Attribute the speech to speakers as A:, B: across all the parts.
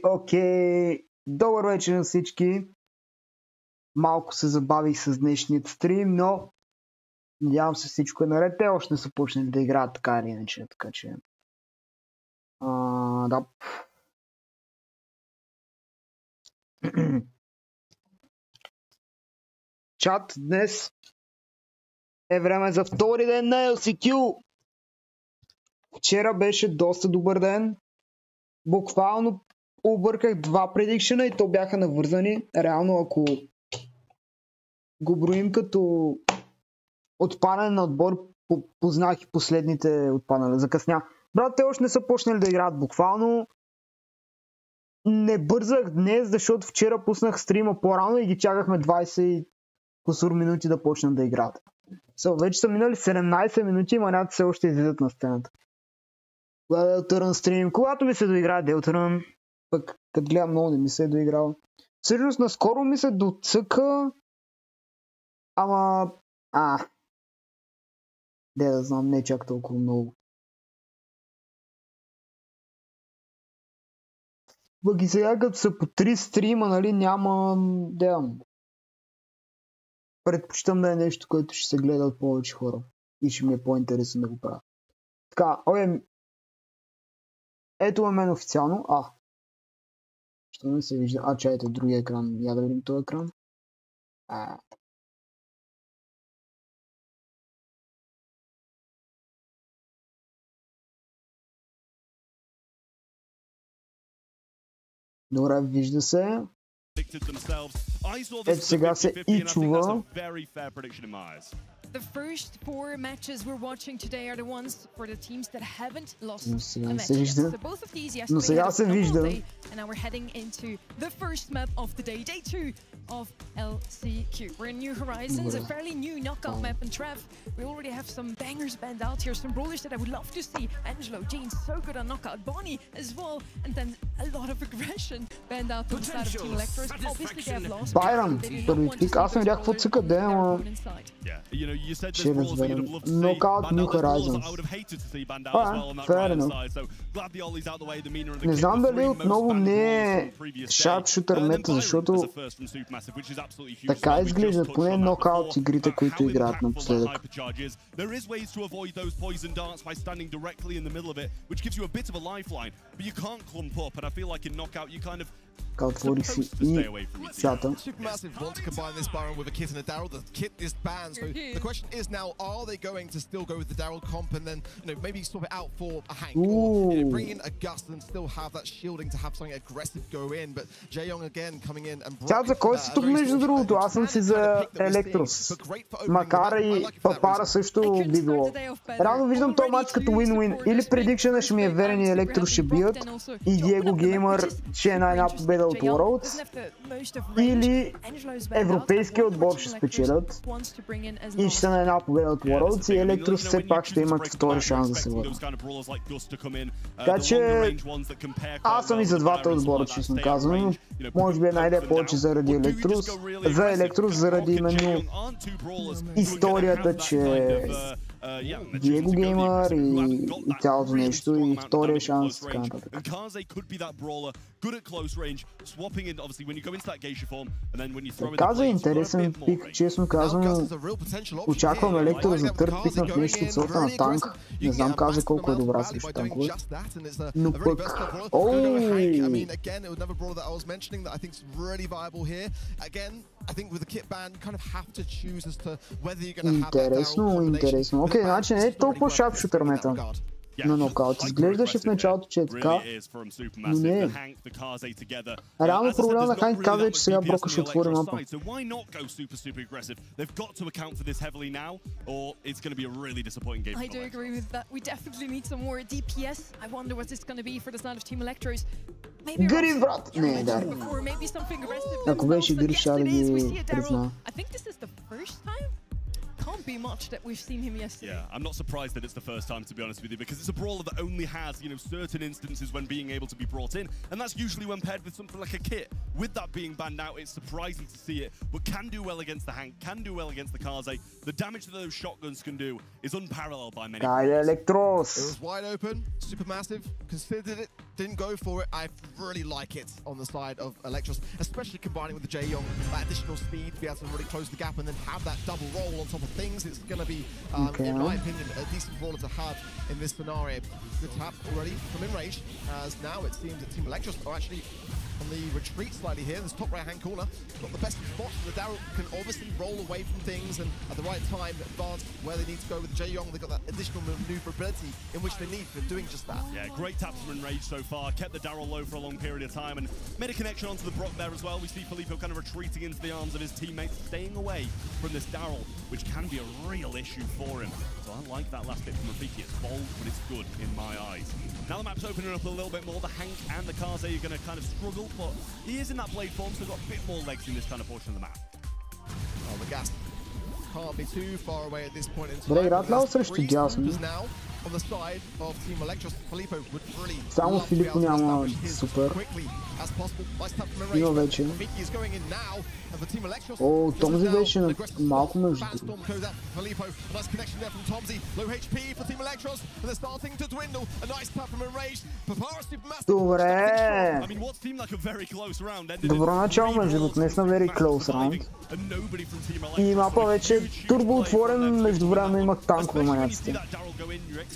A: Окей. Добър вечер на всички. Малко се забавих с днешният стрим, но надявам се всичко е наред. Те още не са почнали да играят така или иначе, така че... Да. Чат, днес е време за втори ден на LCQ. Вчера беше доста добър ден. Буквално обърках 2 предикшена и то бяха навързани. Реално, ако го броим като отпадане на отбор, познах и последните отпадане. Закъсня. Брат, те още не са почнали да играят буквално. Не бързах днес, защото вчера пуснах стрима по-рано и ги чакахме 20 кусур минути да почнат да играят. Вече са минали 17 минути и манята все още излизат на сцената. Делтърн стрим. Когато ми се доиграе Делтърн, пък като гледам много не ми се е доиграл. Всъщност наскоро ми се доцъка, ама... да знам, не е чак толкова много. Пък и сега като са по 3 стрима, нали, няма... Предпочитам да е нещо, което ще се гледа от повече хора. И ще ми е по-интересно да го правя. Така, ето е мен официално. Що не се вижда? Чайте, другия екран. Я да видим този екран. Добре, вижда се. Ето сега се и чува.
B: The first 4 matches we're watching today are the ones for the teams that haven't lost a match yet. So both of these yesterday had a phenomenal day, and now we're heading into the first map of the day, day 2 of LCQ. We're in New Horizons, a fairly new knockout map, and Trev, we already have some bangers banned out here, some brawlers that I would love to see. Angelo, Jean, so good on knockout, Bonnie as well, and then a lot of aggression banned out from the side of Team Electros. Obviously they have lost.
A: Byron, първи пик, аз съм видях какво цъка, ама... Ще разберем. Knockout New Horizons. Fair enough. Не знам дали отново не е sharpshooter мета, защото така изглеждат поне нокаут игрите, които играят напоследък. Отворих си и чата. Чат, за кой си тук между другото? Аз съм си за Електрос. Макар и Папара също би било. Рано виждам този матч като win-win. Или предикшена ще ми е верен и Електрос ще бият и Диего Геймър ще е една победа от Worlds, или европейския отбор ще спечелят и ще са на една победа от Worlds и Електрос все пак ще имат втори шанс да се върнат. Така че аз съм и за двата отбора, честно казвам. Може би една идея повече заради Електрос, заради именно историята, че Диего Геймър и цялото нещо и втория шанс и така нататък. Каза интересен пик, честно казвам. Очаквам Електрос за търд пикнат нещо от сорта на танк. Не знам каза колко е добра срещу танкове. Но пък... Интересно. Окей, значи не е толкова шарпшутър мета на нокаут. Изглеждаше в началото, че е така, но не е. Реално проблема на Ханк каза е, че сега Брока ще отвори мапа.
B: I do agree with that. We definitely need some more DPS. I wonder what it's going to be for the side of Team Electros.
A: Гърив, брат! Не, да. Ако беше Гърив, ще да ги призна.
B: can't be much that we've seen him yesterday.
C: Yeah, I'm not surprised that it's the first time, to be honest with you, because it's a brawler that only has, you know, certain instances when being able to be brought in, and that's usually when paired with something like a kit. With that being banned out, it's surprising to see it, but can do well against the Hank, can do well against the Kaze. The damage that those shotguns can do is unparalleled by many.
A: Electros.
D: It was wide open, Supermassive, considered it, didn't go for it. I really like it on the side of Electros, especially combining with the Jaeyong, that additional speed to be able to really close the gap and then have that double roll on top of things. It's going to be, in my opinion, a decent brawler to have in this scenario. Good tap already from Enrage, as now it seems that Team Electros are actually on the retreat slightly here. This top right-hand corner, got the best spot. The Daryl can obviously roll away from things and at the right time advance where they need to go with Jaeyong. They've got that additional maneuverability in which they need for doing just that.
C: Yeah, great taps from Enrage so far. Kept the Daryl low for a long period of time and made a connection onto the Brock there as well. We see Filippo kind of retreating into the arms of his teammates, staying away from this Daryl, which can be a real issue for him. So I like that last bit from Rafiki. It's bold, but it's good in my eyes. Now the map's opening up a little bit more. The Hank and the Kaze are going to kind of struggle, but he is in that blade form, so got a bit more legs in this kind of portion of the map.
D: Oh, the gas can't be too far away at this point in time. Now on the side of Team Electros, Filippo would really
A: Само Филипо няма супер. Има вече. О, Томзи беше на малко между. Добре. Добро начало между другото, наистина very close round. И мапа вече турбо отворен, междувременно имах танкове маняците.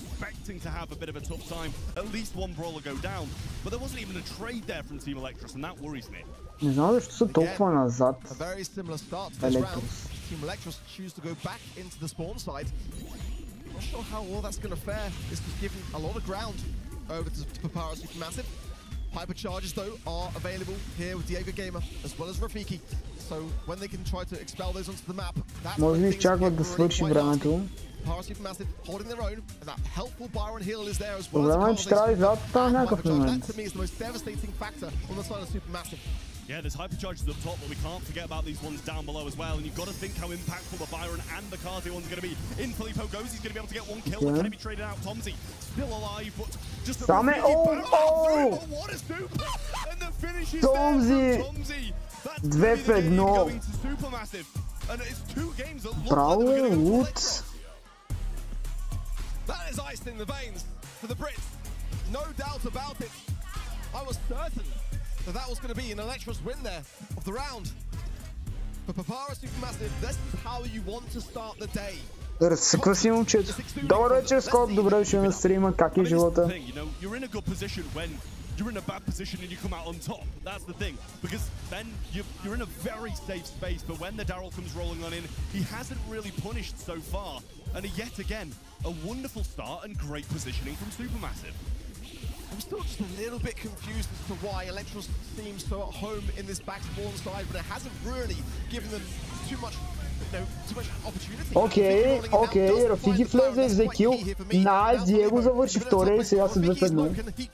C: Expecting to have a bit of a tough time, at least one brawler go down, but there wasn't even a trade there from Team Electros, and that worries me.
A: Не знам защо са толкова назад.
D: Electros. Team Electros choose to go back into the spawn side. Not sure how well that's going to fare. This was given a lot of ground over to Papara Supermassive. Hypercharges though are available here with Diego Gamer as well as Rafiki. So when they can try to expel those onto the map, that's
A: when things get really
D: Papara Supermassive holding their own, and that helpful Byron Hill is there as well.
A: That
D: to me is the most devastating factor on the side of Supermassive.
C: Yeah, there's hypercharges up top, but we can't forget about these ones down below as well. And you've got to think how impactful the Byron and the Kaze one's going to be. In Filippo goes, he's going to be able to get one kill. Can he be traded out? Tomsy still alive, but just a what a super! And the finish is there from Tomsy. That's going to Supermassive. And it's 2 games that look like they're going to go. That is ice in the veins for the Brits. No doubt about it. I was certain that was going to be an Electros win there of the round. For Papara Supermassive, this is how you want to start the day.
A: Разсъква си момчето. Добър вечер, Скот. Добре дошли на стрима. Как е живота?
C: You're in a good position when you're in a bad position and you come out on top. That's the thing. Because then you're in a very safe space. But when the Daryl comes rolling on in, he hasn't really punished so far. And yet again, a wonderful start and great positioning from Supermassive.
D: I'm still just a little bit confused as to why Electros seems so at home in this back spawn side, but it hasn't really given them too much opportunity.
A: Окей, Рафики влезе за кил. Найс, Диего завърши втория и сега са 2-1.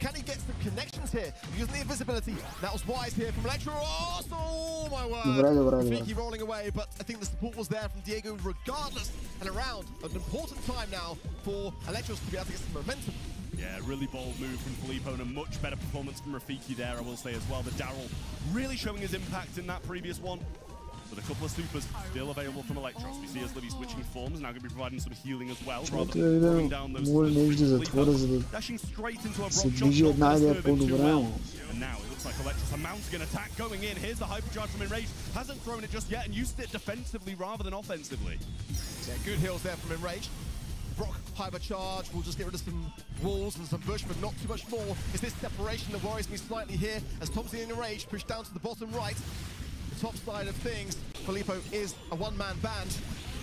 D: Can he get some connections here? Using the invisibility. That was wise here from Electros. Oh my word. Rafiki rolling away, but I think the support was there from Diego regardless. And around an important time now for Electros to be able to get some momentum.
C: Yeah, really bold move from Filippo and a much better performance from Rafiki there, I will say as well. The Daryl really showing his impact in that previous one. With a couple of supers still available from Electros. We see as Libby switching forms, now going to be providing some healing as well. Rather than throwing down those Filippo, dashing straight into a Brock shot. And now it looks like Electros, a mounting attack going in. Here's the hypercharge from Enrage. Hasn't thrown it just yet and used it defensively rather than offensively.
D: Yeah, good heals there from Enrage. Brock hypercharge will just get rid of some walls and some bush, but not too much more. It's this separation that worries me slightly here as Tomsy and Enrage push down to the bottom right. The top side of things, Filippo is a one-man band,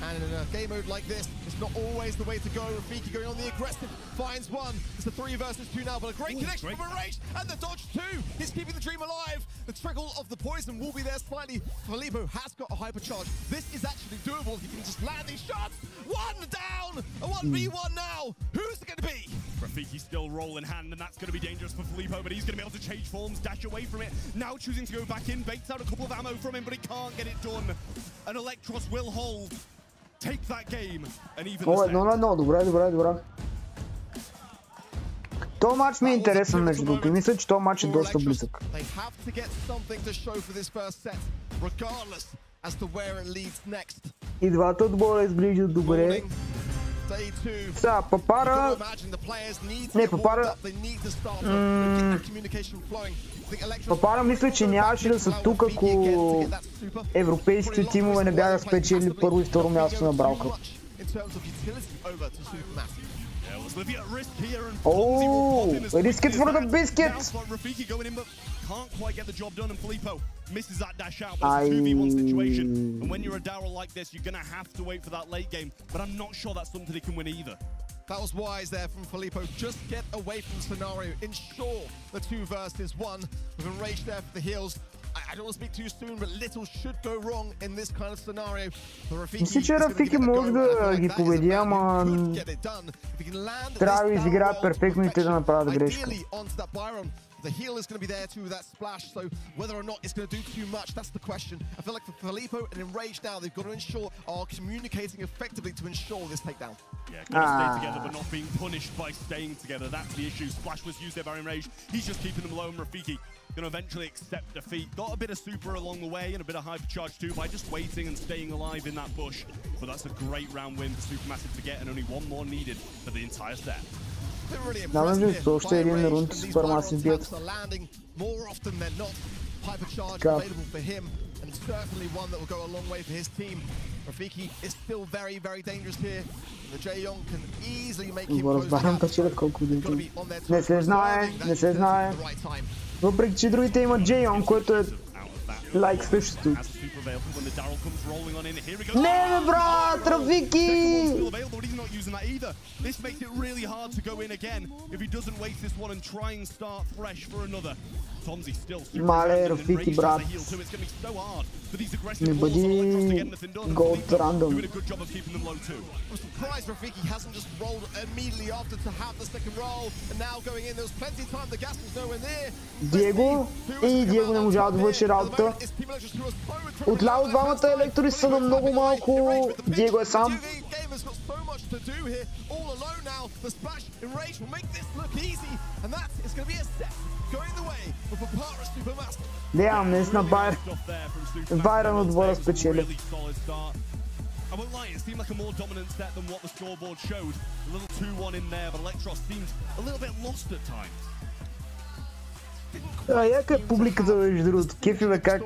D: and in a game mode like this, it's not always the way to go. Rafiki going on the aggressive, finds one. It's a 3 versus 2 now, but a great connection from Enrage, and the dodge too. He's keeping the dream alive. The trickle of the poison will be there slightly. Filippo has got a hypercharge. This is actually doable. He can just land these shots. 1 down, a 1v1 now. Who's it going to be?
C: Rafiki still roll in hand, and that's going to be dangerous for Filippo, but he's going to be able to change forms, dash away from it. Now choosing to go back in, baits out a couple of ammo from him, but he can't get it done. And Electros will hold. take that game and even
A: О, 1-1, добре. То матч ми е интересен между другото. Мисля, че то матч е доста близък. И двата отбора изглеждат добре. Сега, Папара... Папара мисля, че нямаше да са тук, ако европейските тимове не бяха спечели първо и второ място на Бралка. Oh, risk it for the biscuit!
C: Can't quite get the job done, and Filippo misses that dash out. But it's a 2v1 situation, and when you're a Daryl like this, you're gonna have to wait for that late game. But I'm not sure that's something he can win either.
D: That was wise there from Filippo. Just get away from the scenario. Ensure the 2 versus 1. With Enraged there for the heals. I don't want to speak too soon, but little should go wrong in this kind of scenario.
A: Мисля, че Рафики може да ги победи, ама трябва да изиграят перфектно и те да направят грешка.
D: The heal is going to be there too with that splash, so whether or not it's going to do too much, that's the question. I feel like for Filippo and Enraged now, they've got to ensure are communicating effectively to ensure this takedown.
C: Yeah, gotta stay together, but not being punished by staying together. That's the issue. Splash was used there by Enraged. He's just keeping them low, and Rafiki going to eventually accept defeat. Got a bit of super along the way and a bit of hypercharge too by just waiting and staying alive in that bush. But that's a great round win for Supermassive to get, and only one more needed for the entire set.
A: Надам се, то още един рунд Supermassive бият. Така. Го разбарам печелят колко дълги. Не се знае. Въпреки че другите имат Джейон, което е лайк същото. Не бе брат, Рафики! Мале, Рафики, брат. Не бъди голд рандом. Диего не можа да върши работа. Отляво двамата електори са на много малко. Диего е сам. Нямам, наистина Байрон отбора спечели.
C: I won't lie, it seemed like a more dominant set than what the scoreboard showed. A little 2-1 in there, but Electros seemed a little bit lost at times.
A: Яка е публиката, между другото. Кефи бе как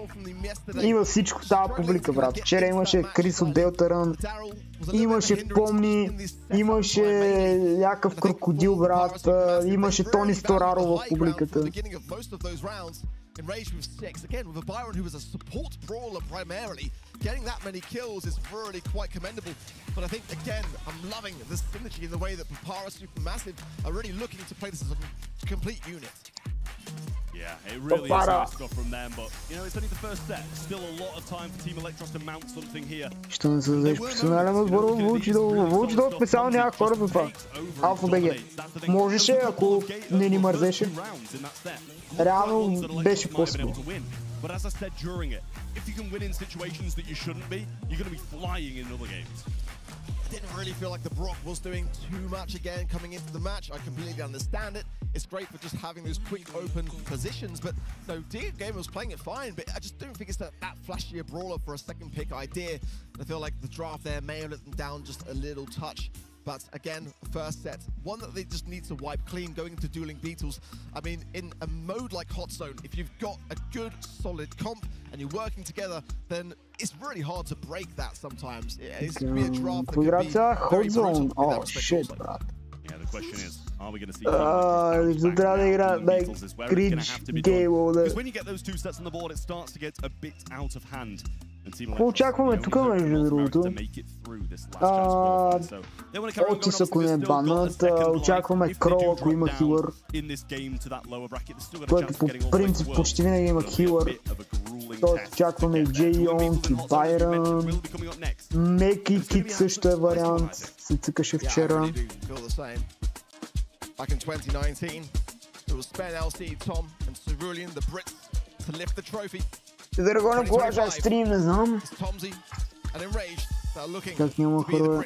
A: има всичко в тази публика, брат. Вчера имаше Крис от Делтарън, имаше Помни, имаше някакъв крокодил, брат, имаше Тони Стораро в публиката.
D: Enraged with 6, again with a Byron who was a support brawler primarily. Getting that many kills is really quite commendable. But I think, again, I'm loving the synergy in the way that Papara Supermassive are really looking to play this as a complete unit.
C: Yeah, it really is nice stuff from them, but you know, it's only the first set. Still a lot of time for Team Electros to mount something here.
A: Ще не създадеш персонален отбор в Вучидол специално няма хора за това. Алфа БГ. Можеше, ако не ни мързеше. Реално беше по-силно.
C: But as I said during it, if you can win in situations that you shouldn't be, you're going to be flying in other games.
D: Didn't really feel like the Brock was doing too much again coming into the match. I completely understand it. It's great for just having those quick open positions, but no, Game was playing it fine, but I just don't think it's that flashier brawler for a second pick idea. I feel like the draft there may have let them down just a little touch. But again, first set, one that they just need to wipe clean going into dueling Beetles. I mean, in a mode like Hot Zone, if you've got a good, solid comp and you're working together, then it's really hard to break that sometimes. It's going to be a draft that could be
A: Hot Zone. Oh shit, bro.
C: Yeah, the question is, are we going to see Beetles is where it's going to have to be done. Because when you get those 2 sets on the board, it starts to get a bit out of hand.
A: Очакваме тук, между другото. Отис, ако не е банът, очакваме Крол, ако има хилър, който по принцип почти винаги има хилър. Тоест очакваме и Джейонг, и Байрон, Меки Кит също е вариант, се цъкаше вчера. Дърго на колажа стрим, не знам. Как няма хора.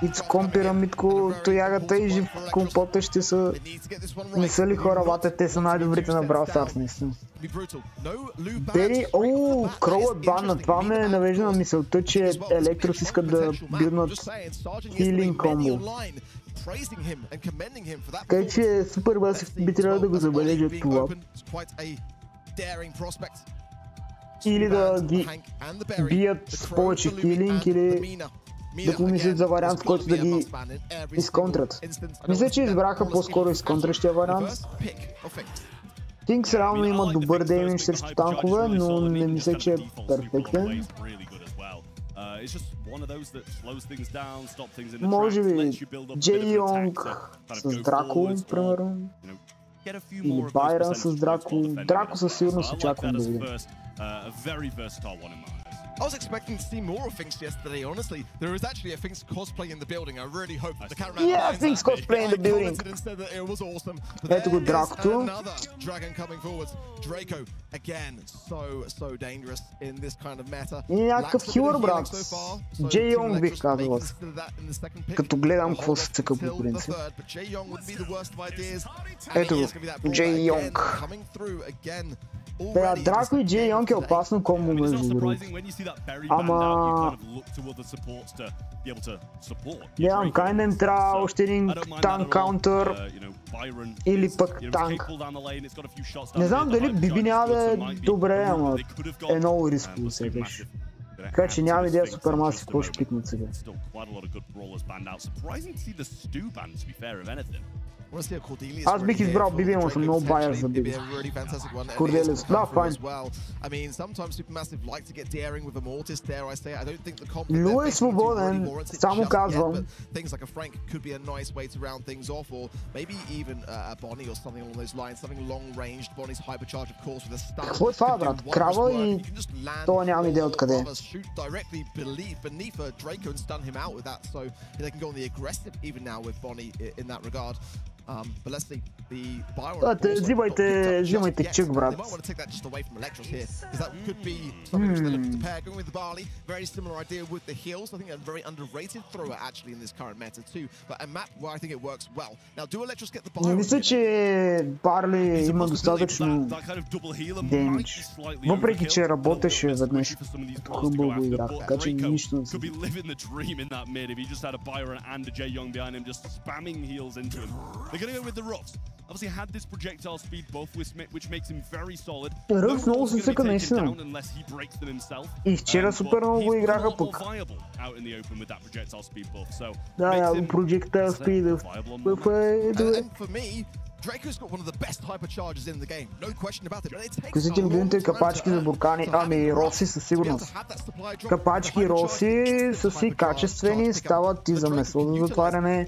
A: Ицком, пирамидко, тоягата и жив компота ще са... Не са ли хора, бате, те са най-добрите на Brawl Stars, наистина. Бери, Кроу е банна, това ме навежда на мисълта, че Електрос искат да билднат хилинг комбо. Така че супер баси би трябвало да го забележат това. Или да ги бият с повече хилинг, или да помислят за вариант, в който да ги изконтрат. Мисля, че избраха по-скоро изконтращия вариант. Тинкс реално има добър деймидж срещу танкове, но не мисля, че е перфектен. Може би Джей Йонг с Драко, примерно. Или Байрон с Драко. Драко със сигурност очаквам да видим.
D: I was expecting to see more of Finks yesterday, honestly. There is actually a Finks cosplay in the building. I really hope the camera...
A: Yeah, Finks cosplay in the building.
D: Said that it was awesome.
A: Ето го Дракото.
D: Another dragon coming forwards. Draco, again, so dangerous in this kind of meta.
A: И някакъв хилър, брат. Джей Йонг бих казал. Като гледам какво се цъка по принцип. Ето го, Джей Йонг. Драко и Джей Йонг е опасно комбо между другото. Ама... Гледам, кай им трябва още един танк каунтър или пък танк. Не знам дали Биби няма да е добре, ама е много рисково сетеш. Така че нямам идея Супермасив какво ще пикнат сега. Аз бих избрал Биби, ама съм много байер за Биби. Корделиус, да, файн. Лу е свободен, само казвам. Какво е това, брат? Крава и това нямам идея откъде е. Взимайте чък, брат. Не мисля, че Барли има достатъчно демидж. Въпреки, че работеше веднъж като хъмбъл го игра, така че нищо не се.
C: They're going to go with the Ruffs. Obviously had this projectile speed buff with Smith, which makes him very solid.
A: Ръф много се цъка наистина. И вчера супер много го играха пък. Да, projectile speed buff е добре.
D: Draco's got one of the best hypercharges in the game, no question about it.
A: Косите видите капачки за буркани, ами Роси със сигурност. Капачки и Роси са си качествени, стават и за месо за затваряне,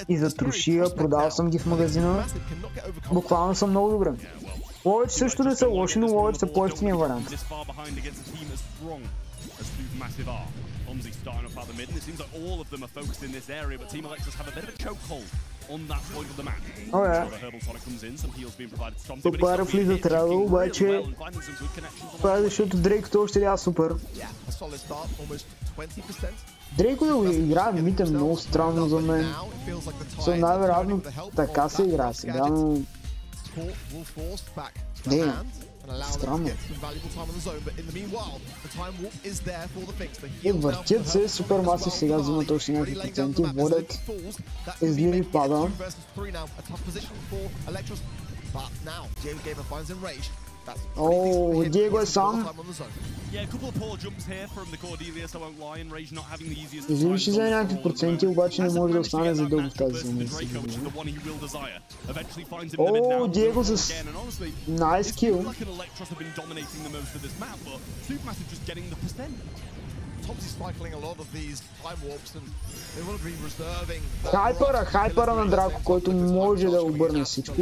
A: и за трошия, продавал съм ги в магазина. Буквално са много добре. Ловеч също не са лоши, но Ловеч са по-ефтиния вариант. Fonzie starting up out the mid, and it seems like all of them are focused in this area, but Team Electros have a bit of a chokehold on that point of the map. Oh yeah.
C: So the Herbal Sonic comes in, some heals being provided to Tomzy,
A: but it's going really well, finding some good connections on the защото Дрейк още е супер. Дрейко да го играе в мид е много странно за мен. Най-вероятно така се играе сега, но... Не, странно. И въртят се, Супермасив сега взимат още някакви проценти, водят, Езливи пада. О, Диего е сам. Езливи ще вземе някакви проценти, обаче не може да остане за дълго в тази зона. О, Диего с nice kill. Хайпера на Драко, който може да обърне всичко.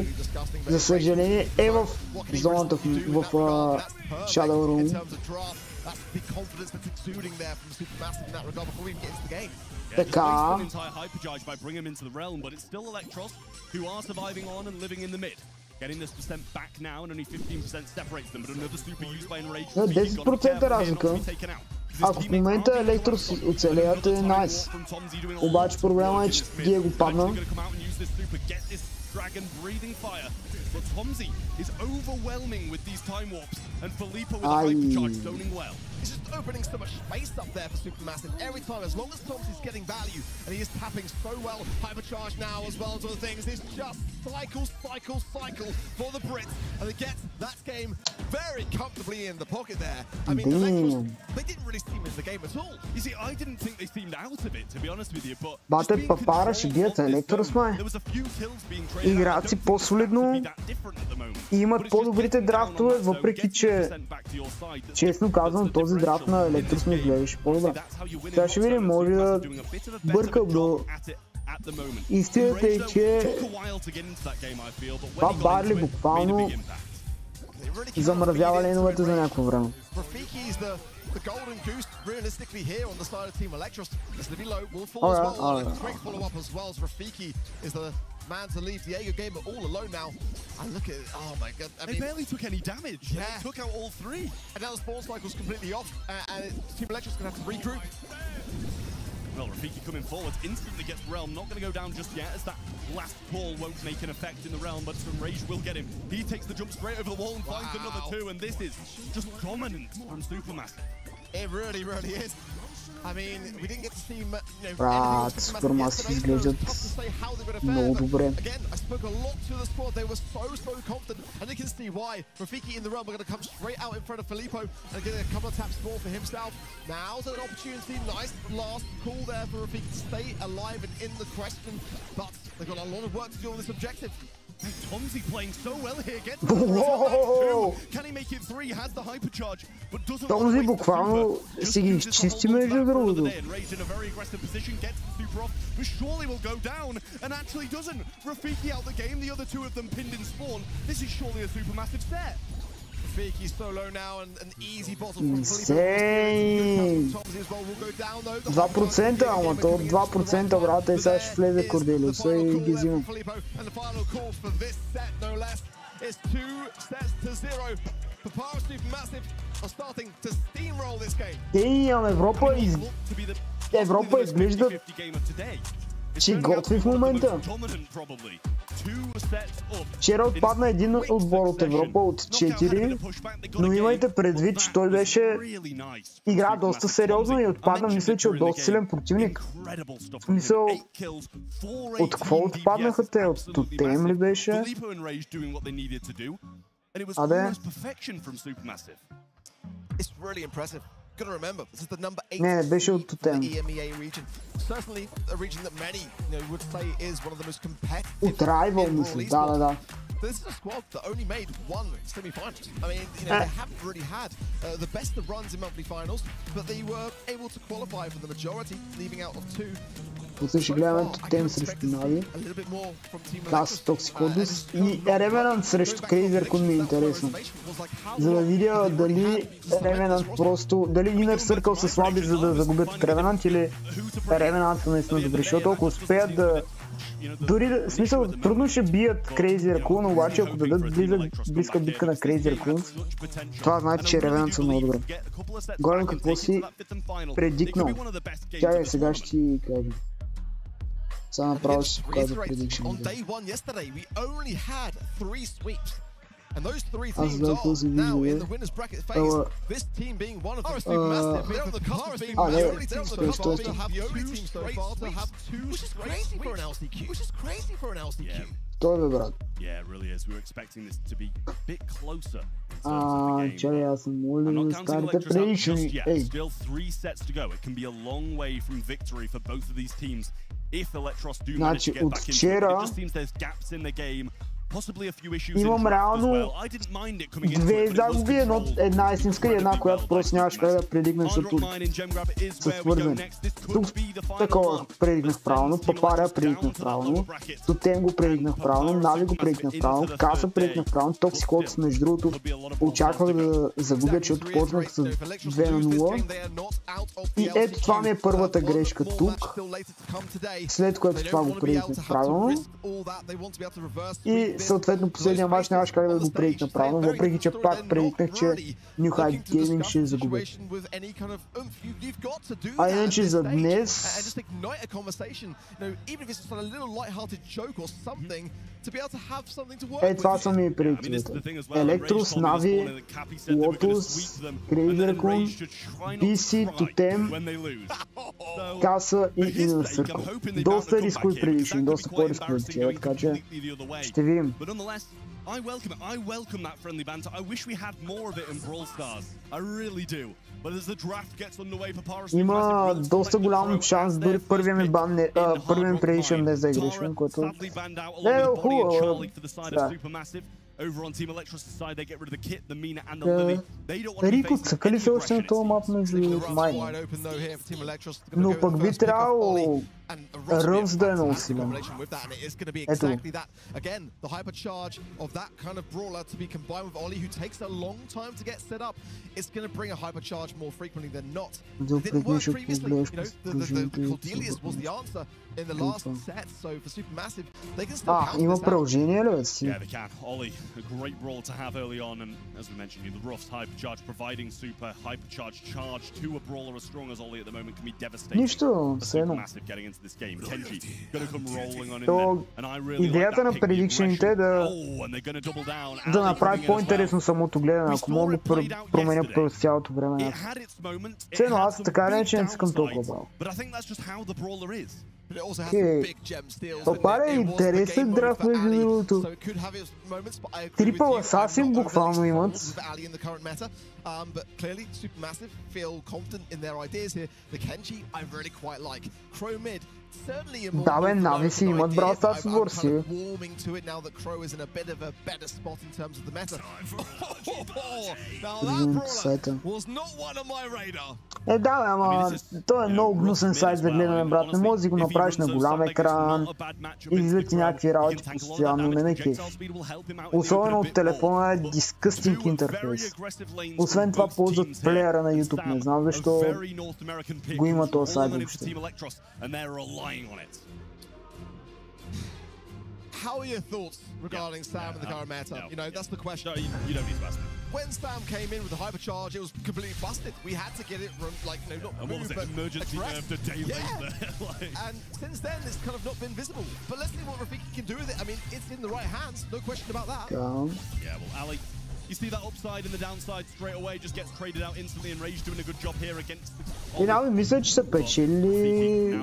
A: За съжаление е в зоната в Shadow Room. Така. Getting this percent back now and only 15% separates them, but another super used by Enrage. 10% разлика. Ако в момента Електрос оцелеят е найс. Обаче проблема е, че Диего падна.
C: Dragon breathing fire, but Tomzy is overwhelming with these time warps, and Filippo with a hypercharge zoning well.
D: He's just opening so much space up there for Supermassive every time, as long as Tomzy's getting value, and he is tapping so well. Hypercharge now as well as other things. It's just cycle for the Brits, and they get that game very comfortably in the pocket there. I mean, they didn't really seem in the game at all.
C: You see, I didn't think they seemed out of it, to be honest with you, but
A: Бате папара ще бият Електрос, май. Играят си по-солидно и имат по-добрите драфтове, въпреки че, честно казвам, този драфт на Електрос ми изглеждаше по-добре. Сега ще видим, може да бърка, бро. Истината е, че това Барли буквално замразява лейновете за някакво време.
D: The golden goose realistically here on the side of Team Electros. As the below will fall as well. A great follow-up as well as Rafiki is the man to leave Diego Gamer all alone now. And look at it, oh my god. I mean,
C: they barely took any damage. Yeah. They took out all three.
D: And now the spawn cycle's completely off, and Team Electros gonna have to regroup.
C: Well, Rafiki coming forward, instantly gets Realm, not going to go down just yet, as that last call won't make an effect in the Realm, but some Rage will get him. He takes the jump straight over the wall and finds another two, and this is just dominant from Supermassive.
D: It really, really is. I mean, we didn't get to see,
A: Supermassive изглеждат много добре.
D: Again, I spoke a lot to the squad. They were so confident, and you can see why. Rafiki in the realm are going to come straight out in front of Filippo and get a couple of taps more for himself. Now's an opportunity. Nice last call there for Rafiki to stay alive and in the question, but they've got a lot of work to do on this objective.
C: Tomzy playing so well here, gets Can he make it three? Has the hypercharge, but doesn't.
A: Tomzy буквално си ги изчисти между другото.
C: Rage in a very aggressive position, gets the super off, but surely will go down, and actually doesn't. Rafiki out the game, the other two of them pinned in spawn. This is surely a Supermassive set.
D: Rafiki so low now, and an easy bottle from
A: Insane! 2%, ама то 2%, брата, и сега ще влезе Корделиуса и ги взимам. Damn, Европа изглежда, че готви в момента. Вчера отпадна един отбор от Европа от 4, но имайте предвид, че той беше игра доста сериозно и отпадна, мисля, че от доста силен противник. В смисъл, от какво отпаднаха те? От Тотем ли беше? Аде?
D: Gotta remember, this is the number 8
A: Не, беше от Тотем.
D: EMEA region. Certainly a region that many would say is one of the most competitive.
A: От Rival, мисля, да.
D: This is a squad that only made one semi-finals. I mean, they haven't really had the best of runs in monthly finals, but they were able to qualify for the majority, leaving out of two.
A: После ще гледаме Тотем срещу Нави, Кас Токсикодус и Ревенант срещу Крейзер ми е интересно. За да видя дали Ревенант просто, дали Inner Circle са слаби, за да загубят от Ревенант, или Ревенант са наистина добри, защото ако успеят да... Дори да, в смисъл, трудно ще бият Crazy Raccoon, обаче ако дадат близка битка на Crazy Raccoons, това значи, че Ревенант са много добре. Гледам какво си предикнал. Чакай, сега ще ти кажа. Сега направо ще си показва предикшените. Аз да какво се вижда, бе. Стой. Той бе, брат. Чай, аз съм молил старите предикшени. Ей. Значи от вчера имам реално две загуби, една истинска и една, която просто нямаш как да предигнем, защото са свързани. Тук такова предигнах правилно, Папаря предигнах правилно, Тотем го предигнах правилно, Нави го предигнах правилно, Каса предигнах правилно, Токсикодус между другото очаквах да загубя, защото почнах с 2-0. И ето това ми е първата грешка тук, след което това го предигнах правилно. И съответно последния мач нямаш как да го предикна правилно, въпреки че пак предикнах, че New Hype Gaming ще загуби. А иначе за днес... това са ми предиктивите. Електрос, Нави, Лотус, Крейзеркун, BC, Тотем, Каса и Inner Circle. Доста рискови предишни, доста по-рискови тия, така че ще видим.
C: I welcome that friendly banter. I wish we had more of it in Brawl Stars. I really do. But as the draft gets underway,
A: има доста голям шанс дори първия ми предишен днес да игришен, което е хубаво.
C: Over on Team Electro's side, they get rid of the Kit, the Mina, and the Lily. They don't want to be
A: Рико, цъка ли се още на този мап между майн? Но пък би трябвало Ръвс да е много силен. Ето.
D: Again, the hypercharge of that kind of brawler to be combined with Ollie, who takes a long time to get set up, it's going to bring a hypercharge more frequently than not. It didn't work previously. You know, the Cordelius was the answer in the last set, so for Supermassive, they can still count
A: има продължение ли бе си?
C: Yeah, they can. Ollie, a great brawl to have early on, and as we mentioned, the Ruff's hypercharge providing super hypercharge charge to a brawler as strong as Ollie at the moment can be devastating.
A: Нищо, все едно.
C: Getting into this game. Kenji gonna come rolling on in there, and I really
A: идеята на предикшените е да направи по-интересно самото гледане, ако мога да променя през цялото време. Все едно аз така не че не искам толкова бал. Това е интересен драфт между другото. Трипъл асасин буквално имат.
D: But clearly Supermassive feel confident in their ideas here. The Kenji I really quite like. Crow mid certainly a more
A: Нави си имат Brawl Stars версии.
D: Warming to it now that Crow is in a bit of a better spot in terms of the meta. Now that brawler was not one on my radar.
A: Да, ама той е много гнусен сайт за гледане, брат. Не можеш да го направиш на голям екран и излизат ти някакви работи постоянно, не ме кефи. Особено от телефона е дискъстинг интерфейс. Освен това ползват плеера на YouTube, не знам защо го има този сайт въобще.
D: How are your thoughts regarding Sam and the current meta? You know, that's the question.
C: No, you don't need to ask me.
D: When Sam came in with the hypercharge, it was completely busted. We had to get it from, like, you know, not moved, but
C: emergency nerfed a day later.
D: And since then, it's kind of not been visible. But let's see what Rafiki can do with it. I mean, it's in the right hands, no question about that.
C: Yeah, well, Ali, you see that upside and the downside straight away, just gets traded out instantly, and Rage doing a good job here against the...
A: И Нави мисля, че са печели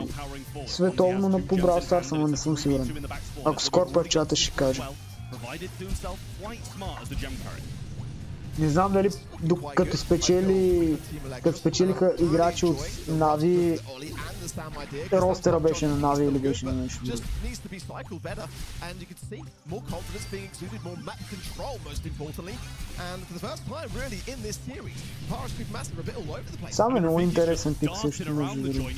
A: световно на по Brawl Stars, ама не съм сигурен. Ако скоро в чата ще кажа. Не знам дали като спечелиха играчи от Нави, ростера беше на Нави или беше на нещо друго. Сам е много интересен пик също между другото.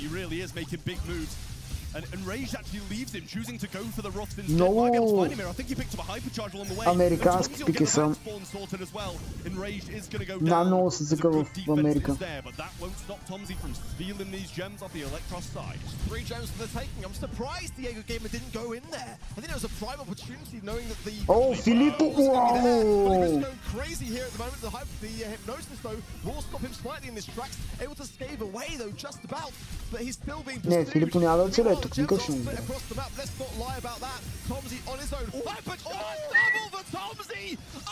C: And Rage actually leaves him, choosing to go for the Ruffs instead.
A: Много
C: I think he picked up a hypercharge along the way.
A: Американски пики съм. Да, много се цъка в Америка.
C: But that won't stop Tomzy from stealing these gems off the Electros side.
D: 3 gems for the taking. I'm surprised Diego Gamer didn't go in there. I think it was a prime opportunity knowing that the...
A: Oh, Filippo! Wow!
D: He's going crazy here at the moment. The hypnosis though will stop him slightly in this tracks. Able to scave away though, just about. But he's still being pursued.
A: Не, Филипо няма да оцелее. Тук никой ще не
D: Let's not lie about that. Tomzy on his own. Double for Tomzy!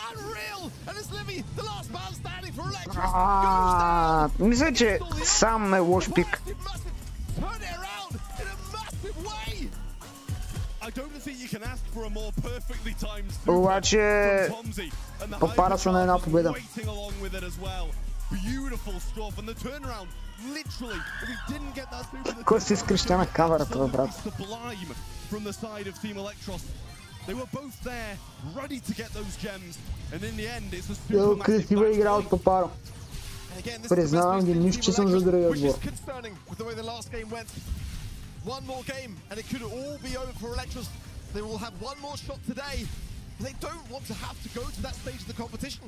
D: Unreal! And it's Livy, the last man standing for Electros.
A: Мисля, че сам е лош пик.
D: Turn it around in a massive way.
C: I don't think you can ask for a more perfectly timed
A: обаче попара се на една победа.
C: Beautiful stuff and the turnaround literally if he didn't get that super
A: Кой си изкрещя на камерата, брат?
C: From the side of Team Electros. They were both there ready to get those gems and in the end it's a super
A: красива игра от Попаро. Признавам ги, нищо, че съм за другия отбор.
D: One more game and it could all be over for Electros. They will have one more shot today. They don't want to have to go to that stage of the competition.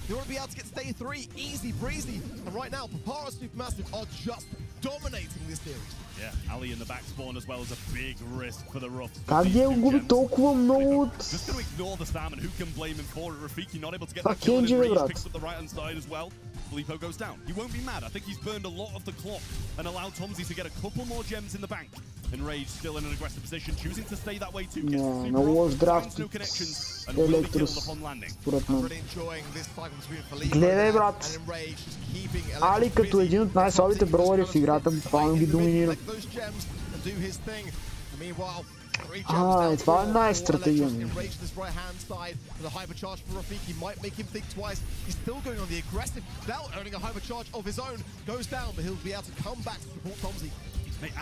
D: They want to be able to get to day 3 easy breezy. And right now, Papara Supermassive are just dominating this series.
C: Yeah, Ali in the back spawn as well is a big risk for the Rough.
A: Как Диего губи толкова много от...
C: Just going to ignore the Sam and who can blame him for it? Rafiki not able to get that kill in range, picks up the right hand side as well. Filippo goes down. He won't be mad. I think he's burned a lot of the clock and allowed Tomzy to get a couple more gems in the bank. And Rage still in an aggressive position, choosing to stay that way too.
A: Не, на лош драфт Електрос, според мен. Гледай, брат. Али като един от най-слабите броуъри в играта, буквално ги доминира. Това е най-стратегия.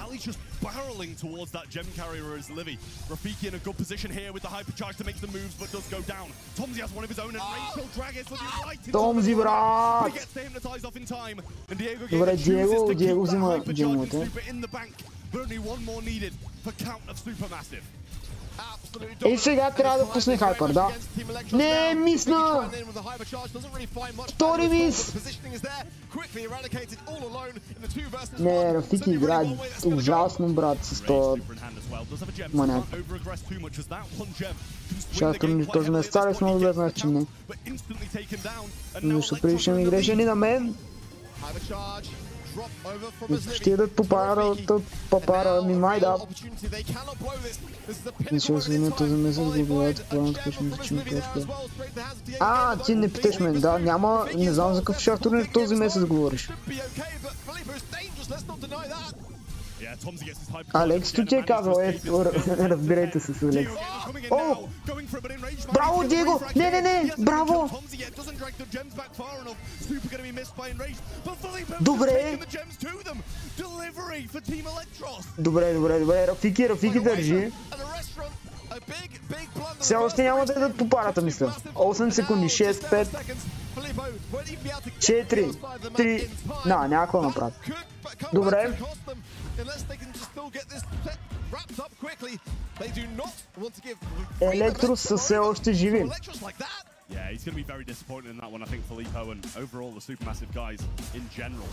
C: Ali's just barreling towards that gem carrier as Livy. Rafiki in a good position here with the hypercharge to make the moves, but does go down. Tomzy has one of his own, and Rage will drag it right into
A: Tomzy, brат!
C: He gets hypnotized off in time, and Diego
A: Добре, Диего взима
C: gemовете.
A: гемовете.
C: In the bank, but only one more needed for count of Supermassive.
A: И сега трябва да пусне хайпер, да. Не, мисна! Втори мис! Не, Рафики играе ужасно, брат, с този маняк. Защото този ме старе с много да знаеш, че не. Защото преди ще ми игреше ни на мен. Ще да попара ми май да. Не ще освободня този месец да гледате планът, който ще ми зачим точка. Ти не питаш мен, да, няма, не знам за какъв шах турнир този месец говориш. Алекс, ти е казал, разбирайте се с Алекс. О! Браво, Диего! Не, браво! Добре! Добре, Рафики държи. Все още няма да дадат по парата, мисля. 8 секунди, 6, 5, 4, 3, няма какво направят. Добре. Електрос са все още живи.
C: Yeah, he's going to be very disappointed in that one, I think, Filippo, and overall the Supermassive guys in general.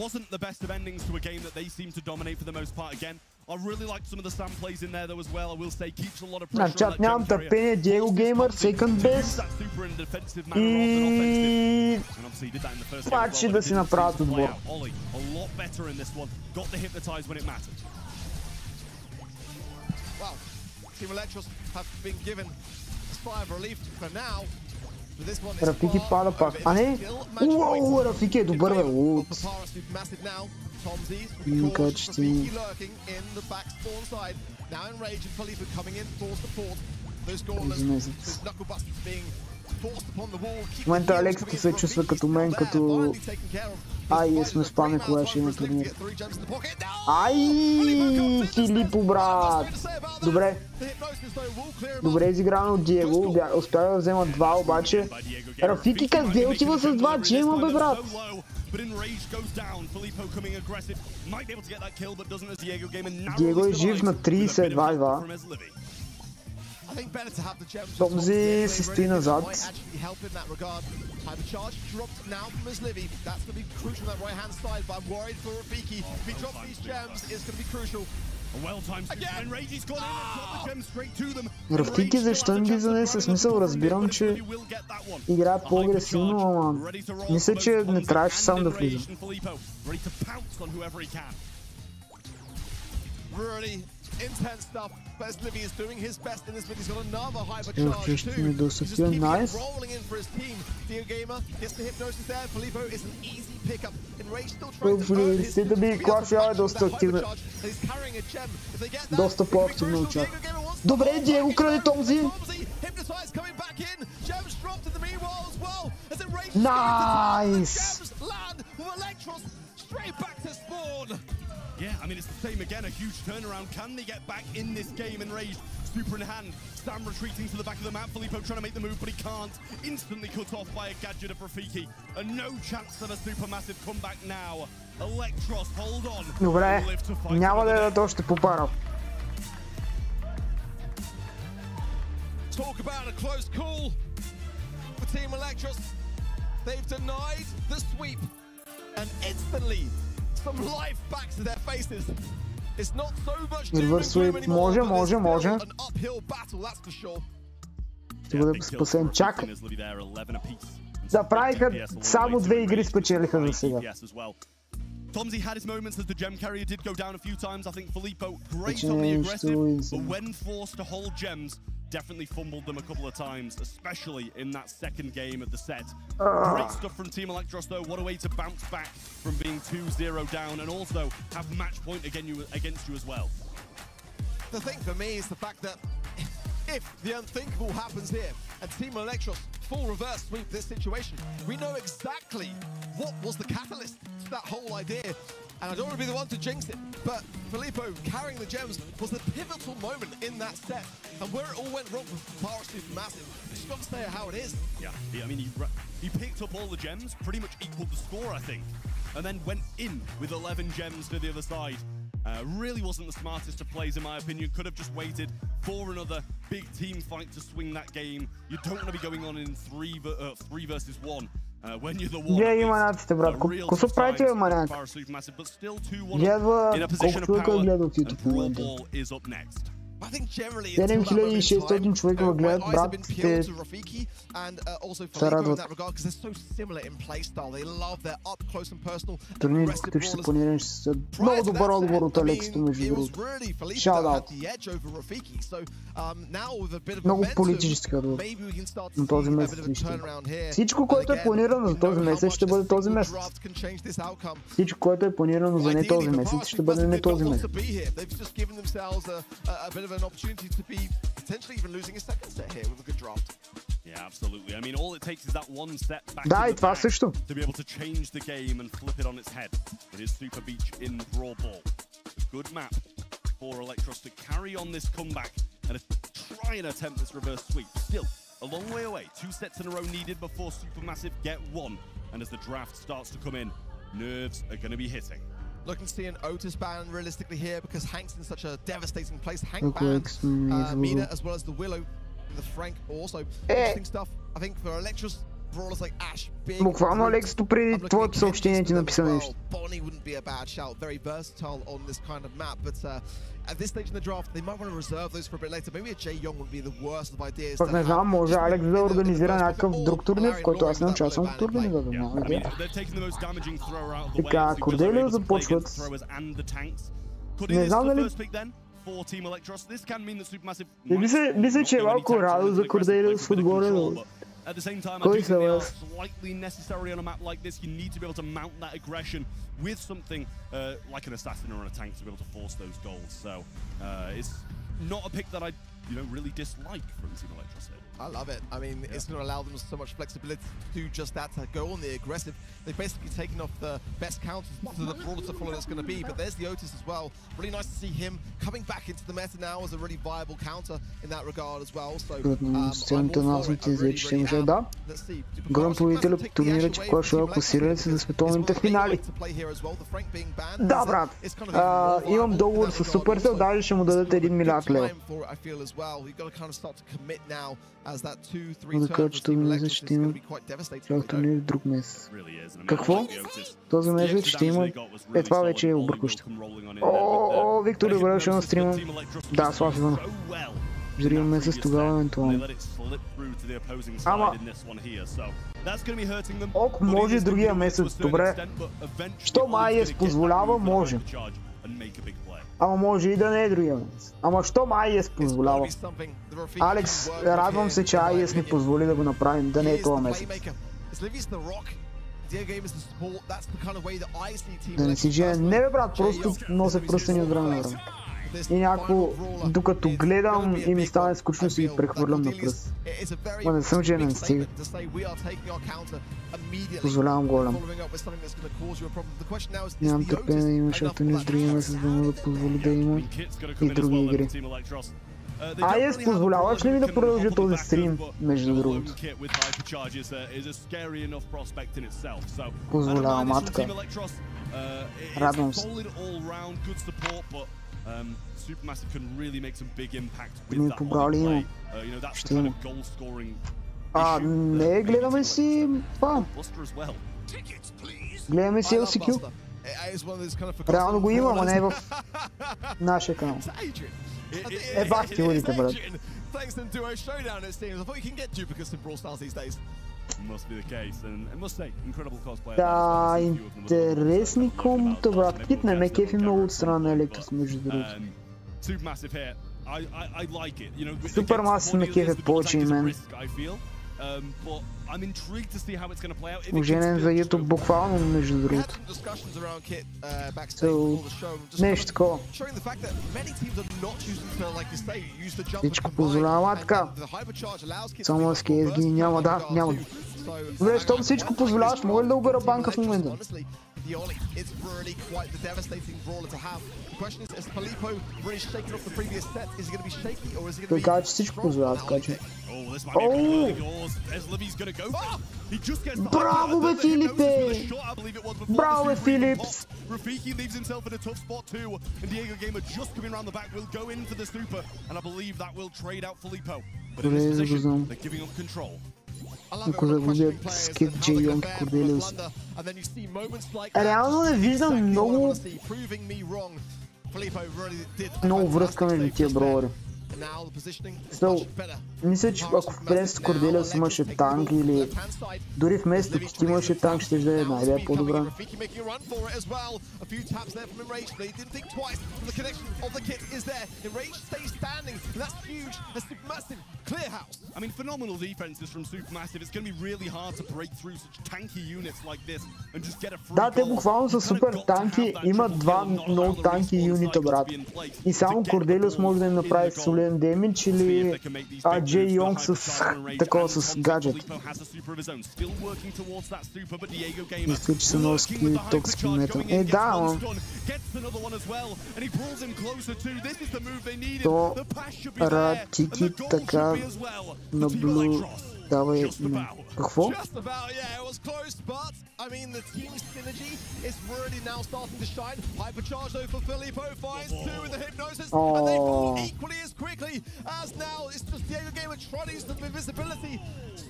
C: Wasn't the best of endings to a game that they seem to dominate for the most part again. I really liked some of the Sam plays in there though as well. I will say keeps a lot of pressure on that
A: нямам търпение, Diego Gamer, second best. И... Пачи да си направят отбор.
C: A lot better in this one. Got the hypnotize when it mattered.
D: Well, Team Electros have been given relief for now.
A: Рафики пада пак. А не? Уау, Рафики е добър, бе. Мика, че ти... В момента Алексато се чувства като мен, като... сме спаме, кога ще има турнир. Филипо, брат! Добре изиграно от Диего. Успя да взема 2, обаче... Рафики къде отива с 2 джема, бе, брат? Диего е жив на 30, 2. Tomzy си стои назад. Рафики защо не ги занесе? Смисъл, разбирам, че играят по-агресивно, ама мисля, че не трябваше сам да влиза.
D: Intense stuff, but Livy is doing his best in this mid. He's got another hypercharge too. He's just
A: nice.
D: rolling in for his team. Dio Gamer gets the hypnosis there. Filippo is an easy pickup. Enrage still trying to earn his team. He's carrying a gem. If they get that,
A: доста по-активно учат. Добре, Диего краде Tomzy.
D: Hypnotize coming back in. Gems dropped in the meanwhile as well. As Enrage
A: nice.
D: Gems land with Electros straight back to spawn.
C: Yeah, I mean, it's the same again, a huge turnaround. Can they get back in this game? Enraged, super in hand. Sam retreating to the back of the map. Filippo trying to make the move, but he can't. Instantly cut off by a gadget of Rafiki. And no chance of a supermassive comeback now. Electros, hold on.
A: Добре, няма да дадат още по пара.
D: Talk about a close call for Team Electros. They've denied the sweep. And instantly, some life back to their faces. It's not so much
A: Reverse sweep, може.
D: an uphill battle, that's for sure.
A: Ще бъде спасен. Чак. Направиха само 2 игри, спечелиха за сега.
C: Tomsy had his moments as the gem carrier did go down a few times. I think Filippo, great on the aggressive, but when forced to hold gems, definitely fumbled them a couple of times, especially in that second game of the set. Great stuff from Team Electros though. What a way to bounce back from being 2-0 down and also have match point against you as well.
D: The thing for me is the fact that if the unthinkable happens here and Team Electros full reverse sweep this situation, we know exactly what was the catalyst to that whole idea. And I don't want to be the one to jinx it, but Filippo carrying the gems was the pivotal moment in that set. And where it all went wrong with Power Supermassive, just got to say how it is.
C: Yeah, I mean, he picked up all the gems, pretty much equaled the score, I think, and then went in with 11 gems to the other side. Really wasn't the smartest of plays, in my opinion. Could have just waited for another big team fight to swing that game. You don't want to be going on in 3 versus 1. When you're the one,
A: Гледай манатите, брат. Какво се правите, бе, манат? Гледва колко човека гледа от YouTube в момента. 7600 човека ме гледат, брат, те се радват. Турнирите, които ще се планирани, ще са много добър отговор от Алексито, между другото. Шаут-аут. Много политически отговор на този месец. Всичко, което е планирано за този месец, ще бъде този месец. Всичко, което е планирано за не този месец, ще бъде не този месец.
D: An opportunity to be potentially even losing a second set here with a good draft.
C: Yeah, absolutely. I mean, all it takes is that one step back
A: to
C: be able to change the game and flip it on its head. It is Super Beach in Brawl Ball. A good map for Electros to carry on this comeback and try and attempt this reverse sweep. Still, a long way away. 2 sets in a row needed before Supermassive get one. And as the draft starts to come in, nerves are going to be hitting.
D: Looking to see an Otis ban realistically here because Hank's in such a devastating place. Hank banned Mina as well as the Willow and the Frank also. Interesting stuff. I think for Electros, brawlers like Ash, big.
A: Буквално Алексито преди твоето съобщение ти написа нещо.
D: Bonnie wouldn't be a bad shout. Very versatile on this kind of map, but at this stage in the draft, they might want to reserve those for a bit later. Maybe a Jae Young would be the worst of ideas.
A: Пък не знам, може Алекс да организира някакъв друг турнир, в който аз не участвам в турнира. Така, Корделио започват. Не знам дали... Мисля, че е малко радо за Корделио с отгоре.
C: At the same time, I do think they are slightly necessary on a map like this. You need to be able to mount that aggression with something like an assassin or a tank to be able to force those goals. So it's not a pick that I really dislike from Team Electros.
D: I love it. I mean, it's going to allow them so much flexibility to do just that, to go on the aggressive. They've basically taken off the best counters to the brawler to follow that's going to be, but there's the Otis as well. Really nice to see him coming back into the meta now as a really viable counter in that regard as well. So,
A: Голям победител от турнира, че кой ще класирали се за световните финали. Да, брат. Имам договор с Supercell, даже ще му дадат 1 милиард лева. Да кажа, че този месец ще има турнир друг месец. Какво? Този месец ще има... Това вече е объркващо. О, Виктор Ибрал ще на стрима. Да, Слав Иванов. Другия месец тогава евентуално. Ама... Ок, може другия месец, добре. Що МАИС позволява, може. Ама може и да не е другия месец. Ама що МАИС позволява? Алекс, радвам се, че АИС ни позволи да го направим, да не е това месец. Да не си жена. Не бе, брат, просто нося пръстени от време на време. И някакво, докато гледам и ми стане скучно, си ги прехвърлям на пръст. Ма не съм женен, стига. Позволявам голям. Нямам търпение да има, защото не с другия месец да му да позволи да има и други игри. АЕС, позволяваш ли ми да продължа този стрим, между другото? Позволявам, матка. Радвам се. Ми побрали има. Ще има. Не, гледаме си... Гледаме си LCQ. Реално го има, но не е в нашия канал. Е, бах ти водите, брат. Да, интересни комбото, брат. Кит не ме кефи много от страна на Електрос, между другото. Супермасив ме кефят повече и мен. Оженен за YouTube буквално, между другото. Нещо такова. Всичко позволява така. Само с KSG няма, да, няма. Добре, щом всичко позволяваш, мога ли да обера банка в момента? Той казва, че всичко позволява, така че... Браво бе, Филипе! Браво бе, Филипс!
C: Rafiki leaves himself in a tough spot too, and Diego Gamer just coming around the back will go in for the super, and I believe that will trade out Filippo. But in this position, they're giving up control.
A: Ако загубят скип Джейонг Корделиус. Реално не виждам много връзка между тия бровари. Мисля, че ако вместо Корделиус имаше танк или дори вместо Кит имаше танк, ще да е една идея по-добра. Да, те буквално са супер танки, имат два много танки юнита, брат. И само Корделиус може да им направи солиден демидж или Джей Йонг с такова с гаджет. Мисля, че са носки токски мета. Е, да, но... То Ратики така наблюдава... Какво? I mean, the team synergy is really now starting to shine. Hypercharge though for Filippo, finds two with the hypnosis, and they fall equally as quickly as now it's just Diego Gamer trying to use the invisibility.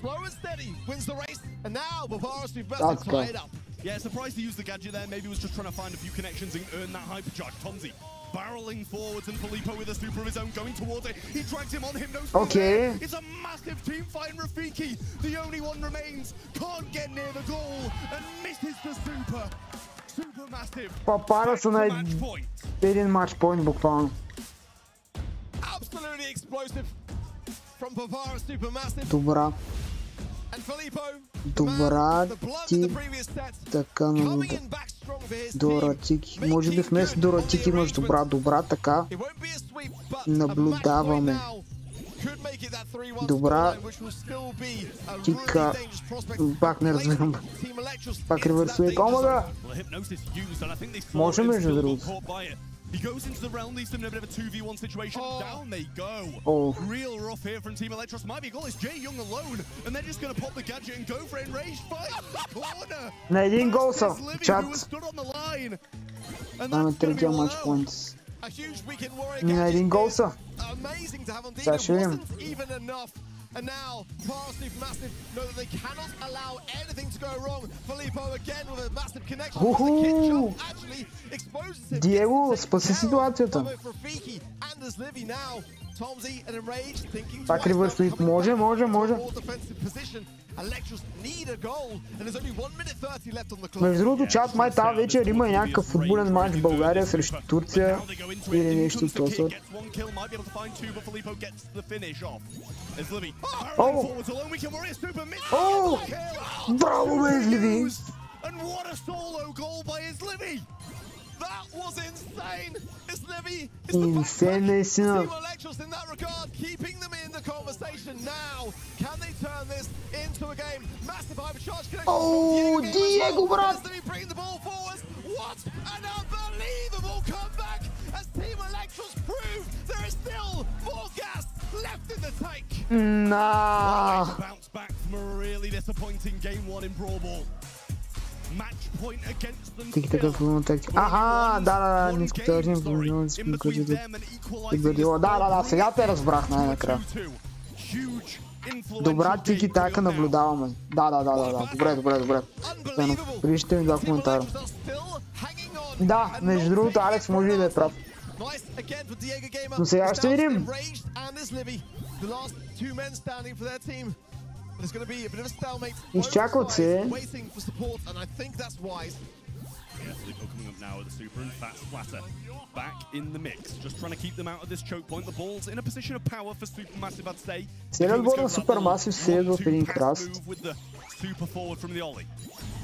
A: Slow and steady wins the race, and now Bavaris we've best tied up.
C: Yeah, surprised to use the gadget there. Maybe was just trying to find a few connections and earn that hypercharge. Tomzy barreling forwards, and Filippo with a super of his own going towards it. He drags him on hypnosis. Okay. It's a massive team fight, and Rafiki, the only one remains, can't get near the goal and misses the super. Super massive. Попара са на един матчпойнт буквално.
D: Absolutely explosive from Bavaris Supermassive.
A: Добра. Добра ти така наблюдава. Доратики. Може би вместо Доратики имаш добра така. Наблюдаваме. Добра тика. Пак не разбирам. Пак ревърсуе комада. Може между другото.
C: He goes into the realm, leaves them in a bit of a 2v1 situation. Down they go. Real rough here from Team Electros. Might be a goal. It's Jay Young alone. And they're just going to pop the gadget and go for it. Enraged fight in the corner.
A: На един гол са. Чат.
C: Máme
A: третия матч поинт. На един гол са. Сега ще видим.
D: And now, Bavaris Supermassive know that they cannot allow anything to go wrong. Filippo again with a massive connection. The kid shot actually exposes him.
A: Диего, спаси ситуацията.
D: And there's Livy now. Tomzy and Enraged thinking
A: пак ревърсуит. Може. Между другото, чат май тази вечер има и някакъв футболен матч в България срещу Турция или нещо от този сорт. Браво бе, Изливи!
D: That was insane!
A: Insane наистина.
D: In that regard, keeping them in the conversation now. Can they turn this into a game? Massive hypercharge connection.
A: Diego, брат!
D: Bring the ball forward. What an unbelievable comeback! As Team Electros prove there is still more gas left in the tank.
A: Nah.
C: Bounce back from a really disappointing game one in Brawl Ball. Match point against them.
A: Да, не скажем, да, сега те разбрах най-накрая. Добра тики-така наблюдаваме. Да, добре. Преди ще ми да коментара. Да, между другото, Алекс може и да е прав. Но сега ще видим. Изчакват се. Целият отбор на Супермасив се е в един храст.
C: Super forward from the ollie.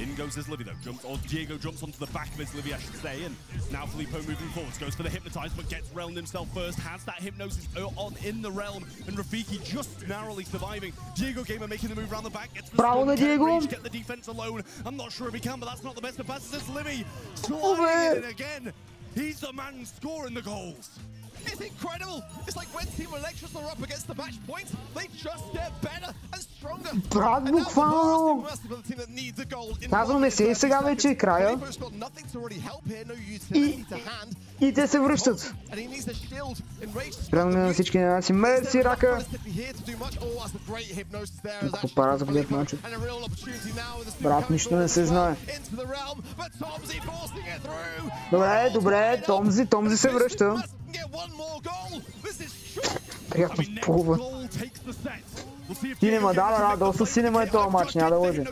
C: In goes his Livy though, Diego jumps onto the back of his Livy, I should say, and now Filippo moving forwards, goes for the hypnotize, but gets Realm himself first, has that hypnosis on in the Realm, and Rafiki just narrowly surviving. Diego Gamer making the move around the back, gets the range, get the defense alone. I'm not sure if he can, but that's not the best of passes. It's Livy sliding it in again. He's the man scoring the goals. It's incredible. It's like when Team Electros are up against the match point, they just get better and stronger.
A: Брат, буквално. Казваме се и сега вече е края. И те се връщат. Спрямо на всички на си. Мерси, Рака. Попара за глед мачът. Брат, нищо не се знае. Добре, добре. Томзи се връща. Приятно плува. Синема, да, доста синема е този матч, няма да лъжа.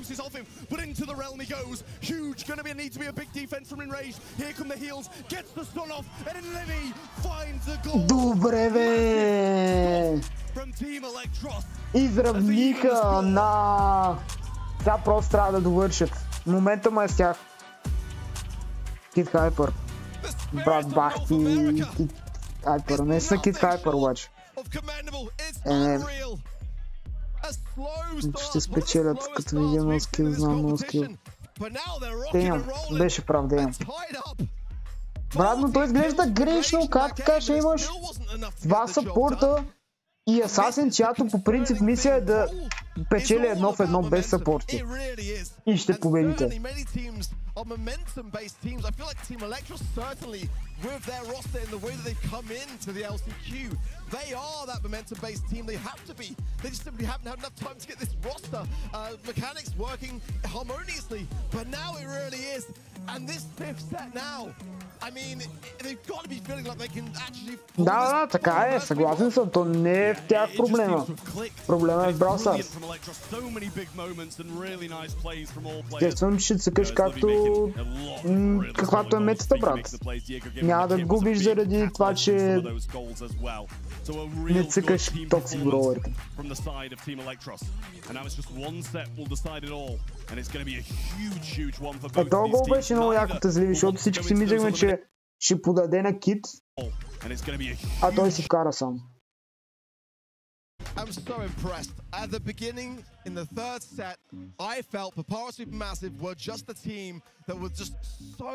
A: Добре, бе! Изравниха на... Сега просто трябва да довършат. Момента му е с тях. Кит Хайпер. Брат Бахти... Хайпер, не са Кит Хайпер обаче. Ще спечелят, като видя много скил, знам много скил. Дейм, беше прав, Дейм. Брат, но той изглежда грешно, как така ще имаш два съпорта и Асасин, чиято по принцип мисия е да печели едно в едно без съпорти. И ще победите.
D: Are momentum-based teams. I feel like Team Electros certainly, with their roster and the way that they've come into the LCQ, they are that momentum-based team. They have to be. They just simply haven't had enough time to get this roster mechanics working harmoniously. But now it really is. And this fifth set now, I mean, they've got to be feeling like they can actually...
A: Да, така е, съгласен съм, то не е в тях проблема. Проблема е в Brawl Stars. Естествено, че ще цъкаш каквато е метата, брат. Няма да губиш заради това, че не цъкаш токсик броуерите. Това гол беше много яко тазливи, защото всички си мислехме, че ще подаде на Кит, а той си вкара сам.
D: I'm so impressed. At the beginning, in the third set, I felt Papara Supermassive were just the team that was just so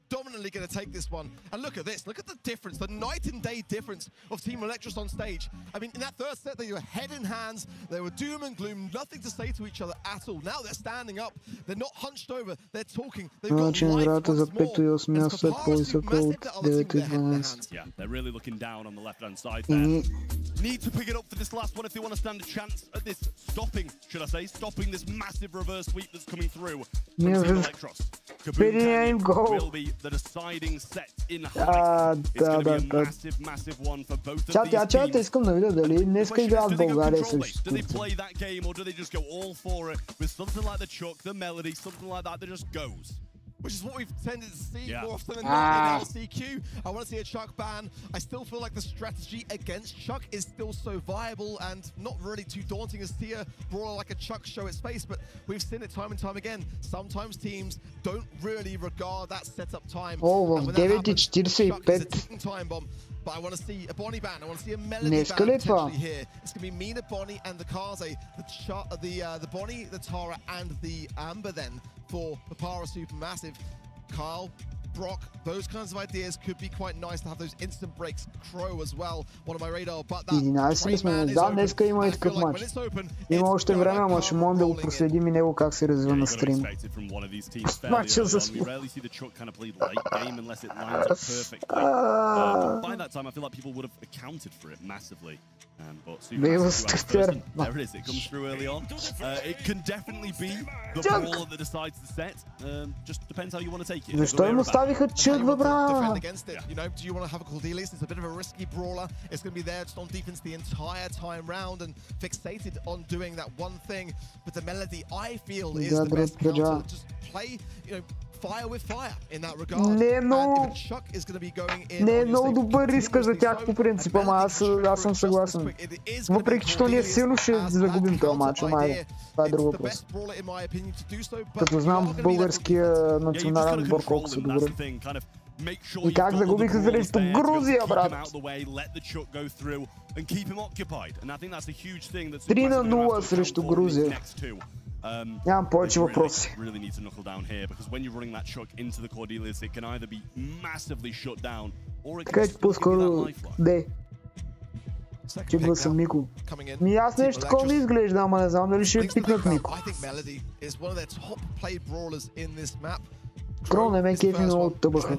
D: dominantly going to take this one. And look at this. Look at the difference, the night and day difference of Team Electros on stage. I mean, in that third set, they were head in hands. They were doom and gloom, nothing to say to each other at all. Now they're standing up. They're not hunched over. They're talking. They've got life once more. And Papara Supermassive are the team with their head in their hands.
C: Yeah, they're really looking down on the left-hand side there. Need to pick it up for this last one if they want to stand a chance at this stopping, should I say, stopping this massive reverse sweep that's coming through from Team Electros. Kaboom will be the deciding set in height. It's going to be a massive, massive one for both of these teams.
A: Искам да видя дали днеска играят България срещу
C: Do they play that game or do they just go all for it with something like the chuck, the melody, something like that just goes?
D: Which is what we've tended to see more often than not in LCQ. I want to see a Chuck ban. I still feel like the strategy against Chuck is still so viable and not really too daunting as see a brawler like a Chuck show its face, but we've seen it time and time again. Sometimes teams don't really regard that setup time.
A: Oh, в 9:45.
D: But I want to see a Bonnie ban. I want to see a melody ban potentially here. It's going to be Mina, Bonnie, and the Kaze. The Bonnie, the Tara, and the Amber then for Papara Supermassive. Kyle, Brock, those kinds of ideas could be quite nice to have those instant breaks. Crow as well, one of my radar. But that great man is open.
A: Днеска има и такъв матч. Има още време, ама ще можем да го проследим и него как се развива на стрим. Матча за спорт. Бейва стартер.
C: There it is, it comes through early on. It can definitely be the brawler that decides the set. Just depends how you want to take it.
A: Защо им остави Направиха чук, бе, бра!
D: It's a bit of a risky brawler. It's going to be there just on defense the entire time round and fixated on doing that one thing. But the Melody, I feel, is the best counter. Just play, fire with fire in that regard. Chuck is going to be going in.
A: Не е много добър риска за тях по принцип, ама аз съм съгласен. Въпреки че ние силно ще загубим този матч, ама това е друг въпрос. Като знам българския национален отбор колко са добри. И как загубиха срещу Грузия, брат? 3-0 срещу Грузия. Нямам повече въпроси. Така че по-скоро де. Че гласам Нико. Аз нещо такова не изглежда, ама не знам дали ще пикнат Нико. Pro не ме кефи много тъбаха.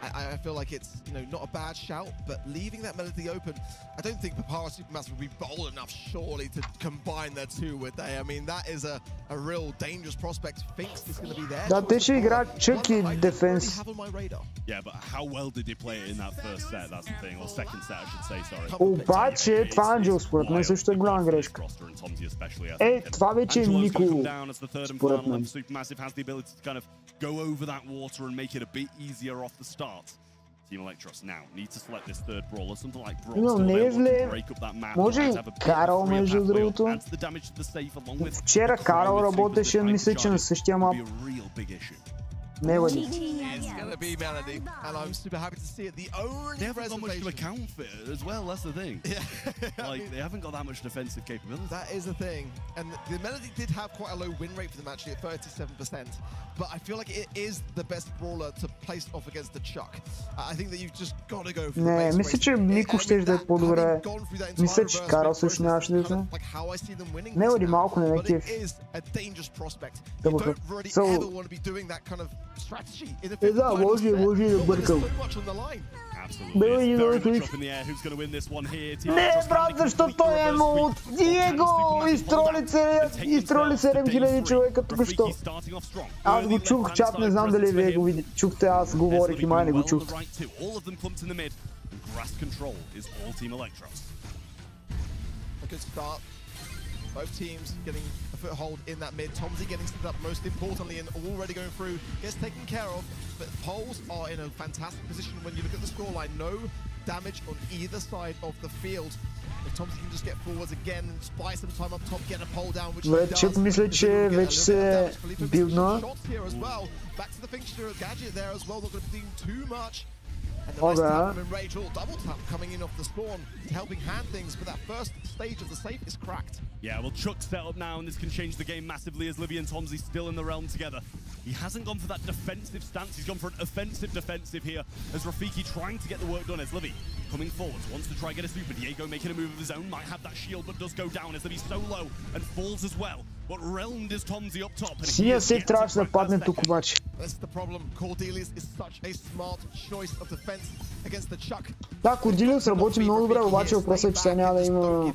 D: I feel like it's not a bad shout, but leaving that Melody open, I don't think Papara Supermassive would be bold enough, surely, to combine their two, would they? I mean, that is a real dangerous prospect. Finks is going to be there.
A: Да, те ще играят чък и дефенс.
C: Yeah, but how well did they play it in that first set? That's the thing, or second set, I should say. Sorry.
A: Обаче това Анджел според мен също е голяма грешка. Това вече е Нико според мен.
C: Go over that water and make it a bit easier off the start. Team Electros now need to select this third brawler, something like Brawl,
A: to break
C: up that map.
A: Може и Карл, между другото. Вчера Карл работеше, мисля, че на същия мап. Melody.
D: It's going to be Melody, and I'm super happy to see it. The only
C: they haven't got much to account for it as well, that's the thing. Yeah. Like, they haven't got that much defensive capability.
D: That is the thing. And the Melody did have quite a low win rate for them, actually, at 37%. But I feel like it is the best brawler to place off against the Chuck. I think that you've just got to go for the base rate.
A: Мисля, че Нико ще да е по-добре. Мисля, че Карл също нямаше да е. Melody малко не ме кефи. Да, може да бъркам. Не, брат, защо той е от Диего! Изтроли 7000 човека тук що. Аз го чух, чат, не знам дали вие го чухте, аз говорих и май не го чухте.
D: Both teams getting a foothold in that mid. Tomsy getting stood up most importantly and already going through. Gets taken care of, but Poles are in a fantastic position when you look at the scoreline. No damage on either side of the field. If Tomsy can just get forwards again and buy some time up top, get a pole down, which he does.
A: Мисля, че вече се билдна.
D: Back to the fixture of Gadget there as well. Not going to be doing too much. And the nice tap from Enrage, all double tap coming in off the spawn, helping hand things, but that first stage of the safe is cracked.
C: Yeah, well, Chuck's set up now, and this can change the game massively as Livy and Tomsy still in the realm together. He hasn't gone for that defensive stance, he's gone for an offensive defensive here, as Rafiki trying to get the work done as Livy coming forward, wants to try and get a super. Diego making a move of his own, might have that shield, but does go down as Livy's so low and falls as well. But realmed is Tomsy up top.
A: Сия се трябваше да падне тук обаче.
D: That's the problem. Cordelius is such a smart choice of defense against the Chuck.
A: Да, Cordelius работи много добре, обаче въпросът е, че сега няма да има...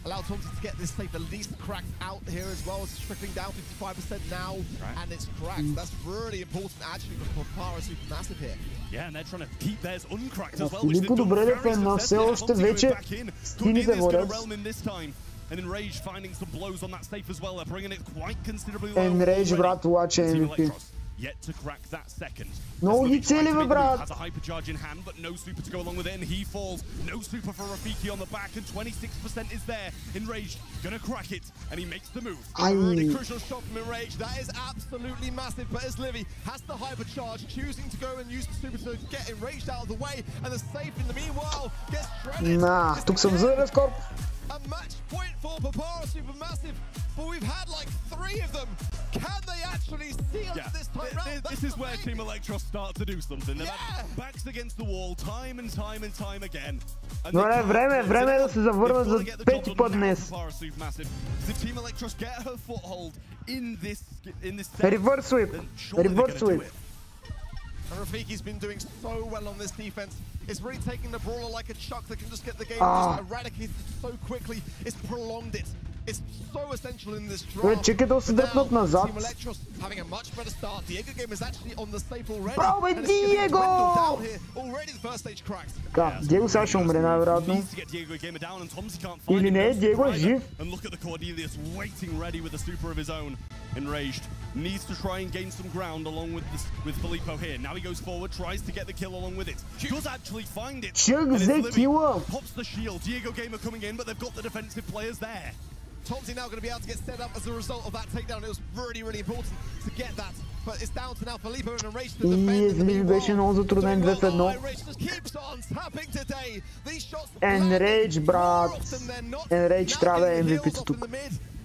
D: Allow Tomsy to get this safe at least cracked out here as well. It's trickling down 55% now, and it's cracked. That's really important actually for Papara Supermassive here.
C: Yeah, and they're trying to keep theirs uncracked as well.
A: Филипо добре дефендна, все още вече сините водят.
C: And Enrage finding some blows on that safe as well. They're bringing it quite considerably low.
A: Enrage, брат, лаче MVP.
C: Yet to crack that second.
A: Много ги цели, бе, брат.
C: Has a hypercharge in hand, but no super to go along with it, and he falls. No super for Rafiki on the back, and 26% is there. Enraged, gonna crack it, and he makes the move.
D: Really crucial shot from Enraged. That is absolutely massive, but as Livy has the hypercharge, choosing to go and use the super to get Enraged out of the way, and the safe in the meanwhile gets shredded.
A: Nah, тук съм за рескорп.
D: A match point for Papara Supermassive, but we've had like 3 of them. Can they actually seal it this time round?
C: This is where Team Electros start to do something. They've had backs against the wall time and time again.
A: Добре, време е да се завърна за пети път днес.
C: Team Electros get her foothold in this
A: Reverse sweep. Reverse sweep.
D: And Rafiki's been doing so well on this defense. It's really taking the brawler like a Chuck that can just get the game just eradicated so quickly. It's prolonged it.
A: Чеки да се дръпнат назад. Браво, бе, Диего! Така, Диего сега ще умре най-вероятно. Или не, Диего е жив.
C: Enraged needs to try and gain some ground along with Filippo here. Now he goes forward, tries to get the kill along with it. Does actually find it.
A: Чък взе кила.
C: Pops the shield. Diego Gamer coming in, but they've got the defensive players there.
D: Tomsy now going to be able to get set up as a result of that takedown. It was really, really important to get that. But it's down to now Filippo and Enraged to defend.
A: И беше много затруднен 2 в 1. Enraged, брат. Enraged трябва да е MVP тук.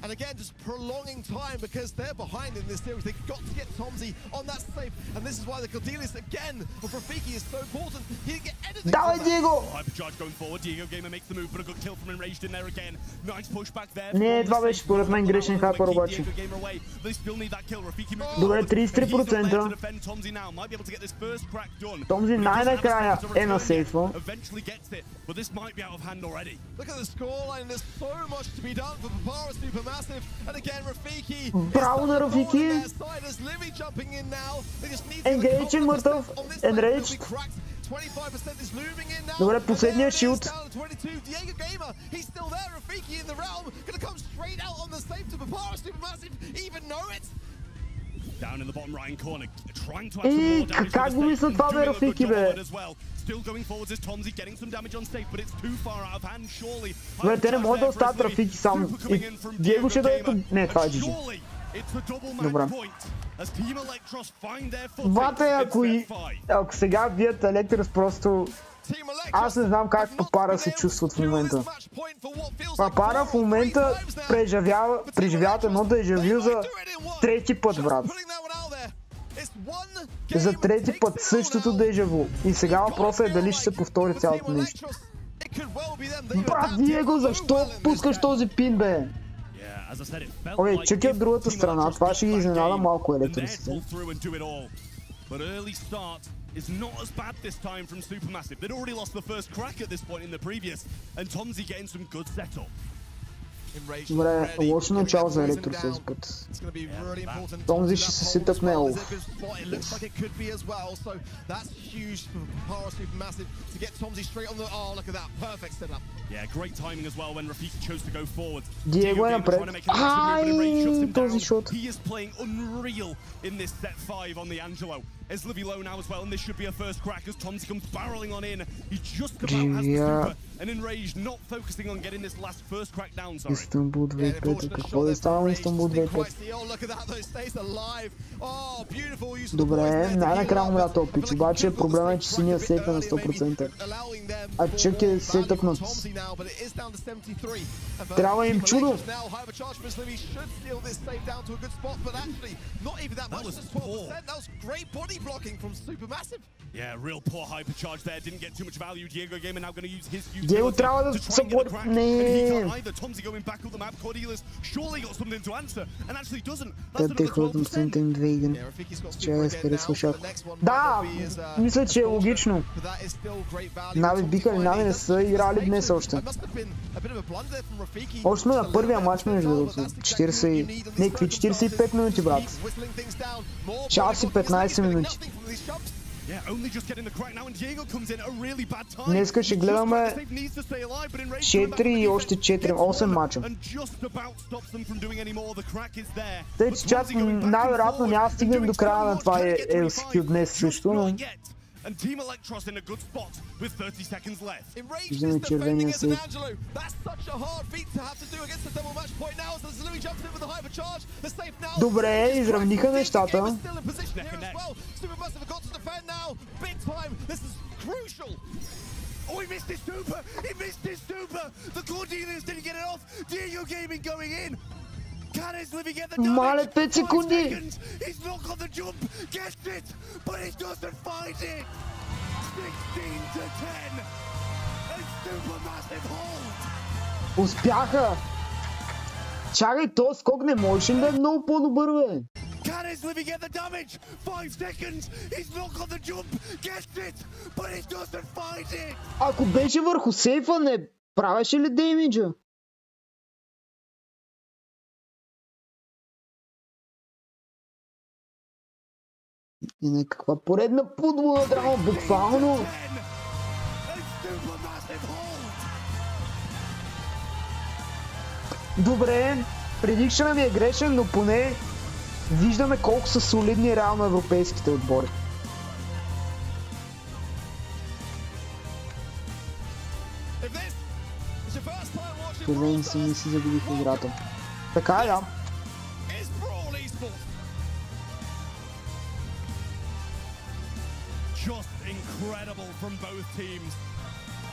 D: And again, just prolonging time because they're behind in this series. They've got to get Tomsy on that safe. And this is why the Cordelis again of Rafiki is so important. He didn't get anything.
A: Давай, Диего!
C: Hypercharge going forward. Diego Gamer makes the move, but a good kill from Enraged in there again. Nice pushback there.
A: Не, това беше според мен грешен хайпер обаче. Добре, 33%. Томзи най-накрая е на сейфа. Браво на Рафики! Engage е мъртъв. Enraged. Добре, последния шилд. И как го мисля това бе, Рафики, бе? Добре, те не могат да оставят Рафики сам. Диего ще дойде тук. Не, това е GG. Добре. Вата, ако сега бият Електрос, просто... Аз не знам как Папара се чувстват в момента. Папара в момента преживяват едно дежавю за трети път, брат. За трети път същото дежавю. И сега въпросът е дали ще се повтори цялото нещо. Брат, Диего, защо пускаш този пин, бе? Окей, чеки от другата страна, това ще ги изненада малко електросите.
C: Is not as bad this time from Supermassive. They'd already lost the first crack at this point in the previous, and Tomsy getting some good setup.
A: Добре, лошо начало за Електрос този път. Томзи ще се сетъпне Олф. Диего е напред. Ай, този шот.
C: As Livy low now as well, and this should be a first crack as Tomsy comes barreling on in. He just about has the super, and Enraged not focusing on getting this last first crack down zone.
A: Истанбул 2-5, какво е станало Истанбул 2-5? Добре, най-накрая умря този пич, обаче проблема е, че синия сейф е на 100%. А чък е сетъпнат. Трябва им чудо!
D: Blocking from Supermassive.
C: Yeah, real poor hypercharge there. Didn't get too much value. Diego Gamer now going to use his
A: Diego трябва да събори. Не.
C: Tomsy going back on the map. Cordelis surely got something to answer and actually doesn't.
A: Те ходят център им две игри. Че харесва шак. Да, мисля, че е логично. Нави биха ли Нави не са играли днес още. Още сме на първия матч между 45 минути, брат. Час и 15 минути. Днеска ще гледаме 4 и още 4, 8 мача. Тъй, че чак най-вероятно няма стигнем до края на това LCQ днес също, но...
C: And Team Electros in a good spot with 30 seconds left.
A: Виждаме червения сейф. Добре, изравниха нещата.
C: Oh, he missed his super! He missed his super! The Cordelis didn't get it off! Diego Gaming going in!
A: Мале, 5 секунди!
C: He's not got the jump! Gets it! But he doesn't find it! 16-10! A Supermassive hold!
A: Успяха! Чакай, този скок не можеше да е много по-добър, бе!
C: Can his Livy get the damage? 5 seconds! He's not got the jump! Gets it! But he doesn't find it!
A: Ако беше върху сейфа, не правеше ли деймиджа? И някаква поредна футболна драма, буквално. Добре, предикшънът ми е грешен, но поне виждаме колко са солидни реално европейските отбори. Първен си не си загубих играта. Така е, да.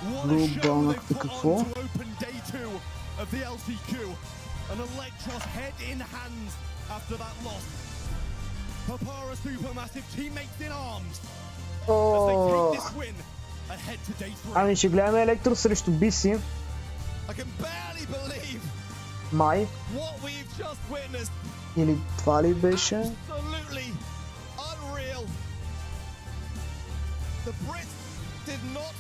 A: Глобална какво?
C: Of the LCQ, and Electros head in hands after that loss. Papara Supermassive teammates in arms as they take this win ahead to day 3.
A: Ами ще гледаме Електро срещу BC.
C: I can barely believe
A: Май.
C: what we've just witnessed.
A: Или това ли беше?
C: Absolutely unreal. The Brits did not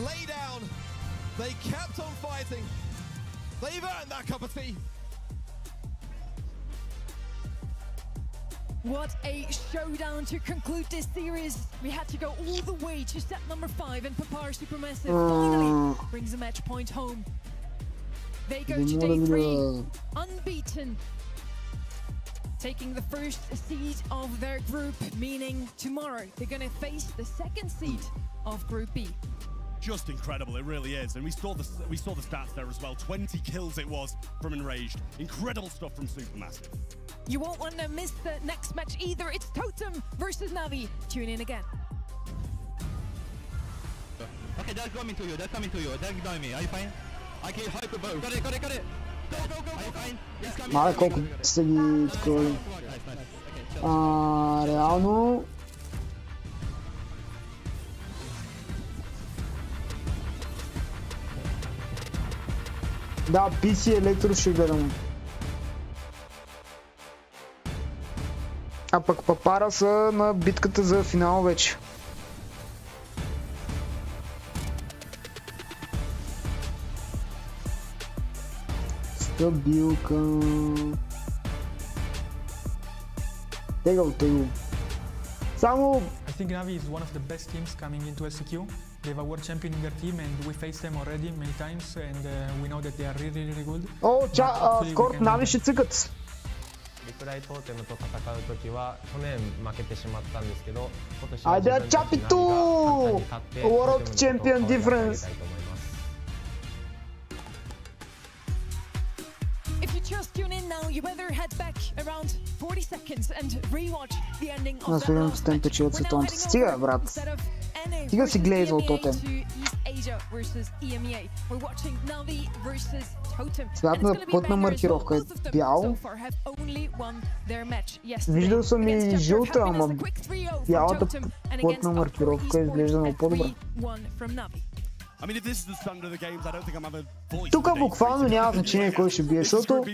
C: lay down. They kept on fighting. They've earned that cup of tea.
B: What a showdown to conclude this series. We had to go all the way to set number 5 and Papara Supermassive finally brings the match point home. They go to day 3 unbeaten, taking the first seed of their group, meaning tomorrow they're going to face the second seed of Group B.
C: Just incredible, it really is, and we saw the stats there as well. 20 kills it was from Enraged. Incredible stuff from Supermassive.
B: You won't want to miss the next match either. It's Totem versus Navi. Tune in again.
E: Okay, they're coming to you. They're coming to you. They're ignoring me. Are you fine? I can hyper bow. Got it. Got it. Go. Are you fine? He's coming.
A: Мале колко са ги такова. Реално. Да, PC Електро ще гледам. А пък Папара са на битката за финал вече. Стабилка. Тегъл. Само...
F: I think Navi is one of the best teams coming into LCQ. They have a world champion in their team and we faced them already many times and we know that they are really good.
A: О, скоро Нави ще цъкат.
G: リプライトーテムと戦うときは去年負けてしまったんですけど、今年は
A: Айде, Чапито! World Champion Difference.
B: If you just tune in now, you better head back around 40 seconds and rewatch the ending of that last match. We're now heading over instead of NA versus EMEA to East Asia versus EMEA. We're watching Navi versus Totem.
A: Цвятна пътна маркировка е бял. Виждал съм и жълта, ама бялата пътна маркировка изглежда много по-добре. Тук буквално няма значение кой ще бие, защото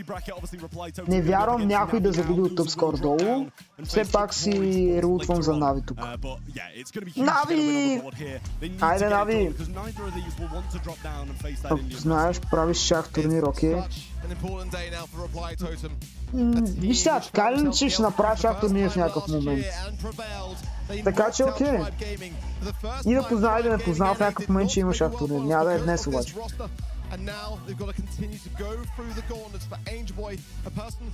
A: не вярвам някой да загуби от тъпскор долу. Все пак си рутвам за Нави тук. Нави! Айде, Нави! Ако знаеш, правиш шах турнир, окей? Виж сега, така ли че ще направя шах турнир в някакъв момент? Така че окей. И да познава и да не познава в някакъв момент, че има шах турнир. Няма да е днес обаче.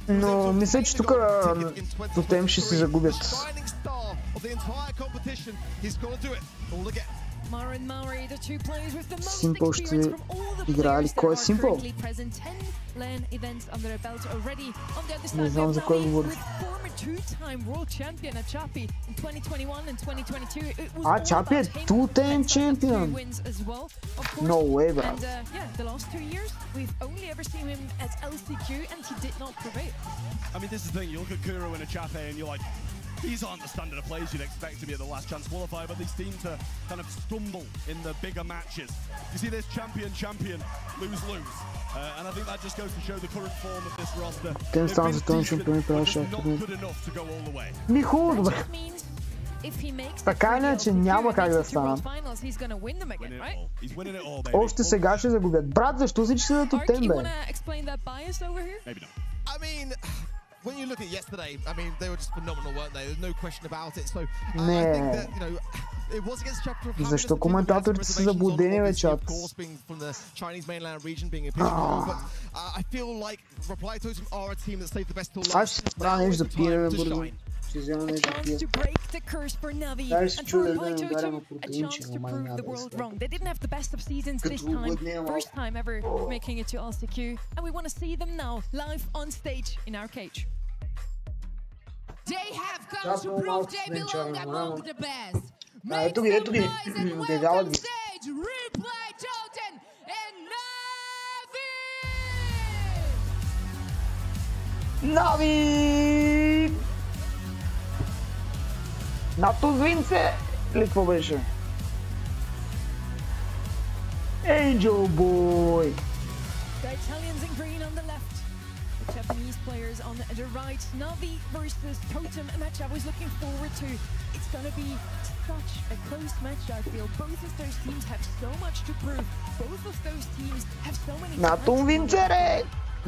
A: Но мисля, че тук Тотем ще се загубят. Simple ще играе ли? Кой е Simple? Не знам за кой говори. А, Чапи е two-time champion. No way, брат.
C: I mean, this is the thing, you look at Kuro and a Chape and you're like, these aren't the standard of players you'd expect to be at the last chance qualifier, but they seem to kind of stumble in the bigger matches. You see this champion, lose. And I think that just goes to show the current form of this roster. They've been not good enough to go all the way.
A: Ми хубаво, добре. Така иначе няма как да стана. Още сега ще загубят. Брат, защо си че са да Тотем, бе?
D: when you look at yesterday, I mean, they were just phenomenal, weren't they? There's no question about it. So I think that, you know, it was against chapter of
A: Защо коментаторите са заблудени, бе, чат?
D: Of course, being from the Chinese mainland region, being a pitch but I feel like Reply Totem are a team that saved the best till last.
A: Аз ще правя нещо за пия, бързо. Ще взема нещо за пия. Даже се чудя да не ударяме протеинче, но май няма да се това.
B: They didn't have the best of seasons this time. First time ever making it to LCQ, and we want to see them now live on stage in our cage.
H: They have come to prove they belong among the best.
A: Ето ги, ето ги. Обявяват ги.
H: Reply Totem and
A: Нави! Нато звинце! Или какво беше? Angel Boy!
B: The Italians in green on the left. Japanese players on the right. Navi versus Totem, a match I was looking forward to. It's going to be such a close match, I feel. Both of those teams have so much to prove. Both of those teams have so many...
A: Nato vincere!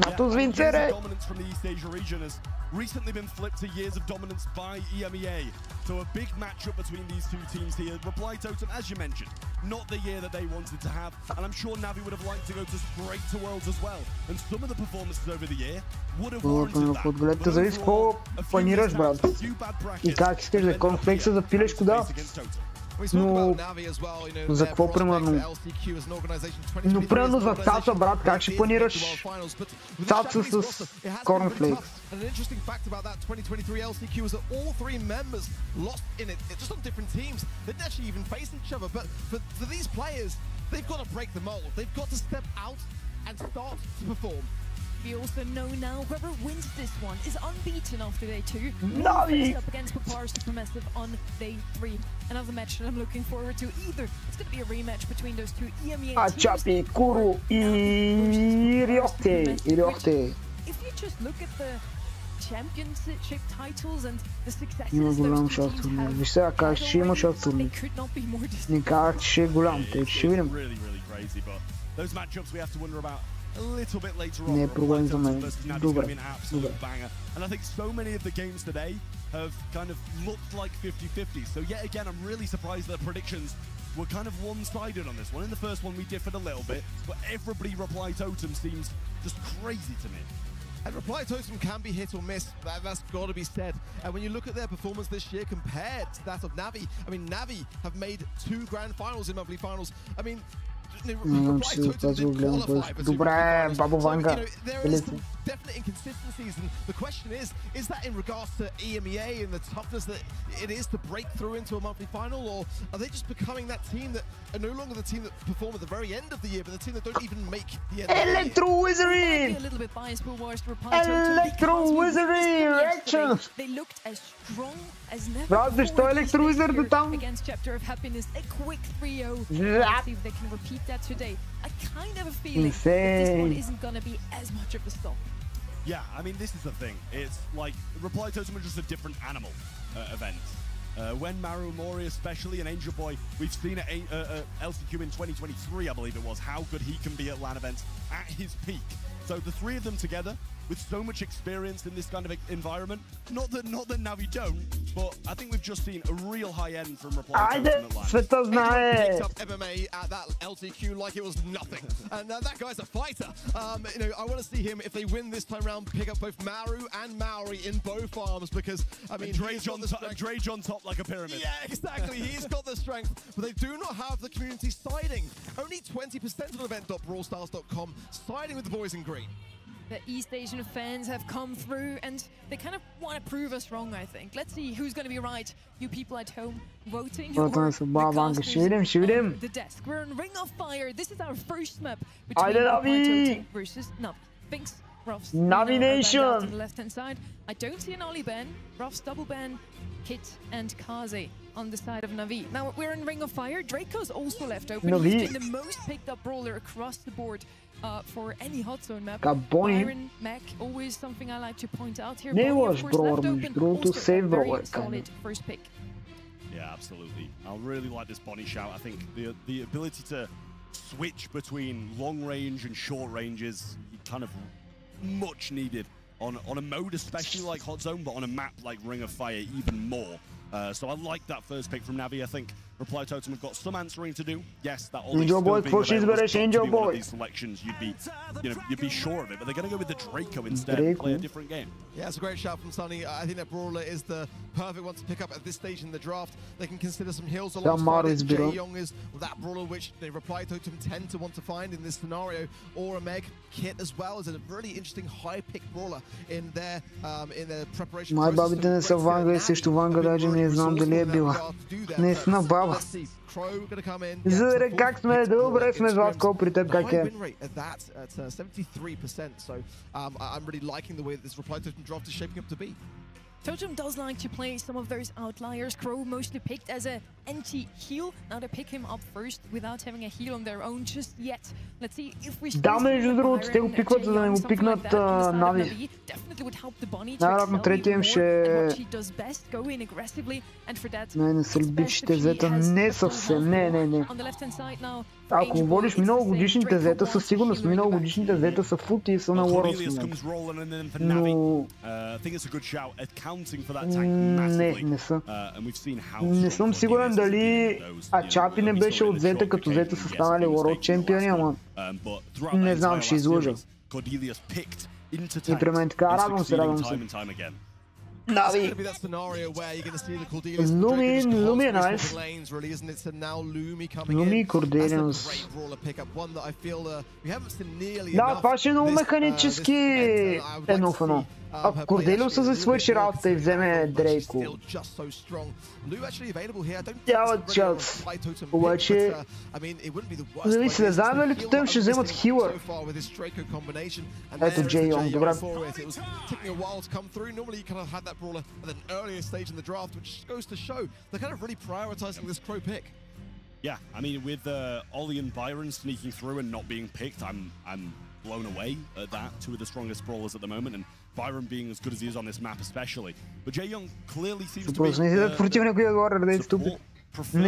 A: Nato vincere!
C: Dominance from the East Asia region has recently been flipped to years of dominance by EMEA. So a big matchup between these two teams here. Reply Totem, as you mentioned, not the year that they wanted to have, and I'm sure Navi would have liked to go to straight to Worlds as well. And some of the performances over the year would have warranted that.
A: Отгледайте зависи какво планираш, брат. И как искаш да конфлекса да пилеш кода. Но за какво примерно? Но примерно за ЦАЦа, брат, как ще планираш ЦАЦа с корнфлейкс?
D: And an interesting fact about that 2023 LCQ is that all three members lost in it, just on different teams. They didn't actually even face each other. But for these players, they've got to break the mold. They've got to step out and start to perform.
B: We also know now whoever wins this one is unbeaten after day 2.
A: Navi!
B: Up against Papar Supermassive on day 3. Another match that I'm looking forward to. Either it's going to be a rematch between those two EMEA teams.
A: Ачапи, Куру и Риохте.
B: If you just look at the championship titles and the successes
A: Има голям
B: those two
A: шанс
B: teams
A: турнир.
B: have,
A: Виж сега как ще има шанс
B: they
A: турнир.
B: could not be more distant.
A: Не казах, че ще е голям. Те ще видим.
C: Really crazy, but those matchups we have to wonder about a little bit later on.
A: Не е проблем за мен. Добре.
C: And I think so many of the games today have kind of looked like 50-50. So yet again, I'm really surprised that the predictions were kind of one-sided on this one. In the first one, we differed a little bit, but everybody Reply Totem seems just crazy to me.
D: And Reply Totem can be hit or miss, that's got to be said. And when you look at their performance this year compared to that of Navi, I mean, Navi have made 2 grand finals in monthly finals. I mean,
A: Ще се тази го гледам по-еско. Добре, Бабо Ванга.
D: Definite inconsistencies, and the question is that in regards to EMEA and the toughness that it is to break through into a monthly final, or are they just becoming that team that are no longer the team that perform at the very end of the year, but the team that don't even make the end of the year?
A: Electro Wizardry!
B: A little bit biased, but watched
A: Electro Wizardry! Reaction!
B: They looked as strong as never.
A: Брат, защо Electro Wizard там?
B: Against Chapter of Happiness, a quick 3-0.
A: Yeah.
B: See if they can repeat that today. I kind of have a feeling that this one isn't going to be as much of a stop.
C: Yeah, I mean, this is the thing. It's like Reply Totem are just a different animal event. When Maru Mori especially, and Angel Boy, we've seen at LCQ in 2023, I believe it was, how good he can be at LAN events at his peak. So the three of them together, with so much experience in this kind of environment, not that Navi don't, but I think we've just seen a real high end from Reply Totem at LAN.
A: Света знае!
D: Picked up MMA at that LCQ like it was nothing, and that guy's a fighter. You know, I want to see him, if they win this time round, pick up both Maru and Maori in both arms, because I mean,
C: Drage on top like a pyramid.
D: Yeah, exactly. He's got the strength, but they do not have the community siding. Only 20% of event.brawlstars.com siding with the boys in green.
B: The East Asian fans have come through and they kind of want to prove us wrong, I think. Let's see who's going to be right. You people at home voting or the desk. We're in Ring of Fire. This is our first map between Reply Totem versus Navi. Binks, Ruffs,
A: Navi Nation
B: on the left-hand side. I don't see an Ollie ban. Ruffs double ban, Kit and Kaze on the side of Navi. Now we're in Ring of Fire. Draco's also left open.
A: Navi.
B: He's been the most picked up brawler across the board. For any hot zone map. Iron Mac, always something I like to point out here.
A: Не лош бrawler, между другото, сейф бrawler.
B: Solid first pick.
C: Yeah, absolutely. I'll really like this Bonnie shout. I think the ability to switch between long range and short range is kind of much needed on a mode especially like Hot Zone, but on a map like Ring of Fire even more. So I like that first pick from Navi. I think Reply Totem have got some answering to do. Yes, that all
A: Angel Boy pushes, but it's Angel Boy.
C: These selections, you'd be sure of it, but they're going to go with the Draco instead and play a different game.
D: Yeah, it's a great shout from Sunny. I think that Brawler is the perfect one to pick up at this stage in the draft. They can consider some heals alongside it. Jae-Young is that Brawler which the Reply Totem tend to want to find in this scenario, or a Meg Kit as well is a really interesting high pick Brawler in their preparation.
A: Май бабите не са Ванга и също Ванга даже не знам дали е била. Наистина баба. Заре как сме, добре сме Златко, при теб как е?
D: 73%, so I'm really liking the way that this Reply Totem draft is shaping up to be.
B: Totem does like to play some of those outliers. Crow mostly picked as a anti-heal. Now they pick him up first without having a heal on their own just yet. Let's see if we
A: Да, между другото, те го пикват, за да не го пикнат Нави. Най-вероятно третия им ще... Не са ли бившите зета? Не съвсем, не. Ако водиш миналогодишните зета, със сигурност миналогодишните зета са фути и са на Worlds. Но... Не са. Не съм сигурен дали Ачапи не беше от зета, като зета са станали World чемпиони, ама не знам, ще излъжа. И при мен така, радвам се. Navi. Lumi е найс. Lumi и Cordelians. Да, това ще е много механически едно в едно. Ако Корделиуса се свърши работа и вземе Дрейко, няма шанс. Обаче, зависи, не знам дали тотем ще вземат хилър. Ето Jae-Young, добре.
C: Yeah, I mean, with Ollie and Byron sneaking through and not being picked, I'm blown away at that. Two of the strongest brawlers at the moment, and Byron being as good as he is on this map especially. But Jae-Young clearly seems to be preferred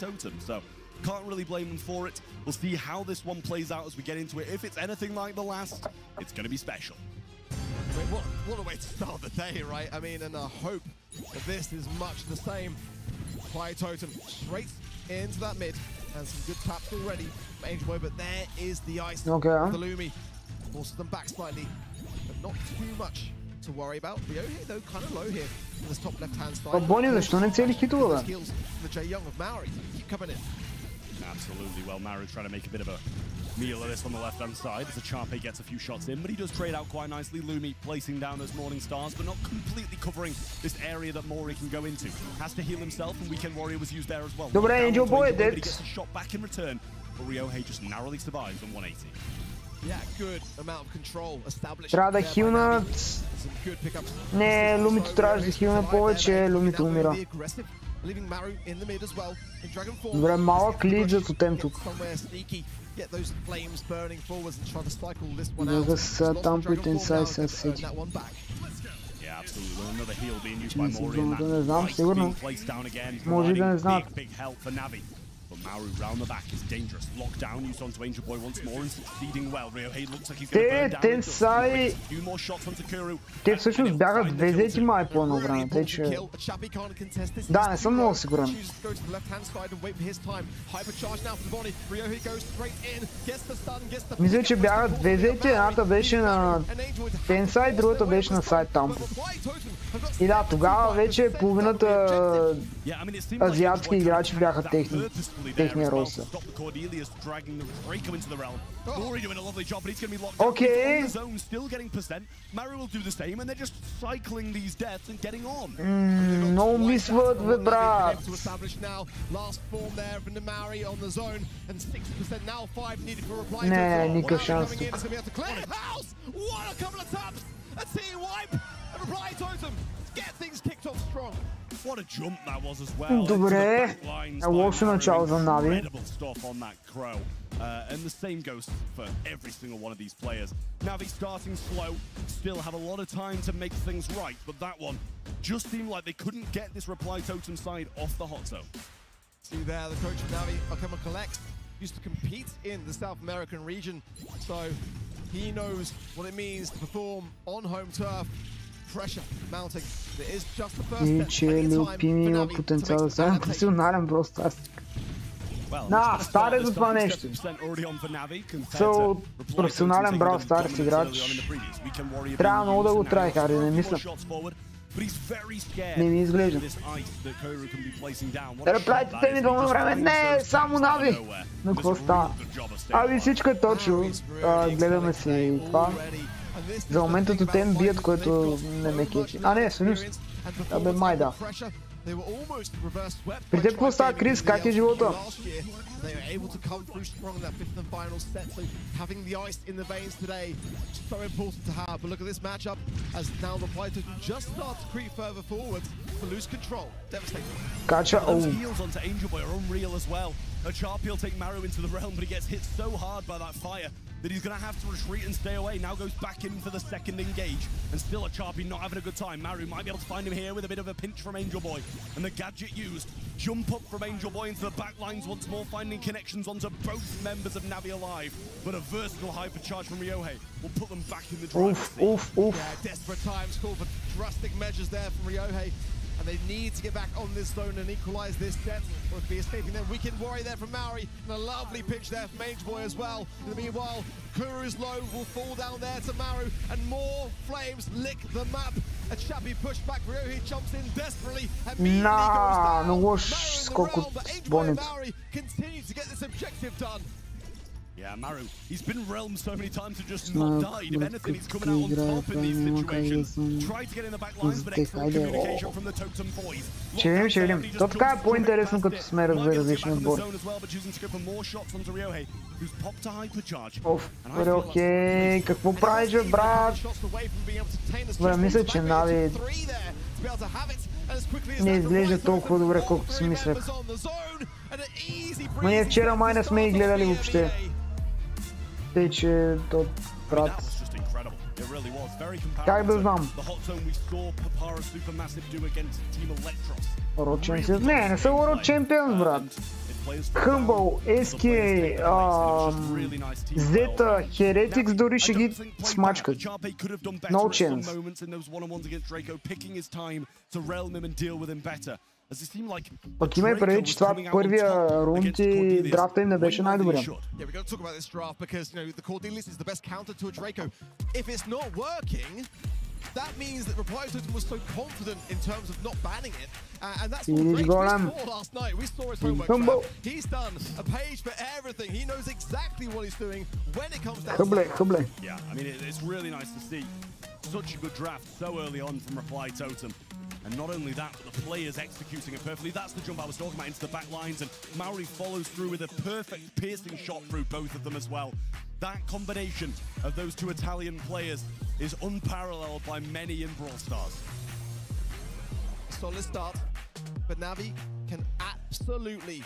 C: Totem, so can't really blame them for it. We'll see how this one plays out as we get into it. If it's anything like the last, it's going to be special.
D: I mean, what a way to start the day, right? I mean, and I hope that this is much the same. Fire Totem straight into that mid, and some good taps already. Angel Boy, but there is the ice.
A: Okay.
D: The Lumi forces them back slightly, but not too much to worry about. Ryohei, though, kind of low here on this top left-hand side.
A: Бони, защо не цели хитове?
D: The Jae-Young of Maori keep coming in.
C: Absolutely. Well, Maru trying to make a bit of a meal of this on the left-hand side as Achape gets a few shots in, but he does trade out quite nicely. Lumi placing down those Morning Stars, but not completely covering this area that Mori can go into. Has to heal himself, and Weekend Warrior was used there as well.
A: Добре, Angel Boy е dead.
C: He gets a shot back in return, but Ryohei just narrowly survives on 180.
D: Yeah, good amount of control established.
A: Трябва да хилнат. Не, Лумито трябваше да хилна повече, Лумито умира. Добре, малък лид за тотем тук. Нека са там по инсайд са седи. Не знам, сигурно. Може да не знаят.
C: But Maru round the back is dangerous. Lockdown used onto Angel Boy once more and succeeding well. Ryohei looks like he's going to burn down. A few more shots onto Kuru.
A: Те всъщност бяха две зети май по едно време. Те че... Да, не съм много сигурен. Мисля, че бяха две зети. Едната беше на Тенсайд, другата беше на Сайд Тампо. И да, тогава вече половината азиатски играчи бяха техния ростър. Окей. Много мисват, бе, брат. Не, никакъв шанс тук.
C: What a jump that was as well.
A: Добре. Лошо начало за Нави.
C: And the same goes for every single one of these players. Navi starting slow, still have a lot of time to make things right, but that one just seemed like they couldn't get this Reply Totem side off the hot zone.
D: See there, the coach of Navi, Akama Collect, used to compete in the South American region, so He knows what it means to perform on home turf. Pressure mounting. It is just the first step.
A: Че Люпин има потенциал да стане професионален просто. На, старе за това нещо. Професионален Brawl Stars играч. Трябва много да го трайхарди, не мисля. Не ми изглежда. Да правите ми долно време. Не, само Нави. Но какво става? Аби всичко е точно. Гледаме си това. За момента те ме бият, което не ме кечи. А не, всъщност. Абе, май да. При теб какво става, Крис? Как е живота? Кача,
C: A Sharp will take Maru into the realm, but he gets hit so hard by that fire that he's going to have to retreat and stay away. Now goes back in for the second engage, and still a Sharpie not having a good time. Maru might be able to find him here with a bit of a pinch from Angel Boy, and the gadget used. Jump up from Angel Boy into the back lines once more, finding connections onto both members of Navi alive, but a versatile hypercharge from Ryohei will put them back in the driver's seat.
D: Yeah, desperate times call for drastic measures there from Ryohei. And they need to get back on this zone and equalize this set. Or be escaping them. Weekend Warrior there from Maori. And a lovely pitch there from Mage Boy as well. In the meanwhile, Kuru's low will fall down there to Maru. And more flames lick the map. A Chappy push back. Ryohei jumps in desperately. Immediately goes down.
A: No
D: Maru in the realm, but Mage Boy and Maori continue to get this objective done.
C: Yeah, Maru, he's been realmed so many times and just not died. If anything, he's coming out on top in these situations. Tried to get in the back lines, but excellent communication from the Totem boys.
A: Ще видим. То така е по-интересно, като сме различни отбори. Окей, какво правиш, брат? Добре, мисля, че Нави не изглежда толкова добре, колкото си мислех. Но ние вчера май не сме и гледали въобще. Тъй, че то брат... Как да знам? World Champions? Не са World Champions, брат. Humble, SK, Zeta, Heretics дори ще ги смачкат. No chance. Пък има и преди, че това първия рунд и драфта им не беше най-добрия.
D: That means that Reply Totem was so confident in terms of not banning it, and that's what Drake saw last night. We saw his homework track. He's done a page for everything. He knows exactly what he's doing when it comes down to
A: it.
C: Yeah, I mean, it's really nice to see such a good draft so early on from Reply Totem. And not only that, but the players executing it perfectly. That's the jump I was talking about into the back lines, and Maori follows through with a perfect piercing shot through both of them as well. That combination of those two Italian players is unparalleled by many in Brawl Stars.
D: Solid start, but Navi can absolutely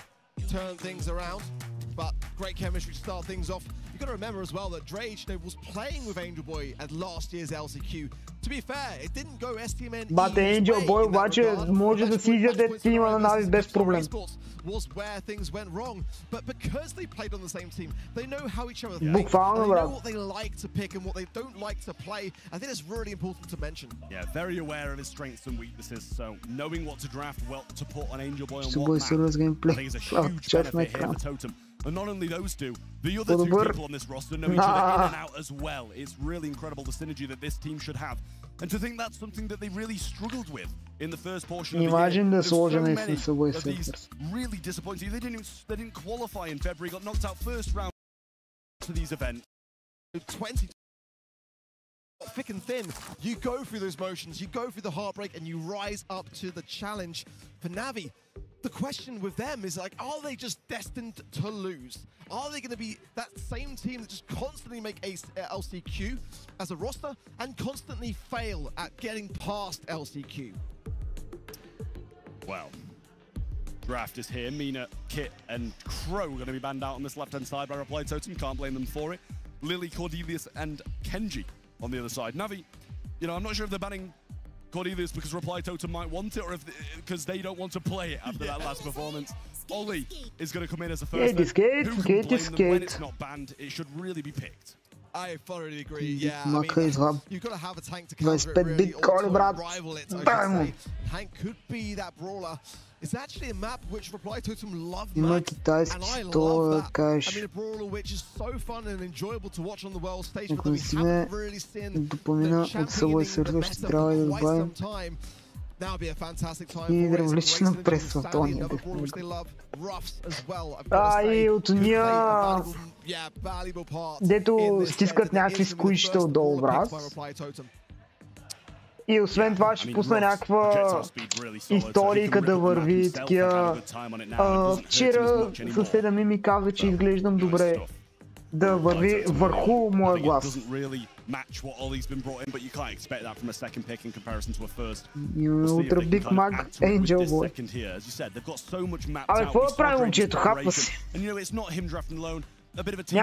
D: turn things around. But great chemistry to start things off. You've got to remember as well that Drage was playing with Angel Boy at last year's LCQ. To be fair, it didn't go STMN.
A: But Angel Boy обаче може да си изяде тима на Нави без проблем.
D: Was where things went wrong, but because they played on the same team, they know how each other think.
A: Буквално,
D: they know what they like to pick and what they don't like to play. I think it's really important to mention.
C: Yeah, very aware of his strengths and weaknesses, so knowing what to draft, what to put on Angel Boy and what map, I think is a huge benefit here for Totem. And not only those two, the other two people on this roster know each other in and out as well. It's really incredible the synergy that this team should have. And to think that's something that they really struggled with in the first portion of the year. There's so many of these really disappointing. They didn't qualify in February, got knocked out first round to these events.
D: 20 thick and thin, you go through those motions, you go through the heartbreak, and you rise up to the challenge. For Navi, the question with them is like, are they just destined to lose? Are they going to be that same team that just constantly make LCQ as a roster and constantly fail at getting past LCQ?
C: Well, draft is here. Mina, Kit, and Crow are going to be banned out on this left-hand side by Reply Totem. Can't blame them for it. Lily, Cordelius, and Kenji on the other side. Navi, you know, I'm not sure if they're banning Cordelius because Reply Totem might want it, or if because they don't want to play it after that last performance. Ollie is going to come in as a first.
A: Skate,
C: Who can blame them when it's not banned? It should really be picked.
D: I thoroughly agree. Yeah, I
A: Маха
D: mean,
A: идва
D: you've got to have a tank to counter it
A: 25
D: really,
A: бит
D: or
A: коли,
D: to
A: брат.
D: rival it, I
A: Дай
D: should
A: му.
D: say. Hank could be that brawler. It's actually a map which Reply Totem love
A: Има
D: Max,
A: китайски,
D: and I
A: що
D: love
A: да
D: that. I
A: кажеш.
D: mean, a brawler which is so fun and enjoyable to watch on the world stage, but
A: Ако
D: we
A: не си ме
D: haven't really seen
A: допомена
D: the
A: от Subway
D: championing the
A: Surfer, ще
D: meta
A: трябва да
D: for quite
A: добавим
D: some time. That would be a fantastic time
A: и
D: for it.
A: дравлична
D: Racing
A: през
D: Sandy,
A: Антония
D: another
A: бих
D: brawler which
A: могъл.
D: they love. Ruffs as well. I've got to say,
A: Ай, от
D: could play a
A: уния,
D: valuable part
A: дето
D: in this
A: стискат
D: set, and
A: някакви
D: it is the
A: скуишта
D: first
A: отдолу,
D: brawler
A: брат.
D: picked by Reply Totem.
A: И освен това ще пусна някаква историка да върви такива. Вчера съседа ми каза, че изглеждам добре. Да върви върху моя глас. Имаме утре Big Mag, Angel Boy. Абе, какво да прави момчето? Хапва се.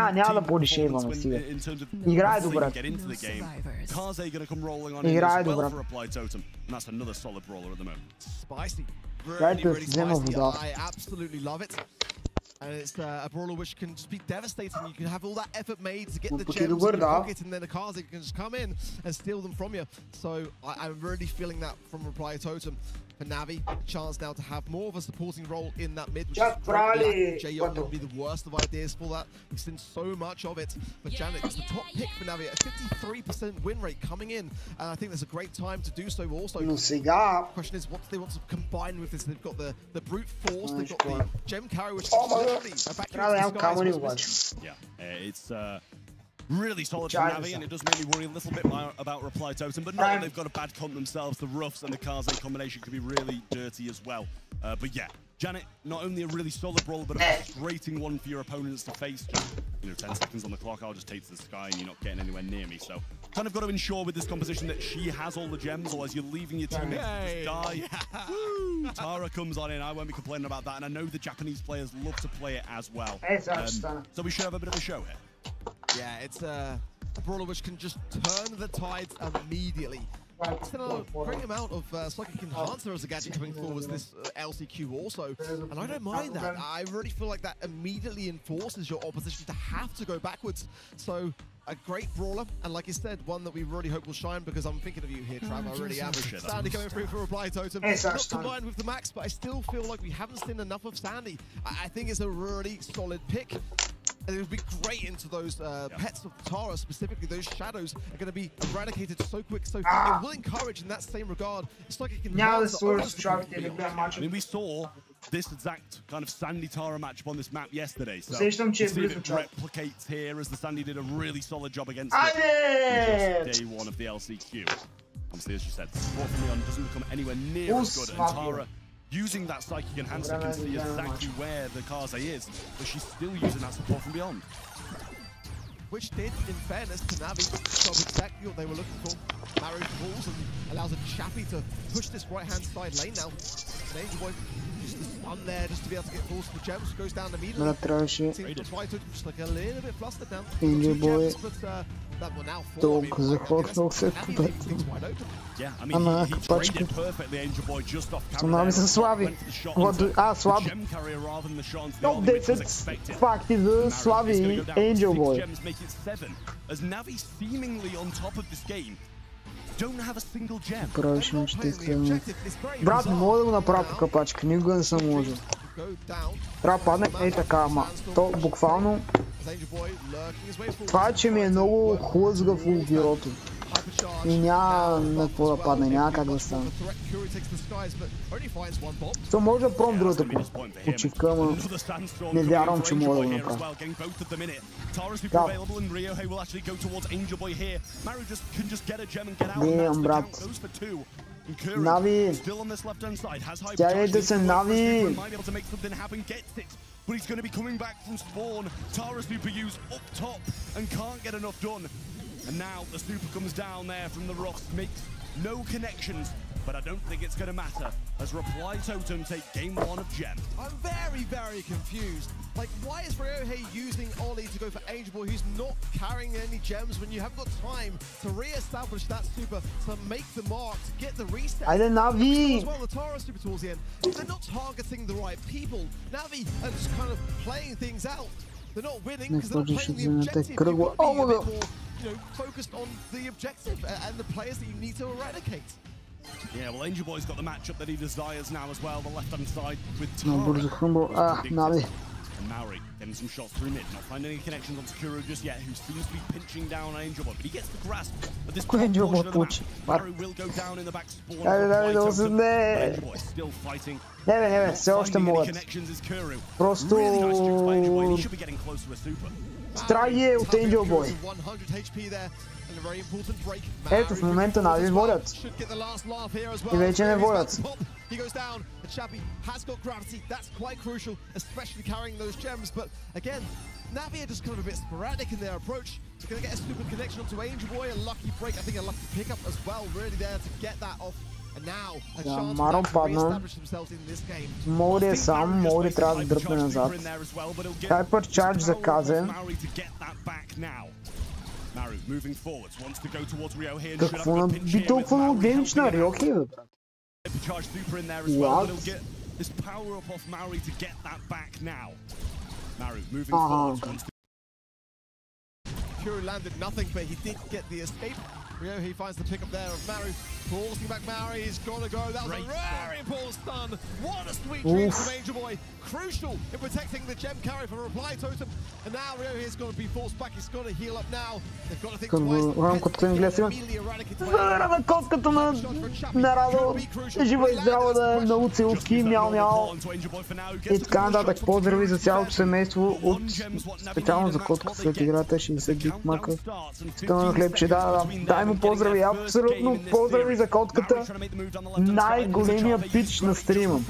A: Няма да подешеваме сега. Играе добре. Играе добре. Дайте да си взема вода.
D: And it's a brawler which can just be devastating. You can have all that effort made to get the
A: Porque
D: gems in
A: добър,
D: your
A: да.
D: pocket, and then the Kaze can just come in and steal them from you. So I'm really feeling that from Reply Totem. For Navi, a chance now to have more of a supporting role in that mid, which is great. Jaeyoung would be the worst of ideas for that. We've seen so much of it. But Janet is the top pick for Navi, a 53% win rate coming in. And I think there's a great time to do so also.
A: Но сега...
D: The question is, what do they want to combine with this? They've got the brute force, they've got the gem carry, which is literally a vacuum in disguise.
C: Yeah, it's really solid for Navi, and it does make me worry a little bit about Reply Totem, but no, they've got a bad comp themselves. The Ruffs and the Kaze combination could be really dirty as well. But yeah, Janet, not only a really solid brawler, but a frustrating one for your opponents to face. Just, 10 seconds on the clock, I'll just take to the sky and you're not getting anywhere near me. So kind of got to ensure with this composition that she has all the gems, or as you're leaving your teammates to just die. Tara comes on in, I won't be complaining about that, and I know the Japanese players love to play it as well. So we should have a bit of a show here.
D: Yeah, it's a brawler which can just turn the tides immediately. Still a great amount of psychic enhancer as a gadget coming forward this LCQ also, and I don't mind that. I really feel like that immediately enforces your opposition to have to go backwards. So a great brawler, and like you said, one that we really hope will shine, because I'm thinking of you here, Trav. I really am. Sandy coming through for Reply Totem. Not combined with the Max, but I still feel like we haven't seen enough of Sandy. I think it's a really solid pick. And it would be great into those pets of Tara, specifically. Those shadows are going to be eradicated so quick. So it will encourage in that same regard. It's like it can.
C: I mean, we saw this exact kind of Sandy Tara matchup on this map yesterday. So we'll see if it replicates here, as the Sandy did a really solid job against it in day one of the LCQ. Obviously, as you said, support from Leon doesn't become anywhere near as good, and Tara, using that psychic enhancer, can see exactly where the Kaze is, but she's still using that support from beyond.
D: Which did, in fairness to Navi, stop exactly what they were looking for. Maru falls and allows a Chappie to push this right-hand side lane now. And Angel Boy just the stun there just to be able to get forced for gems, goes down immediately. Seems Reply Totem just like a little bit flustered now.
A: Angel Boy
D: that one now
A: толкова захвъркнал се в кубета. Ама капачка. Нави са слави. Слаби. Топ 10 факти за слави Angel Boy. Правиш нещата. Брат, не мога да го направя по капачка, никога не съм можел. Трябва да падне ей така, ама то буквално... Това е, че ми е много хлъзгав в бюрото. И няма на какво да падне, няма как да стане. То може да пробвам другата почивка, ама не вярвам, че мога да го направя. Димам, брат. Нави! Тягай да се Нави!
C: But he's going to be coming back from spawn. Tara super use up top and can't get enough done. And now the super comes down there from the Ruffs, makes no connections, but I don't think it's going to matter as Reply Totem take game 1 of Gem.
D: I'm very, very confused. Like, why is Ryohei using Ollie to go for Angel Boy, who's not carrying any gems, when you haven't got time to re-establish that super, to make the mark, to get the reset?
A: Айде, Нави!
D: As well, the Tara super towards the end. They're not targeting the right people. Navi are just kind of playing things out. They're not winning
A: Не
D: because they're not
A: сложиш
D: playing the
A: извинете
D: objective.
A: кръгла.
D: You've got to be a
A: Омага!
D: bit more, focused on the objective and the players that you need to eradicate.
C: Yeah, well, Angel Boy's got the matchup that he desires now as well. The left-hand side with
A: Много бързо хръмбъл. Нави.
C: And Maori getting some shots through mid, not finding any connections on Kuro just yet, who seems to be pinching down on Angel Boy, but he gets the grasp of this portion of the map. Maori will go down in the back spawn. Angel Boy still fighting.
A: Не, все още могат. Просто... Страги от Angel Boy. Ето в момента Нави водят. И вече не водят.
D: He goes down, and Chappy has got gravity. That's quite crucial, especially carrying those gems. But again, Navi are just kind of a bit sporadic in their approach. They're going to get a stupid connection onto Angel Boy, a lucky break, I think a lucky pickup as well, really there to get that off. And now, a chance to re-establish themselves in this game.
A: Моури сам, Моури трябва да дръпне назад. Hyper Charge за Казе. Какво наби толкова много демидж на Рьохи, бе, брат?
C: Hypercharge super in there as well, but he'll get this power up off Maori to get that back now. Maori moving forward.
D: Kuro landed nothing, but he did get the escape. Ryohei finds the pickup there of Maru. Forcing back Maori, he's got to go. That was a very important stun. What a sweet dream from Angel Boy. Crucial in protecting the gem carry from a reply totem. And now Ryohei is going to be forced back. He's got to heal up now. They've got to think twice.
A: Зарадва котката на Радо. Жива и здрава да е много целувки, мяу-мяу. И така нататък. Поздрави за цялото семейство от специално за котката след играта. 60 битмака. Стълно хлебче, да. Дай му поздрави, абсолютно поздрави за котката. Най-големия пич на стрима.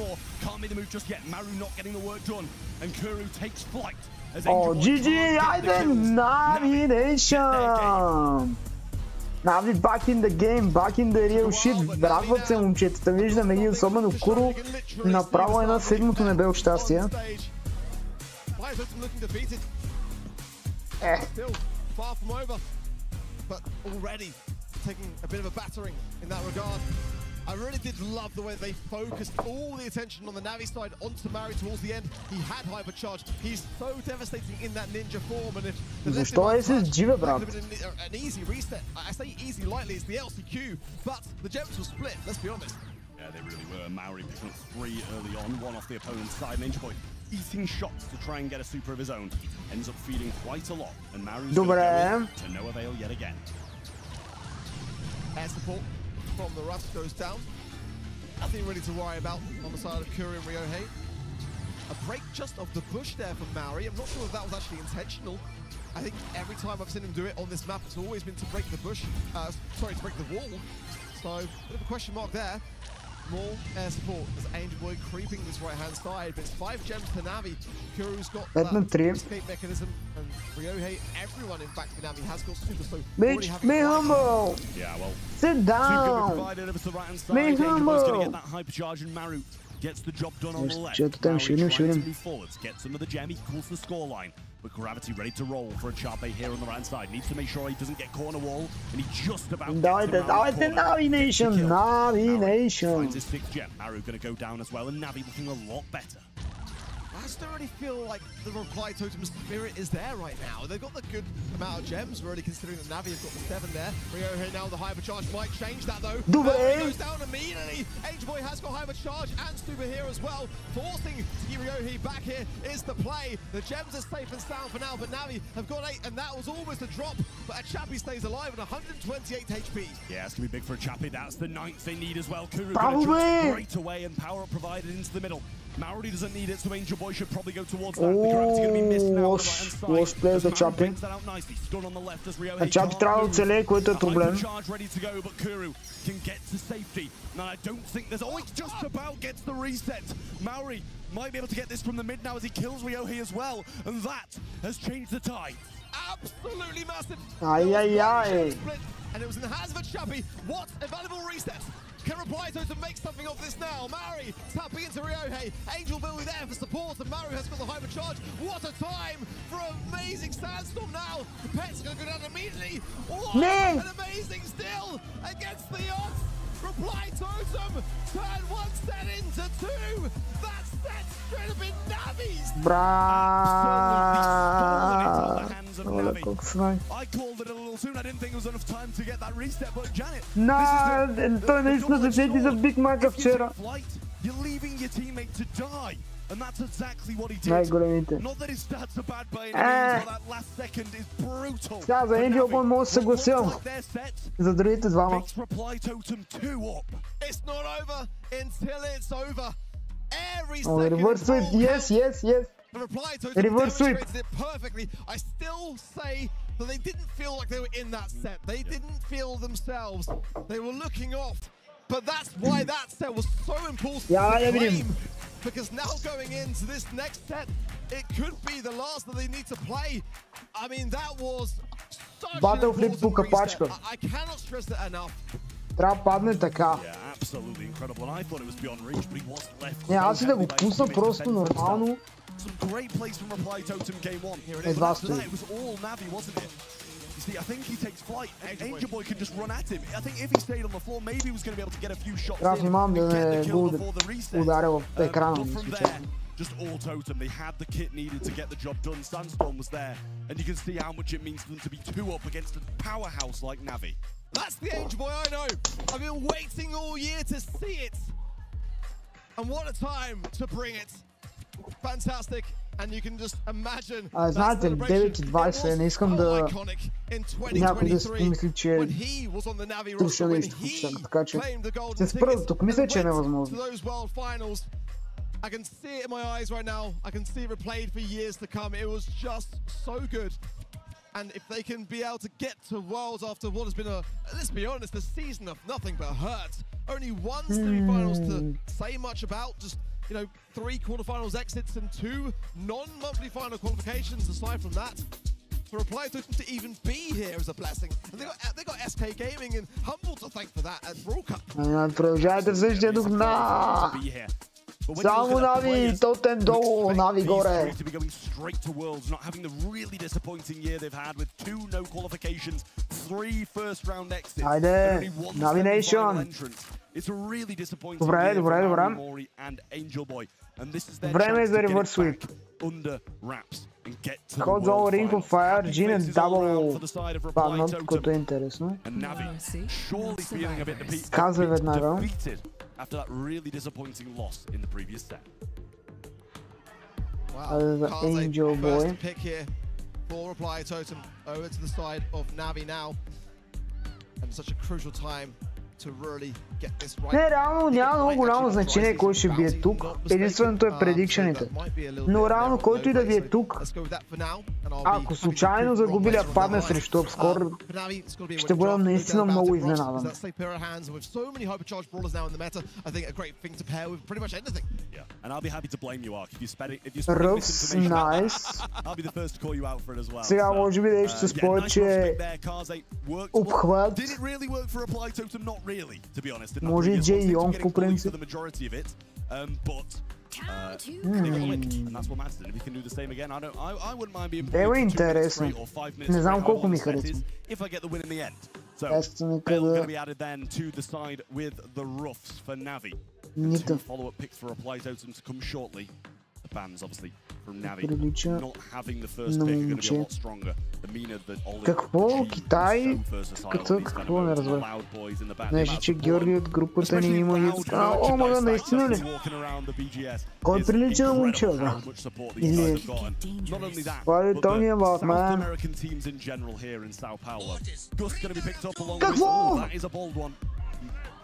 A: О, GG, айде, Нави Nation! Нави back in the game, back in the real shit. Радват се момчетата, виждаме ги, особено Куро. Направо една седмото небе от щастие.
D: But already taking a bit of a battering in that regard. I really did love the way they focused all the attention on the Navi side onto Maori towards the end. He had hypercharge. He's so devastating in that ninja form, and if
A: Защо е с джива, брат?
D: an easy reset. I say easy lightly, it's the LCQ, but the gems will split, let's be honest.
C: Yeah, they really were. Maori picking up 3 early on, one off the opponent's side. Angel Boy eating shots to try and get a super of his own. Ends up feeding quite a lot, and Maori's going to go to no avail yet again.
D: Air support from the Rust goes down. Nothing really to worry about on the side of Kuro and Ryohei. A break just of the bush there from Maori. I'm not sure if that was actually intentional. I think every time I've seen him do it on this map, it's always been to break the bush. To break the wall. So, a bit of a question mark there. More air support as Angel Boy creeping this right-hand side, but it's 5 gems to Navi. Kuro's got that escape mechanism, and Ryohei, everyone in fact in Navi has got super, so
A: Bitch, be humble!
C: Yeah, well,
A: sit down! Be humble!
C: Gonna get that hypercharge, and Maru gets the job done on the left. Maori trying to move forwards, get some of the gem, equals the scoreline. But Gravity ready to roll for a Chape here on the right side. Needs to make sure he doesn't get caught on a wall, and he just about
A: gets the Navi Nation! Navi Nation!
C: Finds his 6th gem. Maru gonna go down as well, and Navi looking a lot better.
D: I just don't really feel like the reply totem spirit is there right now. They've got the good amount of gems, really, considering that Navi has got the 7 there. Ryohei now the hypercharge might change that though. He goes down immediately. Angel Boy has got hypercharge and super here as well. Forcing Ryohei back here is the play. The gems are safe and sound for now, but Navi have got 8, and that was almost a drop. But a Chappie stays alive at 128 HP.
C: Yeah, it's gonna be big for a Chappie. That's the 9th they need as well. Kuro gonna jump straight away and power up provided into the middle. Maori doesn't need it, so Angel Boy should probably go towards that. The Gravity going to be missed now on the right-hand side.
A: Плay за Chappie. Chappie трябва да оцелее, което е проблем.
C: Ready to go, but Kuro can get to safety. And I don't think there's... Oh, he just about gets the reset. Maori might be able to get this from the mid now as he kills Ryohei as well. And that has changed the tide.
D: Absolutely massive.
A: Ay.
D: And it was in the hands of a Chappie. What a valuable reset. Can reply to make something of this now. Maori tapping into Ryohei. Angel Bill there for support, and Maru has got the hypercharge. What a time for an amazing sandstorm now. The pets are going to go down immediately. Oh, an amazing still against the odds. Reply Totem turn one set into two. That set should have been Navi's.
C: I called it a little soon. I didn't think it was enough time to get that reset, but Janet.
A: Той наистина се сети за Биг Мака вчера.
C: You're leaving your teammate to die. And that's exactly what he did. Not that his stats are bad by any means, but that last second is brutal.
A: Сега за Angel Boy мога да се съгласявам. За другите двама.
D: It's not over until it's over. Every
A: Oh, reverse sweep. Yes. Reverse sweep.
D: It perfectly. I still say that they didn't feel like they were in that set. They didn't feel themselves. They were looking off. But that's why that set was so important to claim. Because now going into this next set, it could be the last that they need to play. I mean, that was such an important reset. I cannot stress it enough.
A: Трябва да падне така. Аз си да го пусна просто нормално. Едва стои.
C: You see, I think he takes flight. Angel Boy can just run at him. I think if he stayed on the floor, maybe he was going to be able to get a few shots in, get the kill before the reset. But from there, just all Totem. They had the kit needed to get the job done. Sandstorm was there, and you can see how much it means to them to be 2 up against a powerhouse like Navi.
D: That's the Angel Boy I know. I've been waiting all year to see it. And what a time to bring it. Fantastic. And you can just imagine.
A: Знаете ли, 9-20, не искам да някой да си помисли, че туша да изтъпчак, така че се спра до тук, мисля, че е невъзможно.
D: I can see it in my eyes right now. I can see it replayed for years to come. It was just so good. And if they can be able to get to Worlds after what has been let's be honest, a season of nothing but hurt. Only one semi-finals to say much about. Just 3 quarterfinals exits and 2 non-monthly final qualifications. Aside from that, for Reply Totem to even be here is a blessing. And they got SK Gaming and Humble to thank for that at World Cup.
A: Продължавайте в същия дух. Само Нави, Тотем долу, Нави горе. Айде, Нави Нейшън. Добре. Време е за реверс свип. Ход за All Ring of Fire, Jin е дабл паднат, което е интересно. Казва веднага.
C: After that really disappointing loss in the previous set.
D: Wow, Angel Boy. First pick here for Reply Totem over to the side of Navi now. And such a crucial time to really get this right.
A: Не, реално няма много голямо значение кой ще бие тук. Единственото е предикшените. Но реално който и да бие тук, ако случайно загубилия падне срещу обскор, ще бъдам наистина много изненадан. Ръвс, найс. Сега може би да ще се спори, че обхват. Може и Джей Йонг по принцип. Ева интересно. Не знам колко ми харесва. Естеника да... Нито. Прилича на момче. Какво? Китай? Какво не разбрах? Знаеш, че Георги от групата ни има и... О, мага, наистина ли? Кой прилича на момче, бе? Или... What are you talking about, man? Какво?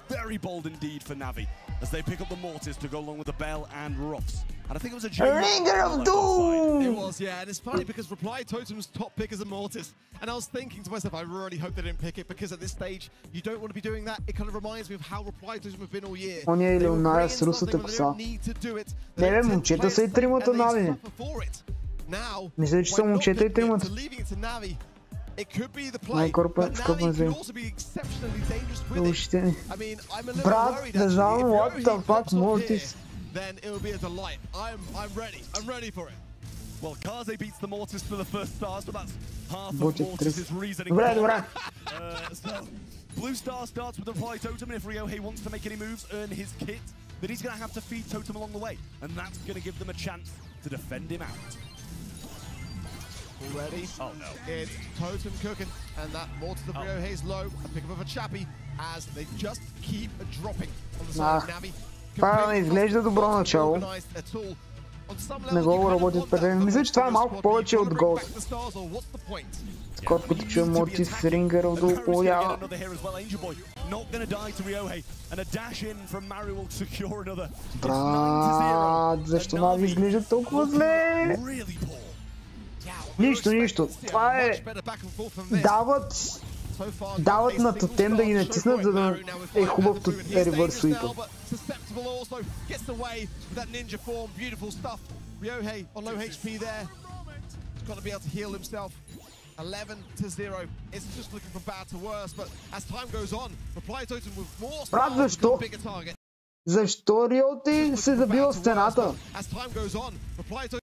C: Very bold indeed for Navi as they pick up the Mortis to go along with the Bell and Ruffs. And I think it was a
A: Ringer of Doom!
D: It was, yeah, and it's funny because Reply Totem's top pick is a Mortis. And I was thinking to myself, I really hope they didn't pick it because at this stage, you don't want to be doing that. It kind of reminds me of how Reply Totem have been all year.
A: Он е или оная с русата коса. Не бе, момчета са и тримата Нави. Мисля, че са момчета и тримата.
D: It could be the play, but Navi could also be exceptionally dangerous with it. I mean, I'm a little worried actually.
A: What the fuck, Mortis?
D: Then it will be a delight. I'm ready. I'm ready for it.
C: Well, Kaze beats the Mortis for the first stars, but that's half of Mortis' reasoning. So Blue Star starts with the Reply Totem, and if ryohei wants to make any moves, earn his kit, then he's going to have to feed Totem along the way, and that's going to give them a chance to defend him out.
D: Already,
C: oh no,
D: it's Totem cooking, and that more to the ryohei's low, a pick up of a chappy, as they just keep dropping on the side of Navi.
A: Това не изглежда добро начало. Не го работят перфектно. Мисля, че това е малко повече от гол. Колкото че мотив рингъра отдолу. Брат, защо Нави изглежда толкова зле? Нищо. Това е... Дават на тотем да ги натиснат, за да е хубав ревърс свипъл.
D: ryohei on low HP there. He's got to be able to heal himself. 11-0. It's just looking from bad to worse, but as time goes on, Reply Totem with more stars and a bigger target.
A: Защо Риоти се забива в стената?
D: As time goes on, Reply Totem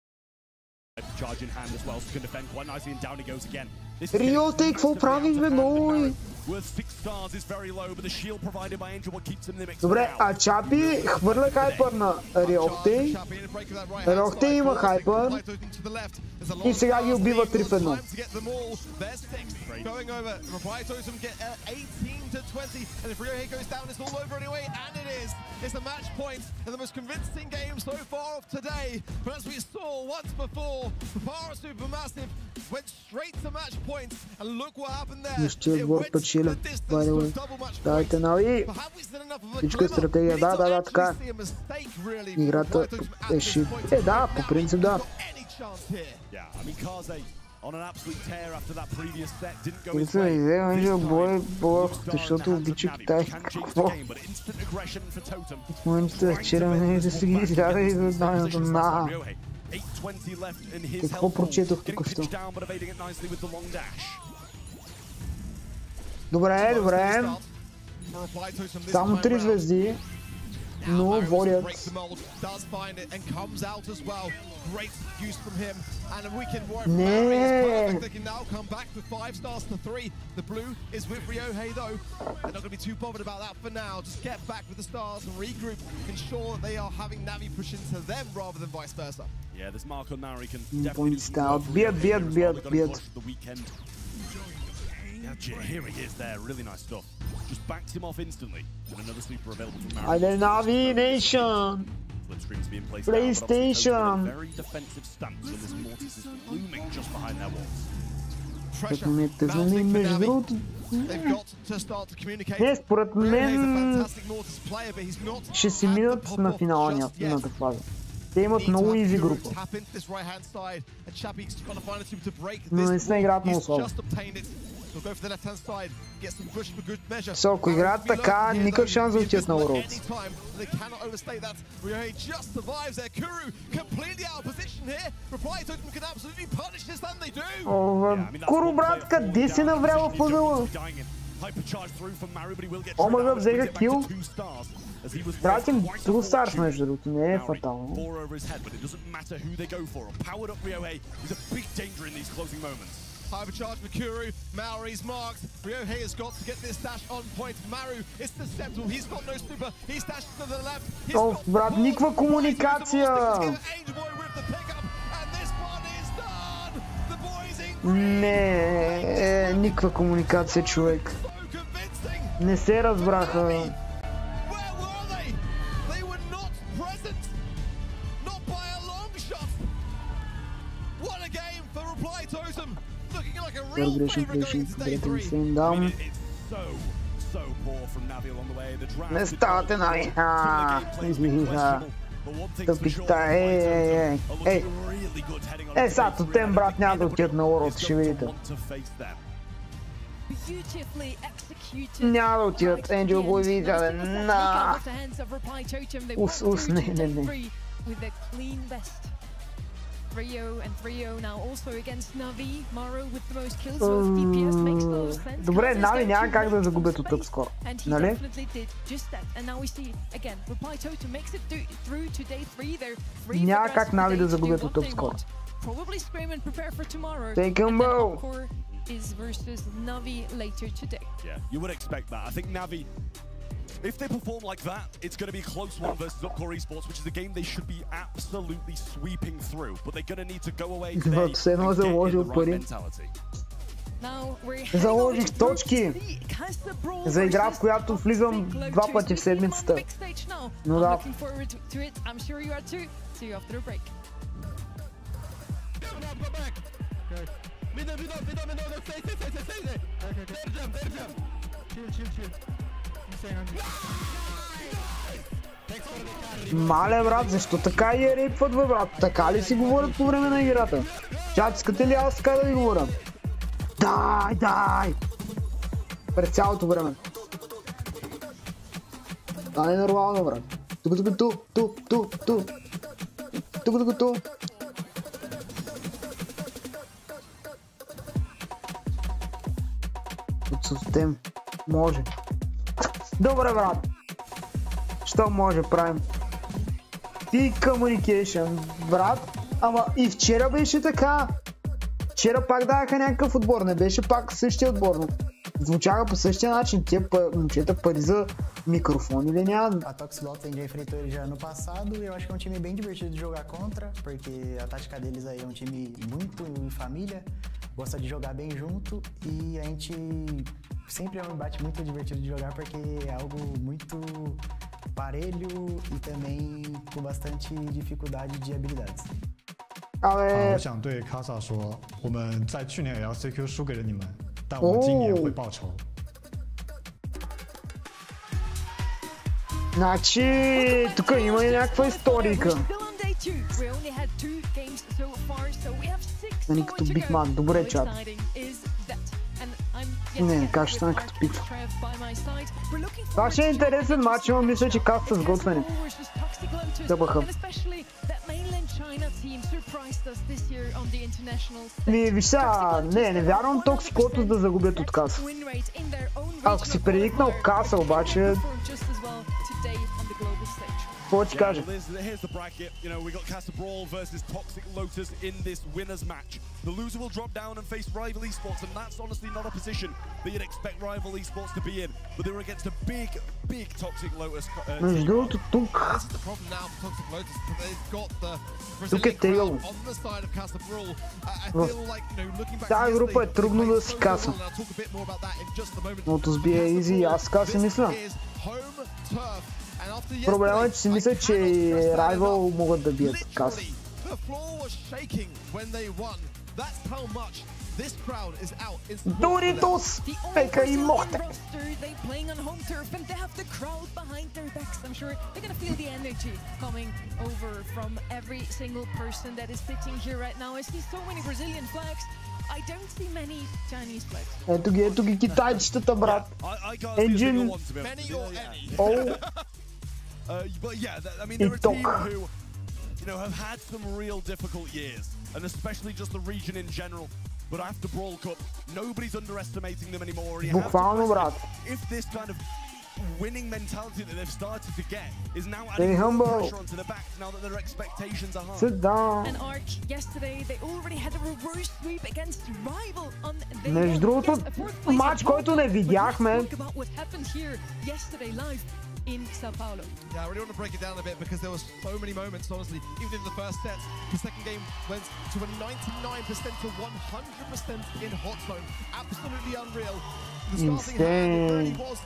C: charge in hand as well, so can defend quite nicely, and down he goes again.
A: Риоти, какво правиш, бе, бой? Добре, а Чапи хвърля хайпър на Риохте. Риохте има хайпър. И сега ги убива 3 в 1.
D: It's a match point and the most convincing game so far of today. But as we saw once before, Papara Supermassive went straight to match point, and look what happened there.
A: It went the distance to a double match point. But have we seen enough of a стратегия, да, така. Играта е шит. Да, по принцип да.
C: On an absolute tear after that previous set, didn't go his
A: way. Защото обича Китай. Какво? В момента вчера не да се ги изляда и да знаят на. Какво прочетох тук що? Добре. Само 3 звезди. Но водят. Не. Бият.
C: Here he is there, really nice stuff. Just backs him off instantly. And another super available from Mario.
A: Айде Нави Nation! PlayStation!
C: Very defensive stance when this Mortis is looming just behind their walls.
A: Между другото... Не, според мен... ще си минат на финалната фаза. Те имат много изи група. Но не сме играят много слабо. Ако играят така, никакъв шанс да отидат на Worlds. Куру, брат, къде си наврял в ъгъла? Омага взеха кил. Пратим друг старш, между другото, не е фатално.
D: Hypercharge for Kuru, Maori's marked. ryohei has got to get this dash on point. Maru is susceptible, he's got no super, he's dashed to the left.
A: О, брат, никаква комуникация! Не, никаква комуникация, човек. Не се разбраха. Не ставате, Нави. Тъпичта, ей. Сега тотем, брат, няма да отидат на Worlds, ще видите. Няма да отидат, Angel го видите, на. Не.
B: Rio and Rio now also against Navi. Maro with the most kills, so DPS makes no sense.
A: Добре, Нави няма как да загубят от тъп скоро. Нали?
B: And now we see again Reply Totem makes it through to day 3. They're free.
A: Няма как Нави да загубят от тъп скоро.
B: Probably scream and prepare for tomorrow.
A: Take him, bro.
B: is versus Navi later today.
C: Yeah, you would expect that. I think Navi, if they perform like that, it's going to be a close one versus Upcore Esports, which is a game they should be absolutely sweeping through. But they're going to need to go away today and get in the right mentality.
A: Заложих точки за игра, в която влизам 2 пъти в седмицата. Но да. Мале, брат, защо така я рейпват, бе, брат? Така ли си говорят по време на играта? Чат, искате ли аз така да ви говоря? Дай! През цялото време. Това не е нормално, брат. Тук. Отсъстем. Може. Добре, брат. Що може правим? Peak Communication, брат. Ама и вчера беше така. Вчера пак даваха някакъв отбор, не беше пак същия отбор. Звучаха по същия начин. Те момчета пари за microfone ele nem
I: A Tox Lotus já enfrentou ele já ano passado e eu acho que é um time bem divertido de jogar contra, porque a tática deles aí é um time muito em família, gosta de jogar bem junto e a gente sempre é um embate muito divertido de jogar porque é algo muito parelho e também com bastante dificuldade de habilidades.
J: 我想对卡萨说，我们在去年 LCQ 输给了你们，但我们今年会报仇。
A: Значи, тук има и някаква историка. Нали като Бигман, добре чат. Не, как ще стане като пица. Това ще е интересен матч, но мисля, че как са сготвени. Дъбаха. Виж сега, не вярвам Toxic Lotus да загубят от каса. Ако си предикнал каса обаче... Какво ти кажа?
C: Here's the bracket. You know, we got Casa Brawl versus Toxic Lotus in this winners match. The loser will drop down and face Rival Esports, and that's honestly not a position that you'd expect Rival Esports to be in. But they were against a big Toxic Lotus team.
A: Между тук. Тук е тегло. В тази група е трудно да си каса. Lotus бие изи, аз така си мисля. Проблемът е, че си мисля, че Rival могат да бият каса. Доритос! Ека и мохте! Ето ги китайчетата, брат. Engine.
C: But yeah, I mean, they're a team who, you know, have had some real difficult years, and especially just the region in general. But after Brawl Cup, nobody's underestimating them anymore.
A: Буквално, брат.
C: If this kind of winning mentality that they've started to get is now adding pressure onto the back now that their expectations are high.
A: Sit down.
B: And Arc, yesterday they already had a reverse sweep against Rival on the
A: Между другото, матч, който не видяхме.
B: What happened here yesterday live in Sao Paulo.
D: Yeah, I really want to break it down a bit because there were so many moments, honestly. Even in the first set, the second game went to a 99% to 100% in hot zone. Absolutely unreal. The starting hand really was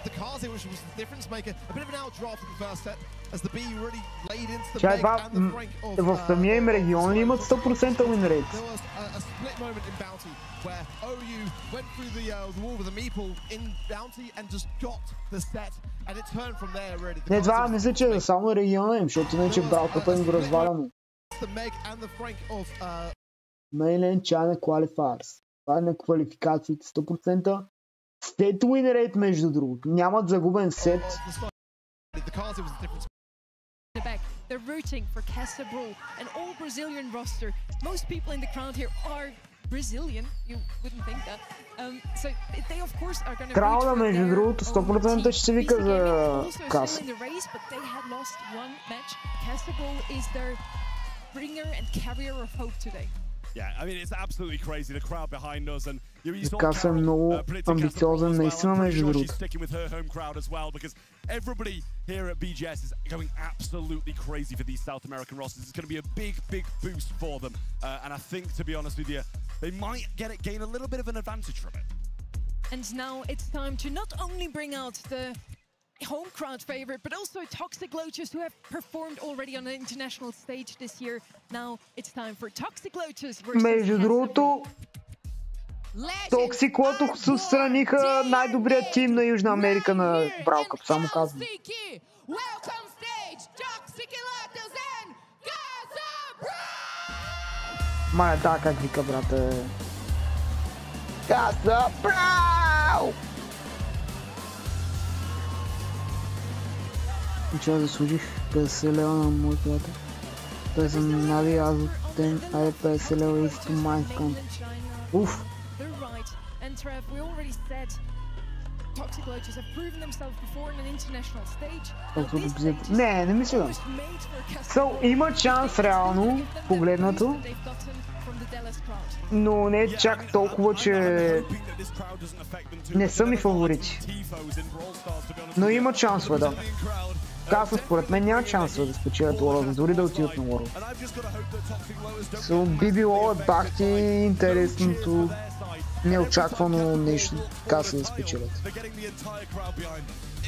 D: the Kaze, which was the difference maker. A bit of an outdraft in the first set as the B really laid into the Meg and the Frank of...
A: В самия им регион ли имат 100% win rate?
D: There was a split moment in Bounty where OU went through the wall with a meeple in Bounty and just got the set. And it turned from there really.
A: Не, това мисля, че е само региона им, защото не че бралката им го разваляме. Mainland China Qualifiers. Това е на квалификациите 100%. Сет win rate, между другото. Нямат загубен сет.
B: They're rooting for Casa Brawl, an all Brazilian roster. Most people in the crowd here are Brazilian. You wouldn't think that. So they of course are going to
A: Крауна, между другото, 100% ще се вика за Каса.
B: But they had lost one match. Casa Brawl is their bringer and carrier of hope today.
C: Yeah, I mean, it's absolutely crazy. The crowd behind us, and you saw
A: Каса е много амбициозен, наистина, между другото.
C: sticking with her home crowd as well, because everybody here at BGS is going absolutely crazy for these South American rosters. It's going to be a big, big boost for them, and I think, to be honest with you, they might gain a little bit of an advantage from it.
B: And now it's time to not only bring out the home crowd favorite, but also Toxic Lotus, who have performed already on the international stage this year. Now it's time for Toxic Lotus versus
A: Между другото, Toxic Lotus отстраниха най-добрият тим на Южна Америка на Brawl Cup, само казвам. Мая, да, как вика, брате. Каса Брау! Вчера заслужих 50 лева на мой приятел. Той съм нави, аз от тем, 50 лева и си майскам. Уф! Не, не мисля. Има шанс реално, погледнато. Но не чак толкова, че не са ми фаворити. Но има шансове, да. Каса според мен няма шансове да спечелят World, дори да отидат на World. Би било бахти интересното, неочаквано нещо Каса да спечелят.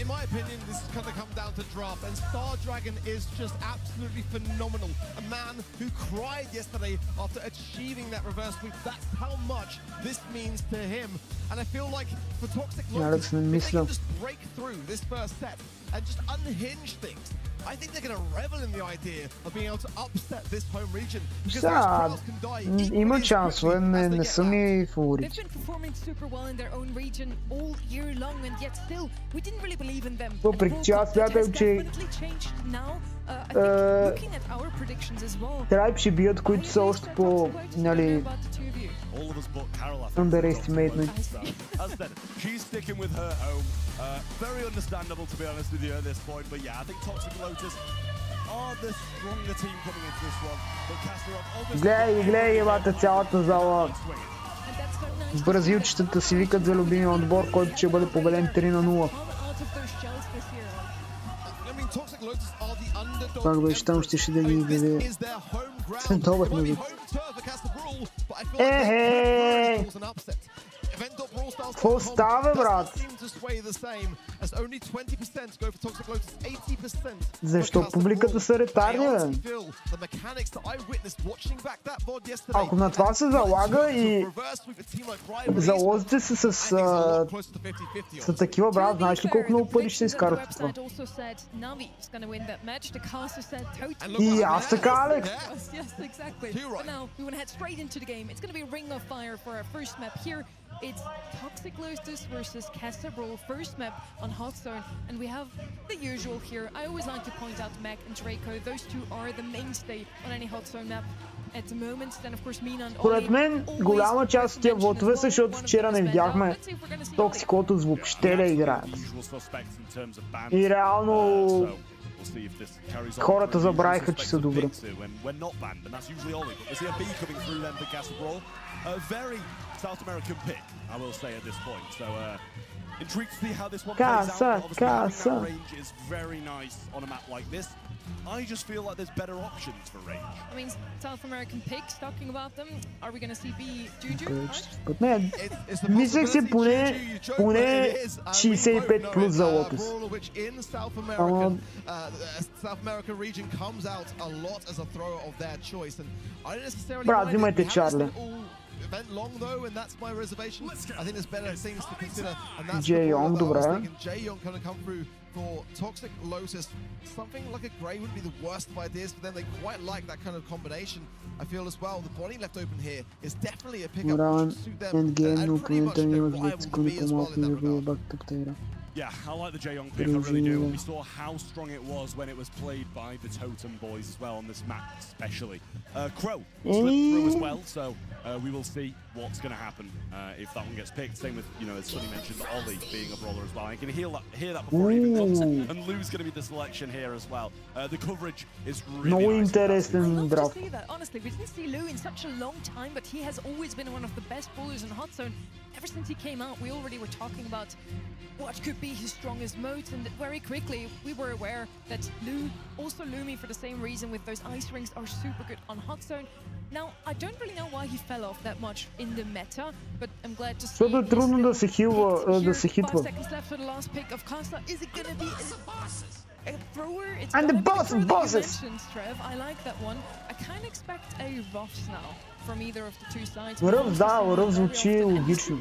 D: In my opinion, this is going to come down to draft, and Star Dragon is just absolutely phenomenal. A man who cried yesterday after achieving that reverse sweep. That's how much this means to him. And I feel like for Toxic Lotus, if they can just break through this first set and just unhinge things, I think they're going to revel in the idea of being able to upset this home region. Because those crowds can die
A: има шансове, не са ми фаворити.
B: They've been performing super well in their own region all year long, and yet still we didn't really believe in them.
A: Въпреки че аз смятам, че Tribe ще бият, които са още по, нали, underestimated.
C: As said, she's sticking with her home. Very understandable, to be honest with you, at this point. But yeah, I think Toxic Lotus are the stronger team coming into this one. But Kasparov obviously...
A: Гледай, бата, цялата зала. Бразилчетата си викат за любимия отбор, който ще бъде победен 3-0. Пак беше там, ще да ги даде. Добър музик. Какво става, брат? Защо публиката са ретарни, бе? Ако на това се залага и залозите са с такива, брат, знаеш ли колко много пари ще се изкарат от това? И аз така, Алекс?
B: It's Toxic Lotus versus Casa Brawl, first map on Hot Zone, and we have the usual here. I always like to point out Mac and Draco. Those two are the mainstay on any Hot Zone map at the moment. Then of course Mina and Oli.
A: Според мен голяма част от тия вотове са, защото вчера не видяхме Toxic Lotus въобще да играят. И реално хората забравиха, че са добри.
C: A very South American pick, I will say at this point. So intrigued to see how this one plays out. Obviously, range is very nice on a map like this. I just feel like there's better options for range.
B: I mean, South American picks, talking about them, are we going to see B Juju?
A: Мислех си поне 65 плюс за Lotus.
D: South American region comes out a lot as a thrower of their choice, and I don't necessarily
A: Брат, взимайте Чарли.
D: Event long though, and that's my reservation. I think there's better things to consider, and that's
A: Jaeyoung, добре.
D: Jaeyoung kind of come through for Toxic Lotus. Something like a Grey would be the worst of ideas, but then they quite like that kind of combination. I feel as well. The body left open here is definitely a pickup to suit them, and pretty much their rival will be as well in that regard.
C: Yeah, I like the Jaeyoung pick, I really do. We saw how strong it was when it was played by the Totem boys as well on this map, especially. Crow slipped through as well, so we will see what's going to happen if that one gets picked. Same with, you know, as Sonny mentioned, Ollie being a brawler as well. I can hear that before even And Lou's going to be the selection here as well. The coverage is really
A: Много
C: nice.
A: интересен драфт.
B: Honestly, we didn't see Lou in such a long time, but he has always been one of the best bowlers in Hot Zone. Ever since he came out, we already were talking about what could be his strongest modes, and very quickly we were aware that also Lumi, for the same reason with those ice rings, are super good on Hot Zone. Now, I don't really know why he fell off that much in the meta, but I'm glad to see.
A: Защото е трудно да се хилва, да се хитва.
B: 5 seconds left for the last pick of Kasa. Is it gonna be a thrower? It's
A: And the
B: gonna be the
A: bosses!
B: thrower that you mentioned, Trev. I like that one. I kind of expect a Ruffs now from either of the two sides.
A: Ruffs, да, Ruffs звучи логично.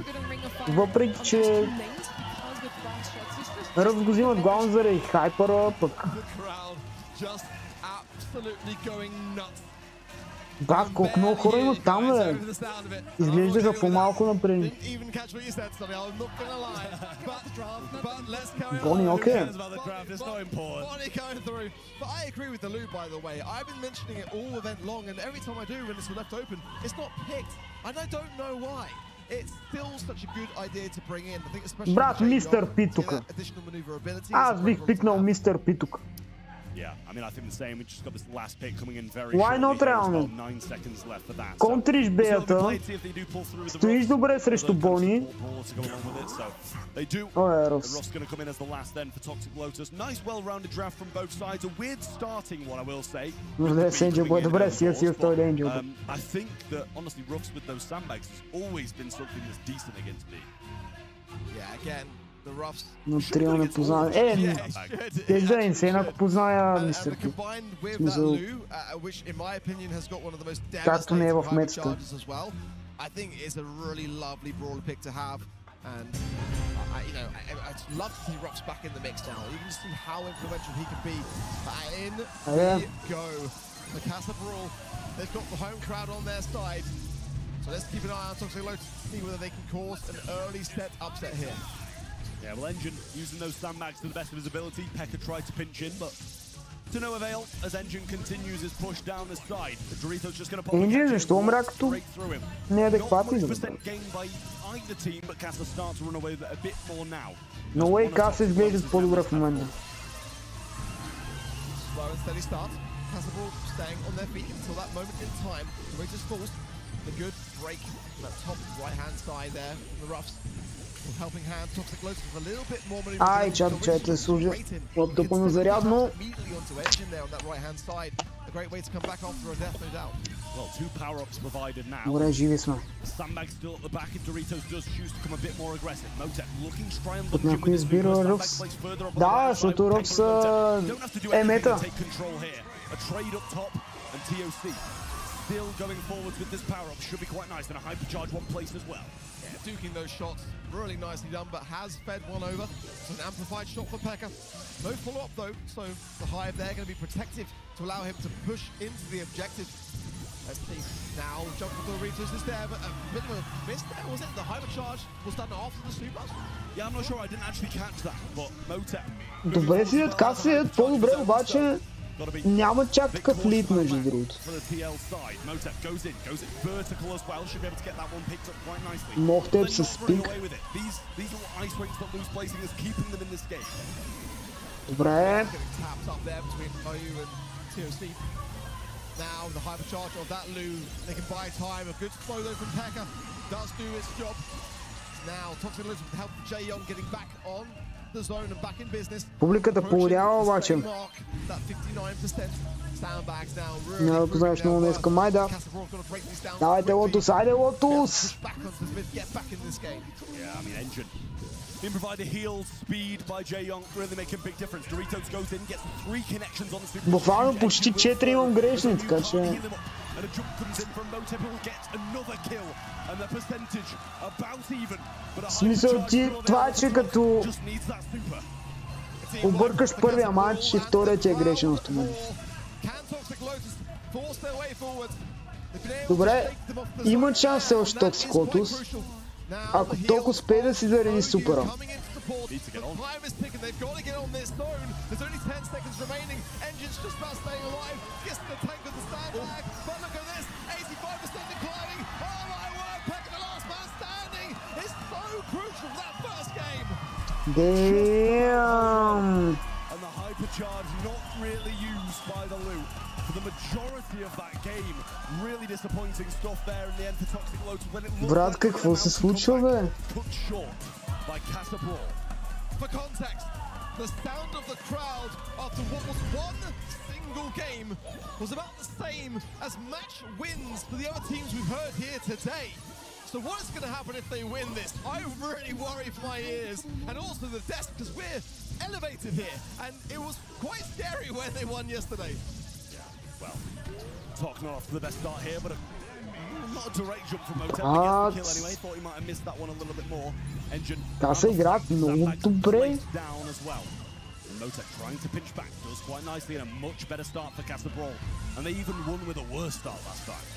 A: Въпреки, че Ruffs го взимат главно заради хайпера, пък... Брат, колко много хора имат там, бе. Изглеждаха по-малко напред. Бони, окей. Брат, мистер Пи тука. Аз бих пикнал мистер Пи тука.
C: Yeah, I mean, I think the same. We just got this last pick coming in very
A: Why not реално? Контриш беята, стоиш добре срещу Бони. О, е, Руфс. Добре, Сенджел бой, добре, си той Енджел.
C: I think that, honestly, Ruffs with those sandbags has always been something that's decent against me.
D: Yeah, again.
A: Но трио не познавам. Дезайн се еднako позная мистер Пи. Смисъл, както не е в метата.
D: I think it's a really lovely brawler pick to have, and I'd love to see Ruffs back in the mix now. You can see how influential he can be. In we go. The Casa Brawl, they've got the home crowd on their side, so let's keep an eye on Toxic Lotus to see whether they can cause an early set upset here.
C: Yeah, well, Engine using those sandbags to the best of his ability. Pekka tried to pinch in, but to no avail as Engine continues his push down the side. The Dorito's just going to pop
A: Engine, защо умря като неадекватни?
C: Either team, but Kasa starts to run away with it a bit more now.
A: No way, Kasa изглеждат по-добре в момента.
D: Slow and steady start. Kasa staying on their feet until that moment in time. Dorito's forced. The good break on that top right-hand side there from the Ruffs. Helping hand, Toxic Lotus with a little bit more money.
A: Ай, чат, служи от тъпано зарядно. Добре, живи сме. От някой избира Руфс. Да, защото Руфс е мета.
C: Still going forwards with this power up should be quite nice, and a hypercharge one place as well.
D: Yeah, duking those shots really nicely done, but has fed one over. It's an amplified shot for Pekka. No follow up though, so the hive there going to be protective to allow him to push into the objective. Let's see now. Jump for the Doritos is there, but a bit of a miss there. Was it the hypercharge was done after the super?
C: Yeah, I'm not sure. I didn't actually catch that, but Motep.
A: Добре си, така си, по-добре обаче. Няма чак такъв лид, между другото. Мохтеп с пинк. Добре.
D: Now the hypercharge of that Lu, they can buy time. A good flow though from Pekka does do its job. Now Toxic Lotus with the help of Jae-Young getting back on the zone and back in business.
A: Публиката поорява обаче. Няма да познаеш много днеска, майда. Давайте Лотус, айде Лотус!
C: Being provided heal speed by Jae-Young, really making a big difference. Doritos goes in, gets 3 connections on the super.
A: Буквално почти 4 имам грешни, така че...
C: And a jump comes in from Motep, who will get another kill. And the percentage about even.
A: В смисъл ти, това е, че като объркаш първия матч и втория ти е грешен автоматично. Добре, има шанс все още Toxic Lotus, ако толкова успее да си зареди супера. Damn.
C: And the hypercharge not really used by the loot for the majority of that game. Really disappointing stuff there in the end for Toxic Lotus when it looked
A: Брат, какво се случва, бе?
C: cut short by Casabrawl.
D: For context, the sound of the crowd after what was one single game was about the same as match wins for the other teams we've heard here today. So what is going to happen if they win this? I really worry for my ears and also the desk because we're elevated here and it was quite scary when they won yesterday.
C: Yeah, well, Tox not off to the best start here, but not a direct jump from Motep. He gets the kill anyway. Thought he might have missed that one a little bit more. Engine down as well. And Motep trying to pinch back, does quite nicely and a much better start for Casabrawl. And they even won with a worse start last time.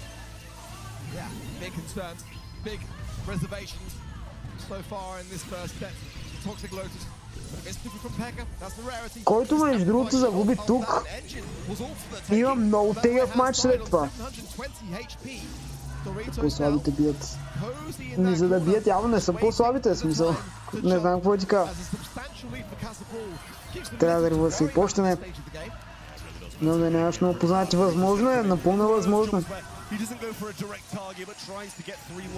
D: Yeah, big concerns, big reservations so far in this first set. Toxic Lotus.
A: Който между другото загуби тук, има много тегъв матч след това. По-слабите бият. Не за да бият, явно не са по-слабите, смисъл. Не знам какво ти кажа. Трябва да се и почнем. Но да нямаш много познати. Възможно е, напълно възможно.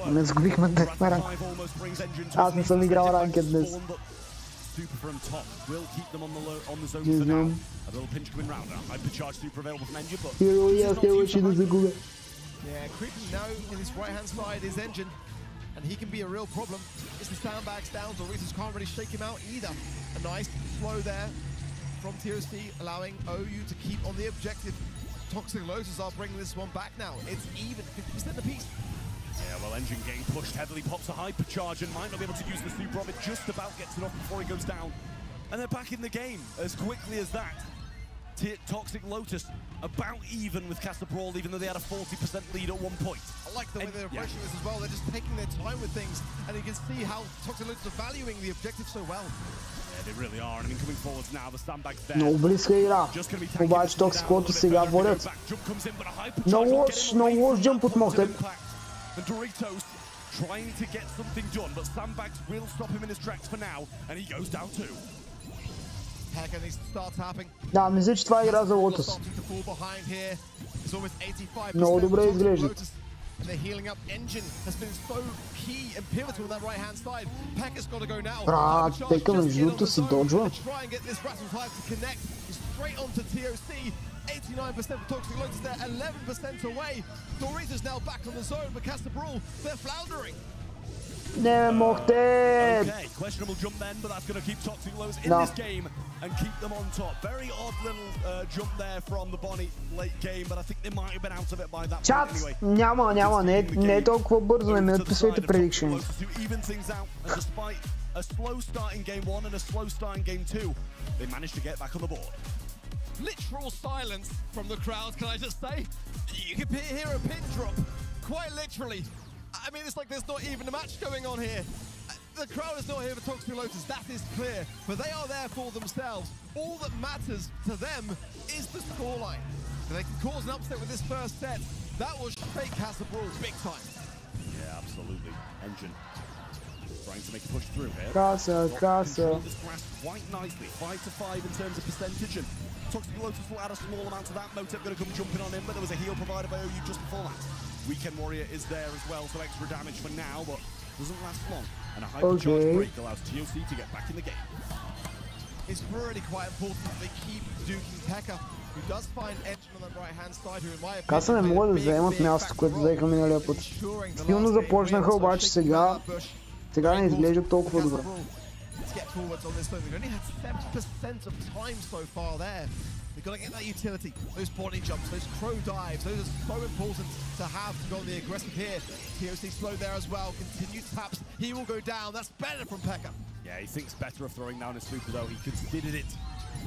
A: Не загубихме дърпа ранг. Аз не съм играл ранкет днес.
C: Super from top will keep them on the zone for now. A little pinch coming round. Hypercharge super available from Engine, but
D: yeah, creeping now in his right-hand side is Engine, and he can be a real problem. Is the sandbags down? Doritos can't really shake him out either. A nice flow there from TOC, allowing OU to keep on the objective. Toxic Lotus are bringing this one back now. It's even 50% apiece.
C: Yeah, well, Engine getting pushed heavily, pops a hypercharge and might not be able to use the super of it, just about gets it off before he goes down. And they're back in the game as quickly as that. Toxic Lotus about even with Casabrawl, even though they had a 40% lead at one point.
D: I like the way they're approaching this as well. They're just taking their time with things, and you can see how Toxic Lotus are valuing the objective so well.
C: Yeah, they really are. And I mean, coming forwards now, the sandbag's there.
A: Много близка игра. Обаче Toxic Lotus сега водят. Много лош джамп от Мохтеп.
C: The Doritos trying to get something done, but sandbags will stop him in his tracks for now, and he goes down too.
A: Да, мисля, че това е игра за Lotus. Много добре изглеждат. Брат, Пека между другото си доджва.
D: 89% for Toxic Lotus there, 11% away. Doritos now back on the zone, but Casabrawl, they're floundering.
A: Не мохте!
C: Okay, questionable jump then, but that's going to keep Toxic Lotus in this game and keep them on top. Very odd little jump there from the Bonnie late game, but I think they might have been out of it by that point anyway.
A: Няма, не е толкова бързо, не ме отписвайте predictions.
C: Even things out, and despite a slow start in game 1 and a slow start in game 2, they managed to get back on the board.
D: Literal silence from the crowd, can I just say? You can hear a pin drop, quite literally. I mean, it's like there's not even a match going on here. The crowd is not here for Toxic Lotus, that is clear, but they are there for themselves. All that matters to them is the scoreline. If they can cause an upset with this first set, that will shake Casabrawl big time.
C: Yeah, absolutely. Engine trying to make a push through here.
A: Casa.
C: This grass quite nicely, 5-5 in terms of percentage, and Toxic Lotus will add a small amount to that. Motep going to come jumping on him, but there was a heal provided by OU just before that. Weekend Warrior is there as well, so extra damage for now, but doesn't last long. And a hypercharge break allows TOC to get back in the game.
D: It's really quite important that they keep duking Pekka, who does find Engine on the right-hand side, who in my opinion...
A: Каса не могат да вземат място, което взеха миналия път. Силно започнаха, обаче сега не изглежда толкова добре.
D: Get forwards on this thing. They've only had 7% of time so far there. They've got to get that utility, those pointing jumps, those crow dives, those are so important to have to go on the aggressive here. TOC slow there as well, continued taps, he will go down, that's better from Pekka.
C: Yeah, he thinks better of throwing down his super though, he considered it,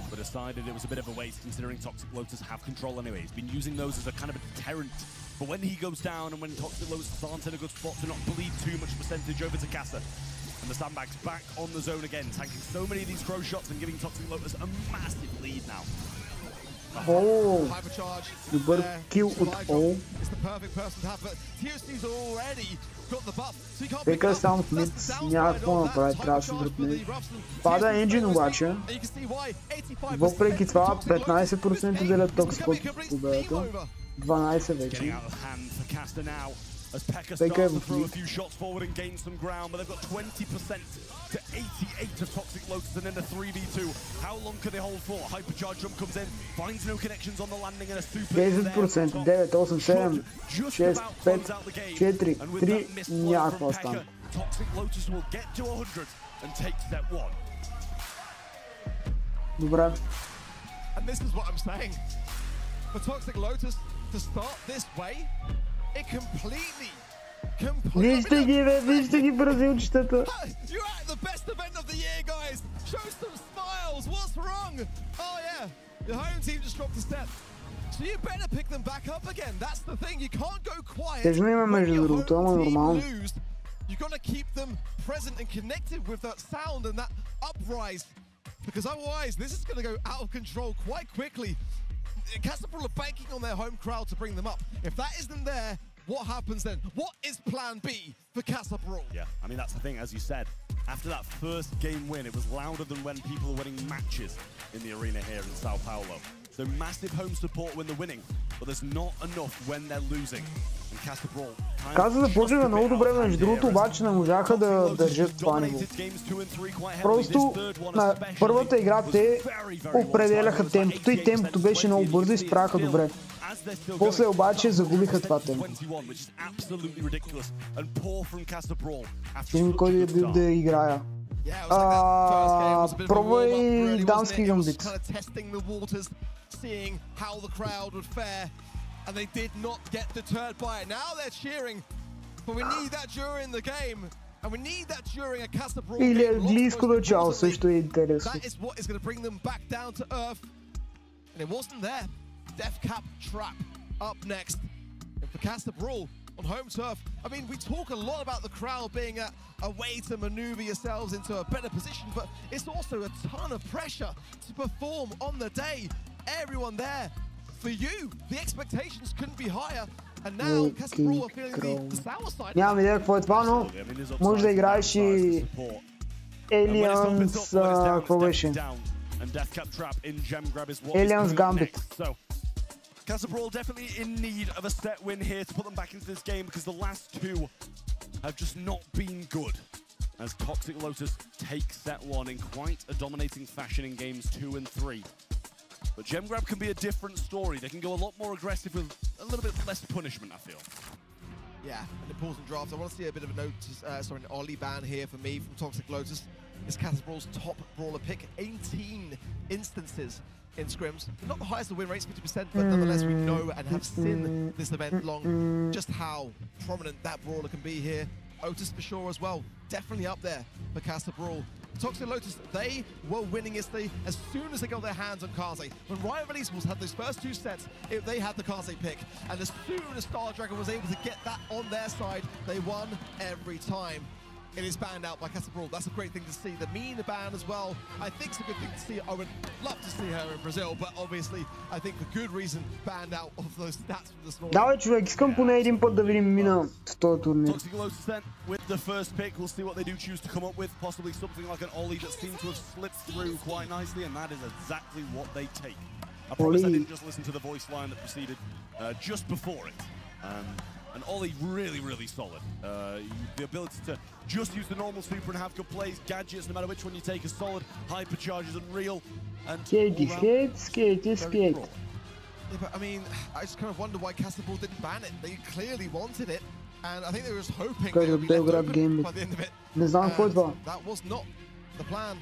C: but decided it was a bit of a waste considering Toxic Lotus have control anyway. He's been using those as a kind of a deterrent, but when he goes down and when Toxic Lotus aren't in a good spot to not bleed too much percentage over to Casa. And the sandbags back on the zone again, tanking so many of these crow shots and giving Toxic Lotus a massive lead now.
A: О, добър кил от О. Пека само в мид, няма какво направи, трябва да се дръпне. Пада енджин обаче. Въпреки това 15% делят токсик от победата. 12 вече.
C: As Pekka starts to throw a few shots forward and gain some ground, but they've got 20% to 88 of Toxic Lotus and in the 3v2. How long can they hold for? Hypercharge jump comes in, finds no connections on the landing and a super
A: 10%, 9, 8, 7, 6, 5, 4, 3, някаква стана.
C: Toxic Lotus will get to 100 and take step 1.
A: Добре.
D: And this is what I'm saying. For Toxic Lotus to start this way, it completely.
A: Вижте ги, бе, вижте ги бразилчетата.
D: You're at the best event of the year, guys. Show some smiles. What's wrong? Oh yeah, your home team just dropped a step. So you better pick them back up again. That's the thing. You can't go quiet.
A: Тежно има между другото, ама нормално.
D: You got to keep them present and connected with that sound and that uprise, because otherwise this is going to go out of control quite quickly. Casabrol are banking on their home crowd to bring them up. If that isn't there, what happens then? What is plan B for Casabrol?
C: Yeah, I mean, that's the thing, as you said. After that first game win, it was louder than when people are winning matches in the arena here in Sao Paulo. So massive home support when they're winning, but there's not enough when they're losing. And Casabrol...
A: Каза да почва много добре, между другото, обаче не можаха да държат това ниво. Просто на първата игра те определяха темпото и темпото беше много бързо и справяха добре. После обаче загубиха това темпо. Един кой е бил да играя. Пробвай дамски гамбит.
D: And they did not get deterred by it. Now they're cheering, but we need that during the game, and we need that during a Casabrol game.
A: Или английско начало също е интересно.
D: That is what is going to bring them back down to earth, and it wasn't there. Death Cap Trap up next, and for Casabrol on home turf. I mean, we talk a lot about the crowd being a way to maneuver yourselves into a better position, but it's also a ton of pressure to perform on the day. Everyone there. For you, the expectations couldn't be higher, and now Casabrol are feeling the sour side.
A: Нямам идея какво е това, но може да играеш и Aliens, какво беше? Aliens Gambit.
C: Casabrol definitely in need of a set win here to put them back into this game, because the last two have just not been good. As Toxic Lotus take set 1 in quite a dominating fashion in games 2 and 3. But Gemgrab can be a different story. They can go a lot more aggressive with a little bit less punishment, I feel.
D: Yeah, an important draft. I want to see a bit of a notice, an Ollie ban here for me from Toxic Lotus. It's Casabrol's top brawler pick. 18 instances in scrims. Not the highest of win rates, 50%, but nonetheless we know and have seen this event long just how prominent that brawler can be here. Otis for sure as well. Definitely up there for Casabrol. Toxic Lotus, they were winning yesterday as soon as they got their hands on Kaze. When Riot Releasables had those first two sets, they had the Kaze pick. And as soon as Star Dragon was able to get that on their side, they won every time. It is banned out by Casabrol. That's a great thing to see. The Mina ban as well, I think it's a good thing to see. I would love to see her in Brazil, but obviously, I think for good reason, banned out of those stats from this morning.
A: Давай, човек, искам поне един път да видим Мина в този турнир.
C: Toxic Lotus then with the first pick. We'll see what they do choose to come up with. Possibly something like an Ollie that seems to have slipped through quite nicely, and that is exactly what they take. I promise I didn't just listen to the voice line that preceded just before it. And Ollie really, really solid. The ability to just use the normal super and have good plays, gadgets, no matter which one you take, is solid. Hypercharge is unreal. And
A: skate.
D: Yeah, but I mean, I just kind of wonder why Casabrol didn't ban it. They clearly wanted it, and I think they were just hoping they would be left open by the end of it. That was not the plan.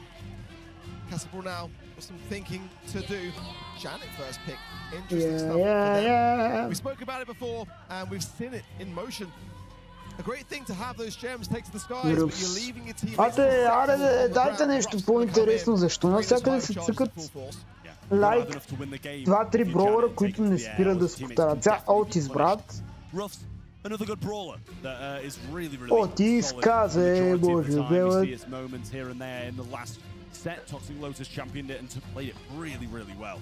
D: Casabrol now with some thinking to do. Janet first pick. Interesting stuff.
A: Yeah.
D: We spoke about it before, and we've seen it in motion. A great thing to have those gems take to the skies, but you're leaving your teammates.
A: Дайте нещо по-интересно, защо навсякъде се цъкат лайк 2-3 броуъра, които не спират да се повтарят. Сега Otis, брат. Otis, казе, боже, белът.
C: set, Toxic Lotus championed it and played it really, really well.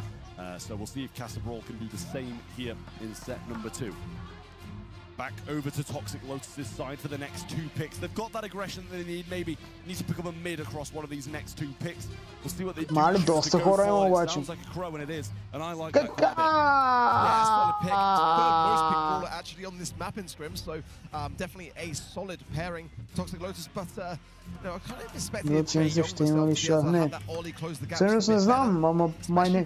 C: So we'll see if Casa Brawl can do the same here in set number 2. Back over to Toxic Lotus' side for the next 2 picks. They've got that aggression that they need. Maybe need to pick up a mid across one of these next 2 picks. We'll see what they do.
A: Доста хора има обаче.
C: Sounds like a crow, and it is. And I like that quite a bit. Yeah,
D: solid pick. Third most pick brawler actually on this map in Scrim, so definitely a solid pairing. Toxic Lotus, but no, I kind of expected
A: ще има ли шах? Не. Всъщност не знам, ама май не.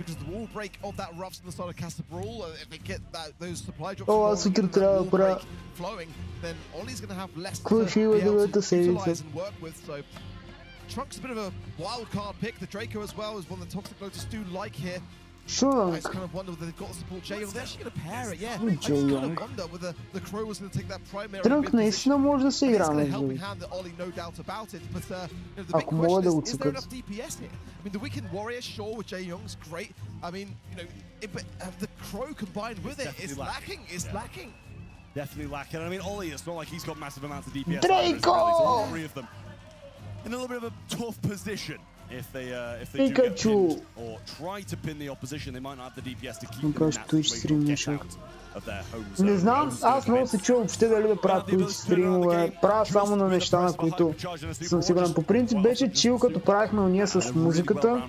A: О, аз утре трябва да правя клъфила другата седмица.
D: Trunk's a bit of a wild card pick. The Draco as well is one that Toxic Lotus do like here.
A: Sure.
D: I just kind of wonder whether they've got the support J-Young. They're actually going to pair it, yeah. I just kind of wonder whether the Crow was going to take that primary
A: Трънк наистина може да се игра между.
D: Ако могат да го цъкат. I mean, the Weekend Warrior, sure, with J-Young's great. I mean, you know, but the Crow combined with it, it's lacking. It's lacking.
C: Definitely lacking. I mean, Ollie, it's not like he's got massive amounts of DPS.
A: Draco!
C: All 3 of them in a little bit of a tough position. If they do get pinned or try to pin the opposition, they might not have the DPS to keep them in that situation or get out of their home zone.
A: Не знам, аз много се чувам въобще дали да правя Twitch стримове. Правя само на неща, на които съм сигурен. По принцип беше чил, като правихме уния с музиката.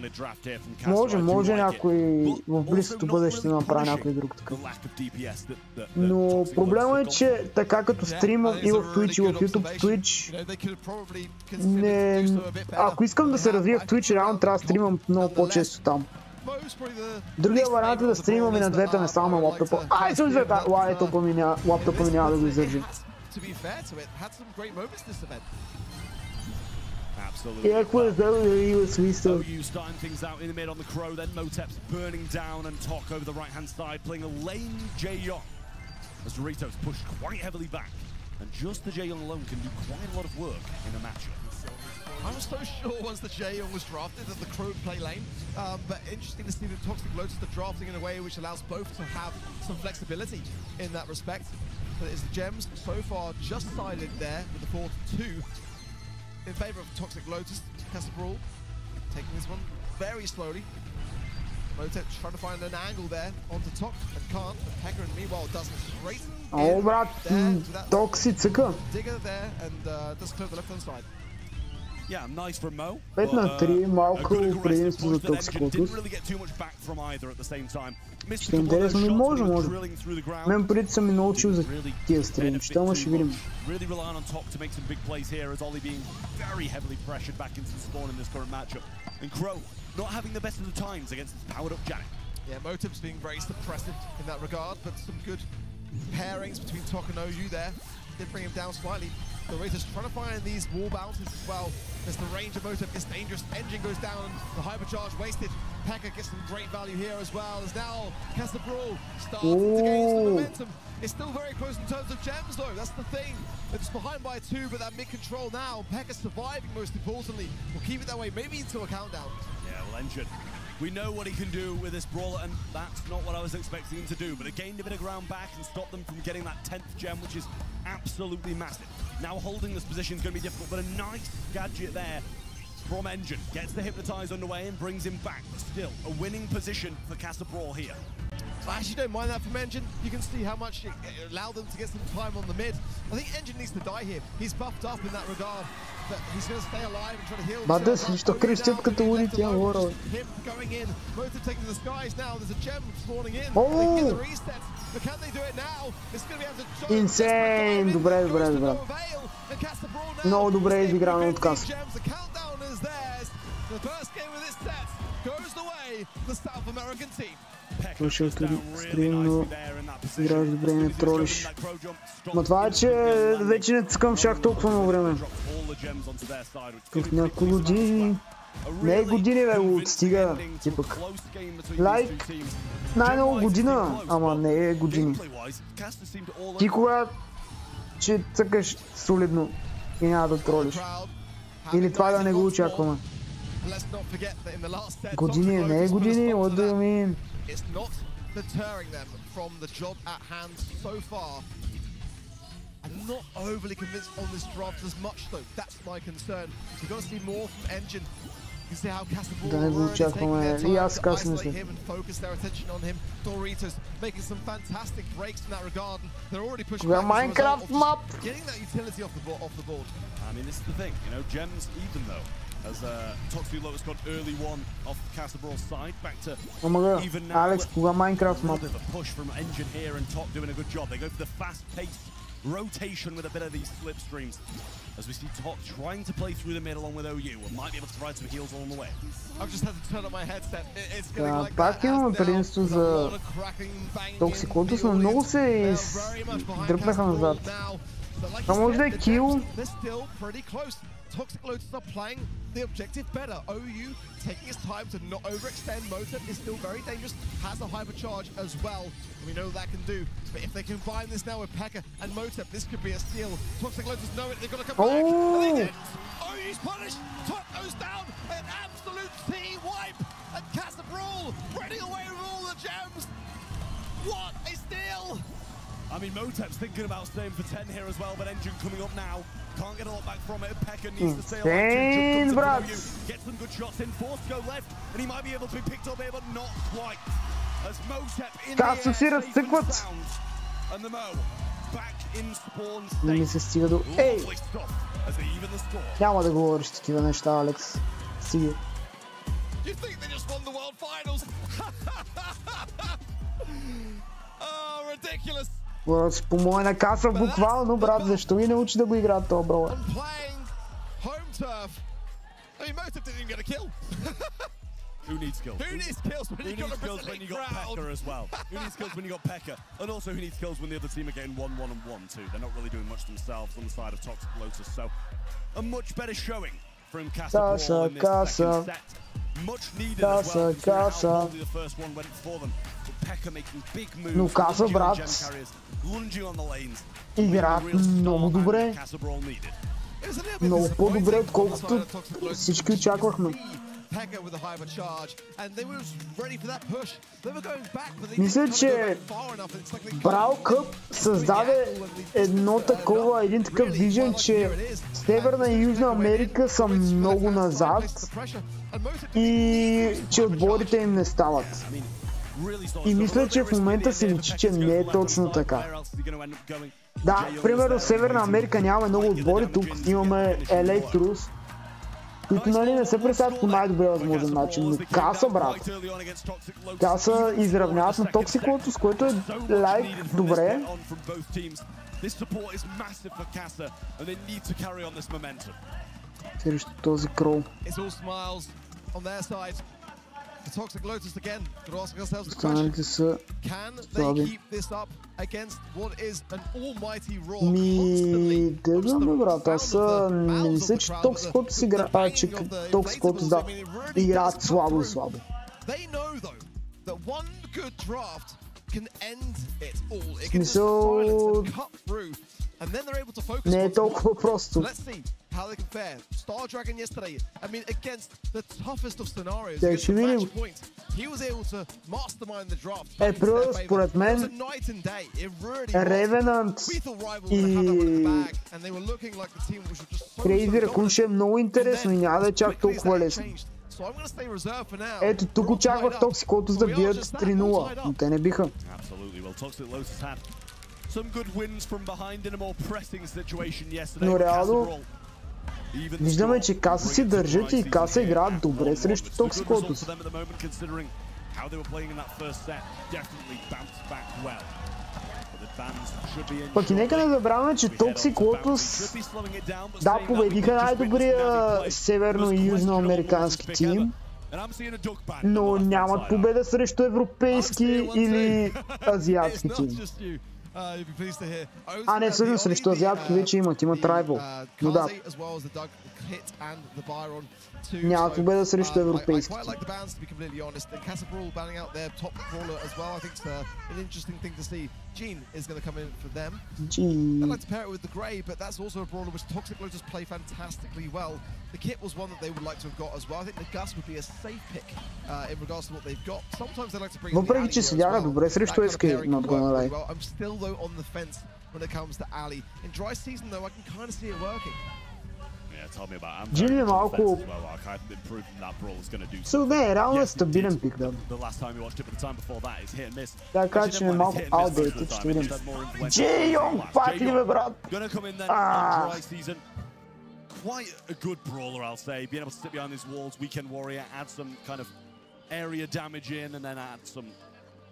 A: Може някой в близкото бъдеще да направи някой друг такъв. Но проблема е, че така като стримам и в Twitch, и в YouTube, в Twitch, ако искам да се развия в Twitch, реално трябва да стримам много по-често там. Другия вариант е да стримам и на двете, не само на лаптопа. Ай, се извета! Лаптопа ми няма да го издържи. И ако е здраво да и от свиста.
C: Starting things out in the mid on the Crow, then Motep's burning down and Tok over the right hand side, playing a lane J-Young. As Doritos pushed quite heavily back, and just the J-Young alone can do quite a lot of work in a matchup.
D: I was so sure once the J-Young was drafted that the Crow would play lane, but interesting to see the Toxic Lotus the drafting in a way which allows both to have some flexibility in that respect. But it's the Gems so far just sided there with the 4-2 in favor of Toxic Lotus. Casa Brawl taking this one very slowly. Motep trying to find an angle there onto Tok and can't, but Pekka meanwhile does it straight.
A: Oh, брат, Токси цъка.
D: Digger there and does clear the left hand side.
C: Yeah, nice from Mo.
A: 5-3, малко предимство за Toxic Lotus. Ще е интересно, но може. Мен преди съм и научил за тия стрими, ще ама ще видим.
C: Not having the best of the times against this powered up Janet.
D: Yeah, Motep's being very suppressive in that regard, but some good pairings between Tok and OU there. Did bring him down slightly. The Raiders trying to find these wall bounces as well. As the range of Motep is dangerous. Engine goes down, the hypercharge wasted. Pekka gets some great value here as well. As now Casa Brawl starts to gain some momentum. It's still very close in terms of gems though, that's the thing. It's behind by 2, but that mid-control now. Pekka surviving most importantly. We'll keep it that way, maybe into a countdown.
C: Yeah, well, Engine. We know what he can do with this brawler, and that's not what I was expecting him to do, but it gained a bit of ground back and stopped them from getting that 10th gem, which is absolutely massive. Now holding this position is going to be difficult, but a nice gadget there from Engine. Gets the Hypnotize underway and brings him back. Still, a winning position for Casa Brawl here.
D: I actually don't mind that from Engine. You can see how much it allowed them to get some time on the mid. I think Engine needs to die here. He's buffed up in that regard, but he's going to stay alive and try to heal himself.
A: Что крестят като улит я ворот.
D: Him going in. Motep taking the skies now. There's a gem spawning in. They get the reset, but can they do it now? It's going to be able to jump.
A: Insane. Добре. Много добре изиграно от Кас.
D: The countdown is theirs. The first game of this set goes the way the South American team.
A: Слушай, стрим, но играш добре, не тролиш. Ма това е, че вече не цъкам шах толкова много време. В няколко години... Не е години, бе, от стига, ти пък. Лайк, най-много година, ама не е години. Ти кога, че цъкаш солидно и няма да тролиш. Или това да не го очакваме. Години, не е години, what do you mean?
D: It's not deterring them from the job at hand so far. I'm not overly convinced on this draft as much though. That's my concern. So we've got to see more from Engine.
A: Да не го очакваме. И аз така си мисля. Кога Майнкрафт мап?
C: As Toxic Lotus got early one off the Casa Brawl side, back to even now.
A: Alex, кога Майнкрафт мап?
C: A push from Engine here and Top doing a good job. They go for the fast-paced rotation with a bit of these slipstreams. As we see Top trying to play through the mid along with OU and might be able to provide some heals along the way.
D: I've just had to turn on my headset. It's getting like
A: that. Пак имаме предимство за Toxic Lotus, но много се дръпнаха назад. Това може да е кил.
D: Toxic Lotus are playing the objective better. OU taking his time to not overextend. Motep is still very dangerous, has a hypercharge as well. We know that can do. But if they combine this now with Pekka and Motep, this could be a steal. Toxic Lotus know it, they've got to come back. And they did. OU's punished. Top goes down. An absolute T-wipe. And Casa Brawl running away with all the gems. What a steal!
C: I mean, Motep's thinking about staying for 10 here as well, but Engine coming up now. Can't get a lot back from it. Pekka needs to stay alive. Get some good shots in. Forced to go left, and he might be able to be picked up here, but not quite. As Motep in the air, and the Mo back in spawn state. Lovely stuff as they even the score.
A: Няма да говориш такива неща, Алекс. Стига.
D: You think they just won the World Finals? Oh, ridiculous.
A: По моя каса буквално, брат, защо ви не учи да го играят този броя?
C: Who needs skills? Who needs skills when you got Pekka as well? Who needs skills when you got Pekka? And also who needs skills when the other team are getting 1-1 and 1-2? They're not really doing much themselves on the side of Toxic Lotus, so a much better showing from Casa Brawl in this second set. Much needed as well, considering how the first one went for them. But Pekka making big moves.
A: Но Casa, брат, играят много добре. Много по-добре, отколкото всички очаквахме. Мисля, че Brawl Cup създаде един такъв вижен, че Северна и Южна Америка са много назад и че отборите им не стават. И мисля, че в момента се личи, че не е точно така. Да, примерно Северна Америка нямаме много отбори, тук имаме Electrus, които нали не се представят по най-добрия възможен начин, но Casa, брат. Casa изравняват на Toxic Lotus, което е лайк добре. Срещу този крол.
D: Toxic Lotus again. Could ask ourselves the
A: Останалите са слаби. Те знаме, брат, аз не мисля, че Toxic Lotus играят слабо и слабо. Смисъл, не е толкова просто.
D: How they can fare. Star Dragon yesterday, I mean, against the toughest of scenarios. He was able to mastermind the draft.
A: Примерно, според мен, Revenant и Crazy Raccoon ще е много интересно и няма да е чак толкова лесно. Ето, тук очаквах Toxic Lotus да бият 3-0, но те не биха. Но реално, виждаме, че Casa си държат и Casa играят добре срещу Toxic Lotus. Пък и нека не забравяме, че Toxic Lotus да победиха най-добрия северно- и южноамерикански тим, но нямат победа срещу европейски или азиатски тим. Не, всъщност срещу азиатски вече имат Tribal, но да. Нямат победа срещу европейски.
D: Gene is going to come in for them.
A: Gene.
D: I'd like to pair it with the Grey, but that's also a brawler which Toxic Lotus play fantastically well. The kit was one that they would like to have got as well. I think the Gus would be a safe pick in regards to what they've got. Sometimes they like to bring in the Ali as well. I'm still though on the fence when it comes to Ali. In dry season though, I can kind of see it working.
C: Yeah,
A: Джин ми малко... Не, реално е стабилен пик, да. Така че ми малко outdated, ще видим. Джей Йонг пак ли бе, брат?
C: Quite a good brawler, I'll say. Being able to sit behind these walls, Weekend Warrior, add some kind of area damage in, and then add some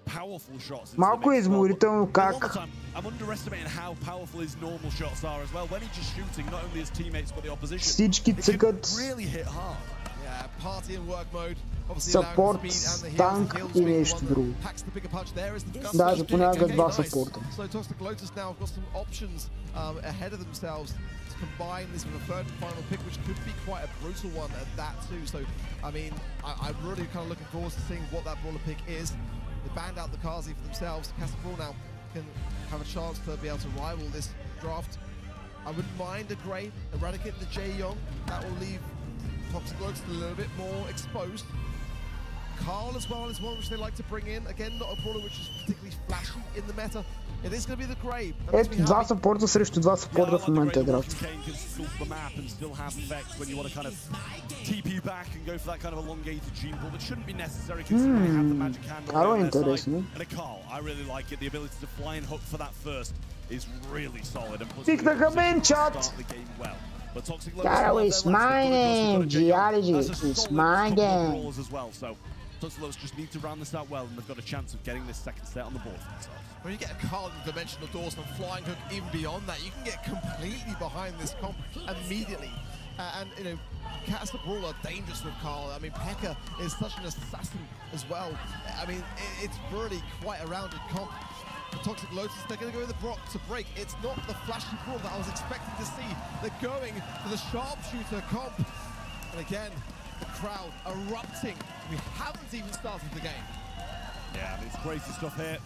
C: powerful shots.
A: Малко е изморително как.
C: I'm underestimating how powerful his normal shots are as well. When he's just shooting, not only his teammates but the opposition.
A: Всички цъкат.
C: Really hit hard.
D: Yeah, party in work mode.
A: Съпорт, танк и нещо друго. Даже понякога два съпорта.
D: So Toxic Lotus now have got some options ahead of themselves to combine this with a third and final pick, which could be quite a brutal one at that too. So, I mean, I'm really kind of looking forward to seeing what that brawler pick is. They banned out the Kazi for themselves. Castabrawl now can have a chance to be able to rival this draft. I wouldn't mind a Grey, Eradicate the Jae-Young. That will leave Toxic Lotus a little bit more exposed. Carl as well is one which they like to bring in. Again, not a brawler which is particularly flashy in the meta. It is going to be the Grey.
A: Ето, два съпорта срещу два съпорта в момента е драфт. Ало е интересно. Пикнаха мен, чат! Carol is mine, Geology is mine.
C: Toxic Lotus just need to round this out well, and they've got a chance of getting this second set on the board for themselves.
D: When you get a Carl in dimensional doors and a flying hook even beyond that, you can get completely behind this comp immediately. And, you know, Castabrawl are dangerous with Carl. I mean, P.E.K.K.A is such an assassin as well. I mean, it's really quite a rounded comp. The Toxic Lotus, they're going to go with the Brock to break. It's not the flashy brawl that I was expecting to see. They're going for the sharpshooter comp. And again, the crowd erupting. We haven't even started the game.
C: Yeah, I mean, it's crazy stuff here.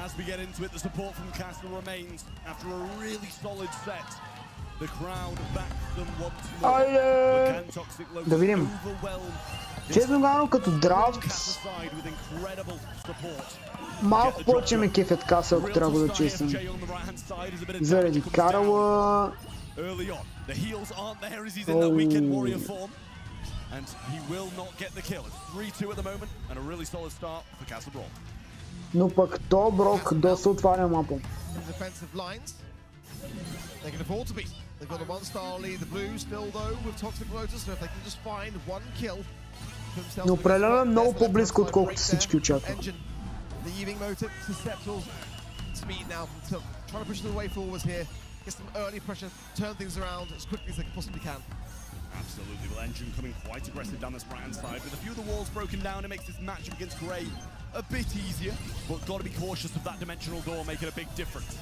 C: As we get into it, the support from Castle remains after a really solid set. The crowd backs them once more. But can Toxic Lotus overwhelm
A: Честно казано, като драфт, малко повече ме кефят Каса, ако трябва да честен. Заради Карала...
C: And he will not get the kill. It's 3-2 at the moment and a really solid start for Castabrawl.
A: Но пък то Брок доста отваря мапа.
D: Defensive lines. They can afford to be. They've got a one-star lead. The Blues still though with Toxic Lotus, so if they can just find one kill.
A: Но определено е много по-близко, отколкото всички очакват.
D: Leaving motive susceptible speed now from Tilt. Trying to push the way forwards here. Get some early pressure, turn things around as quickly as they possibly can.
C: Absolutely. Well, Engine coming quite aggressive down this right-hand side. With a few of the walls broken down, it makes this matchup against Grey a bit easier. But got to be cautious of that dimensional door, making a big difference.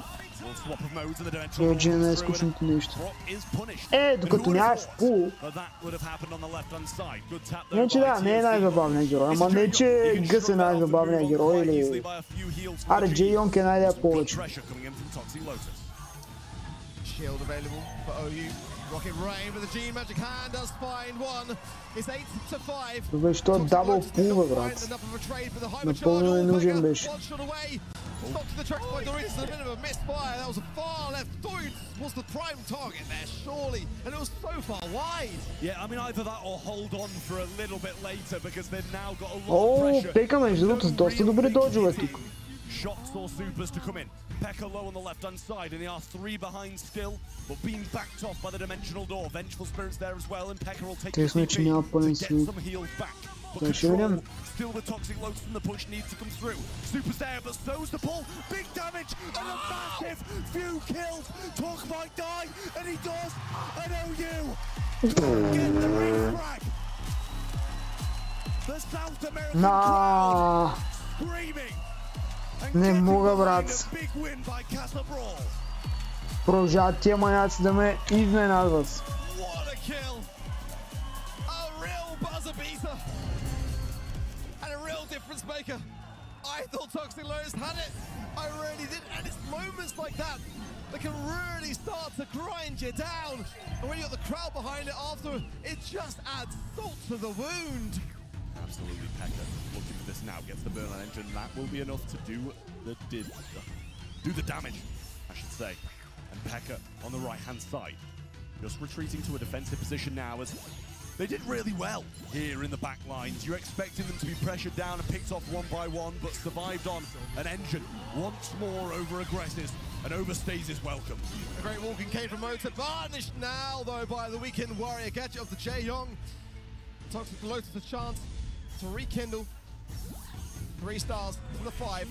C: Little swap of modes and the dimensional door through, and Brock is punished.
A: Докато нямаш пул.
C: But that would have happened on the left-hand side. Good tap there.
A: Не, че да, не е най-забавният герой. Ама не, че Гъс е най-забавният герой или... Аре, Джей-Йонг е най-да повече.
D: Shield available for OU. Rocket Rain with the G Magic Hand does find one. It's 8-5.
A: Добре, що е дабл пул, бе, брат. Напълно не нужен беше.
D: Not to the track by Doris, a bit of a misfire. That was a far left. Doris was the prime target there, surely, and it was so far wide.
C: Yeah, I mean either that or hold on for a little bit later because they've now got a lot of pressure.
A: P.E.K.K.A между другото с доста добри доджове тук.
C: Shots or supers to come in. P.E.K.K.A low on the left-hand side, and they are 3 behind still, but being backed off by the dimensional door. Vengeful Spirits there as well, and P.E.K.K.A will take the TP to get some heals back. But Control, still the Toxic Lotus and the push needs to come through. Super's there, but so's the pull. Big damage and a massive few kills. Talk might die, and he does. I know you. Get the refrag. The South American crowd screaming.
A: Не мога, брат. Продължават тия маняци да ме изненадват.
D: I thought Toxic Lotus had it. I really did. And it's moments like that that can really start to grind you down. And when you got the crowd behind it after, it just adds salt to the wound.
C: Absolutely, P.E.K.K.A looking for this now, gets the burn on Engine. That will be enough to do the damage, I should say. And P.E.K.K.A on the right-hand side. just retreating to a defensive position now as they did really well here in the back lines. You're expecting them to be pressured down and picked off one by one, but survived on. An Engine once more over-aggressive and overstays his welcome.
D: A great walking cane from Mota, varnished now though by the Weekend Warrior gadget of the Jaehyung. Toxic Lotus a chance to rekindle. 3 stars to the 5.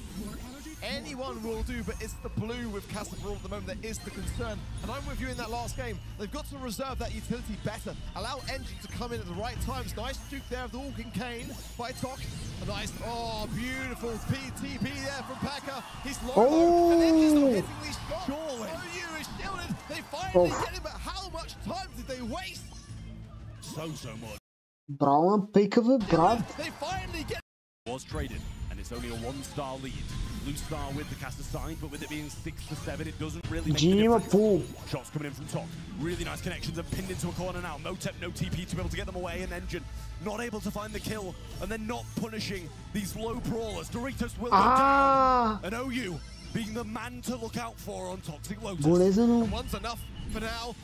D: Anyone will do, but it's the blue with Castabrol at the moment that is the concern. And I'm with you in that last game. They've got to reserve that utility better. Allow Engine to come in at the right times. Nice juke there of the walking cane by Tok. A nice, beautiful TP there from Pekka. He's low, and Engine's not hitting these shots.
C: Surely.
D: OU is shielded. They finally get him, but how much time did they waste?
C: So much.
A: Браво на пейкаве, брат.
D: They finally get
C: Was traded, and it's only a 1-star lead. Blue star with the cast assigned, but with it being 6-7, it doesn't really make a difference. Shots coming in from top. Really nice connections and pinned into a corner now. Motep, no TP to be able to get them away, and Engine not able to find the kill, and then not punishing these low brawlers. Doritos will go down, and OU being the man to look out for on Toxic Lotus.
D: And one's enough for now.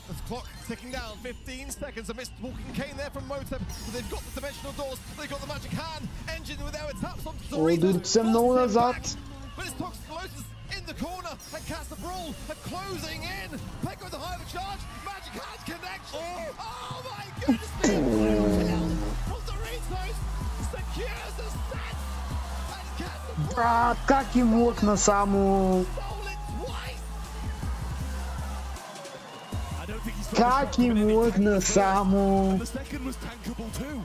D: The clock ticking down, 15 seconds. A missed walking cane there from Motep. But they've got the dimensional doors, they've got the magic hand. Engine with their taps on Doritos. But it's Toxic Lotus in the corner, and Castabrol are closing in. Pekka with the high charge, magic hand connection. Oh my goodness me! From Doritos secures the set. And Castabrol.
A: Брат, как им окна само. Как им окна само.
C: The second was tankable too,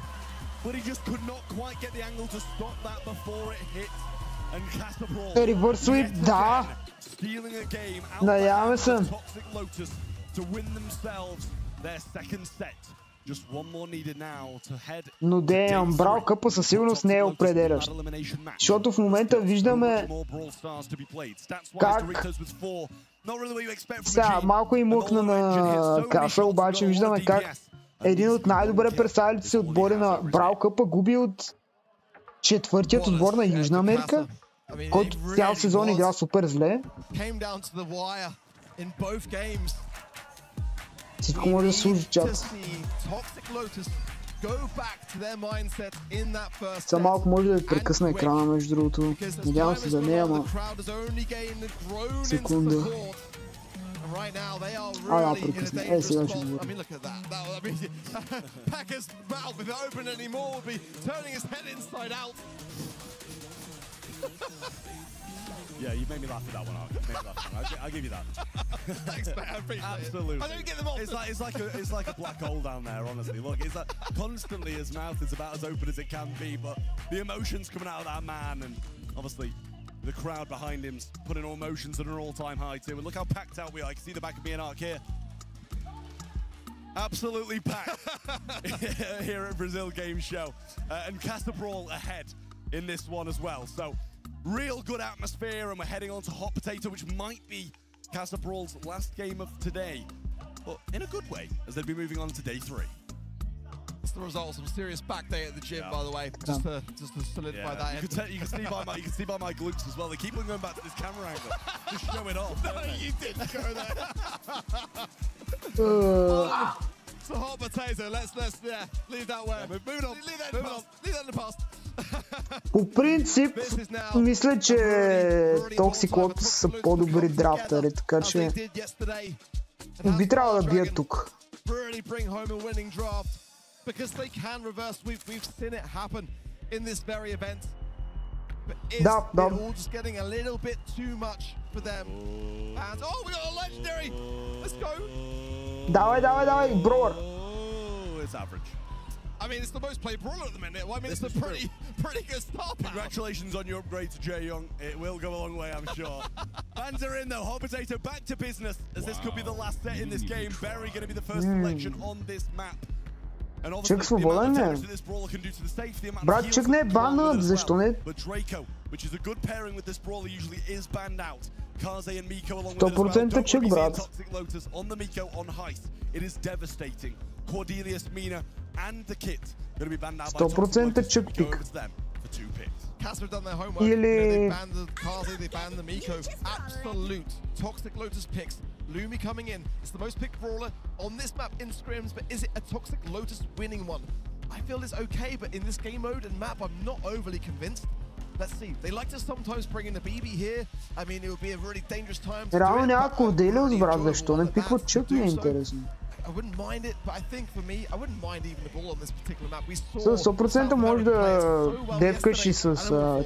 C: but he just could not quite get the angle to stop that before it hit. And Castabrol
A: Reverse sweep, да.
C: stealing a game out
A: Надяваме се.
C: Toxic Lotus to win themselves their second set. Just one more needed now to head.
A: Но Деян Брал къпа със сигурност не е определящ. Защото в момента виждаме как сега малко и мъкна на Каса, обаче виждаме как един от най-добре представилите си отбори на Брал къпа губи от четвъртият отбор на Южна Америка, който цял сезон игра супер зле. Всичко може да служи чат. Сега малко може да прекъсна екрана, между другото. Надявам се да не, ама... Секунда. Да, прекъсна. Сега ще го говоря.
C: Yeah, you made me laugh at that one, Ark. I'll give you that.
D: Thanks, man. I appreciate it.
C: Absolutely.
D: I don't get them off.
C: It's like a black hole down there, honestly. Look, it's like constantly his mouth is about as open as it can be, but the emotions coming out of that man, and obviously the crowd behind him's putting all emotions at an all-time high too. And look how packed out we are. You can see the back of me and Ark here. Absolutely packed here at Brazil Game Show. And Castabrol ahead in this one as well. So real good atmosphere, and we're heading on to Hot Potato, which might be Castabrol's last game of today, but in a good way, as they'll be moving on to day 3.
D: That's the result of some serious back day at the gym, by the way, just to solidify that.
C: You can see by my glutes as well. They keep on going back to this camera angle, just show it off.
D: No, you didn't go there. So Hot Potato, let's leave that where. Moving on. Leave that in the past.
A: По принцип, мисля, че Toxic Lotus са по-добри драфтъри, така че би трябвало да бият тук. Да. Давай, бровър.
D: I mean, it's the most played brawler at the minute. Well, I mean, it's a pretty good start.
C: Congratulations on your upgrade to Jaehyung. It will go a long way, I'm sure. Fans are in though. Hot Potato back to business, as this could be the last set in this game. Berry going to be the first selection on this map. And obviously, the amount of damage that this brawler can do to the safe, the amount
A: Брат, Чък не е банът, защо не?
C: But Draco, which is a good pairing with this brawler, usually is banned out. Kaze and Miko along with it as well. Don't
A: Чък, брат.
C: Toxic Lotus on the Miko on Heist. It is devastating. Cordelius, Mina, and the kit going to be banned out by
A: 100% Чък пик.
C: them for 2 picks.
D: Casper done their homework. They banned the Kaze, they banned the Miko. Absolute Toxic Lotus picks. Lumi coming in. It's the most picked brawler on this map in scrims, but is it a Toxic Lotus winning one? I feel it's okay, but in this game mode and map, I'm not overly convinced. Let's see. They like to sometimes bring in the BB here. I mean, it would be a really dangerous time to
A: Реално някакво делилс, брат, защо не пикват чък, ми е интересно.
D: I wouldn't mind it, but I think for me, I wouldn't mind even the ball on this particular map. We saw
A: 100% може да девкаш и с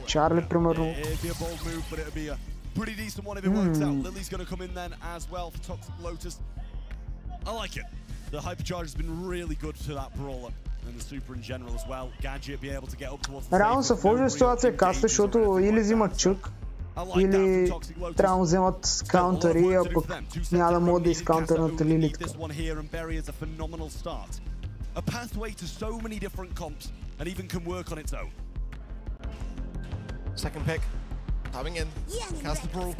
A: Чарли, примерно.
C: Pretty decent one if it works out. Lily's going to come in then as well for Toxic Lotus. I like it. The hypercharge has been really good to that brawler and the super in general as well. Gadget be able to get up towards the
A: реално са в лоша ситуация каста, защото или взимат чук, или трябва да вземат каунтъри, а пък няма да могат да изкаунтърнат Лили така.
C: A pathway to so many different comps and even can work on its own.
D: Second pick. Coming in, cast the brawl.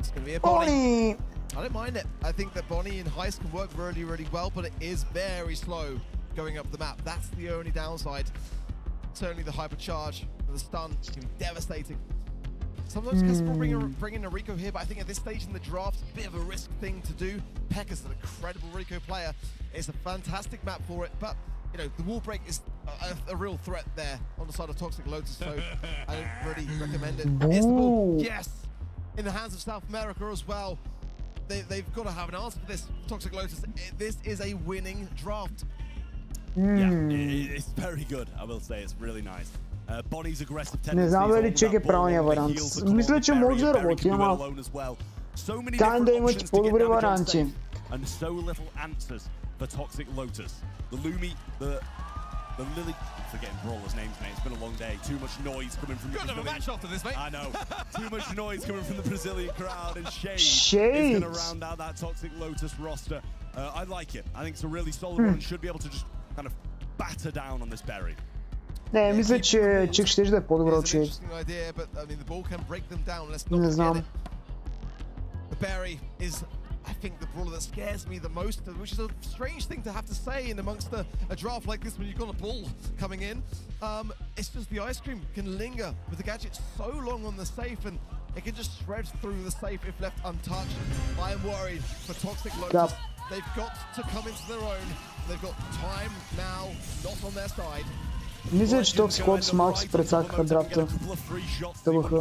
D: It's going to be a Bonnie. I don't mind it. I think that Bonnie in Heist can work really, really well, but it is very slow going up the map. That's the only downside. Certainly the hypercharge, the stun can be devastating. Sometimes Casper will bring in a Rico here, but I think at this stage in the draft, a bit of a risk thing to do. Pekka's an incredible Rico player. It's a fantastic map for it, but you know, the wall break is a real threat there on the side of Toxic Lotus, so I don't really recommend it. Is the ball? Yes! In the hands of South America as well. They've got to have an answer for this, Toxic Lotus. This is a winning draft.
C: Yeah, it's very good, I will say. It's really nice. Bonnie's aggressive tendencies.
A: Не знам дали чек е правилния вариант. Мисля, че може да работи, ама там да имате по-добри варианти.
C: And so little answers for Toxic Lotus. The Lumi, the Lily, forgetting Brawler's names, mate. It's been a long day. Too much noise coming from the Brazilian.
D: Got a match after this, mate.
C: I know. Too much noise coming from the Brazilian crowd, and Shade is going to round out that Toxic Lotus roster. I like it. I think it's a really solid one and should be able to just kind of batter down on this berry.
A: Не, мисля, че чек ще да е по-добро от Shade. Не знам.
D: The berry is, I think, the brawler that scares me the most, which is a strange thing to have to say in amongst a draft like this when you've got a bull coming in. It's just the ice cream can linger with the gadget so long on the safe, and it can just shred through the safe if left untouched. I am worried for Toxic Lotus. They've got to come into their own. They've got time now, not on their side.
A: Мисля, че Toxic Lotus малко си прецакаха драфта. Тъбаха.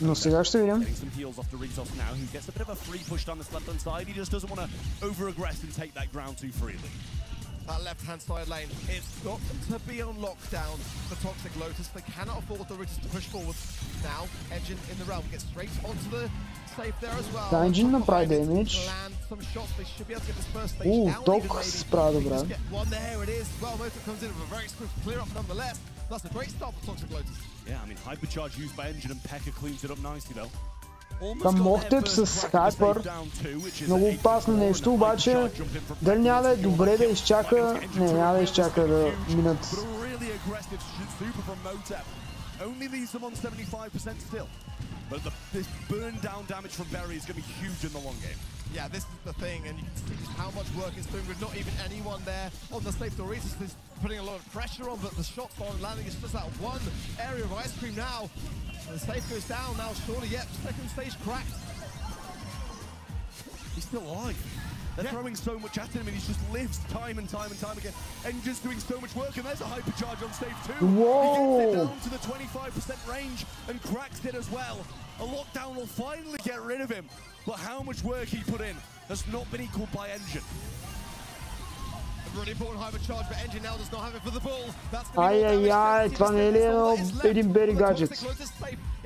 A: Но сега ще видим.
D: That left-hand side lane, it's got to be on lockdown for Toxic Lotus. They cannot afford the Ritters to push forward. Now, Engine in the realm gets straight onto the safe there as well.
A: Да, Engine направи damage. Ток справа добре.
D: One there it is. Well, Motor comes in with a very swift clear up nonetheless. That's a great start for Toxic Lotus.
C: Yeah, I mean, hypercharge used by Engine and Pekka cleans it up nicely though.
A: Там Мохтеп с хайпер. Много опасно нещо, обаче дали няма да е добре да изчака? Не, няма да изчака да минат.
C: Only leaves them on 75% still. But this burn down damage from Berry is going to be huge in the long game.
D: Yeah, this is the thing, and you can see just how much work it's doing with not even anyone there on the safe. Doritos is putting a lot of pressure on, but the shots aren't landing. It's just that one area of ice cream now. The safe goes down now, surely. Yep, second stage cracked.
C: He's still alive. They're throwing so much at him, and he just lives time and time and time again. And just doing so much work, and there's a hypercharge on stage 2.
A: Whoa.
C: He gets it down to the 25% range and cracks it as well. A lockdown will finally get rid of him, but how much work he put in has not been equaled by Engine.
D: A really important hypercharge, but Engine now does not have it for the bull.
A: Ай-яй-яй, това не е ли един Berry гаджет?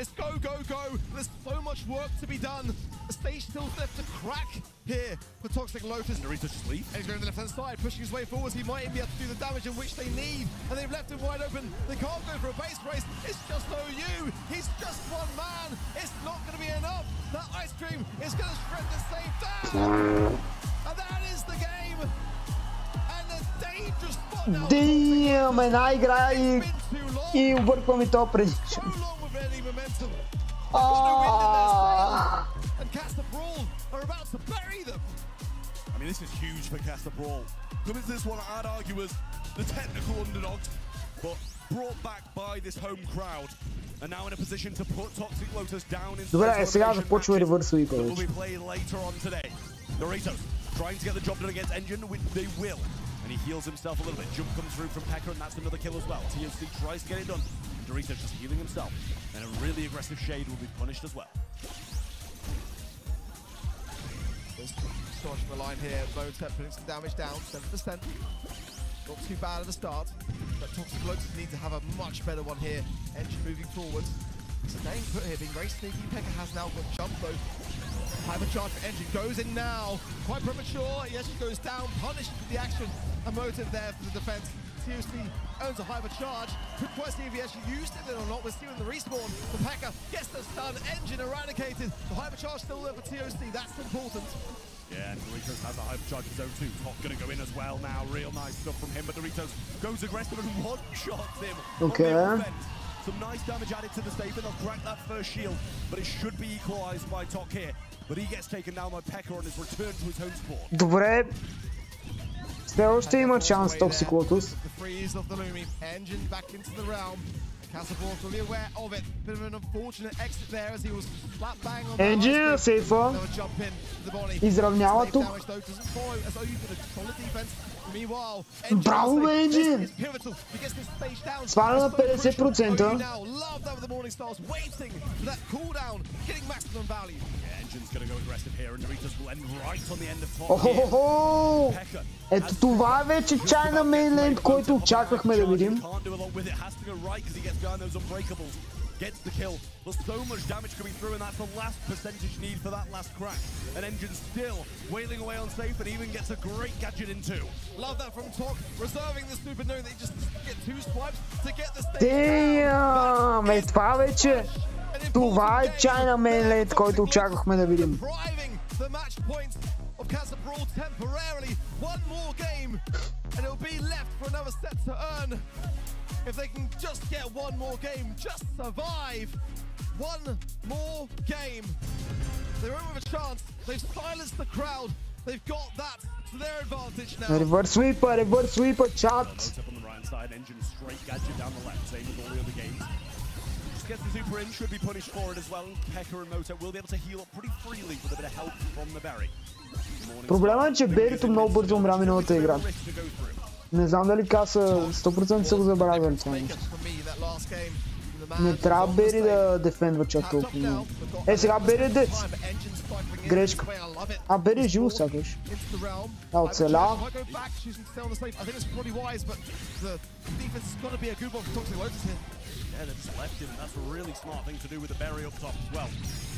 D: It's go, go, go. There's so much work to be done. The stage still left to crack here for Toxic Lotus.
C: Narita sleep.
D: And he's going to the left-hand side, pushing his way forwards. He might even be able to do the damage in which they need. And they've left him wide open. They can't go for a base race. It's just OU. He's just one man. It's not going to be enough. That ice cream is going to shred the safe down. And that is the game. And the dangerous spot now.
A: Damn, една игра и обърква ми това предикшн.
D: And Cast the Brawl are about to bury them.
C: mean, this is huge for Casa Brawl. Coming to this one, I'd argue, as the technical underdogs, but brought back by this home crowd, and now in a position to put Toxic Lotus down in that will be played later on today. Doritos trying to get the job done against Engine, which they will. And he heals himself a little bit. Jump comes through from Pekka, and that's another kill as well. TFC tries to get it done. Doritos just healing himself. And a really aggressive Shade will be punished as well.
D: Dodge the line here. Motep putting some damage down, 7%. Not too bad at the start, but Toxic Lotus need to have a much better one here. Engine moving forwards. Staying put here, being very sneaky. Pekka has now got jump though. Hypercharge for Engine goes in now. Quite premature. He actually goes down, punished with the action. A Motive there for the defense. TOC owns a hypercharge. Could quite see if he actually used it then or not. We're seeing the respawn. The Pekka gets the stun. Engine eradicated. The hypercharge still there for TOC. That's important.
C: Yeah, and Doritos has a hypercharge of his own too. Top gonna go in as well now. Real nice stuff from him, but Doritos goes aggressive and one-shots him.
A: Okay.
C: Some nice damage added to the safe, and they'll crack that first shield, but it should be equalized by Tok here. But he gets taken down by Pekka on his return to his home spawn.
A: Добре. Все още има шанс Toxic Lotus.
D: The freeze of the Lumi. Engine back into the realm. Casa Brawl fully aware of it. Bit of an unfortunate exit there as he was slap bang on
A: Engine сейфа. Изравнява тук. Браво, бе, Engine! Сваля на 50%. Охо-хо-хо! Ето това е вече China Mainland, който очаквахме да видим.
C: Gets the kill. There's so much damage coming through, and that's the last percentage need for that last crack. And Engine still wailing away on safe, and even gets a great gadget in two.
D: Love that from Tok, reserving the super, knowing that he just get two swipes to get the stage.
A: Damn! Е, това вече. Това е China Mainland, който очаквахме да видим.
D: The match points of Casa Brawl temporarily. One more game, and it'll be left for another set to earn. If they can just get one more game, just survive. One more game. They're in with a chance. They've silenced the crowd. They've got that to their advantage now.
A: Reverse sweeper, chat.
C: Up on the right side, Engine straight gadget down the left, same with all the other games. Just gets the super in, should be punished for it as well. Pekka and Motep will be able to heal up pretty freely with a bit of help from the Berry.
A: Проблема е, че Берито много бързо умря миналата игра. Не знам дали Каса 100% са го забравили това нещо. Не трябва Бери да дефендва чак толкова много. Е, сега Бери е дец. Грешка. А, Бери е живо сякаш. А, оцеля.
C: Yeah, they just left him, and that's a really smart thing to do with the berry up top as well.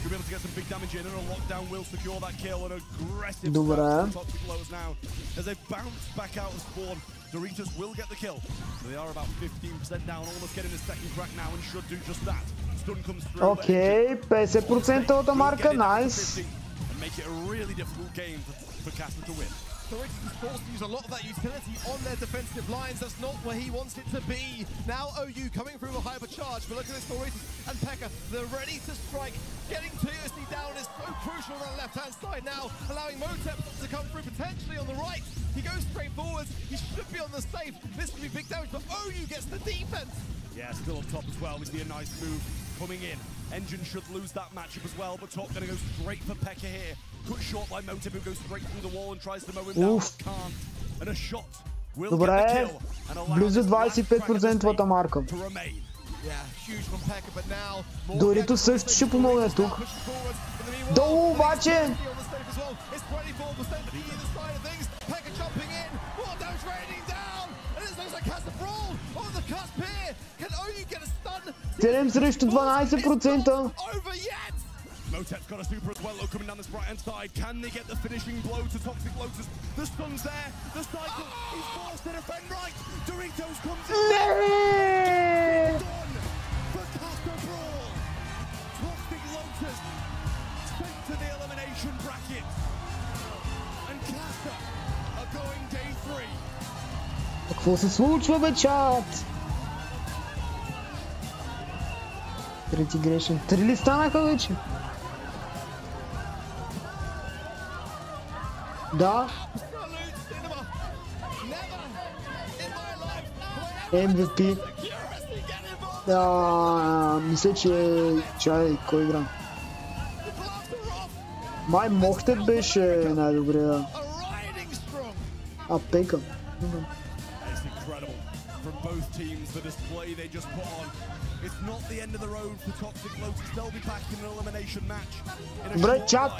C: You'll be able to get some big damage in, and a lockdown will secure that kill. An aggressive start for Toxic Lotus now. As they bounce back out of spawn, Doritos will get the kill. They are about 15% down, almost getting the second crack now, and should do just that. Stun comes through.
A: Okay, 50% от марка, nice.
C: And make it a really difficult game for Casa to win.
D: Doritos is forced to use a lot of that utility on their defensive lines. That's not where he wants it to be. Now OU coming through a hypercharge, but look at this, Doritos and Pekka, they're ready to strike. Getting TOC down is so crucial on that left-hand side now, allowing Motep to come through potentially on the right. He goes straight forwards. He should be on the safe. This could be big damage, but OU gets the defense.
C: Yeah, still up top as well. We see a nice move coming in. Engine should lose that matchup as well, but Top gonna go straight for Pekka here. Cut short by Motep, who goes straight through the wall and tries to mow him down, but can't. And a shot will get the kill and allow
A: близо 25% марка.
C: to remain.
D: Yeah, huge from Pekka, but now
A: Дорито също ще помогне тук. Долу обаче!
D: It's 24% either side of things. Pekka jumping in, more damage raining down, and it looks like Casa Brawl on the cusp here. Can OU get a stun?
A: 7 срещу 12%.
D: Over yet.
C: Motep's got a super as well, coming down this right-hand side. Can they get the finishing blow to Toxic Lotus? The stun's there, the cycle, he's forced to defend right. Doritos comes in. Done for Casa Brawl. Toxic Lotus sent to the elimination bracket. And Casa are going day 3.
A: Какво се случва, бе, чат? Трети грешен. 3 ли станаха вече? Да. MVP. Мисля, че... Чай, кой игра? Май Мохтет беше най-добрия. Пека. Добре, чат.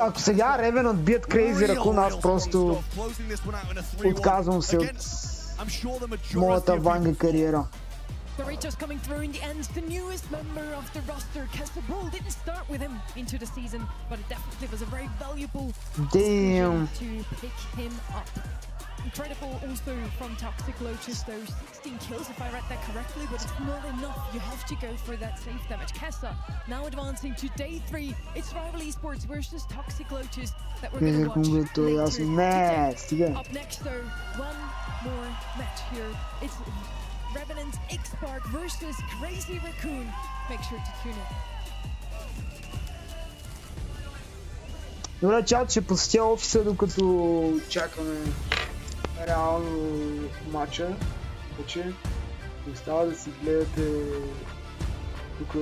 A: Ако сега Ревенант бият Crazy Raccoon, аз просто отказвам се от моята ванга кариера.
B: The Rachels coming through in the end, the newest member of the roster. Casabro didn't start with him into the season, but it definitely was a very valuable decision to pick him up. Incredible also from Toxic Lotus, though 16 kills if I read that correctly, but it's not enough. You have to go for that safe damage. Kessa now advancing to day 3. It's Rival Esports versus Toxic Lotus that we're going to watch later today. Up next though, one more match here. It's Revenant X-Spark versus Crazy Raccoon. Make sure to tune in.
A: Добре, чат, ще посетя офиса, докато чакаме реално матча. Вече остава да си гледате тук.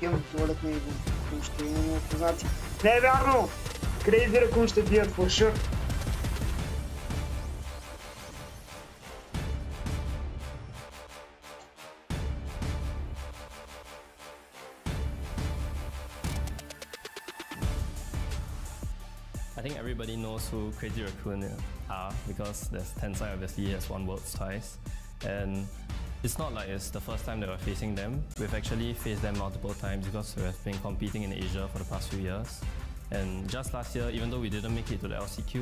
A: Имам туалет на него. Ще имам познати. Не е вярно! Crazy Raccoon ще бият, for sure.
E: I think everybody knows who Crazy Raccoon are because there's Tensai obviously has won Worlds twice, and it's not like it's the first time that we're facing them. We've actually faced them multiple times because we have been competing in Asia for the past few years. And just last year, even though we didn't make it to the LCQ,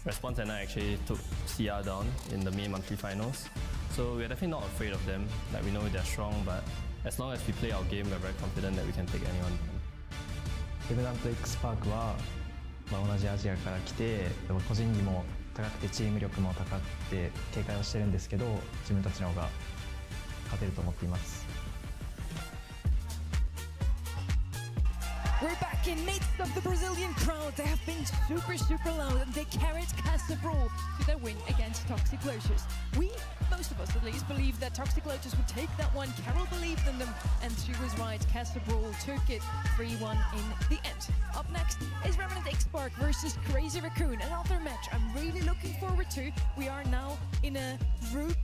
E: Response and I actually took CR down in the May monthly finals. So we're definitely not afraid of them. Like, we know they're strong, but as long as we play our game, we're very confident that we can take anyone.
K: Revenant X-Spark は同じアジアから来て、個人技も高くてチーム力も高くて警戒をしてるんですけど、自分たちの方が勝てると思っています。
B: We're back in midst of the Brazilian crowd. They have been super loud and they carried Casabro to their win against Toxic Lotus. Most of us at least, believed that Toxic Lotus would take that one. Carol believed in them and she was right. Casabro took it 3-1 in the end. Up next is Revenant X-Spark versus Crazy Raccoon. Another match I'm really looking forward to. We are now in a group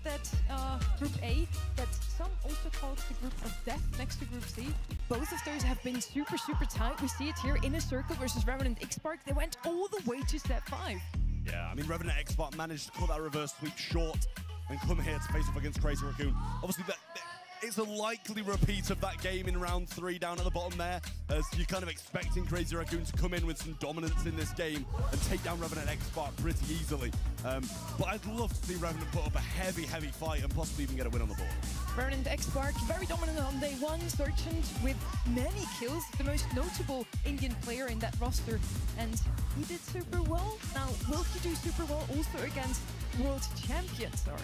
B: Group A, that some also call the Group of Death next to Group C. Both of those have been super tight. We see it here. Inner Circle versus Revenant X-Spark. They went all the way to step 5.
C: Yeah, I mean, Revenant X-Spark managed to cut that reverse sweep short and come here to face off against Crazy Raccoon. Obviously, it's a likely repeat of that game in round 3 down at the bottom there, as you're kind of expecting Crazy Raccoon to come in with some dominance in this game and take down Revenant X-Spark pretty easily. But I'd love to see Revenant put up a heavy fight and possibly even get a win on the board.
B: Revenant X-Spark, very dominant on day 1, Sergeant with many kills, the most notable Indian player in that roster, and he did super well. Now, will he do super well also against world champion Sark?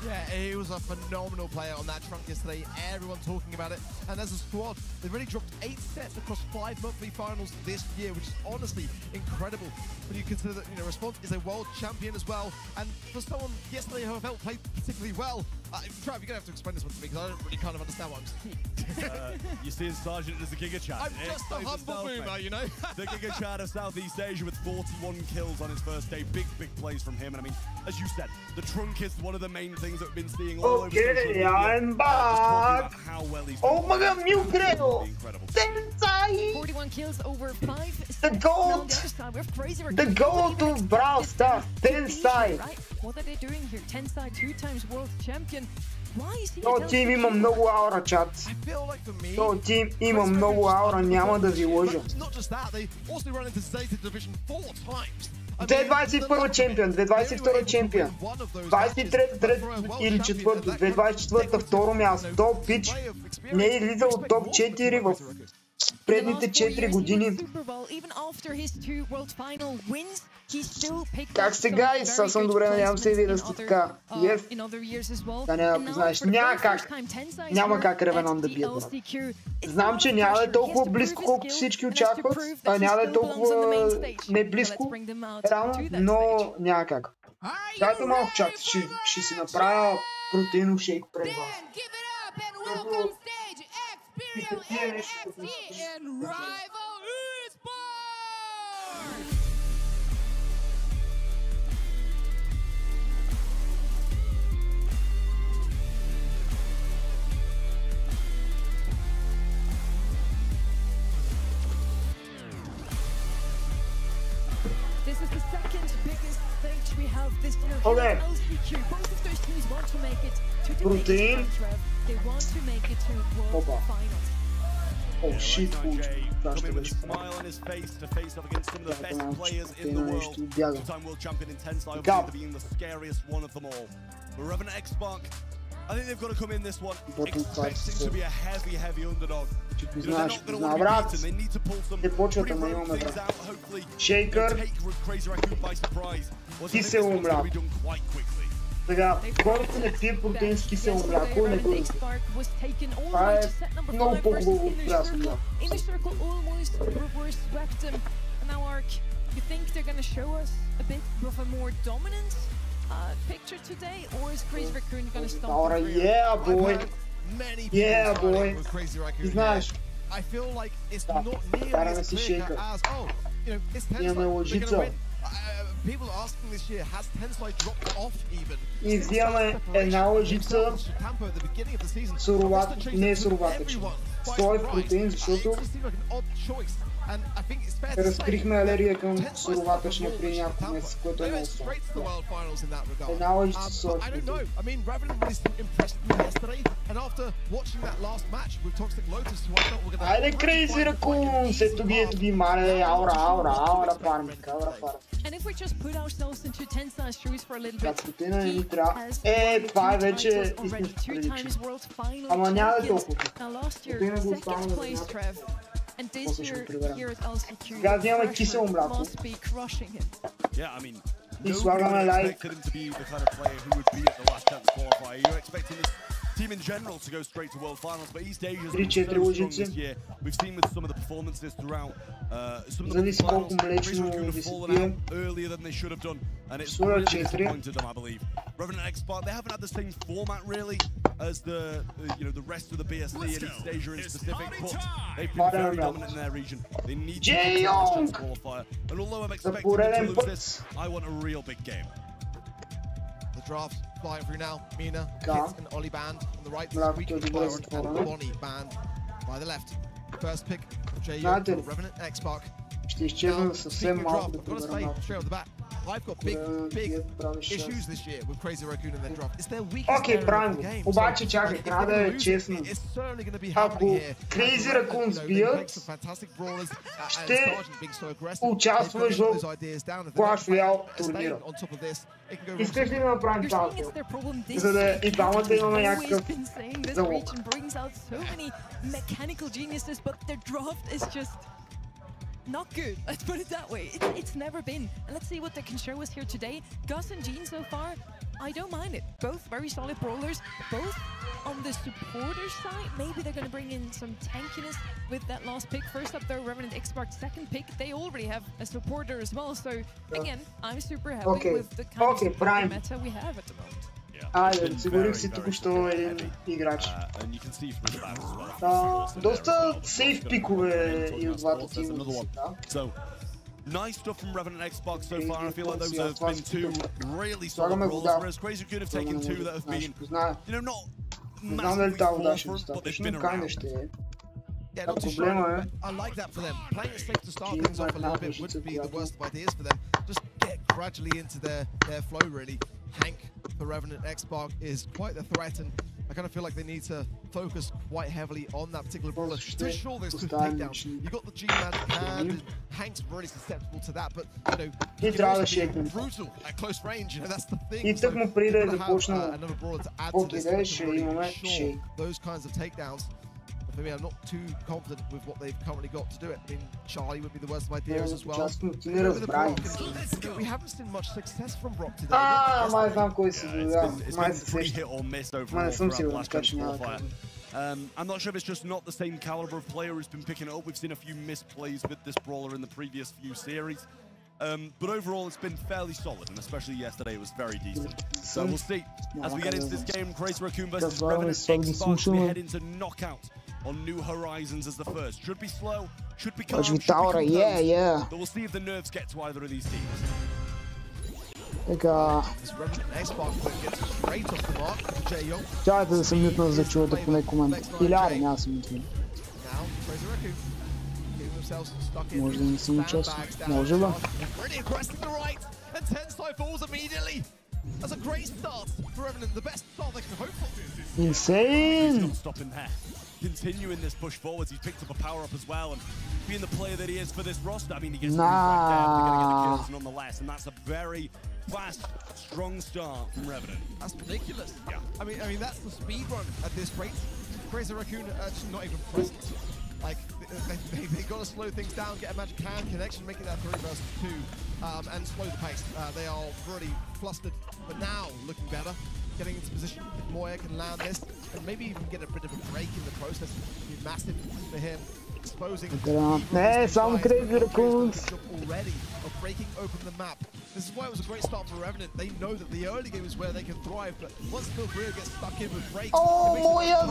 D: Yeah, he was a phenomenal player on that trunk yesterday. Everyone talking about it. And as a squad, they've really dropped 8 sets across 5 monthly finals this year, which is honestly incredible. When you consider that, Response is a world champion as well. And for someone yesterday who I felt played particularly well, Trav, you're going to have to explain this one to me because I don't really kind of understand what I'm saying.
C: You're seeing Sergeant as a Giga Chad.
D: I'm just a humble boomer, you know?
C: The Giga Chad of Southeast Asia with 41 kills on his first day. Big plays from him. And I mean, as you said, the trunk is one of the main things that we've been seeing all over social media.
A: I'm back!
C: How well he's
A: oh my god, new kill!
B: 41 kills over 5.
A: The gold! The gold to Brawl Stars, Tensai!
B: Right? What are they doing here? Tensai 2-times world champion. Why is he
A: То тим има много аура, чат. То тим има много аура, няма да ви лъжа. 2021 чемпион, 2022 чемпион, 23 трето или четвърто, 2024 второ място, топ пич, не е излизал от топ 4 в предните 4 години. Как сега и съвсем добре, надявам се и вие да сте така. Да не познаеш, няма как Ревенант да бият. Знам, че няма да е толкова близко, колкото всички очакват, няма да е толкова не близко, рано, но няма как. Чакайте малко чак, ще си направя протеинов шейк пред вас.
B: This is the second biggest stage we have this year.
A: Okay.
B: LCQ. Both of those teams want to make it to the
A: Protein.
B: They want to make it to World Finals.
A: Oh shit,
C: coming with a smile on his face to face off against some of the best players in the world. Two-time world champion in Tensai, obviously being the scariest one of them all. But Revenant X-Spark, I think they've got to come in this one expecting to be a heavy underdog. They're not going to want to be beaten. They need to pull some pretty rogue things out, hopefully, and take Crazy Raccoon by surprise.
A: Кисело мляко. Сега, хората не пият протеин с кисело мляко, не го това е много по-хубаво от прясно мляко.
B: Picture today, or is Crazy Raccoon going to stop?
A: Alright, yeah, boy. Yeah, boy. Знаеш.
D: I feel like it's not nearly as clear as, oh, you know, it's Tensai, they're going to win. People are asking this year, has Tensai dropped off even?
A: И взимаме една лъжица суровата, не суроватъчна. Той е протеин, защото разкрихме алергия към суроватъчния при няколко месеца, което е много странно. Една лъжица соя. Айде, Crazy Raccoon! Ето ги, мале, аура, пармик, аура.
B: And if we just put ourselves into Tensai's shoes for a little bit,
A: това е вече истински прилича. Ама няма да е толкова.
B: Протеина го оставаме за някакъв. После ще го приберем.
A: Сега взимаме кисело мляко. И слагаме лайк.
C: Team in general to go straight to world finals, but East Asia has
A: 3-4 лъжици.
C: We've seen with some of the performances throughout some of the
A: зависи колко млечно ви се пие.
C: earlier than they should have done, and it's
A: Соя
C: really
A: 4.
C: disappointed them, I believe. Revenant X-Spark, they haven't had the same format really as the the rest of the BSC and East Asia in specific, but they've been very dominant in their region. They need to take the qualifier, and although I'm expecting them to lose this, I want a real big game.
D: The draft flying through now. Mina, Kit and Ollie Band on the right. Squeaky Byron and Bonnie Band by the left. First pick of J.U. Revenant X-Spark.
A: Ще изчезна съвсем малко да побера.
D: I've got big issues this year with Crazy Raccoon and their draft. It's their weakest
A: Окей, правилно. Обаче чакай, трябва да е честно. Ако Crazy Raccoon сбият, ще участваш в Clash Royale турнира. Искаш ли да направим тази? За да и двамата имаме някакъв залог.
B: Not good, let's put it that way. It's never been. And let's see what they can show us here today. Gus and Jean so far, I don't mind it. Both very solid brawlers, both on the supporter side. Maybe they're going to bring in some tankiness with that last pick. First up though, Revenant X-Spark's second pick. They already have a supporter as well. So again, I'm super happy with the kind of supporter meta we have at the moment.
A: Айде, сигурих си току-що един играч. Доста сейф пикове и от двата тима.
C: Nice stuff from Revenant X-Spark so far. I feel like those have been two really solid brawlers, whereas Crazy Raccoon have taken two that have been, not massively forefront, but they've been around. Yeah, not too sure. I like that for them. Playing it safe to start things off a little bit wouldn't be the worst of ideas for them. Just get gradually into their flow, really. Hank for Revenant X-Spark is quite the threat, and I kind of feel like they need to focus quite heavily on that particular brawler to ensure there's good takedowns. You've got the G-Man and Hank's really susceptible to that, but he can also be brutal at close range. That's the thing.
A: И тъкмо преди да
D: have another brawler to add to this to really show those kinds of takedowns. For me, I'm not too confident with what they've currently got to do it. I mean, Charlie would be the worst of ideas as well. We haven't seen much success from Brock today.
A: Mais uma coisa.
C: It's been pretty hit or miss overall throughout the last qualifier. I'm not sure if it's just not the same caliber of player who's been picking it up. We've seen a few misplays with this brawler in the previous few series. But overall, it's been fairly solid, and especially yesterday, it was very decent. So we'll see. As we get into this game, Crazy Raccoon versus Revenant X-Sparks, we head into knockout on New Horizons as the first. Should be slow, should be calm, should be composed,
A: yeah.
C: But we'll see if the nerves get to either of these teams.
A: Така. Чакайте да се мютна, за да чувате поне комент. Иляри, няма да се мютна. Може да не съм участвал. Може да. Insane!
C: Continuing this push forwards, he's picked up a power up as well, and being the player that he is for this roster, I mean, he gets right down, they're going to get the kills nonetheless, and that's a very fast, strong start from Revenant.
D: That's ridiculous. Yeah. I mean that's the speed run at this rate. Crazy Raccoon are actually not even present. Like they got to slow things down, get a magic hand connection, making that 3 versus 2, and slow the pace. They are really flustered, but now looking better. Getting into position, if Moya can land this, and maybe even get a bit of a break in the process, would be massive for him. Exposing
A: some Crazy Raccoons
D: already of breaking open the map. This is why it was a great start for Revenant. They know that the early game is where they can thrive, but once Milbrio gets stuck in with breaks,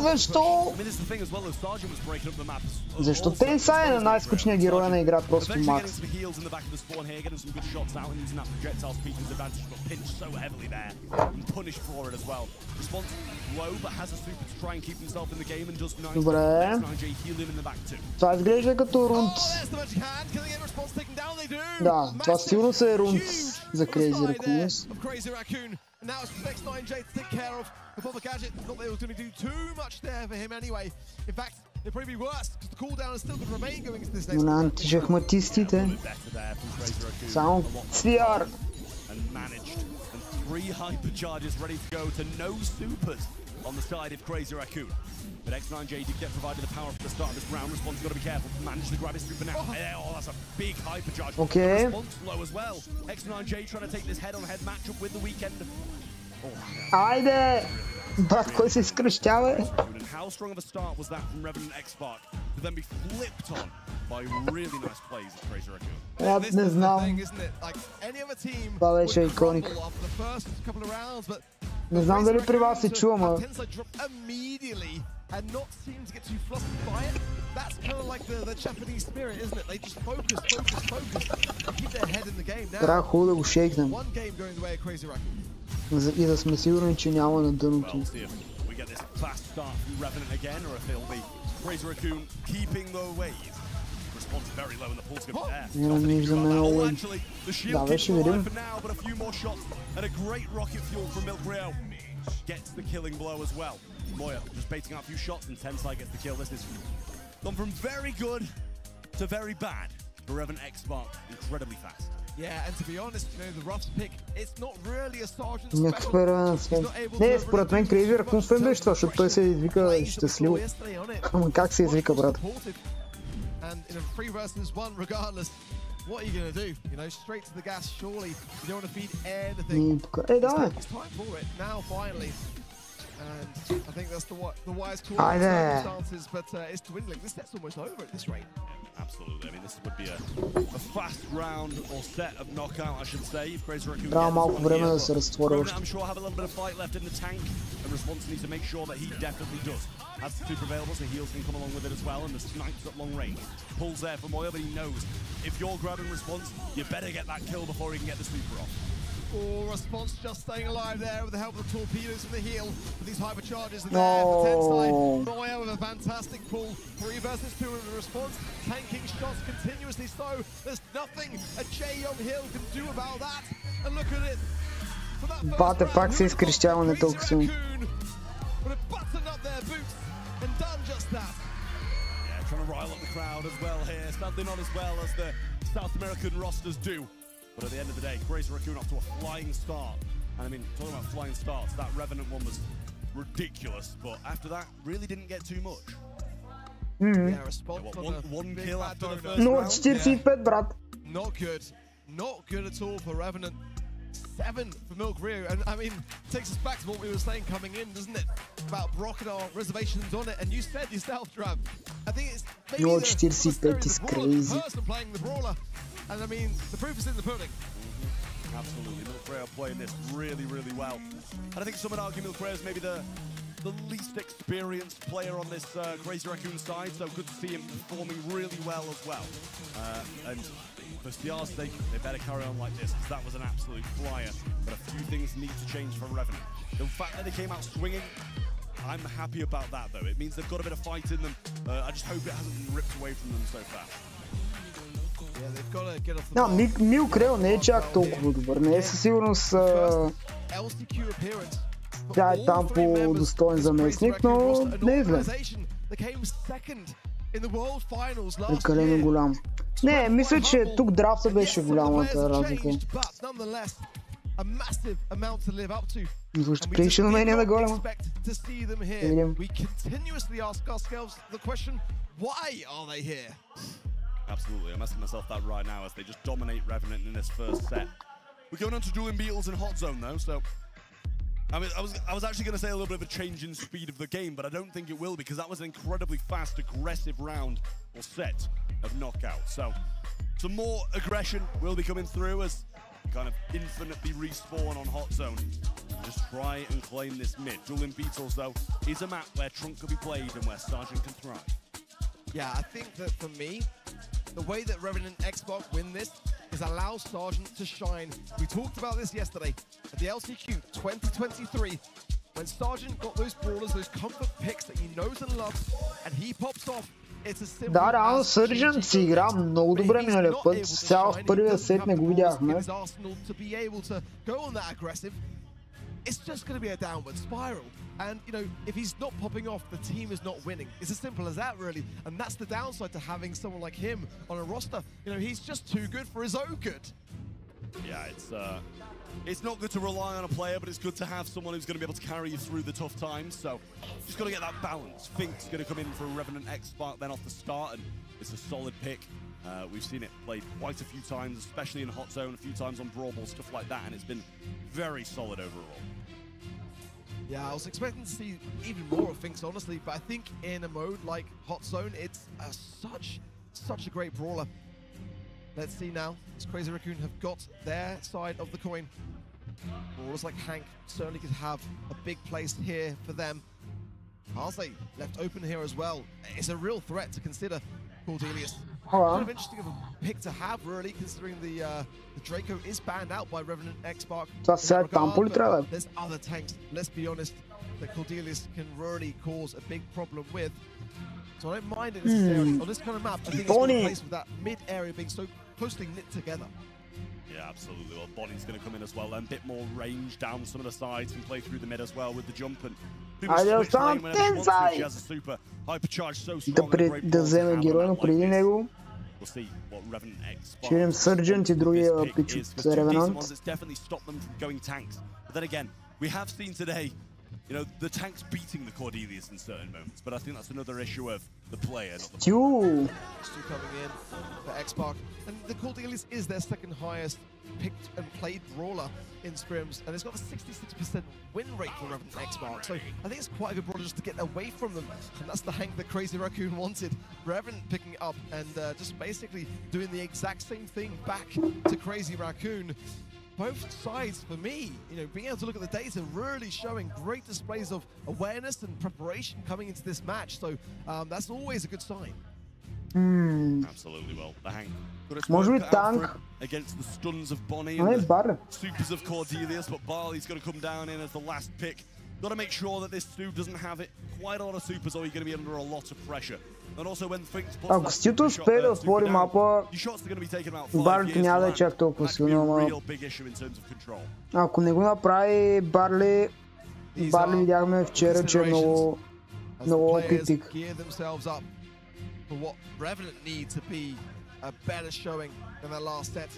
A: защо?
C: I mean, this is the thing as well, as Sergeant was breaking up the map.
A: Защо Тенсай е най-скучният герой на игра, просто Макс.
C: Getting some heals in the back of the spawn here, getting some good shots out and using that projectile speed to his advantage, but pinched so heavily there and punished for it as well. Response low, but has a super to try and keep himself in the game and does nice.
A: Добре.
C: Healing in the back too.
A: Това изглежда като рунд. Да, това сигурно се е рунд за Crazy Raccoons.
D: Now it's X9J to take care of the Bobber Gadget. Not that it was going to do too much there for him anyway. In fact, it'd probably be worse because the cooldown is still going to remain going into this next
A: на антишахматистите. Само цвяр.
C: And managed. And 3 hypercharges ready to go to no supers on the side of Crazy Raccoon. But X9J did get provided the power at the start of this round. Response got to be careful. Managed to grab his super now. Oh, that's a big hypercharge.
A: Okay.
C: Response low as well. X9J trying to take this head-on-head matchup with the Weekend.
A: Айде! Брат, кой се изкръщава?
C: How strong of a start was that from Revenant X-Spark to then be flipped on by really nice plays of Crazy Raccoon?
A: Не знам. Това беше иконик. Не знам дали при вас се чува, ма...
D: And not seem to get too flustered by it. That's kind of like the Japanese spirit, isn't it? They just focus, and keep their head in the game. Now,
A: трябва хубаво да го шейкнем.
D: One game going the way of Crazy Raccoon.
A: И да сме сигурни, че няма на дъното.
C: We get this fast start from Revenant again, or if it'll be Crazy Raccoon keeping the wave. Response very low and the pulse going there.
A: Не виждаме много. Да, беше видим.
C: For now, but a few more shots and a great rocket fuel from Milbrio gets the killing blow as well. Moya just baiting out a few shots and Tensai gets the kill. This is gone from very good to very bad for Revenant X-Spark, incredibly fast.
D: Yeah, and to be honest, you know, the Ruff's pick, it's not really a Sergeant
A: special. Не, според мен Crazy Raccoon фен беше това, защото той се извика щастливо. Ама как се извика, брат?
D: And in a 3 versus 1 regardless, what are you going to do? You know, straight to the gas, surely. You don't want to feed anything. It's time for it, now finally. And I think that's the wise call in circumstances, but it's dwindling. This set's almost over at this rate.
C: Absolutely. I mean, this would be a fast round or set of knockout, I should say. If Crazy Raccoon I'm sure have a little bit of fight left in the tank, and Response needs to make sure that he definitely does. Has the super available, so heals can come along with it as well, and the snipes at long range. Pulls there for Moya, but he knows if you're grabbing Response, you better get that kill before he can get the super off.
D: Oh, Response just staying alive there with the help of the torpedoes from the heel. With these hypercharges in there for Tensai. Moya with a fantastic pull. 3 versus 2 with the Response. Tanking shots continuously slow. There's nothing a Jae-Young Hill can do about that. And look at it.
A: Бате, пак се изкрещява не толкова силно.
D: Would have buttoned up their boots and done just that.
C: Yeah, trying to rile up the crowd as well here. Sadly not as well as the South American rosters do. But at the end of the day, Crazy Raccoon off to a flying start. And I mean, talking about flying starts, that Revenant one was ridiculous. But after that, really didn't get too much. One kill after the first
A: 0-45, brат.
D: Not good. Not good at all for Revenant. 7 for Milk Rio, and I mean, takes us back to what we were saying coming in, doesn't it? About Brock and our reservations on it, and you said yourself, Drab. I think it's maybe
A: is crazy.
D: Person playing the brawler, and I mean, the proof is in the pudding.
C: Absolutely, Milk Rio playing this really, really well, and I think some would argue Milk Rio is maybe the least experienced player on this Crazy Raccoon side, so good to see him performing really well as well. And for CR's sake, they better carry on like this, because that was an absolute flyer. But a few things need to change for Revenant. The fact that they came out swinging, I'm happy about that, though. It means they've got a bit of fight in them. I just hope it hasn't been ripped away from them so fast.
D: Yeah, they've got to get off the
A: No, Milk Rio не е чак толкова добър. Не е със сигурност тя е там по достоен заместник, но не е зле. Прекалено голям. Не, мисля, че тук драфта беше голямата разлика. Защо ще намерение на голема? Видим.
C: Absolutely, I'm asking myself that right now as they just dominate Revenant in this first set. We're going on to dueling beetles and hot zone though, so I mean, I was actually going to say a little bit of a change in speed of the game, but I don't think it will, because that was an incredibly fast, aggressive round or set of knockout. So some more aggression will be coming through as you kind of infinitely respawn on hot zone. Just try and claim this mid. Dueling beetles though is a map where Trunk can be played and where Sergeant can thrive.
D: Yeah, I think that for me, the way that Revenant Xbox win this is allow Sergeant to shine. We talked about this yesterday at the LCQ 2023, when Sergeant got those brawlers, those comfort picks that he knows and loves, and he pops off. It's a simple.
A: Да, реално Сържент си игра много добре миналия път. Цял в първия сет не го видяхме.
D: It's just going to be a downward spiral. And, you know, if he's not popping off, the team is not winning. It's as simple as that, really. And that's the downside to having someone like him on a roster. You know, he's just too good for his own good.
C: Yeah, it's not good to rely on a player, but it's good to have someone who's going to be able to carry you through the tough times. So, just got to get that balance. Fink's going to come in for a Revenant X-Spark then off the start, and it's a solid pick. We've seen it played quite a few times, especially in Hot Zone, a few times on Brawl Ball, stuff like that, and it's been very solid overall.
D: Yeah, I was expecting to see even more of Finks, honestly, but I think in a mode like Hot Zone, it's such a great brawler. Let's see now, as Crazy Raccoon have got their side of the coin. Brawlers like Hank certainly could have a big place here for them. Arze left open here as well. It's a real threat to consider Cordelius. Kind of interesting of a pick to have, really, considering the Draco is banned out by Revenant X-Spark. There's other tanks, let's be honest, that Cordelius can really cause a big problem with. So I don't mind it necessarily. On this kind of map, I think it's going to place with that mid-area being so closely knit together.
C: Yeah, absolutely. Well, Bonnie's going to come in as well. A bit more range down some of the sides, can play through the mid as well with the jump. And she has a super hypercharge so strong.
A: Да вземе героя, но преди него ще видим Surgeon и другия пич от Revenant.
C: It's definitely stopped them from going tanks. But then again, we have seen today, you know, the tanks beating the Cordelius in certain moments, but I think that's another issue of the player, not the
A: player.
D: Coming in for X-Spark, and the Cordelius is their second highest picked and played brawler in scrims, and it's got a 66% win rate for Revenant X-Spark, so I think it's quite a good brawler just to get away from them, and that's the Hank that Crazy Raccoon wanted. Revenant picking it up and just basically doing the exact same thing back to Crazy Raccoon. Both sides, for me, you know, being able to look at the data, really showing great displays of awareness and preparation coming into this match. So that's always a good sign.
C: Absolutely. Well, the Hank
A: може би танк
C: against the stuns of Bonnie and the supers of Cordelius, but Barley's going to come down in as the last pick. Got to make sure that this Stu doesn't have it quite a lot of supers, or you're going to be under a lot of pressure. And also when Finks puts
A: ако Стюто успее да отвори мапа, Барли няма да е чак толкова силно, но ако не го направи Барли видяхме вчера, че е много опитик.
D: For what Revenant need to be a better showing than their last set.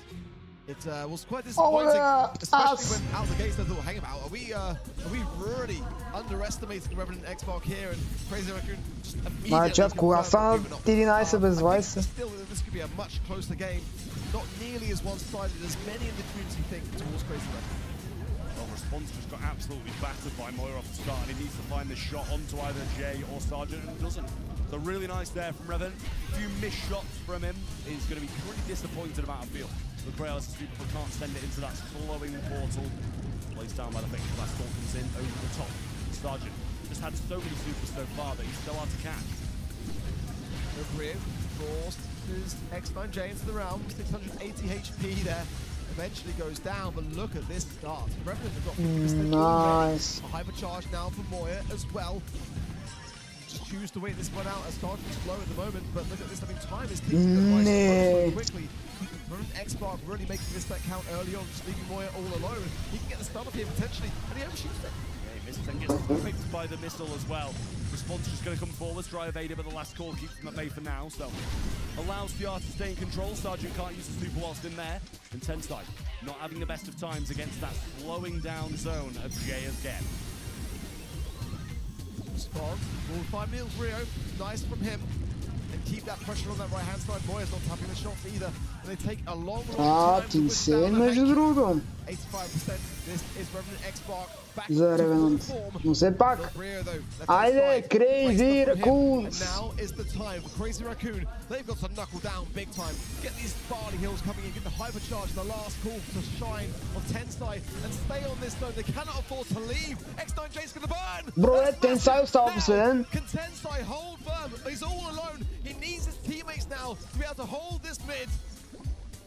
D: It was quite disappointing, especially when out the gates I thought, hang about, are we really underestimating Revenant X-Bark here, and Crazy Raccoon just immediately still, this could be a much closer game, not nearly as one-sided as many in the community think towards Crazy Raccoon.
C: Well, Response just got absolutely battered by Moira off the start, and he needs to find this shot onto either Jay or Sergeant, and doesn't. So really nice there from Revenant. A few missed shots from him. He's going to be pretty disappointed about a field. The Grails super can't send it into that slowing portal. Plays down by the Victor. That ball comes in over the top. Sergeant just had so many supers so far that he's still hard to catch.
D: Brio forced his X9J into the round. 680 HP there. Eventually goes down, but look at this start. Revenant have got 50%
A: nice.
D: A hypercharge now for Moya as well. Just choose to wait this one out as Sergeant's slow at the moment, but look at this. I mean, time is ticking so quickly. X-Bark really making this bet count early on, just leaving Moya all alone. He can get the stun up here potentially, and he overshoots it.
C: Yeah, he misses and gets picked by the missile as well. Response just going to come forward, try evade it, but the last call keeps him at bay for now, so allows PR to stay in control. Sergeant can't use the super whilst in there, and Tensai not having the best of times against that slowing down zone of Jay again.
D: Response, all 5 meals Rio, nice from him. And keep that pressure on that right-hand side. Moya's not tapping the shots either. And they take a long time to put down the 85%. This is Revenant X-Bark back to form.
A: No sé pack. Hayde, Crazy Raccoon.
D: And now is the time for Crazy Raccoon. They've got to knuckle down big time. Get these Barley Hills coming in. Get the hypercharge. The last call to shine of Tensai. And stay on this zone. They cannot afford to leave. X9J's going to burn.
A: Bro, Tensai estava possuindo.
D: Can Tensai hold firm? He's all alone. He needs his teammates now to be able to hold this mid.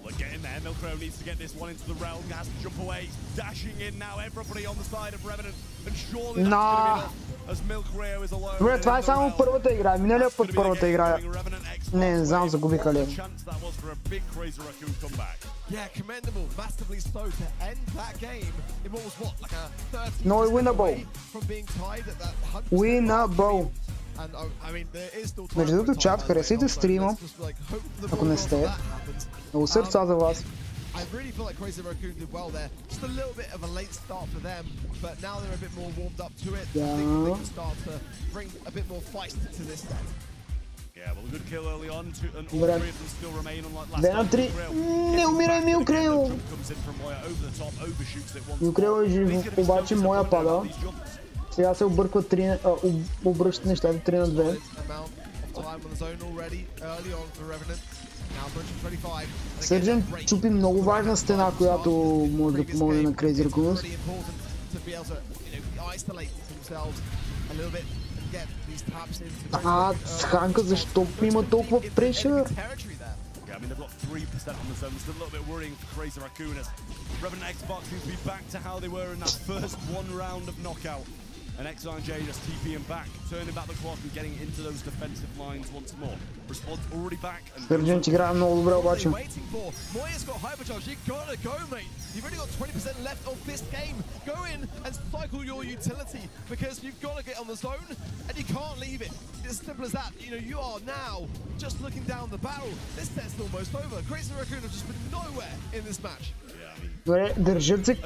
C: Well, get in there. Milcrow needs to get this one into the realm. He has to jump away. Dashing in now. Everybody on the side of Revenant. And surely that's going to be enough as Milcrow is alone.
A: Бре, това е само първата игра. Миналия път първата игра. Не знам, загубиха ли.
D: Yeah, commendable, massively so to end that game in what was what, like a 30
A: No, winnable.
D: From being tied at that 100%.
A: Winnable.
D: And I mean, there is still time.
A: Между другото, чат, харесайте стрима, ако не сте. Много сърца за вас.
D: I really feel like Crazy Raccoon did well there. Just a little bit of a late start for them, but now they're a bit more warmed up to it. I think they can start to bring a bit more feist to this set.
C: Yeah, well, a good kill early on, and all 3 of them still remain unlike last time.
A: Не умирай, Милкрео! Милкрео е жив, обаче моя пада. Сега се объркват обръщат нещата 3 на 2. Сержент чупи много важна стена, която може да помогне на Crazy Raccoon. Ханка, защо има толкова прешър?
C: I mean, they've got 3% on the zone. It's a little bit worrying for Crazy Raccoon as Revenant Xbox seems to be back to how they were in that first one round of knockout. And X9J just TPing back, turning back the clock and getting into those defensive lines once more. Response already back.
A: Сержент играе много добре обаче.
D: Moya's got hypercharge. You gotta go, mate. You've only got 20% left of this game. Go in and cycle your utility because you've got to get on the zone and you can't leave it. It's as simple as that. You know, you are now just looking down the barrel. This set's almost over. Crazy Raccoon have just been nowhere in this match.
A: Държат се.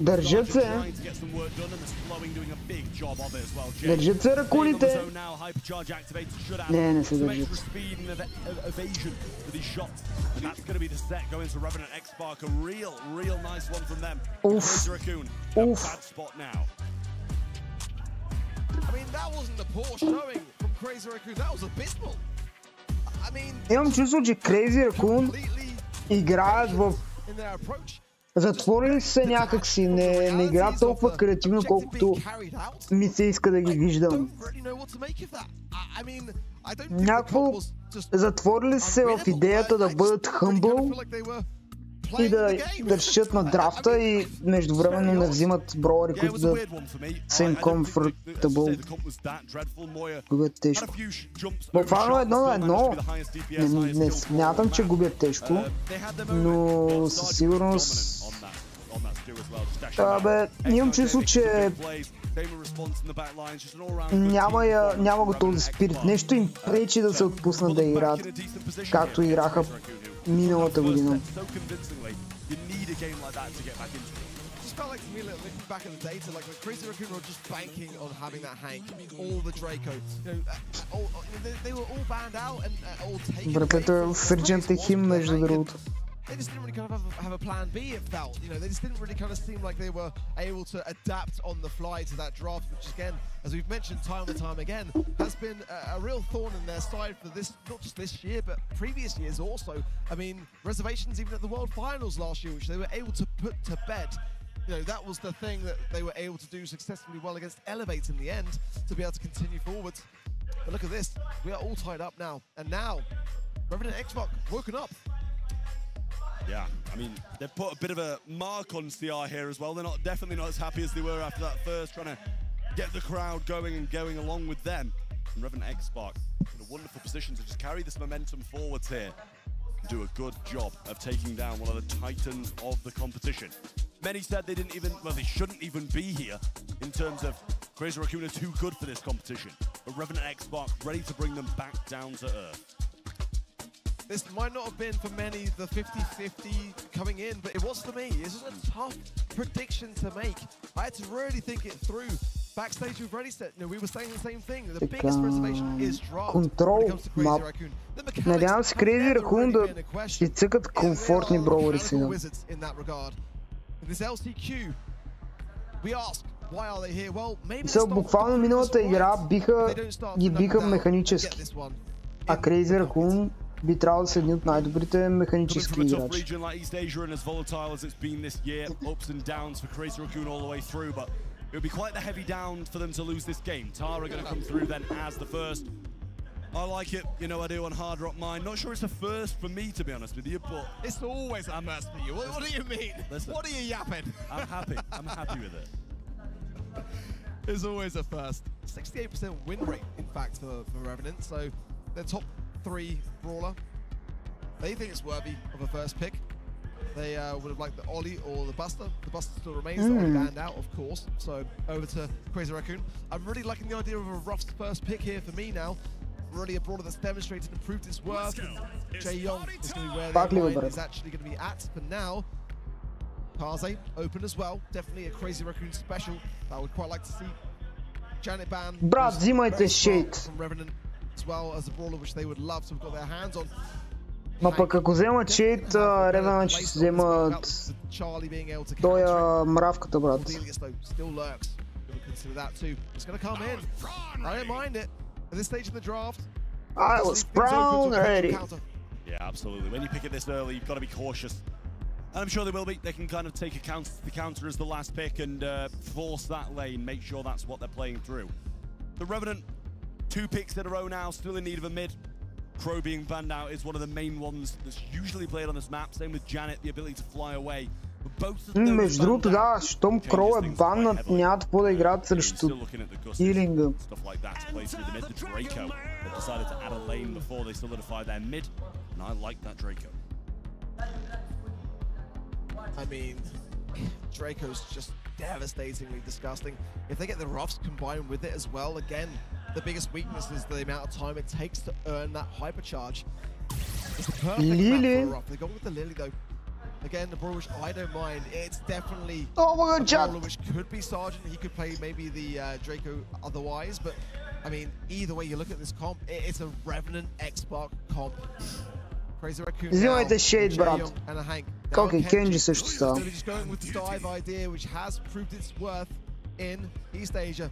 A: Държат се. Държат се ръкулите. Не се държат. Уф. Уф. Имам чувство, че Crazy Raccoon играят в... Затворили се някакси, не играят толкова креативно, колкото ми се иска да ги виждам. Някакво затворили се в идеята да бъдат humble и да държат на драфта и междувременно не взимат броуъри, които да са им comfortable. Губят тежко. Буквално 1 на 1. Не смятам, че губят тежко, но със сигурност Бе, имам чувство, че няма го този спирит. Нещо им пречи да се отпуснат да играят, както играха миналата година.
D: Just felt like to me, looking back at the data, like Crazy Raccoon were just banking on having that Hank, all the Draco. You know, they were all banned out and all taken.
A: Братето е в Urgent хим, между другото.
D: They just didn't really kind of have a plan B, it felt. You know, they just didn't really kind of seem like they were able to adapt on the fly to that draft, which again, as we've mentioned time and time again, has been a real thorn in their side for this, not just this year, but previous years also. I mean, reservations even at the World Finals last year, which they were able to put to bed. You know, that was the thing that they were able to do successfully well against Elevate in the end, to be able to continue forwards. But look at this, we are all tied up now. And now, Revenant Xbox woken up.
C: Yeah, I mean, they've put a bit of a mark on CR here as well. They're definitely not as happy as they were after that first, trying to get the crowd going and going along with them. And Revenant Xbox in a wonderful position to just carry this momentum forwards here and do a good job of taking down one of the titans of the competition. Many said they didn't even, well, they shouldn't even be here in terms of Crazy Raccoon are too good for this competition. But Revenant Xbox ready to bring them back down to earth.
D: This might not have been for many the 50-50 coming in, but it was for me. This was a tough prediction to make. I had to really think it through. Backstage, we've already said, we were saying the same thing. The biggest reservation is draft when it comes to Crazy Raccoon.
A: Надявам се Crazy Raccoon да си цъкат комфортни броуъри сега.
D: This LCQ, we ask, why are they here? Well, maybe
A: са буквално миналата игра ги биха механически, а Crazy Raccoon би трябвало да са едни от най-добрите механически играчи.
C: It would be quite the heavy down for them to lose this game. Tara going to come through then as the first. I like it, you know I do on Hard Rock Mine. Not sure it's a first for me, to be honest with you, but...
D: It's always a first for you. What do you mean? Listen, what are you yapping?
C: I'm happy. I'm happy with it.
D: It's always a first. 68% win rate, in fact, for Revenant. So, their top 3 brawler. They think it's worthy of a first pick. They would have liked the Ollie or the Buster. The Buster still remains. The Ollie banned out, of course. So, over to Crazy Raccoon. I'm really liking the idea of a Ruff's first pick here for me now. Really a brawler that's demonstrated and proved its worth. Jae Young is going to be where their mind is actually going to be at. But now, Kaze open as well. Definitely a Crazy Raccoon special. I would quite like to see Janet ban.
A: Брат, взимайте Shade.
D: From Revenant as well as a brawler which they would love to have got their hands on.
A: Ма пък ако вземат Shade, Revenant ще вземат тоя мравката, брат.
D: At this stage in the draft,
A: I was brown already.
C: Yeah, absolutely. When you pick it this early, you've got to be cautious. And I'm sure they will be. They can kind of take the counter as the last pick and force that lane, make sure that's what they're playing through. The Revenant, 2 picks in a row now, still in need of a mid. Crow being banned out is one of the main ones that's usually played on this map. Same with Janet, the ability to fly away.
A: Между другото, да, щом Кроу е баннат, няма какво да играят срещу хилинга.
D: I mean, Draco's just devastatingly disgusting. If they get the Ruffs combined with it as well, again, the biggest weakness is the amount of time it takes to earn that hypercharge. It's the perfect map for a Ruff. They go with the Lily though. Again, the brawler which I don't mind. It's definitely a brawler which could be Sergeant. He could play maybe the Draco otherwise, but I mean, either way you look at this comp, it's a Revenant Xbox comp. Crazy Raccoon
A: взимайте Shade, брат. Как и Kenji също става.
D: Just going with the dive idea, which has proved its worth in East Asia.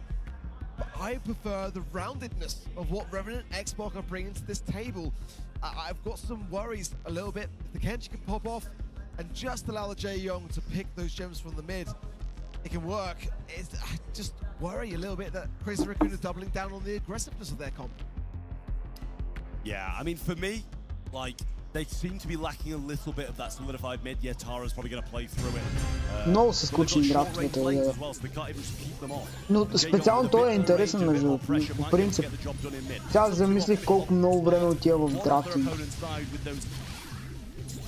D: But I prefer the roundedness of what Revenant Xbox are bringing to this table. I've got some worries a little bit. If the Kenji can pop off and just allow the Jae Young to pick those gems from the mid, it can work. I just worry a little bit that Crazy Raccoon are doubling down on the aggressiveness of their comp.
C: Yeah, I mean, for me, like, they seem to be lacking a little bit of that solidified mid. Yeah, Tara's probably going to play through it.
A: Много се скучни драфтовете. Но специално той е интересен между по принцип. Сега замислих колко много време отива в драфтинг.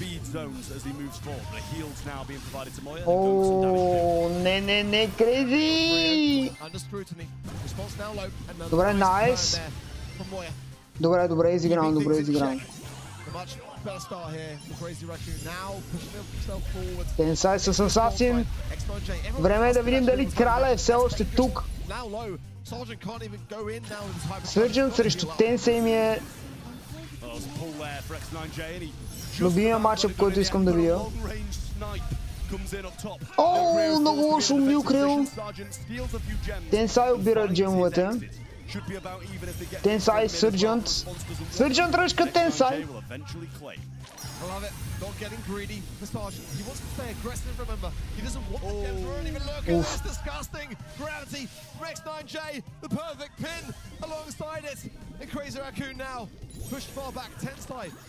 C: speed zones as he moves forward. The heals now being provided to Moya.
A: Oh, ne, crazy!
D: Under scrutiny. Response now low.
A: Добре, nice. Добре, easy ground, easy ground.
D: Much better start here for Crazy Raccoon. Now pushing himself forward.
A: Тенсай с Assassin. Време е да видим дали краля е все още тук. Surgeon срещу Тенсай ми е любимия матчъп, който искам да видя. О, много лошо Милкрил. Тенсай обира джемовете. Tensai, Surgeon. Surgeon ръшка Tensai.
D: I love it. Not getting greedy for Sergeant. He wants to stay aggressive, remember. He doesn't want the gems to earn even look. That's disgusting. Gravity from X9J. The perfect pin alongside it. And Crazy Raccoon now pushed far back.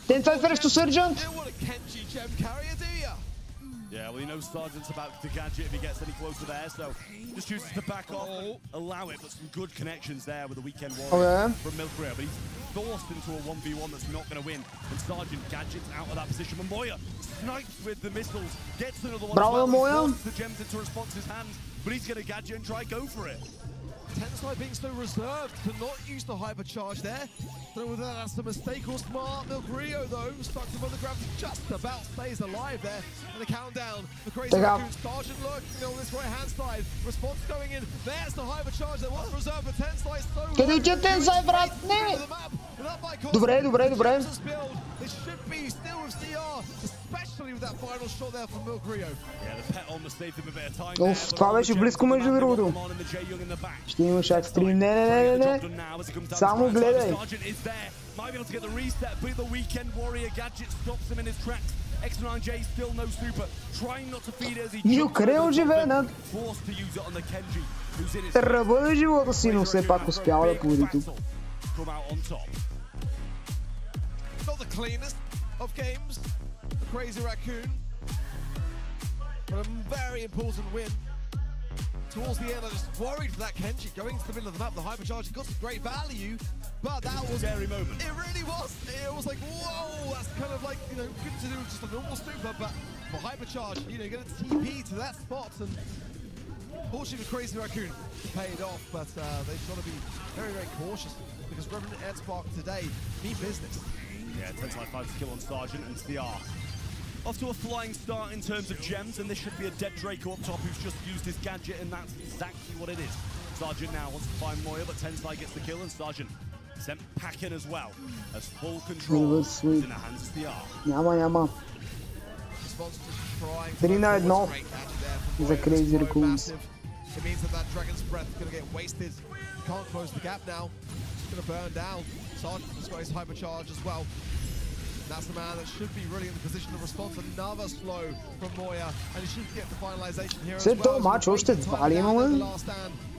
A: Tensai срещу Surgeon.
D: You want a Kenji gem carrier, do ya?
C: Yeah, well, he knows Sergeant's about to gadget if he gets any closer there, so just chooses to back off and allow it, but some good connections there with the Weekend Warrior from Milkria, but he's forced into a 1v1 that's not going to win, and Sergeant gadgets out of that position. Moya snipes with the missiles, gets another one, forces the gems into Response's hands, but he's going to gadget and try go for it.
D: Tensai being so reserved to not use the hypercharge there. Don't know whether that's a mistake or smart. Milgrio, though, stuck him on the gravity, just about stays alive there. And the countdown, the Crazy Raccoon Sergeant looking on this right-hand side. Response going in. There's the hypercharge that was reserved for Tensai. So
A: къде отива Tensai, брат? Не! Добре.
D: It should be still with CR, especially with that final shot there from Milgrio.
C: Yeah, the pet almost saved him a bit of time.
A: Оф, това беше близко между другото. Ще имаш екстрим. Не. Само гледай.
C: Might be able to get the reset, but the Weekend Warrior gadget stops him in his tracks. X9J still no super, trying not to feed as he forced to use it on the Kenji, who's in his
A: ръба живота си, но все пак успява да победи тук.
C: Come out on top.
D: Not the cleanest of games, the Crazy Raccoon, but a very important win. Towards the end, I just worried for that Kenji going to the middle of the map. The hypercharge got some great value, but that was
C: a scary moment.
D: It really was. It was like, whoa, that's kind of like, you know, good to do just a normal super, but for hypercharge, you know, you're going to TP to that spot, and fortunately for Crazy Raccoon, paid off, but they've got to be very, very cautious because Revenant and Spark today mean business.
C: Yeah, Tensai finds a kill on Sergeant and CR. Off to a flying start in terms of gems, and this should be a dead Draco up top who's just used his gadget, and that's exactly what it is. Sergeant now wants to find Moya, but Tensai gets the kill, and Sergeant sent packing as well, as full control is in the hands of CR.
A: Няма. 3-1 за Crazy Raccoons.
D: It means that Dragon's Breath is going to get wasted. Can't close the gap now. It's going to burn down. Sergeant has got his hypercharge as well. That's the man that should be really in the position of response. Another slow from Moya, and he should get the finalization here as well.
A: Матч още 2 ли имаме?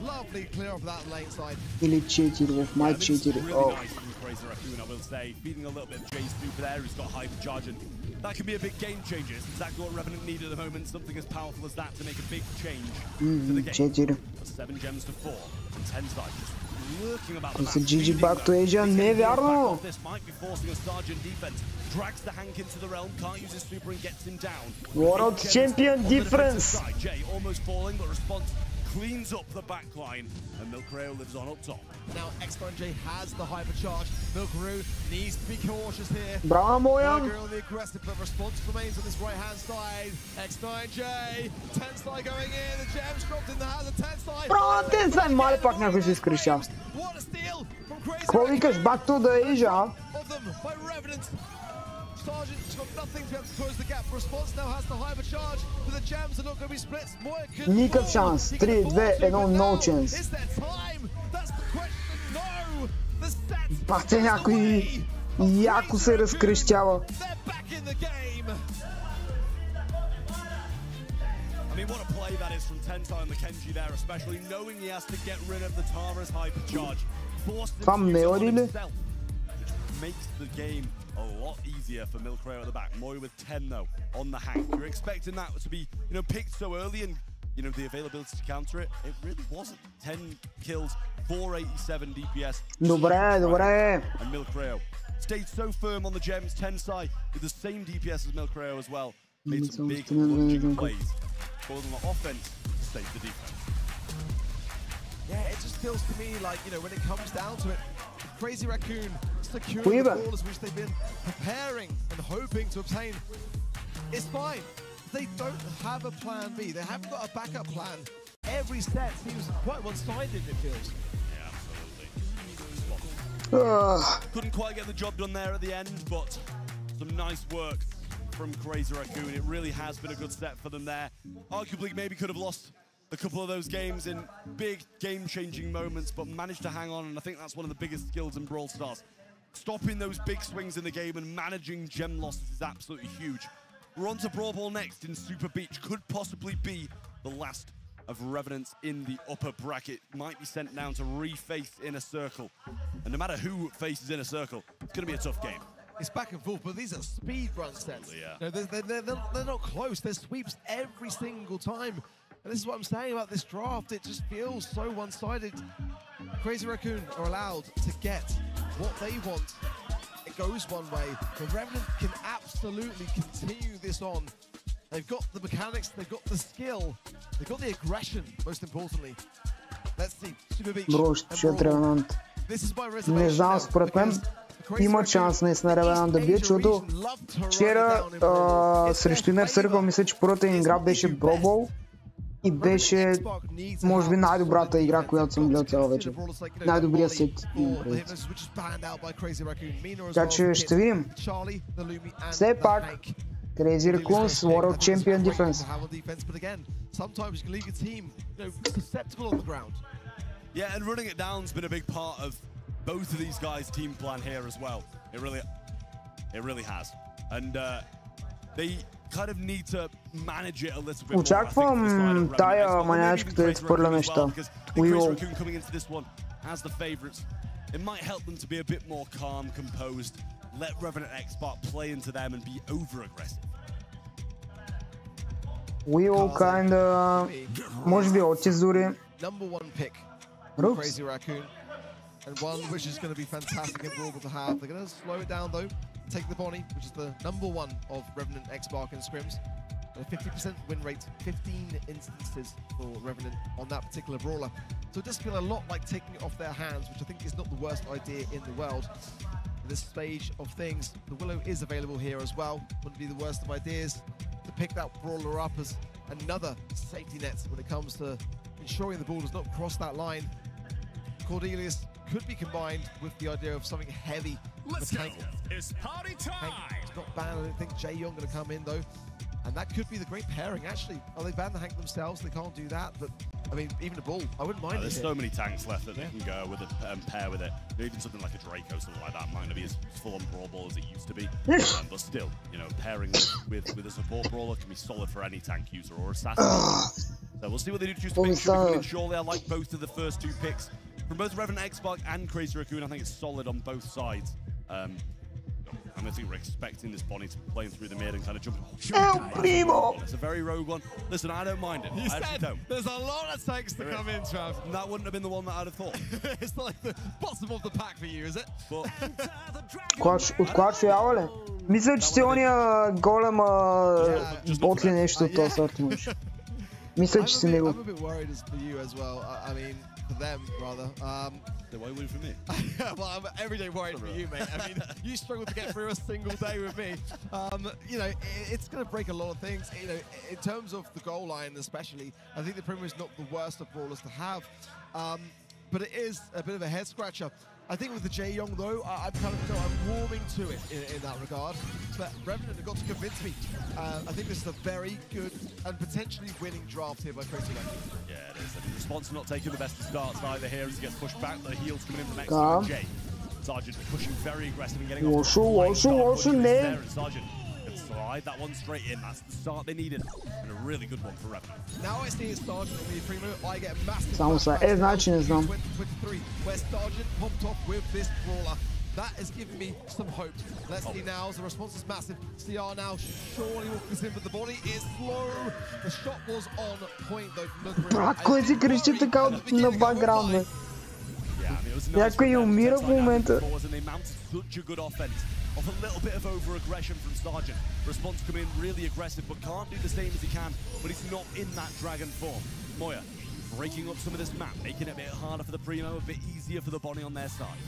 D: Lovely clear off that lane side.
A: Или 4 в матч 4.
C: Crazy Raccoon, I will say, feeding a little bit of Jay's super there, who's got hypercharge, and that can be a big game changer. It's exactly what Revenant need at the moment, something as powerful as that to make a big change to the game. 7 gems to 4, and Tensai just lurking about the map.
A: GG back to Asia, невярно!
C: This might be forcing a Sergeant defense. Drags the Hank into the realm, can't use his super and gets him down.
A: World champion difference!
C: Jay almost falling, but response cleans up the back line, and Milkreo lives on up top.
D: Now X9J has the hypercharge. Milkreo needs to be cautious here.
A: Bravo, Moya!
D: Milkreo on the aggressive, but response remains on this right-hand side. X9J, Tensai going in, the gems dropped in the hands of Tensai.
A: Bravo, Tensai! Мале пак някой се изкриша. Какво викаш? Back to the Asia?
D: Of them by Revenant. Sergeant's got nothing to be able to close the gap. Response now has the hypercharge, but the gems are not going to be split. Moya could
A: никакъв шанс. 3, 2, 1, no chance.
D: Is there time? That's the question. No! The stats.
A: Бахте някой яко се разкрещява.
D: They're back in the game.
C: I mean, what a play that is from Tensai and the Kenji there, especially knowing he has to get rid of the Tara's hypercharge. Forced him to use it on himself, which makes the game a lot easier for Milkreo at the back. Moya with 10 though on the Hank. You're expecting that to be, you know, picked so early and you know, the availability to counter it, it really wasn't. 10 kills, 487 DPS.
A: Добре.
C: And Milcreo stayed so firm on the gems, 10 side with the same DPS as Milcreo as well. Made some big lunging plays. Both on the offense, saved the defense.
D: Yeah, it just feels to me like, you know, when it comes down to it, Crazy Raccoon securing the ballers which they've been preparing and hoping to obtain. It's fine. They don't have a plan B. They haven't got a backup plan. Every set seems quite one-sided, it feels.
C: Yeah, absolutely. Couldn't quite get the job done there at the end, but some nice work from Crazy Raccoon. It really has been a good set for them there. Arguably, maybe could have lost a couple of those games in big game-changing moments, but managed to hang on, and I think that's one of the biggest skills in Brawl Stars. Stopping those big swings in the game and managing gem losses is absolutely huge. We're on to Brawl Ball next in Super Beach. Could possibly be the last of Revenants in the upper bracket. Might be sent down to reface Inner Circle. And no matter who faces Inner Circle, it's going to be a tough game.
D: It's back and forth, but these are speed run sets.
C: Yeah.
D: You know, they're not close. There's sweeps every single time. And this is what I'm saying about this draft. It just feels so one-sided. Crazy Raccoon are allowed to get what they want. It goes one way, but Revenant can absolutely continue this on. They've got the mechanics, they've got the skill, they've got the aggression, most importantly. Let's see, Super Beach. This is my reservation.
A: Имат шанс наистина Ревенант да бият, защото вчера срещу Inner Circle мисля, че първата им игра беше Brawl Ball и беше, може би, най-добрата игра, която съм гледал цяла вечер. Най-добрият сет. Така че ще видим. Все пак, Crazy Raccoon's World Champion Defense.
C: Yeah, and running it down's been a big part of both of these guys' team plan here as well. It really has. And they kind of need to manage it a little bit more.
A: Очаквам тая манячка да изпърля неща.
C: Coming into this one as the favorites, it might help them to be a bit more calm, composed, let Revenant X-Spark play into them and be over-aggressive.
A: Will kinda, може би Otis дори.
D: Number one pick, Crazy Raccoon. And one which is going to be fantastic and Brawl to have. They're going to slow it down though. Take the Bonnie, which is the number one of Revenant X-Spark in scrims. A 50% win rate, 15 instances for Revenant on that particular brawler. So it does feel a lot like taking it off their hands, which I think is not the worst idea in the world. At this stage of things, the Willow is available here as well. Wouldn't be the worst of ideas to pick that brawler up as another safety net when it comes to ensuring the ball does not cross that line. Cordelius could be combined with the idea of something heavy.
L: Let's go. It's party time.
D: It's not banned. I don't think Jae-Young going to come in though. And that could be the great pairing actually. Oh, they banned the Hank themselves. They can't do that. But I mean, even a Bull, I wouldn't mind it.
C: There's so many tanks left that they can go with it and pair with it. Even something like a Draco, something like that might not be as full on Brawl Ball as it used to be. But still, you know, pairing with a support brawler can be solid for any tank user or assassin. So we'll see what they do to choose to make sure. Surely I like both of the first two picks. From both Revenant X-Spark and Crazy Raccoon, I think it's solid on both sides. I think we're expecting this Bonnie to play through the mid and kind of jump. It's a very rogue one. Listen, I don't mind it.
D: You said there's a lot of tanks to come in, Trav.
C: That wouldn't have been the one that I'd have thought.
D: It's like the bottom of the pack for you, is it?
C: But
A: Откладши явале? Мисля, че си ония голем бот ли нещо от този сорт имаш. Мисля, че си него.
D: I'm a bit worried for you as well. I mean, for them, rather.
C: Why are you worried for me?
D: Well, I'm every day worried for you, mate. I mean, you struggle to get through a single day with me. You know, it's going to break a lot of things. You know, in terms of the goal line especially, I think the Premier is not the worst of brawlers to have. But it is a bit of a head-scratcher. I think with the Jae-Young, though, I'm kind of, I'm warming to it in that regard. But Revenant have got to convince me. I think this is a very good and potentially winning draft here by Crazy Raccoon.
C: Yeah, it is. And the response not taking the best of starts either here as he gets pushed back. The heels coming in from next to Jay. Sergeant pushing very aggressive and getting off. Sergeant can slide that one straight in. That's the start they needed. And a really good one for Revenant.
D: Now I see Sergeant on the Primo. I get a massive.
A: Само са значи не знам.
D: 23, where Sergeant popped off with this brawler. That is giving me some hope. Let's see now, the response is massive. CR now surely walking this in, but the body is slow. The shot was on point though.
A: Брат, кой си крещи така на бакграунда? Някой умира в момента.
C: Off a little bit of over-aggression from Sargent. Response come in really aggressive, but can't do the same as he can when he's not in that dragon form. Moya breaking up some of this map, making it a bit harder for the Primo, a bit easier for the Bonnie on their side.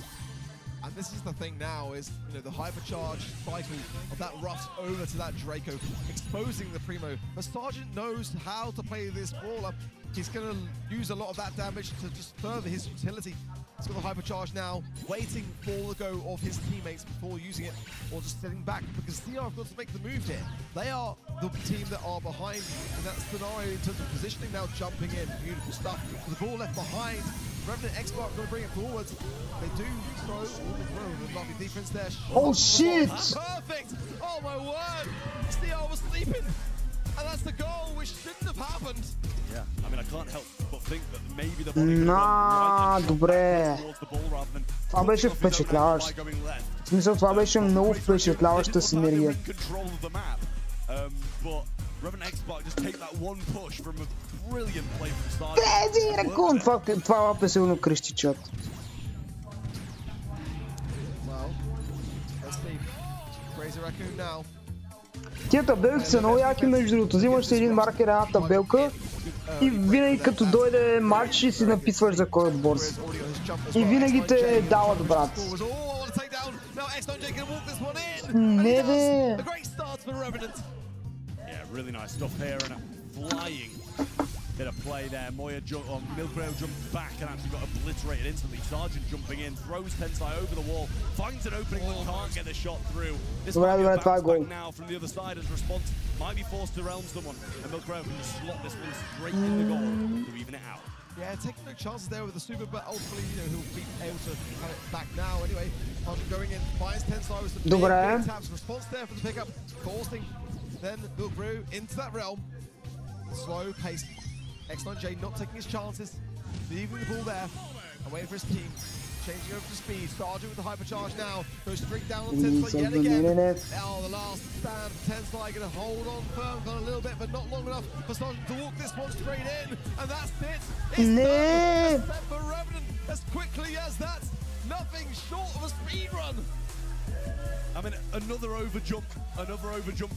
D: And this is the thing now, is the hypercharge cycle of that Rust over to that Draco, exposing the Primo. But Sargent knows how to play this brawler. He's going to use a lot of that damage to just further his utility. He's got the hypercharge now, waiting for the go of his teammates before using it, or just sitting back, because CR have got to make the move here. They are the team that are behind in that scenario in terms of positioning, now jumping in. Beautiful stuff. With the ball left behind, Revenant X-Spark going to bring it forwards. They do throw the lovely defense there.
A: Oh shit!
D: Perfect! Oh my word! CR was sleeping! And that's the goal, which shouldn't have happened.
C: Yeah, I mean, I can't help but think that maybe the
A: добре. Това беше впечатляващо. В смисъл, това беше много впечатляваща синергия. Тези ракун! Това лапе силно крещи чат. Тия табелки са много яки, между другото. Взимаш си един маркер, една табелка и винаги като дойде матч си написваш за кой отбор си. И винаги те дават, брат. Не бе!
C: Bit of play there. Moya Milgro jumped back and actually got obliterated instantly. Sargent jumping in, throws Tensai over the wall, finds an opening but can't get the shot through. This might be a bounce back now from the other side as response might be forced to realm someone. And Milgro can slot this one straight in the goal to even it out.
D: Yeah, taking no chances there with the super, but ultimately, he'll be able to have it back now. Anyway, going in, finds Tensai with some big taps. Response there for the pickup, forcing then Milgro into that realm. Slow pace. X9J not taking his chances, leaving the ball there and waiting for his team. Changing over to speed. Sargent with the hypercharge now. Goes straight down on Tensai yet again. Now the last stand. Tensai going to hold on firm for a little bit, but not long enough for Sargent to walk this one straight in. And that's it. It's done. Set for Revenant as quickly as that. Nothing short of a speed run.
C: I mean, another overjump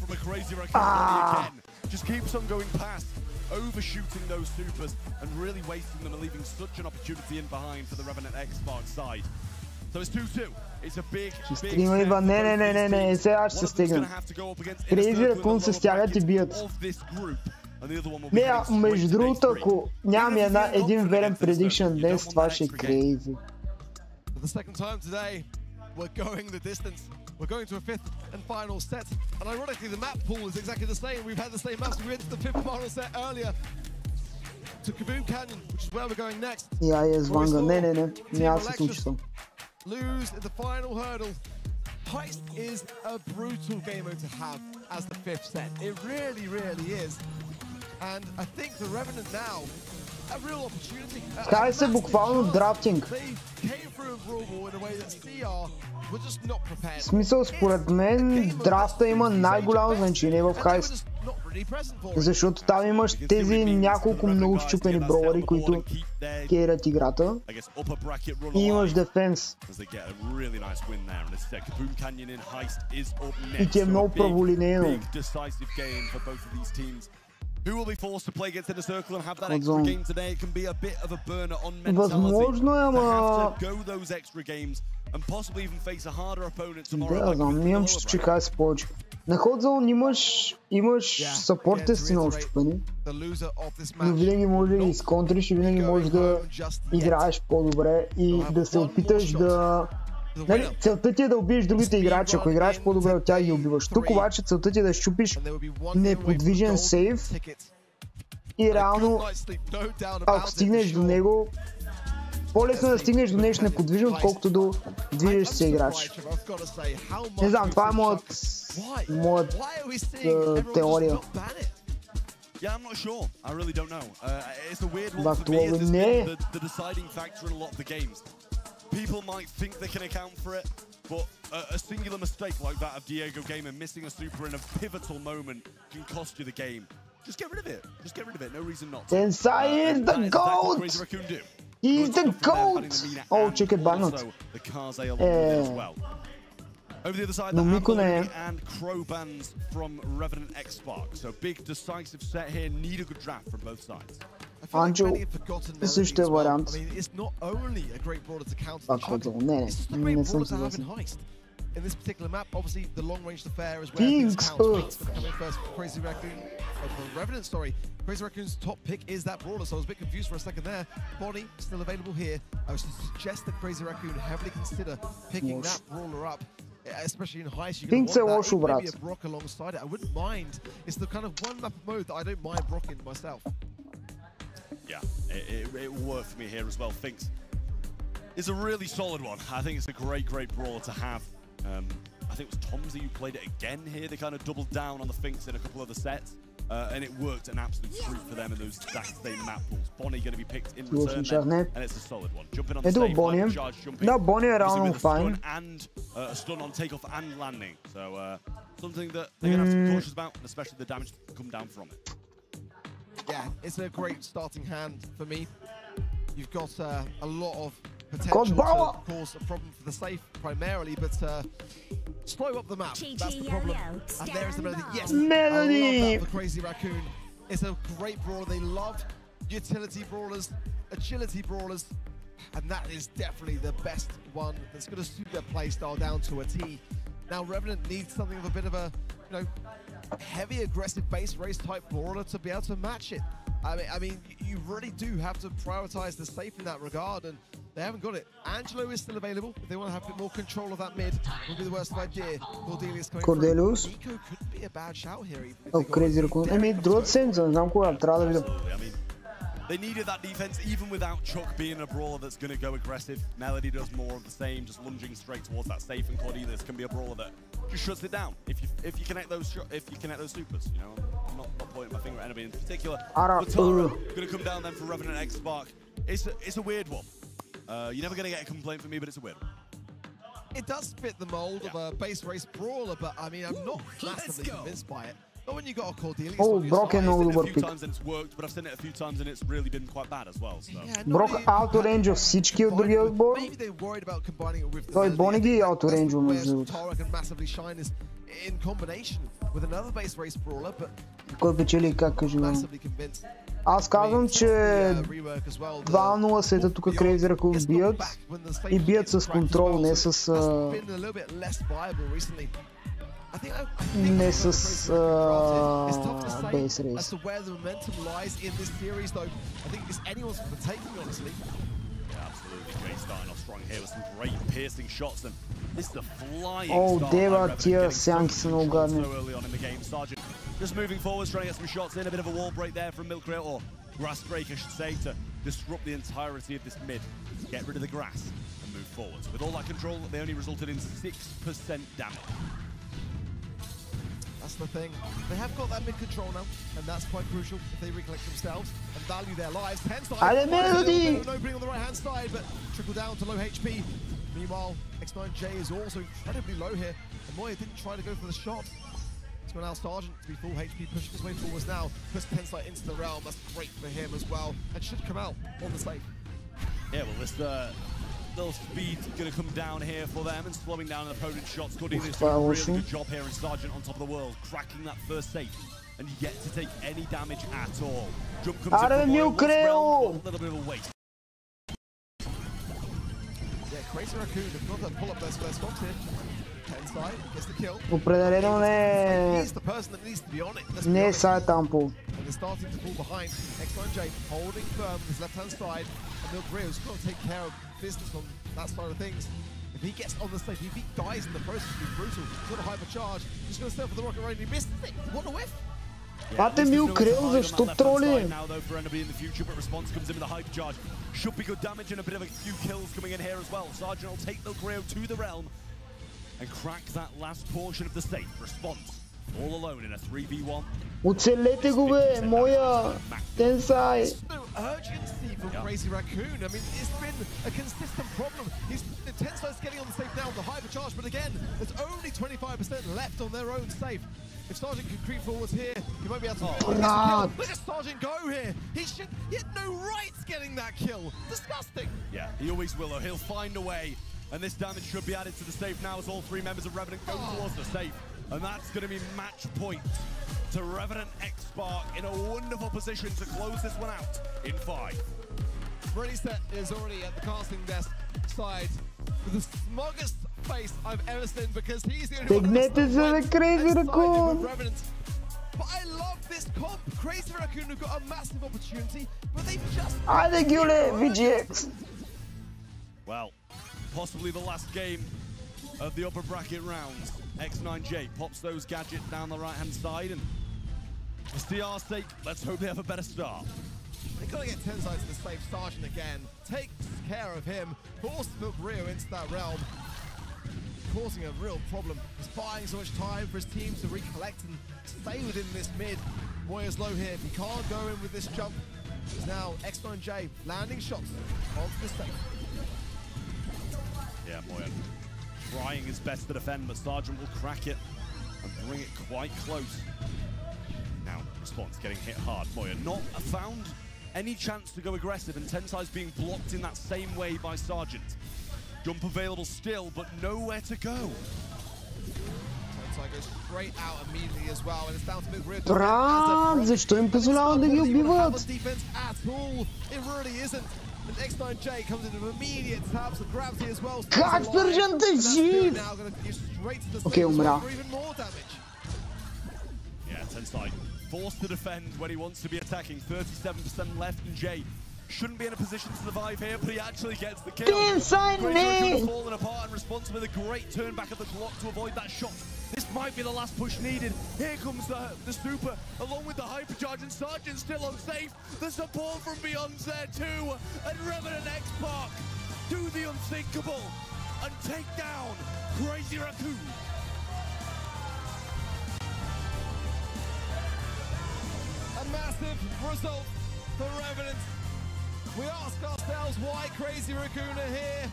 C: from a crazy Raccoon again. Just keeps on going past, overshooting those supers and really wasting them and leaving such an opportunity in behind for the Revenant X-Spark side. So it's 2-2. It's a big
A: Не, сега ще се стигнем. Crazy Raccoon се стягат и бият. Не, между другото, ако нямам един верен prediction днес, това ще е crazy.
D: We're going the distance. We're going to a fifth and final set. And ironically, the map pool is exactly the same. We've had the same maps. We went to the fifth final set earlier to Kaboom Canyon, which is where we're going next.
A: Yeah, yes, Vanga. Ne, аз се случвам.
D: Lose in the final hurdle. Heist is a brutal game mode to have as the fifth set. It really, really is. And I think the Revenant now, a real opportunity.
A: Кай се буквално драфтинг. В смисъл, според мен, драфта има най-голямо значение в Хайст. Защото там имаш тези няколко много счупени броуъри, които керят играта. И имаш дефенс. И ти е много праволинейно.
C: Who will be forced to play against Inner Circle and have that extra game today? It can be a bit of a burner on mentality.
A: Възможно е, ама...
C: Have to go those extra games and possibly even face a harder opponent tomorrow.
A: Да, знам, имам чувство, че кай се повече. На Ходзон имаш съпортите си много щупени, но винаги може да изконтриш и винаги можеш да играеш по-добре и да се опиташ да... Целта ти е да убиеш другите играчи, ако играеш по-добре от тях ги убиваш. Тук обаче целта ти е да щупиш неподвижен сейф и реално, ако стигнеш до него, по-лесно да стигнеш до нещо неподвижно, отколкото до движеш се играч. Не знам, това е моят теория.
C: Yeah, I'm not sure. I really don't know. It's a weird one for me. It's the deciding factor in a lot of the games. People might think they can account for it, but a singular mistake like that of Diego Gamer missing a super in a pivotal moment can cost you the game. Just get rid of it. Just get rid of it. No reason not to.
A: Tensai is the GOAT! He's the GOAT! Oh, check it back.
C: The Kaze along with it as well. Over the other side, the Hammerley and Crow bands from Revenant X Spark. So big, decisive set here. Need a good draft from both sides.
A: Anjo, също е вариант.
D: It's not only a great brawler to counter the Chugga, it's just a great brawler to have in Heist. In this particular map, obviously, the long-range affair is where things count. Coming first, Crazy Raccoon, from Revenant, sorry. Crazy Raccoon's top pick is that brawler, so I was a bit confused for a second there. Bonnie, still available here. I would suggest that Crazy Raccoon heavily consider picking that brawler up. Especially in Heist, you're going to want that, maybe a Brock alongside it. I wouldn't mind. It's the kind of one map of mode that I don't mind Brocking myself.
C: Yeah, it will work for me here as well. Finks is a really solid one. I think it's a great brawler to have. I think it was Tomsy who played it again here. They kind of doubled down on the Finks in a couple of the sets. And it worked an absolute treat for them in those exact same map pools. Bonnie going to be picked in return then, and it's a solid one. Jumping on the stage, charge, jumping.
A: No, Bonnie around fine.
C: And a stun on takeoff and landing. So something that they're going to have to be cautious about, and especially the damage that come down from it.
D: Yeah, it's a great starting hand for me. You've got a lot of potential to cause a problem for the safe primarily, but slow up the map. That's the problem. And there's the Melody. Yes,
A: Melody.
D: I love that for Crazy Raccoon. It's a great brawler. They love utility brawlers, agility brawlers, and that is definitely the best one that's going to suit their playstyle down to a T. Now Revenant needs something of a bit of a, you know, heavy aggressive base race type brawler to be able to match it. I mean, you really do have to prioritize the safe in that regard, and they haven't got it. Angelo is still available. If they want to have a bit more control of that mid, would be the worst idea.
A: Cordelius.
D: Nico could be a bad shout here.
A: Oh, Crazy Raccoon. I mean, другата седмица, не знам кога, трябва да видя.
C: They needed that defense even without Chuck being a brawler that's going to go aggressive. Melody does more of the same, just lunging straight towards that safe, and Cordelius can be a brawler that just shuts it down if you connect those supers. You know, I'm not pointing my finger at anybody in particular. But Tara going to come down then for Revenant X Spark. It's a weird one. You're never going to get a complaint from me, but it's a weird one.
D: It does fit the mold of a base race brawler, but I mean, I'm not massively convinced by it. But when you got a Cordelius,
A: Brock and all over pick.
C: Times and it's worked, but I've seen it a few times and it's really been quite bad as well. So.
A: Brock auto-range всички от другия отбор. Той Бони ги auto-range между другото.
D: Tara can massively shine is in combination with another base race brawler, but
A: кой печели как кажи. Аз казвам, че 2-0 сета тук Crazy Raccoon бият и бият с контрол, не с не с base race.
D: As to where the momentum lies in this series, though, I think it's anyone's for the taking, honestly.
C: Yeah, absolutely. Jay starting off strong here with some great piercing shots, and this is a flying start.
A: Дева, тия сянки са много гадни.
C: So early on in the game, Sergeant just moving forward, trying to get some shots in. A bit of a wall break there from Milk Rail, or grass break, I should say, to disrupt the entirety of this mid. Get rid of the grass and move forwards. With all that control, they only resulted in 6% damage.
D: That's the thing. They have got that mid control now, and that's quite crucial if they recollect themselves and value their lives. Tensai, an opening on the right-hand side, but trickle down to low HP. Meanwhile, X9J is also incredibly low here. And Moya didn't try to go for the shot. It's going now Sergeant to be full HP, pushing his way forwards now. Puts Tensai into the realm. That's great for him as well, and should come out on the safe.
C: Yeah, well, this little speed going to come down here for them and slowing down an opponent's shots. Cordelius doing a really good job here, and Sergeant on top of the world, cracking that first safe, and yet to take any damage at all. Jump comes in from Milk Rail, a little bit of a waste.
D: Yeah, Crazy Raccoon have got to pull up their square spots here. Tensai gets the kill.
A: Определено не е сайт тампо.
D: And they're starting to fall behind. X9J holding firm his left-hand side. And Milk Rail's got to take care of business on that side of things. If he gets on the stage, if he dies in the process, it'll be brutal. He's got a hypercharge. He's going to step for the rocket rain. He missed it. What a whiff!
A: Пате Milk Rail, защо троли?
C: Now though for Enemy in the future, but response comes in with a hypercharge. Should be good damage and a bit of a few kills coming in here as well. Sergeant will take Milk Rail to the realm and crack that last portion of the safe. Response all alone in a 3v1.
A: Оцелете го бе, моя Tensai.
D: No urgency from Crazy Raccoon. I mean, it's been a consistent problem. Tenside's getting on the safe now with the hypercharge, but again, there's only 25% left on their own safe. If Sergeant can creep forwards here, he might be able to Look at Sergeant go here. He had no rights getting that kill. Disgusting.
C: Yeah, he always will, though. He'll find a way. And this damage should be added to the safe now as all three members of Revenant go towards the safe. And that's going to be match point to Revenant X-Spark in a wonderful position to close this one out in 5.
D: Reset is already at the casting desk side with the smuggest face I've ever seen, because he's the only one
A: that's Crazy Raccoon.
D: But I love this comp. Crazy Raccoon have got a massive opportunity, but they've just...
A: I think you live, VGX.
C: Well, possibly the last game of the upper bracket rounds. X9J pops those gadgets down the right-hand side, and for CR's sake, let's hope they have a better start.
D: They gotta get Tenside to the safe. Sergeant again takes care of him, forces Milk Rio into that realm, causing a real problem. He's buying so much time for his team to recollect and stay within this mid. Moya's low here. He can't go in with this jump. It's now X9J landing shots onto the safe.
C: Yeah, Moya trying his best to defend, but Sergeant will crack it and bring it quite close. Now, Response getting hit hard. Moya not found any chance to go aggressive, and Tenside's being blocked in that same way by Sergeant. Jump available still, but nowhere to go.
D: Tenside goes straight out immediately as well, and it's down to Milk Rio.
A: Защо им позволяват да ги убиват?
D: Defense at all. It really isn't. And X9J comes in with immediate taps of gravity as well.
A: Как Сержант е жив? Окей, умря.
C: Yeah, Tenside forced to defend when he wants to be attacking. 37% left, and Jay shouldn't be in a position to survive here, but he actually gets the kill.
A: Inside me!
C: Falling apart and Response with a great turn back of the clock to avoid that shot. This might be the last push needed. Here comes the super, along with the hypercharge, and Sergeant still unsafe. The support from Beyond's there too, and Revenant X-Spark do the unthinkable and take down Crazy Raccoon.
D: A massive result for Revenant. We ask ourselves why Crazy Raccoon are here.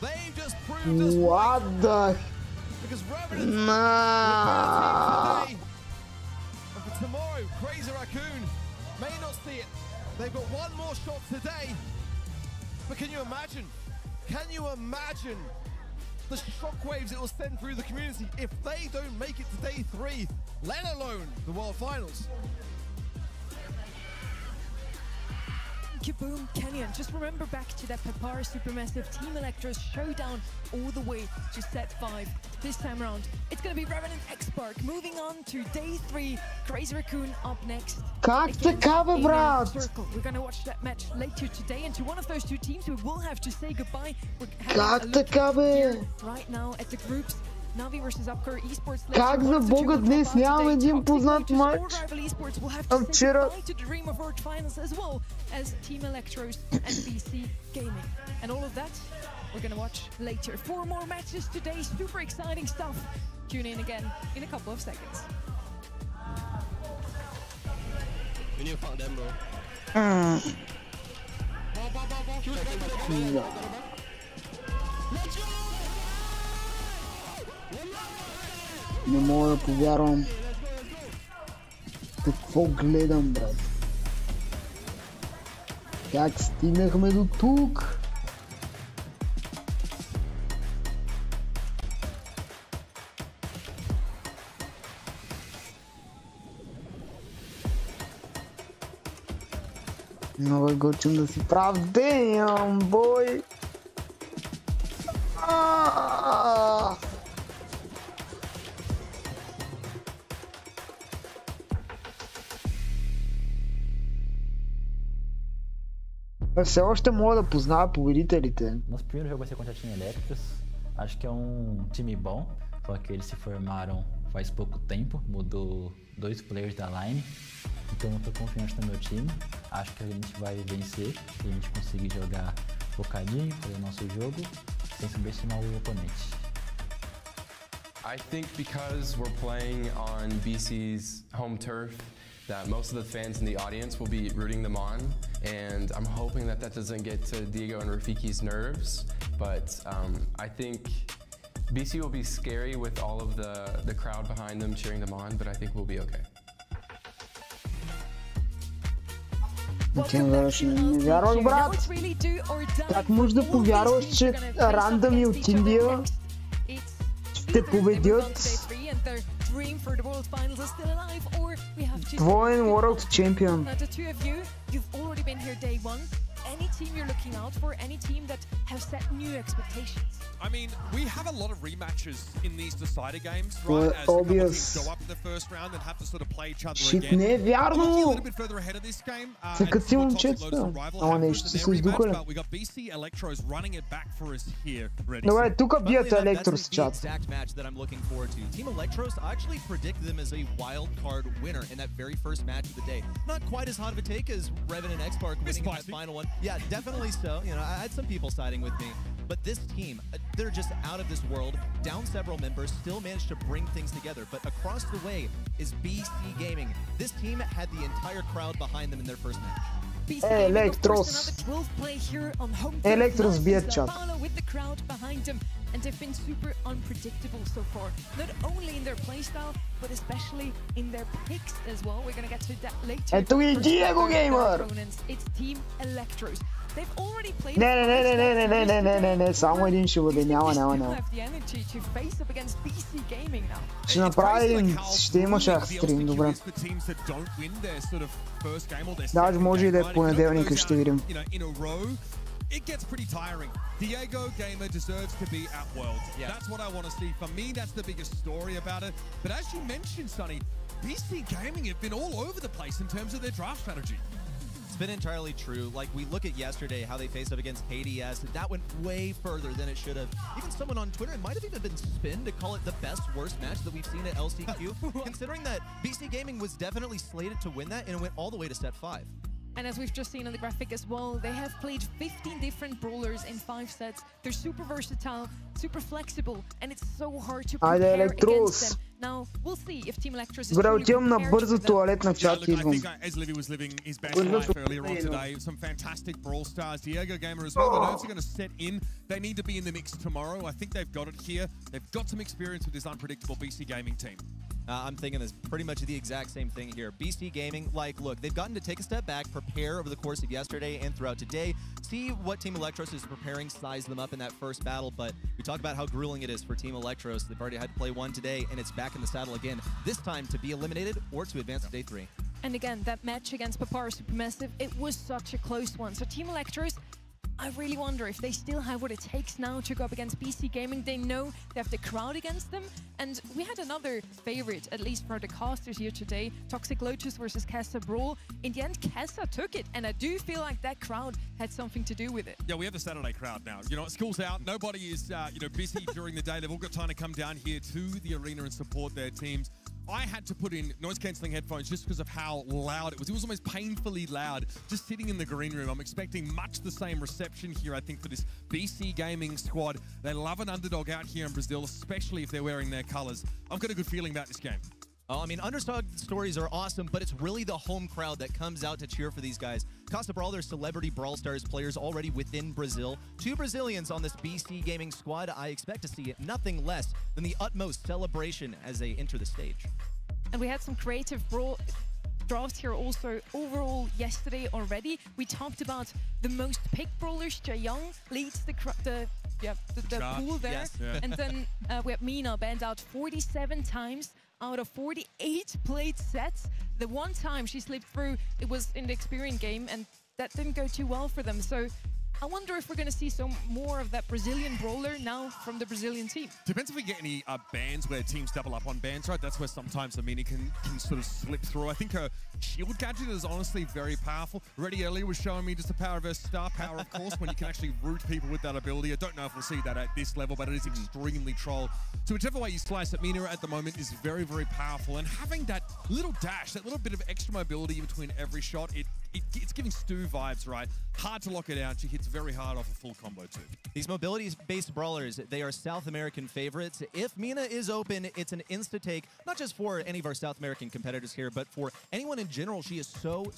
D: They've just proved us
A: what the...
D: Because Revenant today, and for tomorrow, Crazy Raccoon may not see it. They've got one more shot today. But can you imagine? Can you imagine the shockwaves it will send through the community if they don't make it to day 3, let alone the World Finals?
B: Kaboom Canyon. Just remember back to that Papara Supermassive Team Electro's showdown all the way to set 5. This time around, it's going to be Revenant X-Spark moving on to day 3. Crazy Raccoon up next.
A: Как такава, брат?
B: We're going to watch that match later today, and to one of those two teams we will have to say goodbye.
A: Как такава?
B: Right now at the groups. Navi versus Upcore Esports.
A: Как за Бога днес нямам един познат матч? А вчера...
B: to the Dream of Earth Finals as well as Team Electros and BC Gaming. And all of that we're going to watch later. 4 more matches today. Super exciting stuff. Tune in again in a couple of seconds.
E: We need to fuck them, bro.
A: Не мога да повярвам. Какво гледам, брат? Как стигнахме до тук? Много е готин да си прав. Damn, boy! Все още мога да познава победителите.
K: Nosso primeiro jogo vai ser contra a Team Electros. Acho que é um time bom, só que eles se formaram faz pouco tempo, mudou 2 players da line. Então eu tô confiante no meu time. Acho que a gente vai vencer, se a gente conseguir jogar focadinho, fazer o nosso jogo, sem subestimar o oponente.
M: I think because we're playing on BC's home turf, that most of the fans in the audience will be rooting them on, and I'm hoping that that doesn't get to Diego and Rafiki's nerves, but I think BC will be scary with all of the crowd behind them cheering them on, but I think we'll be okay.
A: Не вярваш, брат? Как можеш да повярваш, че рандъми от Индия ще победят двоен World Champion?
B: Any team you're looking out for, any team that have set new expectations.
L: I mean, we have a lot of rematches in these decider games, right? As a couple teams go up in the first round and have to sort of play each other again.
A: Не е вярно!
L: A little bit further ahead of this game.
A: Съкъти момчета. Ама нещо се издухали.
L: We got BC Electros running it back for us here.
A: Добре, тук бият Electros чат.
N: Exact match that I'm looking forward to. Team Electros, I actually predicted them as a wild card winner in that very first match of the day. Not quite as hot of a take as Revan and X-Park winning that final one. Yeah, definitely so. You know, I had some people siding with me. But this team, they're just out of this world, down several members, still managed to bring things together. But across the way is BC Gaming. This team had the entire crowd behind them in their first match.
A: Electros. Electros бият чат.
B: With the crowd behind them, and they've been super unpredictable so far. Not only in their playstyle, but especially in their picks as well. We're gonna get to that later.
A: Ето ги Diego Gamer.
B: It's Team Electros. They've already played.
A: Не, само един ще бъде, няма. Ще направим, ще има шах стрим, добре. Даже може и да е понеделника, ще видим.
L: It gets pretty tiring. Diego Gamer deserves to be at Worlds. Yeah. That's what I want to see. For me, that's the biggest story about it. But as you mentioned, Sonny, BC Gaming have been all over the place in terms of their draft strategy.
N: It's been entirely true. Like, we look at yesterday, how they faced up against KDS, and that went way further than it should have. Even someone on Twitter, it might have even been spin to call it the best worst match that we've seen at LCQ, considering that BC Gaming was definitely slated to win that, and it went all the way to set 5.
B: And as we've just seen on the graphic as well, they have played 15 different brawlers in 5 sets. They're super versatile, super flexible, and it's so hard to prepare against them. Now, we'll see if Team Electros is
A: truly prepared for them.
L: I think as Livy was living his best life earlier on today, some fantastic brawl stars. Diego Gamer as well. The nerves are going to set in. They need to be in the mix tomorrow. I think they've got it here. They've got some experience with this unpredictable BC Gaming team.
N: I'm thinking this pretty much the exact same thing here. BC Gaming, like, look, they've gotten to take a step back, prepare over the course of yesterday and throughout today, see what Team Electros is preparing, size them up in that first battle. But we talked about how grueling it is for Team Electros. They've already had to play one today, and it's back in the saddle again, this time to be eliminated or to advance to day 3.
B: And again, that match against Papara Supermassive, it was such a close one. So Team Electros, I really wonder if they still have what it takes now to go up against BC Gaming. They know they have the crowd against them. And we had another favorite, at least for the casters here today, Toxic Lotus versus Kessa Brawl. In the end, Kessa took it. And I do feel like that crowd had something to do with it.
L: Yeah, we have the Saturday crowd now. You know, school's out. Nobody is, busy during the day. They've all got time to come down here to the arena and support their teams. I had to put in noise-cancelling headphones just because of how loud it was. It was almost painfully loud just sitting in the green room. I'm expecting much the same reception here, I think, for this BC Gaming squad. They love an underdog out here in Brazil, especially if they're wearing their colors. I've got a good feeling about this game.
N: Oh, I mean, underdog stories are awesome, but it's really the home crowd that comes out to cheer for these guys. Casa Brawl, they're celebrity Brawl Stars players already within Brazil. 2 Brazilians on this BC Gaming squad. I expect to see nothing less than the utmost celebration as they enter the stage.
B: And we had some creative drafts here also overall yesterday already. We talked about the most picked brawlers. Jae Young leads the pool there.
L: Yes. Yeah.
B: And then we have Mina banned out 47 times out of 48 played sets. The one time she slipped through, it was in the Experience game, and that didn't go too well for them. So I wonder if we're going to see some more of that Brazilian brawler now from the Brazilian team.
L: Depends if we get any bans where teams double up on bans, right? That's where sometimes Amina can sort of slip through. I think her shield gadget is honestly very powerful. Reddy earlier was showing me just the power of her star power, of course, when you can actually root people with that ability. I don't know if we'll see that at this level, but it is extremely troll. So whichever way you slice it, Mina at the moment is very, very powerful. And having that little dash, that little bit of extra mobility between every shot, it it's giving Stu vibes, right? Hard to lock it out. She hits very hard off a full combo too.
N: These mobility-based brawlers, they are South American favorites. If Mina is open, it's an insta-take, not just for any of our South American competitors here, but for anyone in general. She is so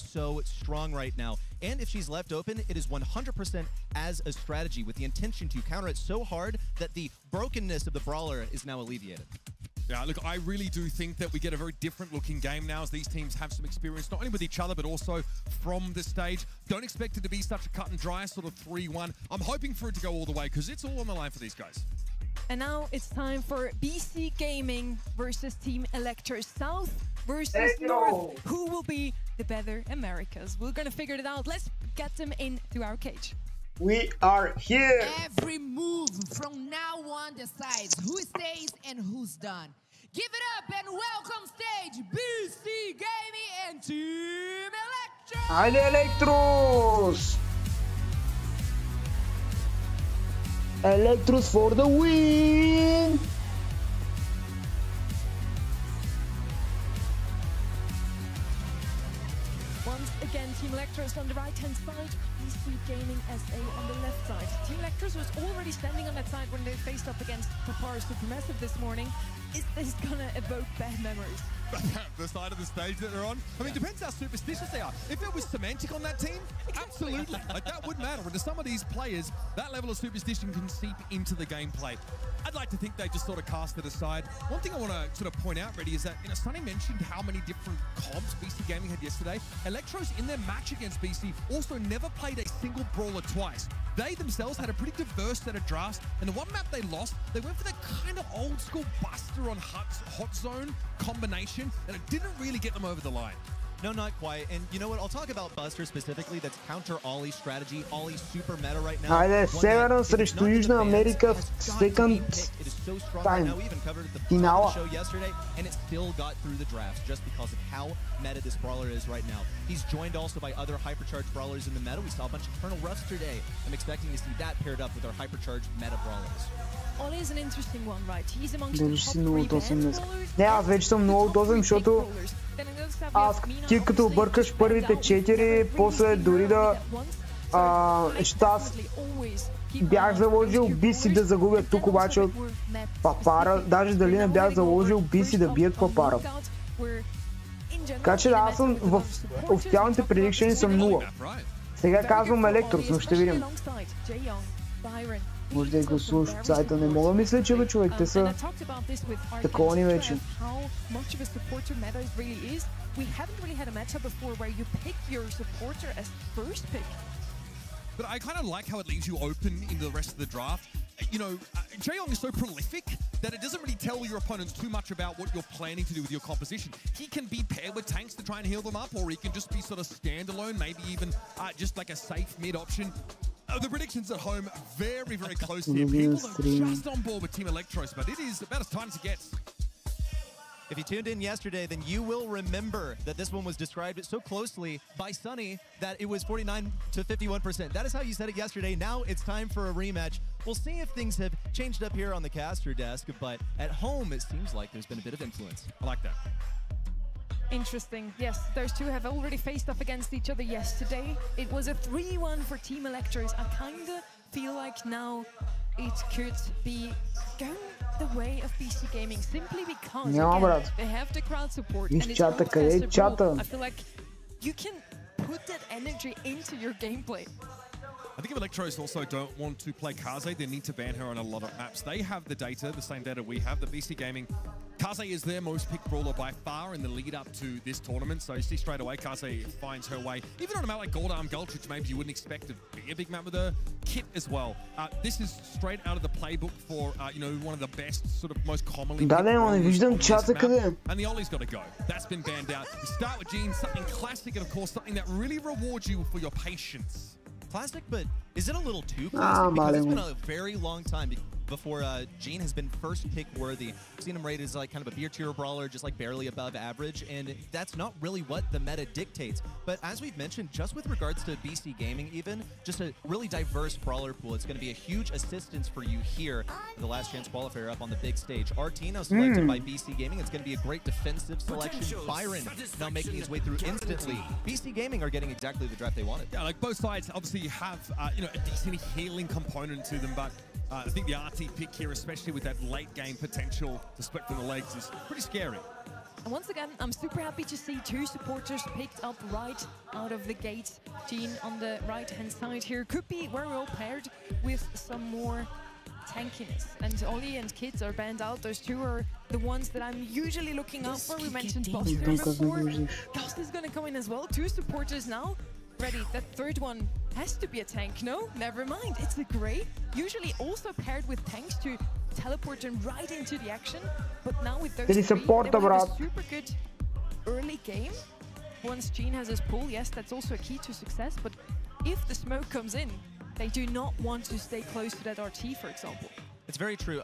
N: strong right now. And if she's left open, it is 100% as a strategy with the intention to counter it so hard that the brokenness of the brawler is now alleviated.
L: Yeah, look, I really do think that we get a very different looking game now as these teams have some experience, not only with each other, but also from the stage. Don't expect it to be such a cut and dry sort of 3-1. I'm hoping for it to go all the way because it's all on the line for these guys.
B: And now it's time for BC Gaming versus Team Electro. South versus North. Who will be the better Americas? We're going to figure it out. Let's get them into our cage.
A: We are here.
H: Every move from now on decides who stays and who's done. Give it up and welcome stage BC Gaming and Team Electro.
A: Haydi Electros. Electros for the win.
B: Once again, Team Electros on the right-hand side, BC Gaming SA on the left side. Team Electros was already standing on that side when they faced up against Papara Supermassive this morning. Is this gonna evoke bad memories?
L: The side of the stage that they're on? I mean, depends how superstitious they are. If it was Semantic on that team, absolutely. Like, that would matter. And to some of these players, that level of superstition can seep into the gameplay. I'd like to think they just sort of cast it aside. One thing I want to sort of point out, Reddy, is that, you know, Sonny mentioned how many different comps BC Gaming had yesterday. Electros, in their match against BC, also never played a single brawler twice. They themselves had a pretty diverse set of drafts, and the one map they lost, they went for that kind of old school Buster on hot zone combination, and it didn't really get them over the line.
N: No, not quite. And you know what? I'll talk about Buster specifically. That's counter Ollie strategy. Ollie's super meta right now.
A: Хайде, Северна срещу Южна Америка в second time. Финала.
N: Yesterday, and it still got through the drafts just because of how meta this brawler is right now. He's joined also by other hypercharged brawlers in the meta. We saw a bunch of Colonel Ruffs today. I'm expecting to see that paired up with our hypercharged meta brawlers.
B: Ollie is an interesting one, right? He's amongst the top 3 brawlers.
A: Не, аз вече съм много тозен, защото ти като объркаш първите 4, после дори да... защото аз бях заложил BC да загубят тук, обаче от Папара. Даже дали не бях заложил BC да бият Папара. Така че да, аз съм в официалните предикшени съм 0. Сега казвам Електрос, но ще видим. Може да я гласуваш от сайта, не мога да мисля, че бе човек, те са таковани вече.
L: But I kind of like how it leaves you open in the rest of the draft. You know, Jaeyong is so prolific that it doesn't really tell your opponents too much about what you're planning to do with your composition. He can be paired with tanks to try and heal them up, or he can just be sort of standalone, maybe even just like a safe mid option. The predictions at home, very, very close here. People are just on board with Team Electros, but it is about as tight as it gets.
N: If you tuned in yesterday, then you will remember that this one was described so closely by Sonny that it was 49 to 51%. That is how you said it yesterday. Now it's time for a rematch. We'll see if things have changed up here on the caster desk, but at home it seems like there's been a bit of influence.
L: I like that.
B: Interesting. Yes, those two have already faced off against each other yesterday. It was a 3-1 for Team Electros. I kind of feel like now it could be going the way of BC Gaming simply because again, they have the crowd support and it's uncontestable. I feel like you can put that energy into your gameplay.
L: I think if Electros also don't want to play Kaze, they need to ban her on a lot of maps. They have the data, the same data we have. The BC Gaming, Kaze is their most picked brawler by far in the lead up to this tournament. So you see straight away, Kaze finds her way. Even on a map like Gold Arm Gultrich, maybe you wouldn't expect to be a big map with a kit as well. This is straight out of the playbook for, you know, one of the best, sort of most commonly picked brawlers on this map. And the Ollie's got to go. That's been banned out. You start with Jean, something classic, and of course, something that really rewards you for your patience.
N: Classic, but is it a little too classic? Because it's been a very long time. before Gene has been first pick worthy. I've seen him rated as like kind of a beer tier brawler, just like barely above average, and that's not really what the meta dictates. But as we've mentioned, just with regards to BC Gaming even, just a really diverse brawler pool, it's going to be a huge assistance for you here in the last chance qualifier up on the big stage. RT now selected by BC Gaming. It's going to be a great defensive selection. Byron now making his way through instantly. BC Gaming are getting exactly the draft they wanted.
L: Yeah, like both sides obviously have you know, a decent healing component to them, but I think the RT pick here, especially with that late game potential to split from the legs, is pretty scary.
B: And once again, I'm super happy to see two supporters picked up right out of the gate. Gene on the right-hand side here could be very well paired with some more tankiness. And Ollie and Kids are banned out. Those two are the ones that I'm usually looking out for. We mentioned Buster before. Ghost is going to come in as well. Two supporters now. Ready. That third one has to be a tank. No, never mind. It's a Grey. Usually also paired with tanks to teleport them right into the action. But now with those three, they will have a super good early game. Once Gene has his pull, yes, that's also a key to success. But if the smoke comes in, they do not want to stay close to that RT, for example.
N: It's very true.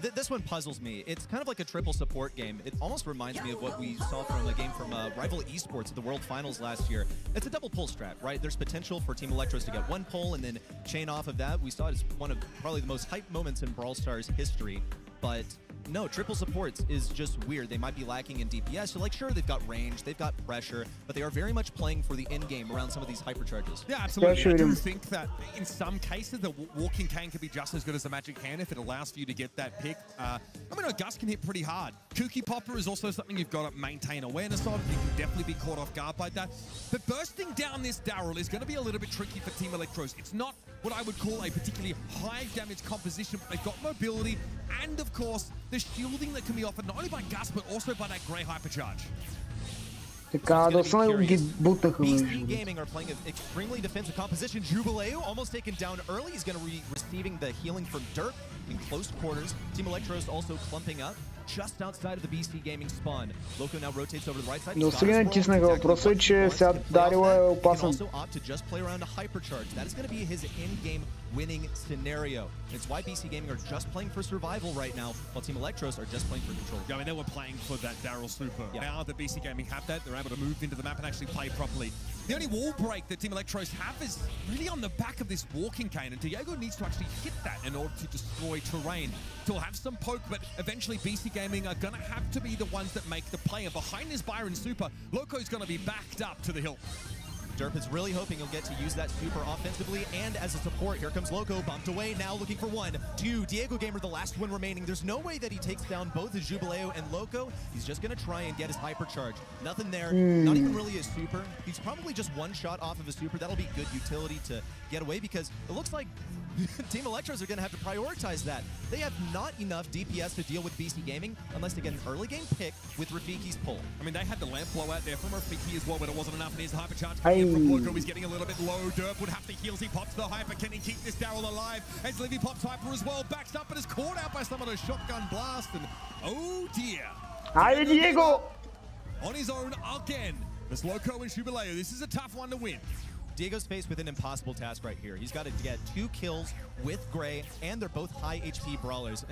N: This one puzzles me. It's kind of like a triple support game. It almost reminds me of what we saw from a game from Rival Esports at the World Finals last year. It's a double pull strat, right? There's potential for Team Electros to get one pull and then chain off of that. We saw it as one of probably the most hyped moments in Brawl Stars history. But no, triple supports is just weird. They might be lacking in DPS. So, like, sure, they've got range, they've got pressure, but they are very much playing for the end game around some of these hypercharges.
L: Yeah, absolutely. I do think that in some cases, the walking cane can be just as good as a magic hand if it allows for you to get that pick. I mean, Gus can hit pretty hard. Kooky Popper is also something you've got to maintain awareness of. You can definitely be caught off guard by that. But bursting down this Daryl is going to be a little bit tricky for Team Electros. It's not what I would call a particularly high damage composition, but they've got mobility and, of course, the shielding that can be offered not only by Gus, but also by that Grey hypercharge.
N: BC Gaming are playing an extremely defensive composition. Jubileu almost taken down early. He's going to be receiving the healing from Derp in close quarters. Team Electros also clumping up just outside of the BC Gaming spawn. Loco now rotates over to the right side. Also opt to just play around a hypercharge. That is going to be his in-game winning scenario. It's why BC Gaming are just playing for survival right now, while Team Electros are just playing for control.
L: Yeah, I mean, they were playing for that Daryl super. Yeah. Now that BC Gaming have that, they're able to move into the map and actually play properly. The only wall break that Team Electros have is really on the back of this walking cane, and Diego needs to actually hit that in order to destroy terrain. He'll have some poke, but eventually BC Gaming are going to have to be the ones that make the play. And behind his Byron super, Loco's going to be backed up to the hill.
N: Derp is really hoping he'll get to use that super offensively and as a support. Here comes Loco, bumped away, now looking for 1, 2. Diego Gamer, the last one remaining. There's no way that he takes down both the Jubileu and Loco. He's just going to try and get his hypercharge. Nothing there, not even really a super. He's probably just one shot off of a super. That'll be good utility to get away because it looks like Team Electros are going to have to prioritize that. They have not enough DPS to deal with BC Gaming unless they get an early game pick with Rafiki's pull.
L: I mean, they had the lamp blow out there from Rafiki as well, but it wasn't enough, and his hypercharge coming in from Loco. He's getting a little bit low. Derp would have to heal. He pops the hyper. Can he keep this Daryl alive? As Livy pops hyper as well, backs up, but is caught out by some of those shotgun blast, and oh dear.
A: Hi, Diego!
L: On his own again. There's Loco and Jubileu. This is a tough one to win.
N: Diego's faced with an impossible task right here. He's got to get 2 kills with Grey, and they're both high HP brawlers.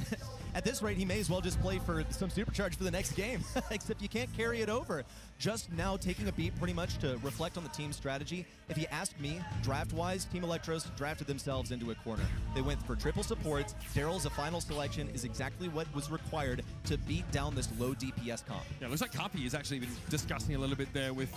N: At this rate, he may as well just play for some supercharge for the next game, except you can't carry it over. Just now taking a beat pretty much to reflect on the team's strategy. If you ask me, draft-wise, Team Electros drafted themselves into a corner. They went for triple supports. Daryl's a final selection is exactly what was required to beat down this low DPS comp.
L: Yeah, looks like Kapi has actually been discussing a little bit there with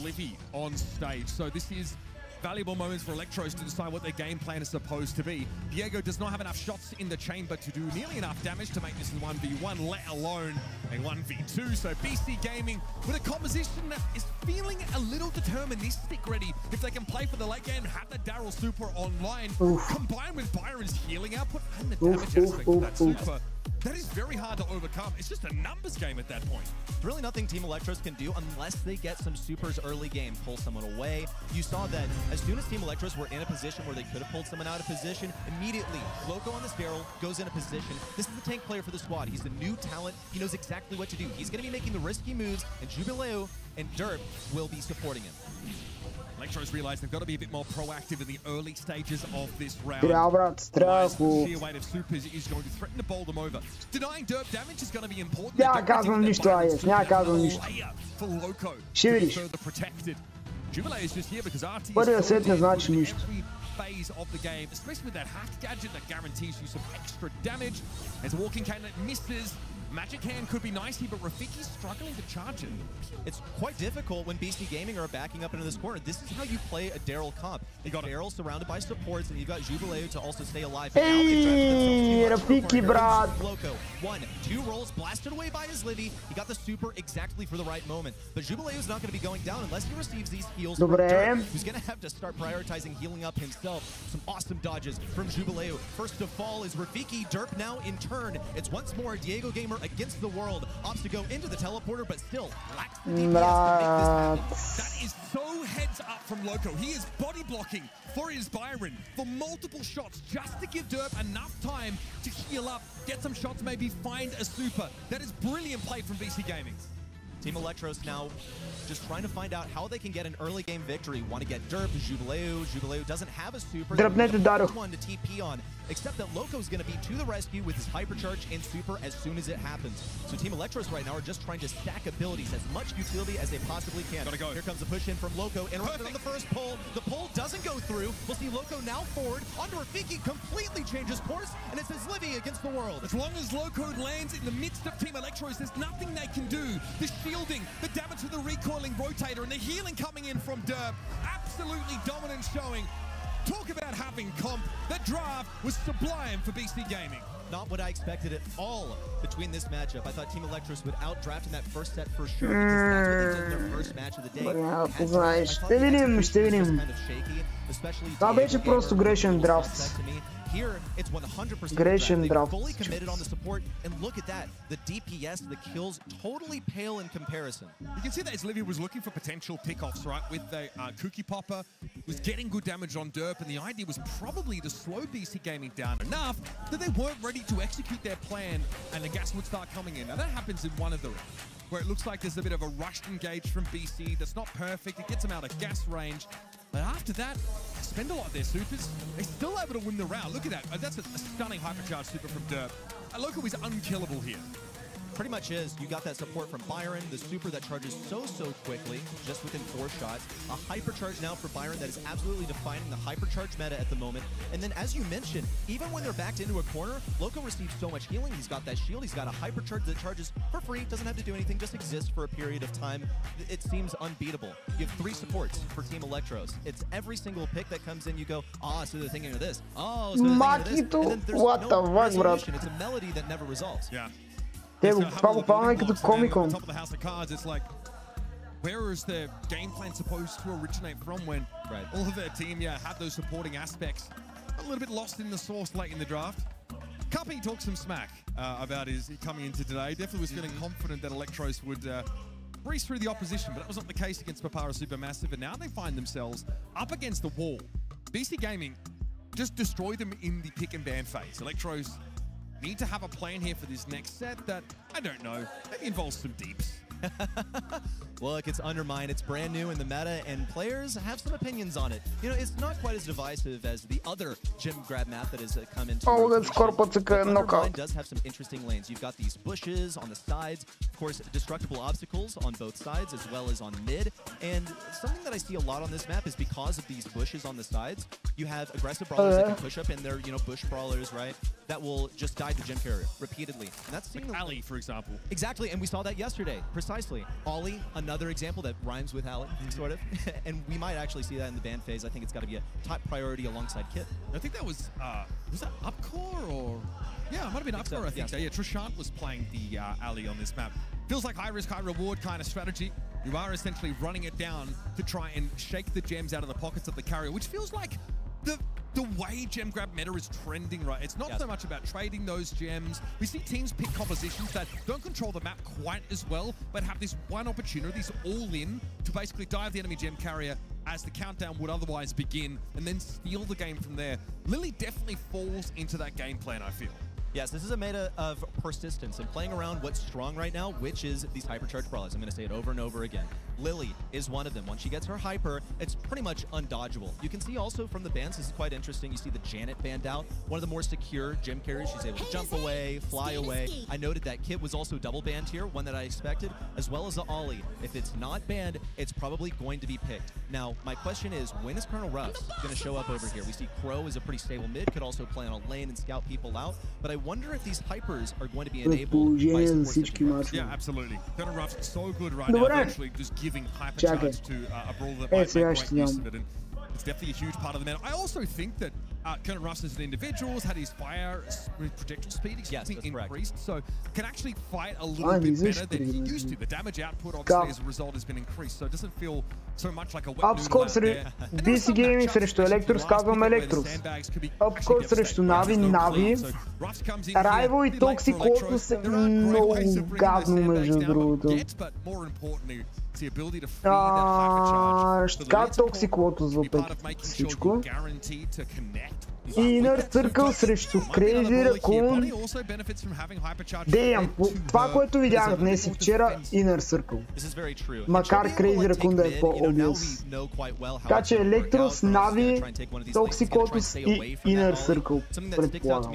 L: Livy on stage. So this is valuable moments for Electros to decide what their game plan is supposed to be. Diego does not have enough shots in the chamber to do nearly enough damage to make this a 1v1, let alone a 1v2. So BC Gaming with a composition that is feeling a little deterministic ready. If they can play for the late game, have the Daryl super online, combined with Byron's healing output and the damage aspect of that super. That is very hard to overcome. It's just a numbers game at that point.
N: There's really nothing Team Electros can do unless they get some supers early game. Pull someone away. You saw that as soon as Team Electros were in a position where they could have pulled someone out of position, immediately Loco on this Daryl goes in a position. This is the tank player for the squad. He's the new talent. He knows exactly what to do. He's going to be making the risky moves, and Jubileu and Derp will be supporting him.
L: Electros realize they've got to be a bit more proactive in the early stages of this round.
A: Otherwise,
L: the sheer weight of supers is going to threaten to bowl them over. Denying derp damage is going to be important. For Loco to be further protected. Jubilee is just here because RT is every phase of the game, especially with that hack gadget that guarantees you some extra damage. As a walking cannon misses, Magic Hand could be nice here, but Rafiki's struggling to charge it.
N: It's quite difficult when BC Gaming are backing up into this corner. This is how you play a Daryl comp. You got Daryl surrounded by supports, and you've got Jubilee to also stay alive.
A: Hey, Rafiki, brat.
N: Loco, 1, 2 rolls, blasted away by his Livy. He got the super exactly for the right moment. But Jubilee is not going to be going down unless he receives these heals from Dirk, who's going to have to start prioritizing healing up himself. Some awesome dodges from Jubilee. First to fall is Rafiki. Derp now in turn. It's once more Diego Gamer against the world. Opts to go into the teleporter, but still lacks the DPS to make this happen.
L: That is so heads up from Loco. He is body blocking for his Byron for multiple shots just to give Derp enough time to heal up, get some shots, maybe find a super. That is brilliant play from BC Gaming.
N: Team Electros now just trying to find out how they can get an early game victory. Want to get Derp, Jubileu. Jubileu doesn't have a super. One to TP on, except that Loco's going to be to the rescue with his hypercharge and super as soon as it happens. So Team Electros right now are just trying to stack abilities, as much utility as they possibly can.
L: Gotta go.
N: Here comes a push in from Loco, and on the first pull, the pull doesn't go through. We'll see Loco now forward onto Rafiki, completely changes course, and it's his Livy against the world.
L: As long as Loco lands in the midst of Team Electros, there's nothing they can do. The shielding, the damage to the recoiling rotator, and the healing coming in from Derp. Absolutely dominant showing. Talk about having comp. The draft was sublime for BC Gaming.
N: Not what I expected at all between this matchup. I thought Team Electros would outdraft in that first set for sure, because that's what they did in their first match of the day. Kind of shaky, especially
A: Gresham draft.
N: Here, it's 100%
A: Gresham draft.
N: Fully committed on the support, and look at that. The DPS, the kills, totally pale in comparison.
L: You can see that as Livy was looking for potential pickoffs, right? With the Cookie Popper, was getting good damage on Derp, and the idea was probably to slow BC Gaming down enough that they weren't ready to execute their plan, and the gas would start coming in. Now that happens in one of the rounds, where it looks like there's a bit of a rushed engage from BC that's not perfect. It gets them out of gas range. But after that, they spend a lot of their supers. They're still able to win the round. Look at that. That's a stunning hypercharge super from Derp. Loco is unkillable here.
N: Pretty much is. You got that support from Byron, the super that charges so quickly, just within 4 shots. A hypercharge now for Byron that is absolutely defining the hypercharge meta at the moment. And then, as you mentioned, even when they're backed into a corner, Loco receives so much healing. He's got that shield. He's got a hypercharge that charges for free. Doesn't have to do anything, just exists for a period of time. It seems unbeatable. You have 3 supports for Team Electros. It's every single pick that comes in, you go, so they're thinking of this. Oh, so they're thinking of this. And then there's no resolution. It's a melody that never resolves.
L: Yeah.
A: Top of
L: the house of cards, it's like, where is the game plan supposed to originate from when all of their team had those supporting aspects a little bit lost in the sauce late in the draft? Cuppy talked some smack about his coming into today. Definitely was feeling confident that Electros would breeze through the opposition, but that wasn't the case against Papara Supermassive, and now they find themselves up against the wall. BC Gaming just destroyed them in the pick and ban phase. Electros need to have a plan here for this next set that, I don't know, maybe involves some deeps.
N: Look, it's Undermine. It's brand new in the meta, and players have some opinions on it. You know, it's not quite as divisive as the other gem grab map that has come into Undermine does have some interesting lanes. You've got these bushes on the sides, of course, destructible obstacles on both sides as well as on mid. And something that I see a lot on this map is because of these bushes on the sides, you have aggressive brawlers that can push up, and they're, bush brawlers, right? That will just die to gem carrier repeatedly. And that's
L: like Ali, for example.
N: Exactly, and we saw that yesterday, precisely. Ollie, another example that rhymes with Ali, sort of. And we might actually see that in the ban phase. I think it's got to be a top priority alongside Kit.
L: I think that was that Upcore or? Yeah, it might have been Upcore, I think so. Yeah, Trishant was playing the Ali on this map. Feels like high risk, high reward kind of strategy. You are essentially running it down to try and shake the gems out of the pockets of the carrier, which feels like the way gem grab meta is trending, right? It's not so much about trading those gems. We see teams pick compositions that don't control the map quite as well, but have this one opportunity, this all-in, to basically dive the enemy gem carrier as the countdown would otherwise begin, and then steal the game from there. Lily definitely falls into that game plan, I feel.
N: Yes, this is a meta of persistence and playing around what's strong right now, which is these hypercharged brawlers. I'm going to say it over and over again. Lily is one of them. Once she gets her hyper, it's pretty much undodgeable. You can see also from the bans, this is quite interesting. You see the Janet banned out, one of the more secure gem carriers. She's able to jump away, fly away. I noted that Kit was also double banned here, one that I expected, as well as the Ollie. If it's not banned, it's probably going to be picked. Now, my question is, when is Colonel Ruffs going to show up over here? We see Crow is a pretty stable mid, could also play on a lane and scout people out, but I wonder if these hypers are going to be enabled by support.
C: Yeah, absolutely. Colonel Ruffs is so good right now, actually just giving hypercharge to a brawler that might make great use of it, and it's definitely a huge part of the meta. I also think that Colonel Ruffs as an individual has had his fire projection speed increased, so can actually fight a little bit better than he used to. The damage output, obviously, as a result, has been increased, so it doesn't feel so much like a wet noodle out there.
A: BC Gaming срещу Electrus, казвам Electrus. Upscore срещу Нави. Райво и Toxic Lotus е много гадно, между другото. Ще кажа Toxic Lotus въпреки всичко. И Inner Circle срещу Crazy Raccoon. Damn, това, което видях днес и вчера, Inner Circle. Макар Crazy Raccoon да е по-obvious. Така че Electrus, Navi, Toxic Lotus и Inner Circle, предполагам.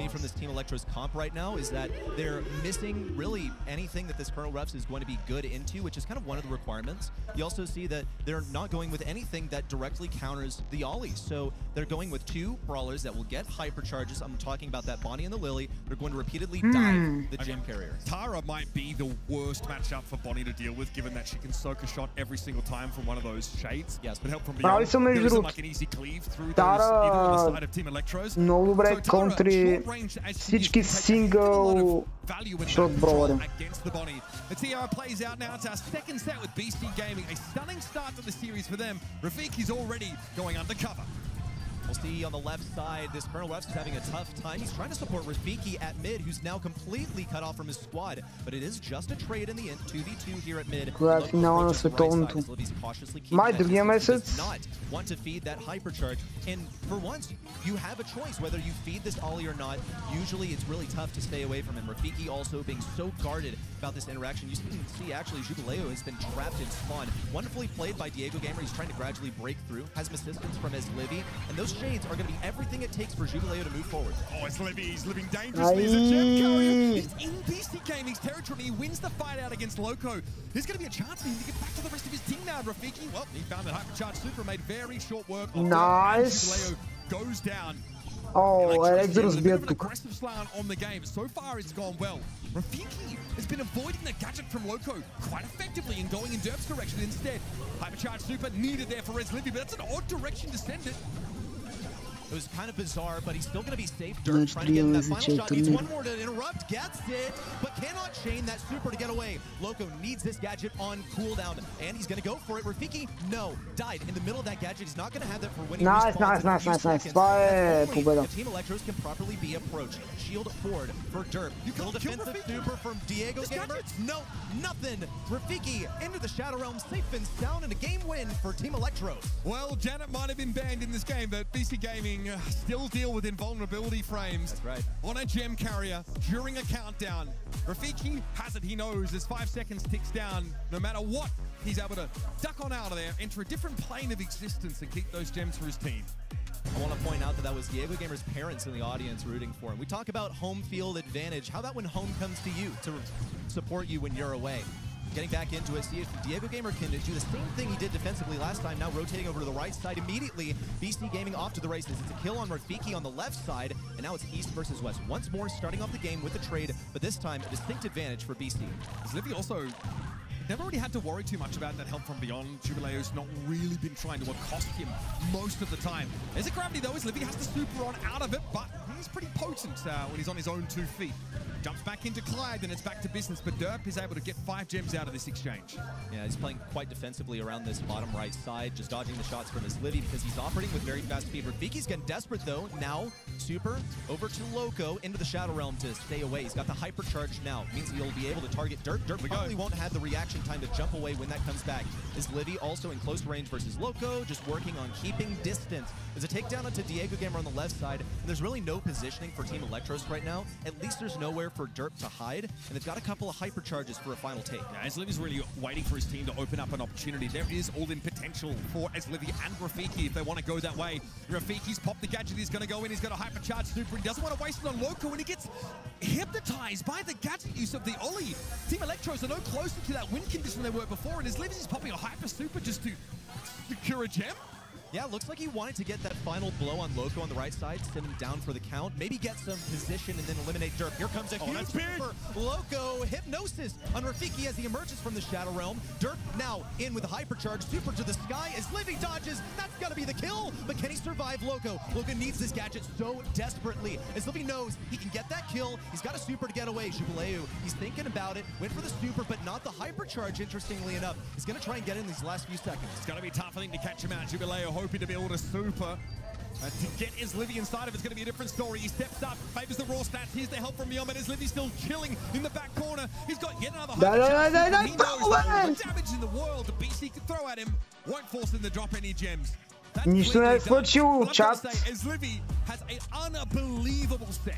N: You also see that they're not going with anything that directly counters the Ollie. So they're going with two brawlers that will get hypercharges. I'm talking about that Bonnie and the Lily. They're going to repeatedly dive the gem carrier.
C: Tara might be the worst matchup for Bonnie to deal with, given that she can soak a shot every single time from one of those shades.
N: Yes,
C: but help from beyond. There isn't like an easy cleave through those, either on the side of Team Electros.
A: Много добре контри всички сингъл шот бrawler.
C: The TR plays out now. It's our second set with BC Gaming. A stunning start to the series for them. Rafiki's already going undercover.
N: We'll see on the left side, this Colonel Ruffs is having a tough time. He's trying to support Rafiki at mid, who's now completely cut off from his squad. But it is just a trade in the end, 2v2 here at mid.
A: Кога финала на световното. Май другия месец.
N: Not want to feed that hypercharge. And for once, you have a choice whether you feed this Ollie or not. Usually it's really tough to stay away from him. Rafiki also being so guarded about this interaction. You can see actually Jubileo has been trapped in spawn. Wonderfully played by Diego Gamer. He's trying to gradually break through. Has some assistance from his Livy. And those shades are going to be everything it takes for Jubileo to move forward.
C: Oh, it's Livy. He's living dangerously as a gem carrier. He's in BC Gaming's territory. He wins the fight out against Loco. There's going to be a chance for him to get back to the rest of his team now. Rafiki, well, he found that hypercharge super, made very short work.
A: Nice.
C: Jubileo goes down.
A: Oh, Electrus бьет тук.
C: Aggressive slant on the game. So far, it's gone well. Rafiki has been avoiding the gadget from Loco quite effectively and going in Derp's direction instead. Hypercharge super needed there for Res Livy, but that's an odd direction to send it.
N: It was kind of bizarre, but he's still going to be safe. Dirt trying to get in that final shot. Needs one more to interrupt. Gets it, but cannot chain that super to get away. Loco needs this gadget on cooldown, and he's going to go for it. Rafiki, no. Died in the middle of that gadget. He's not going to have that for winning.
A: Nice.
N: The Team Electros can properly be approached. Shield forward for Derp. Little defensive super from Diego Gamer. No, nothing. Rafiki into the Shadow Realm, safe and sound, and a game win for Team Electros.
C: Well, Janet might have been banned in this game, but BC Gaming still deal with invulnerability frames.
N: That's right.
C: On a gem carrier during a countdown. Rafiki has it, he knows, as 5 seconds ticks down. No matter what, he's able to duck on out of there, enter a different plane of existence and keep those gems for his team.
N: I want to point out that was Diego Gamer's parents in the audience rooting for him. We talk about home field advantage. How about when home comes to you to support you when you're away? Getting back into it, see if Diego Gamer can do the same thing he did defensively last time, now rotating over to the right side immediately. BC Gaming off to the races. It's a kill on Rafiki on the left side, and now it's east versus west. Once more starting off the game with the trade, but this time a distinct advantage for BC.
C: Livy also never really had to worry too much about that help from beyond. Jubileo's not really been trying to accost him most of the time. There's a gravity though, as Livy has the super on out of it, but he's pretty potent when he's on his own 2 feet. Jumps back into Clyde, and it's back to business, but Derp is able to get 5 gems out of this exchange.
N: Yeah, he's playing quite defensively around this bottom right side, just dodging the shots from his Livy because he's operating with very fast speed. Rafiki's getting desperate though. Now, super over to Loco into the Shadow Realm to stay away. He's got the hypercharge now. Means he'll be able to target Dirt. Dirt probably won't have the reaction time to jump away when that comes back. Is Livy also in close range versus Loco, just working on keeping distance. There's a takedown onto Diego Gamer on the left side, and there's really no positioning for Team Electros right now, at least there's nowhere for Derp to hide, and they've got a couple of hypercharges for a final take.
L: Yeah, Ezlivi's really waiting for his team to open up an opportunity. There is all-in potential for Ezlivi and Rafiki if they want to go that way. Rafiki's popped the gadget, he's going to go in, he's got a hypercharge super, he doesn't want to waste it on Loco, and he gets hypnotized by the gadget use of the Ollie. Team Electros are no closer to that win condition they were before, and Ezlivi's popping a hyper super just to secure a gem.
N: Yeah, looks like he wanted to get that final blow on Loco on the right side, send him down for the count, maybe get some position and then eliminate Derp. Here comes a huge for Loco. Hypnosis on Rafiki as he emerges from the Shadow Realm. Derp now in with a hypercharge, super to the sky as Livy dodges. That's got to be the kill, but can he survive Loco? Loco needs this gadget so desperately as Livy knows he can get that kill. He's got a super to get away. Jubileu, he's thinking about it, went for the super, but not the hypercharge, interestingly enough. He's going to try and get in these last few seconds.
L: It's going to be tough, I think, to catch him out. Jubileu hoping to be able to super. To get Ezlivi inside of it's going to be a different story. He steps up, favors the raw stats. Here's the help from Yom, and Ezlivi still chilling in the back corner. He's got yet another hypercharge. He knows all the damage in the world the BC could throw at him. Won't force him to drop any gems.
A: Нищо не е свършил, чат.
L: Ezlivi has an unbelievable set.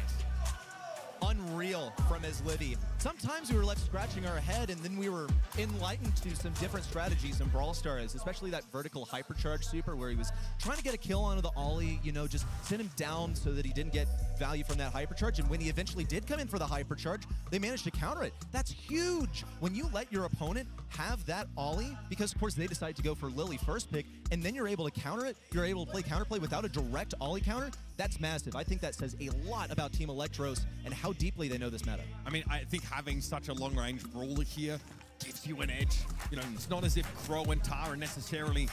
N: Unreal from Ezlivi. Sometimes we were left scratching our head, and then we were enlightened to some different strategies in Brawl Stars, especially that vertical hypercharge super where he was trying to get a kill onto the Ollie, you know, just send him down so that he didn't get value from that hypercharge. And when he eventually did come in for the hypercharge, they managed to counter it. That's huge. When you let your opponent have that Ollie, because of course they decided to go for Lily first pick, and then you're able to counter it, you're able to play counterplay without a direct Ollie counter, that's massive. I think that says a lot about Team Electros and how deeply they know this meta.
L: I mean, I think having such a long-range brawler here gives you an edge. You know, it's not as if Crow and Tara necessarily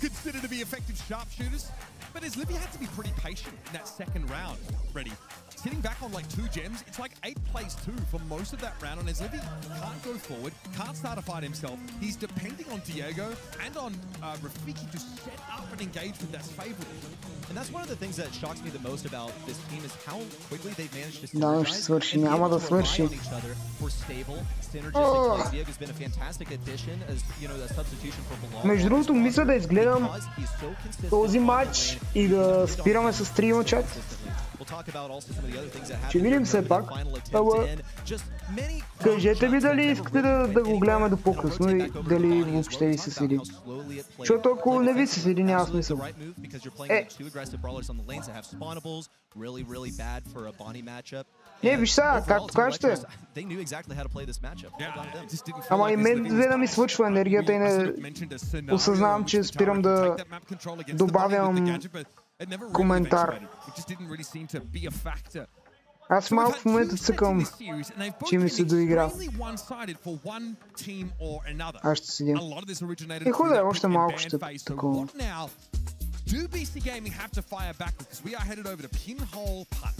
L: considered to be effective sharpshooters, but Ezlivi had to be pretty patient in that second round, Ready. Sitting back on like 2 gems, it's like 8 plays 2 for most of that round on Ezlivi. Can't go forward, can't start a fight himself. He's depending on Diego and on Rafiki to set up an engagement that's favorable.
N: And that's one of the things that shocks me the most about this team is how quickly they've managed to
A: synergize and rely on
N: each other for stable, synergistic. Diego's been a fantastic addition as, you know, a substitution for Belong.
A: Между другото, мисля да изгледам този матч и да спираме с стрима, чат. Ще видим все пак, ама кажете ми дали искате да го гледаме до по-късно и дали въобще ви се свиди. Защото ако не ви се свиди, няма смисъл. Не, виж сега, както кажете. Ама и мен взе да ми свършва енергията и не осъзнавам, че спирам да добавям коментар. Аз малко в момента цъкам, че ми се доигра. Аз ще седя. И хубаво, още малко ще такова.
L: Do BC Gaming have to fire back because we are headed over to Pinhole Punt?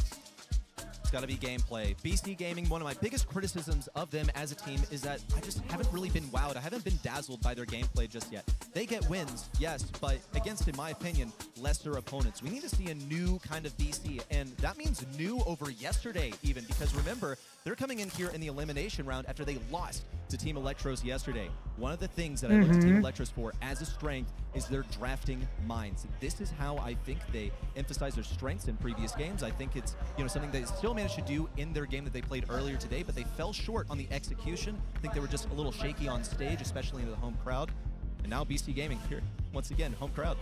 N: It's got to be gameplay. BC Gaming, one of my biggest criticisms of them as a team is that I just haven't really been wowed. I haven't been dazzled by their gameplay just yet. They get wins, yes, but against, in my opinion, lesser opponents. We need to see a new kind of BC, and that means new over yesterday even, because remember, they're coming in here in the elimination round after they lost to Team Electros yesterday. One of the things that I look to Team Electros for as a strength is their drafting minds. This is how I think they emphasize their strengths in previous games. I think it's, you know, something they still managed to do in their game that they played earlier today, but they fell short on the execution. I think they were just a little shaky on stage, especially into the home crowd. And now BC Gaming here, once again, home crowd.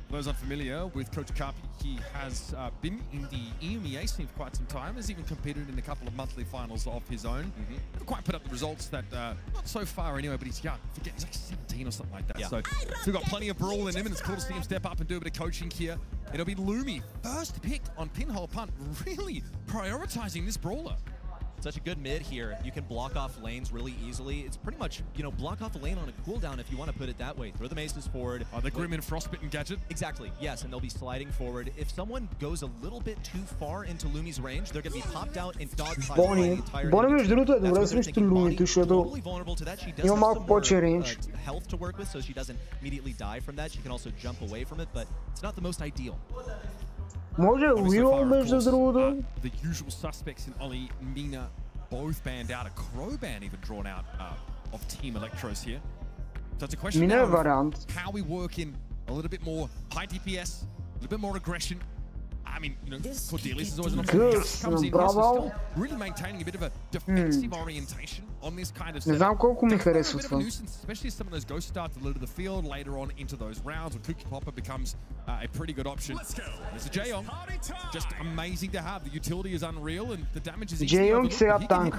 L: For those unfamiliar with Coach Carpi, he has been in the EMEA scene for quite some time, has even competed in a couple of monthly finals of his own. Never quite put up the results that, not so far anyway, but he's young. I forget, he's like 17 or something like that. Yeah. So we've got plenty of brawl in him, and it's cool to see him step up and do a bit of coaching here. It'll be Lumi, first pick on Pinhole Punt, really prioritizing this brawler.
N: Such a good mid here. You can block off lanes really easily. It's pretty much, you know, block off a lane on a cooldown if you want to put it that way. Throw the maces forward.
L: The Grim and Frostbitten gadget.
N: Exactly, yes, and they'll be sliding forward. If someone goes a little bit too far into Lumi's range, they're going to be popped out and dogpiled by the entire
A: Бони, между другото, е добре срещу Лумито, защото има малко повече рейндж.
N: Health to work with, so she doesn't immediately die from that. She can also jump away from it, but it's not the most ideal.
A: Може Уилл, между другото.
L: The usual suspects in Ollie, Mina, both banned out. A Crow ban even drawn out of Team Electros here. So it's a question now of how we work in a little bit more high DPS, a little bit more aggression, I mean, you know, Cordelius is always an option. Gus comes in here, so still really maintaining a bit of a defensive orientation on this kind of setup.
A: Не знам колко ми харесва
L: A bit of a
A: това.
L: nuisance, especially as some of those ghosts start to litter the field later on into those rounds, where Cookie Popper becomes a pretty good option. There's a Jaeong, just amazing to have. The utility is unreal, and the damage is easy.
A: Jaeong сега танк.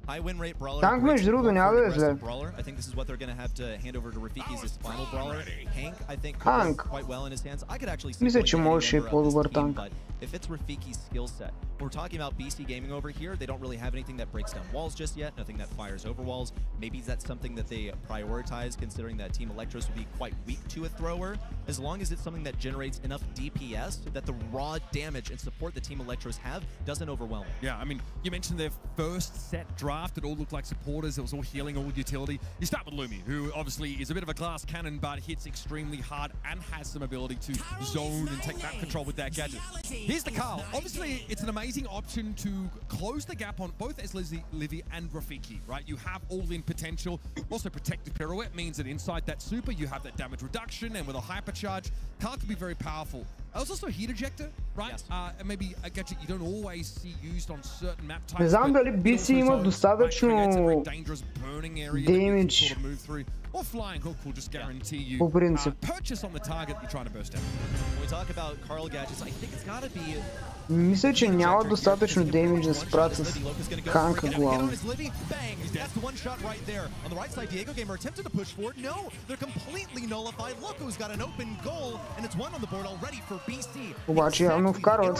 N: High win rate brawler.
A: Танк между другото няма да е зле.
N: I think this is what they're going to have to hand over to Rafiki's his final brawler. Hank, I think,
A: Hank.
N: quite well in his hands. I could actually see
A: Мисля, че можеше и по-добър танк.
N: If it's Rafiki's skill set, we're talking about BC Gaming over here. They don't really have anything that breaks down walls just yet, nothing that fires over walls. Maybe that's something that they prioritize, considering that Team Electros would be quite weak to a thrower. As long as it's something that generates enough DPS that the raw damage and support that Team Electros have doesn't overwhelm it.
L: Yeah, I mean, you mentioned their first set draft. It all looked like supporters. It was all healing, all utility. You start with Lumi, who obviously is a bit of a glass cannon, but hits extremely hard and has some ability to zone and take map control with that gadget. Here's the Carl. Obviously, it's an amazing option to close the gap on both Livy and Rafiki, right? You have all-in potential. Also, protective pirouette means that inside that super, you have that damage reduction, and with a hypercharge, Carl can be very powerful. There's also a heat ejector, right?
N: Yes.
L: And maybe a gadget you don't always see used on certain map types.
A: Не знам дали BC има достатъчно damage.
L: Or flying hook will just guarantee you
A: По принцип.
L: purchase on the target you're trying to burst out.
N: When we talk about Carl gadgets, I think it's got to be
A: Мисля, че няма достатъчно демидж да се справят с Ханка главно.
N: That's the one shot right there. On the right side, Diego Gamer attempted to push forward. No, they're completely nullified. Loco's got an open goal, and it's one on the board already for BC.
A: Обаче явно вкарват.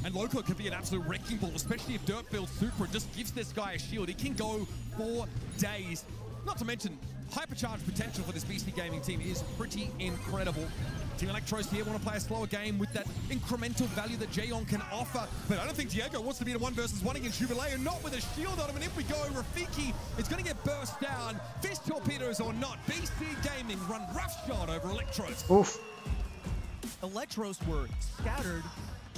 L: And Loco can be an absolute wrecking ball, especially if Dirt builds super and just gives this guy a shield. He can go 4 days. Not to mention, hypercharge potential for this BC Gaming team is pretty incredible. Team Electros here want to play a slower game with that incremental value that Jaeong can offer. But I don't think Diego wants to be in a 1-versus-1 against Jubilee, not with a shield on him. And if we go, Rafiki is going to get burst down. Fist torpedoes or not, BC Gaming run roughshod over Electros.
A: Oof.
N: Electros were scattered,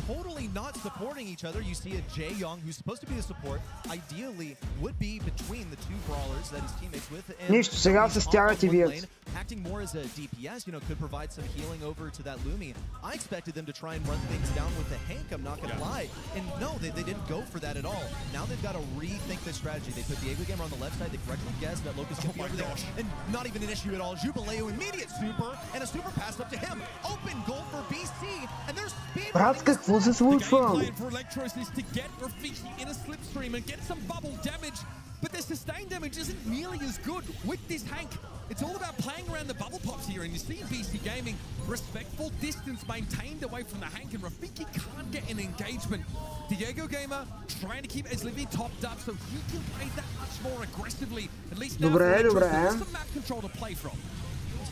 N: totally not supporting each other. You see a Jaeong, who's supposed to be the support, ideally would be between the two brawlers that his teammates with.
A: Нищо, сега се стягат и бият.
N: Acting more as a DPS, you know, could provide some healing over to that Lumi. I expected them to try and run things down with the Hank, I'm not going to lie. And no, they didn't go for that at all. Now they've got to rethink their strategy. They put Diego Gamer on the left side. They correctly guessed that Locust can be over there. And not even an issue at all. Jubileo, immediate super, and a super pass up to him. Open goal for BC, and there's speed.
A: Брат, какво се случва?
L: The game plan for Electros is to get Rafiki in a slipstream and get some bubble damage, but their sustained damage isn't nearly as good with this Hank. It's all about playing around the bubble pops here, and you see BC Gaming, respectful distance maintained away from the Hank, and Rafiki can't get an engagement. Diego Gamer trying to keep Eslivy topped up so he can play that much more aggressively. At least now there's some map control to play from.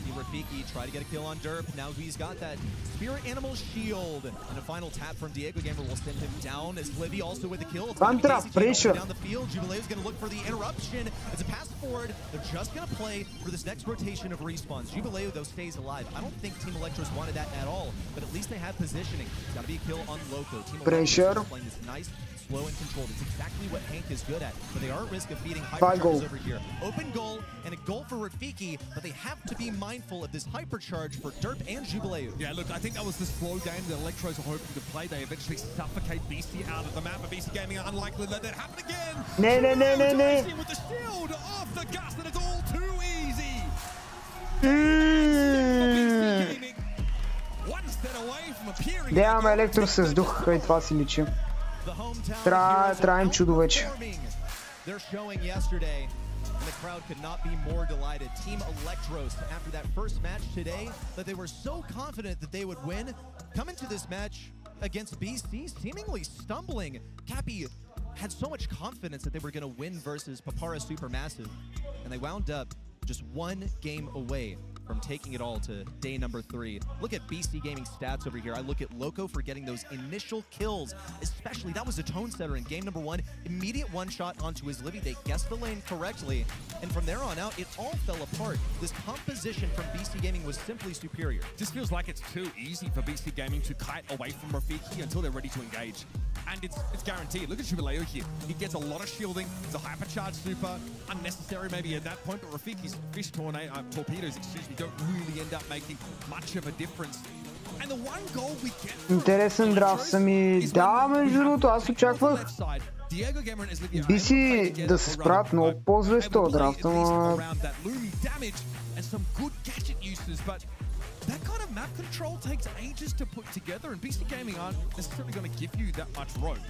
N: See Rafiki try to get a kill on Derp. Now he's got that Spirit Animal Shield. And a final tap from Diego Gamer will send him down as Livy also with the kill.
A: Contra pressure.
N: Down the field. Jubilee is going to look for the interruption. It's a pass forward. They're just going to play for this next rotation of respawns. Jubilee, though, stays alive. I don't think Team Electros wanted that at all, but at least they have positioning. It's got to be a kill on Loco. Team
A: Pressure.
N: Electros playing this nice, slow and controlled. It's exactly what Hank is good at, but they are at risk of beating hypercharges over here. Open goal and a goal for Rafiki, but they have to be mindful of this hypercharge for Derp and Jubilee.
L: Yeah, look, I think that was the slow game that Electros are hoping to play. They eventually suffocate BC out of the map, but BC Gaming are unlikely to let that happen again.
A: No.
L: With the shield off the Gus, and it's all too easy. One step away from appearing.
A: Да, ама Електро се сдухаха и това си личи. Трябва им чудо вече.
N: They're showing yesterday, and the crowd could not be more delighted. Team Electros, after that first match today, that they were so confident that they would win, come into this match against BC seemingly stumbling. Cappy had so much confidence that they were going to win versus Papara Supermassive, and they wound up just one game away from taking it all to day number 3. Look at BC Gaming stats over here. I look at Loco for getting those initial kills, especially that was a tone setter in game number 1. Immediate one shot onto his Livy. They guessed the lane correctly, and from there on out, it all fell apart. This composition from BC Gaming was simply superior.
L: Just feels like it's too easy for BC Gaming to kite away from Rafiki until they're ready to engage. And it's guaranteed. Look at Jubileo here. He gets a lot of shielding. It's a hypercharged super. Unnecessary maybe at that point, but Rafiki's fish torpedoes, don't really end up making much of a difference.
A: Интересен драфт са ми. Да, между другото, аз очаквах BC да се справят много по-зле с този драфт, ама...
L: That kind of map control takes ages to put together, and BC Gaming aren't necessarily going to give you that much rope.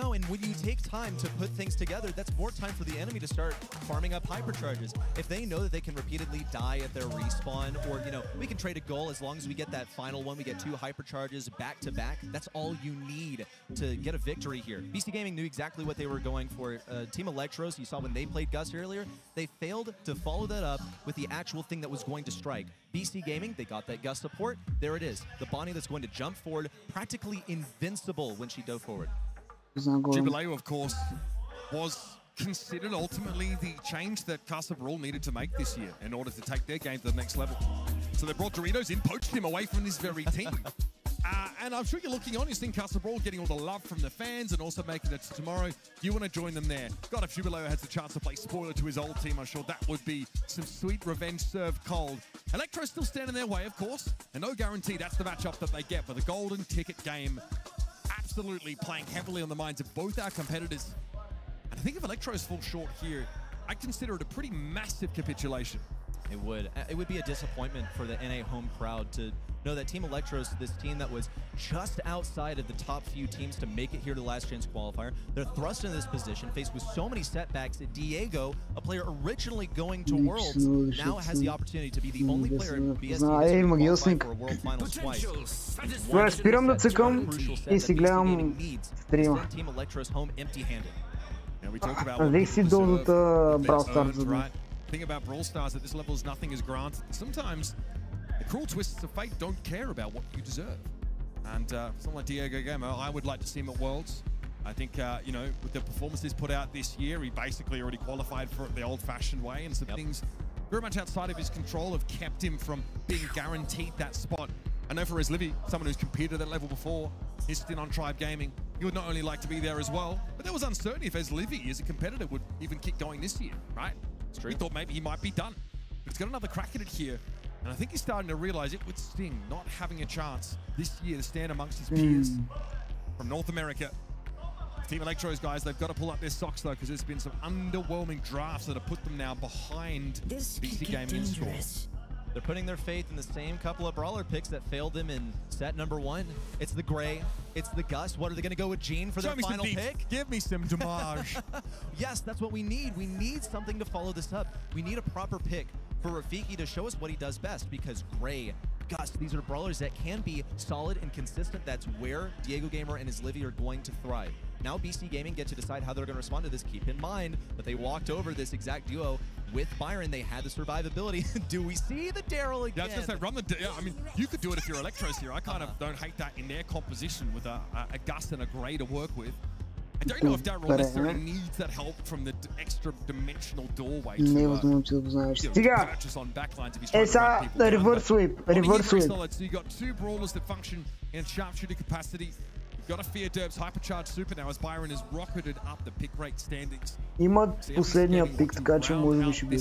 N: No, and when you take time to put things together, that's more time for the enemy to start farming up hypercharges. If they know that they can repeatedly die at their respawn, or, you know, we can trade a goal as long as we get that final one, we get 2 hypercharges back to back, that's all you need to get a victory here. BC Gaming knew exactly what they were going for. Team Electros, you saw when they played Gus earlier, they failed to follow that up with the actual thing that was going to strike. BC Gaming, they got that Gus support, there it is. The Bonnie that's going to jump forward, practically invincible when she dove forward.
L: Jubileo, of course, was considered ultimately the change that Casa Brawl needed to make this year in order to take their game to the next level. So they brought Doritos in, poached him away from this very team. And I'm sure you're looking on, you're seeing Casa Brawl getting all the love from the fans and also making it to tomorrow. You want to join them there. God, if Jubileo has the chance to play spoiler to his old team, I'm sure that would be some sweet revenge served cold. Electro still stand in their way, of course, and no guarantee that's the matchup that they get. But the golden ticket game absolutely playing heavily on the minds of both our competitors. And I think if Electros fall short here, I'd consider it a pretty massive capitulation.
N: It would. It would be a disappointment for the NA home crowd to know that Team Electros, this team that was just outside of the top few teams to make it here to the last chance qualifier, they're thrust into this position, faced with so many setbacks that Diego, a player originally going to Worlds, now has the opportunity to be the only player in BSD qualify for a World Finals twice.
A: Добре, спирам да цъкам и си гледам стрима.
N: Team Electros home empty-handed.
A: Взех си дозата Brawl Stars.
L: The thing about Brawl Stars at this level is nothing is granted. Sometimes the cruel twists of fate don't care about what you deserve. And someone like Diego Gamer, I would like to see him at Worlds. I think, you know, with the performances put out this year, he basically already qualified for it the old-fashioned way, and some things very much outside of his control have kept him from being guaranteed that spot. I know for Livy, someone who's competed at that level before, his stint on Tribe Gaming, he would not only like to be there as well, but there was uncertainty if Livy as a competitor would even keep going this year, right? We thought maybe he might be done, but he's got another crack at it here, and I think he's starting to realize it would sting not having a chance this year to stand amongst his peers from North America. Team Electros, guys, they've got to pull up their socks though, because there's been some underwhelming drafts that have put them now behind BC Gaming in score.
N: They're putting their faith in the same couple of brawler picks that failed them in set number 1. It's the Gray, it's the Gus. What are they going to go with Gene for their final pick?
L: Give me some damage.
N: Yes, that's what we need. We need something to follow this up. We need a proper pick for Rafiki to show us what he does best, because Gray, Gus, these are brawlers that can be solid and consistent. That's where Diego Gamer and his Livy are going to thrive. Now BC Gaming get to decide how they're going to respond to this. Keep in mind that they walked over this exact duo with Byron. They had the survivability. Do we see the Daryl again?
L: Yeah, I was going to say, run the... Yeah, I mean, you could do it if you're Electros here. I kind of don't hate that in their composition with a Gus and a Gray to work with. I don't know if Daryl necessarily needs that help from the extra dimensional doorway to purchase on backlines if he's trying to run people down.
A: Reverse sweep. Reverse sweep.
L: So you've got 2 brawlers that function in sharpshooter capacity. You've got to fear Derb's hypercharged super now as Byron has rocketed up the pick rate standings.
A: Имат последния пик, така че може би ще би.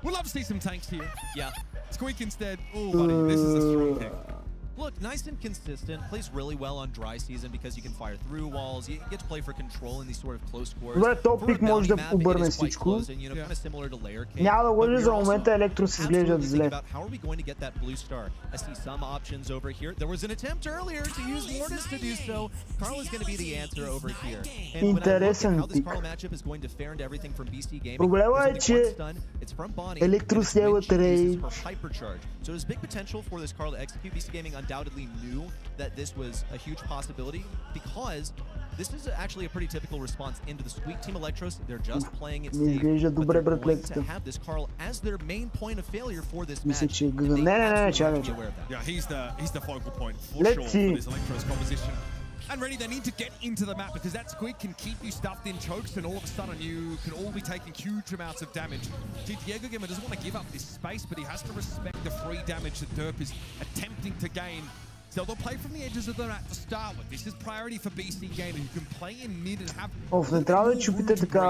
L: We'd love to see some tanks here.
N: Yeah.
L: Squeak instead. Oh, buddy, this is a strong pick.
N: Look, nice and consistent, plays really well on dry season because you can fire through walls, you get to play for control in these sort of close quarters.
A: Добре, топ пик може да обърне всичко. Няма да лъжа, за момента Електрос изглеждат зле.
N: How are we going to get that blue star? I see some options over here. There was an attempt earlier to use Mortis to do so. Carl is going to be the answer over here.
A: Интересен пик. Проблема е, че Електрос нямат рейдж.
N: So there's big potential for this Carl to execute. BC Gaming undoubtedly knew that this was a huge possibility because this is actually a pretty typical response into the Squeak. Team Electros, they're just playing it safe, but they're going to have this Carl as their main point of failure for this match.
L: Yeah, he's the focal point for sure for this Electros composition. And ready, they need to get into the map because that Squeak can keep you stuffed in chokes and all of a sudden you can all be taking huge amounts of damage. Diego Gamer doesn't want to give up this space, but he has to respect the free damage that Derp is attempting to gain. So they'll play from the edges of the map to start with. This is priority for BC Gaming, who can play in mid and have...
A: В нетрава чупите така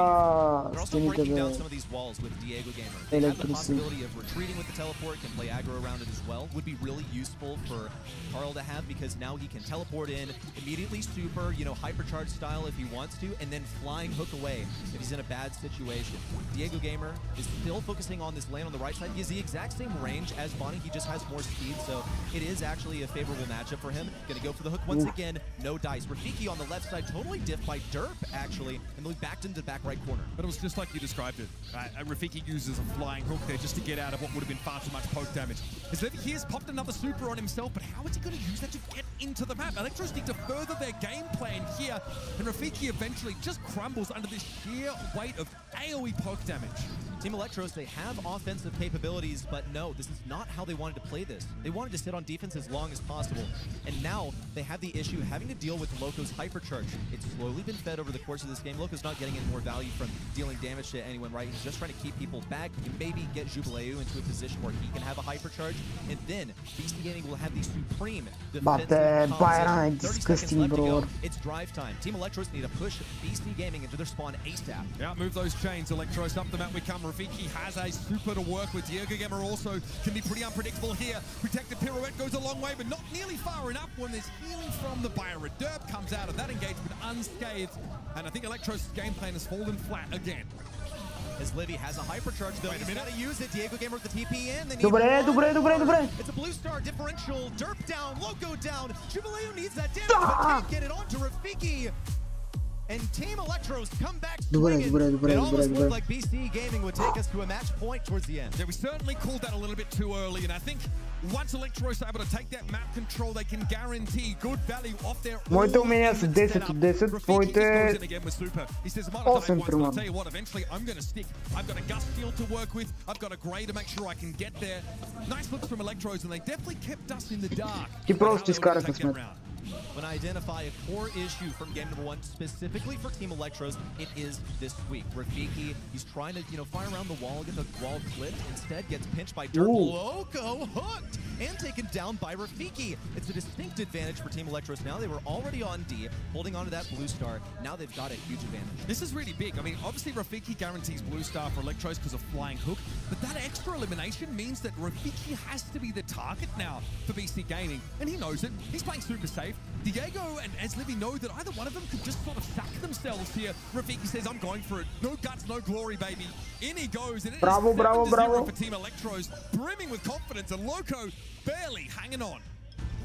A: стените
N: breaking down
A: бе.
N: some of these walls with Diego Gamer. They have the possibility of retreating with the teleport, can play aggro around it as well. Would be really useful for Carl to have because now he can teleport in, immediately super, you know, hypercharge style if he wants to, and then flying hook away if he's in a bad situation. Diego Gamer is still focusing on this lane on the right side. He has the exact same range as Bonnie, he just has more speed, so it is actually a favorable matchup for him. Gonna go for the hook once again, no dice. Rafiki on the left side, totally diffed by Derp, actually, and then backed into the back right corner.
L: But it was just like you described it. Rafiki uses a flying hook there just to get out of what would have been far too much poke damage. As Levy here's popped another super on himself, but how is he going to use that to get into the map? Electros need to further their game plan here, and Rafiki eventually just crumbles under this sheer weight of AoE poke damage.
N: Team Electros, they have offensive capabilities, but no, this is not how they wanted to play this. They wanted to sit on defense as long as possible, and now they have the issue having to deal with Loco's hypercharge. It's slowly been fed over the course of this game. Loco's not getting any more value from dealing damage to anyone, right? He's just trying to keep people back and maybe get Jubileu into a position where he can have a hypercharge, and then BC Gaming will have the supreme defensive composition. 30 seconds left to go. It's drive time. Team Electros need to push BC Gaming into their spawn ASAP.
L: Yeah, move those chains, Electros. Up the map we come. Rafiki has a super to work with. Diego Gamer also can be pretty unpredictable here. Protected pirouette goes a long way, but not nearly far enough when there's healing from the Byra. Derp comes out of that engagement unscathed, and I think Electros' game plan has fallen flat again.
N: As Livy has a hypercharge, though, he's got to use it. Diego Gamer with the TP in. They need
A: Dobre.
N: It's a blue star differential. Derp down, Loco down. Jubileu needs that damage, but can't get it onto Rafiki. And Team Electros come back swinging. It almost looked like BC Gaming would take us to a match point towards the end.
L: Yeah, we certainly called that a little bit too early, and I think once Electros are able to take that map control, they can guarantee good value off their...
A: Моите умения са 10 от 10, твоите 8 примерно.
L: I'll tell you what, eventually I'm going to stick. I've got a gust shield to work with. I've got a grey to make sure I can get there. Nice looks from Electros, and they definitely kept us in the dark.
A: Ти просто изкараха сметка.
N: When I identify a core issue from game number one, specifically for Team Electros, it is this week. Rafiki, he's trying to, you know, fire around the wall, get the wall clipped, instead gets pinched by Derp. Loco hooked and taken down by Rafiki. It's a distinct advantage for Team Electros now. They were already on D, holding onto that blue star. Now they've got a huge advantage.
L: This is really big. I mean, obviously Rafiki guarantees blue star for Electros because of flying hook, but that extra elimination means that Rafiki has to be the target now for BC Gaming, and he knows it. He's playing super safe. Diego and Eslivy know that either one of them could just sort of sack themselves here. Rafiki says, I'm going for it. No guts, no glory, baby. In he goes, and it is 7-0 for Team Electros, brimming with confidence, and Loco barely hanging on.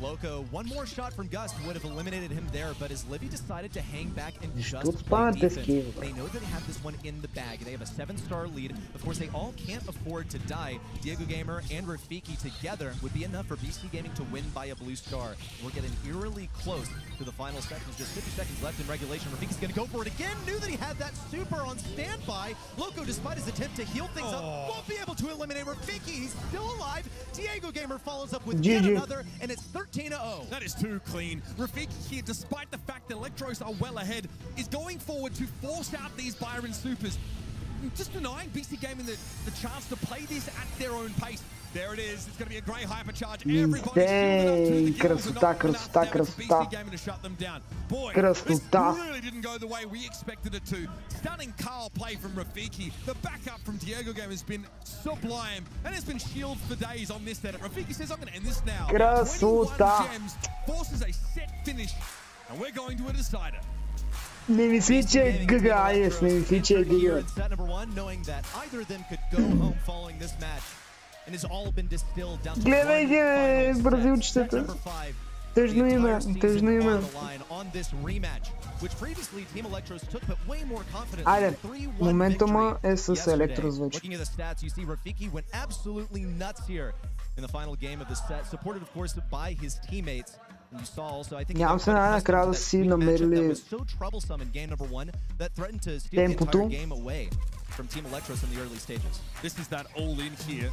N: Loco, one more shot from Gust would have eliminated him there, but as Livy decided to hang back and just play defense, they know that they have this one in the bag. They have a 7-star lead. Of course, they all can't afford to die. Diego Gamer and Rafiki together would be enough for BC Gaming to win by a blue star. We're getting eerily close to the final seconds. Just 50 seconds left in regulation. Rafiki's going to go for it again. Knew that he had that super on standby. Loco, despite his attempt to heal things up, won't be able to eliminate Rafiki. He's still alive. Diego Gamer follows up with yet another, and it's 13-0.
L: That is too clean. Rafiki here, despite the fact that Electros are well ahead, is going forward to force out these Byron supers, just denying BC Gaming the chance to play this at their own pace. There it is. It's going to be a grey hypercharge. Everybody's BC Gaming to shut them down. Boy, this really didn't go the way we expected it to. Stunning Carl play from Rafiki. The backup from Diego Gamer has been sublime, and it's been shield for days on this setup. Rafiki says, I'm going to end this now. 21 gems forces a set finish, and we're going to a decider.
A: Не мисли, че ГГ есть, не мисли, че ГГ.
N: Set number one, knowing that either of them could go home following this match, and it's all been distilled down to
A: Гледайте бразилчетата. Тъжно име, тъжно име. Айде, моментума е с Електрос вече.
N: In the final game of the set, supported of course by his teammates. And you saw also, I think,
A: нямам се най-накрая да си намерили темпото.
N: From Team Electros in the early stages.
L: This is that all-in here.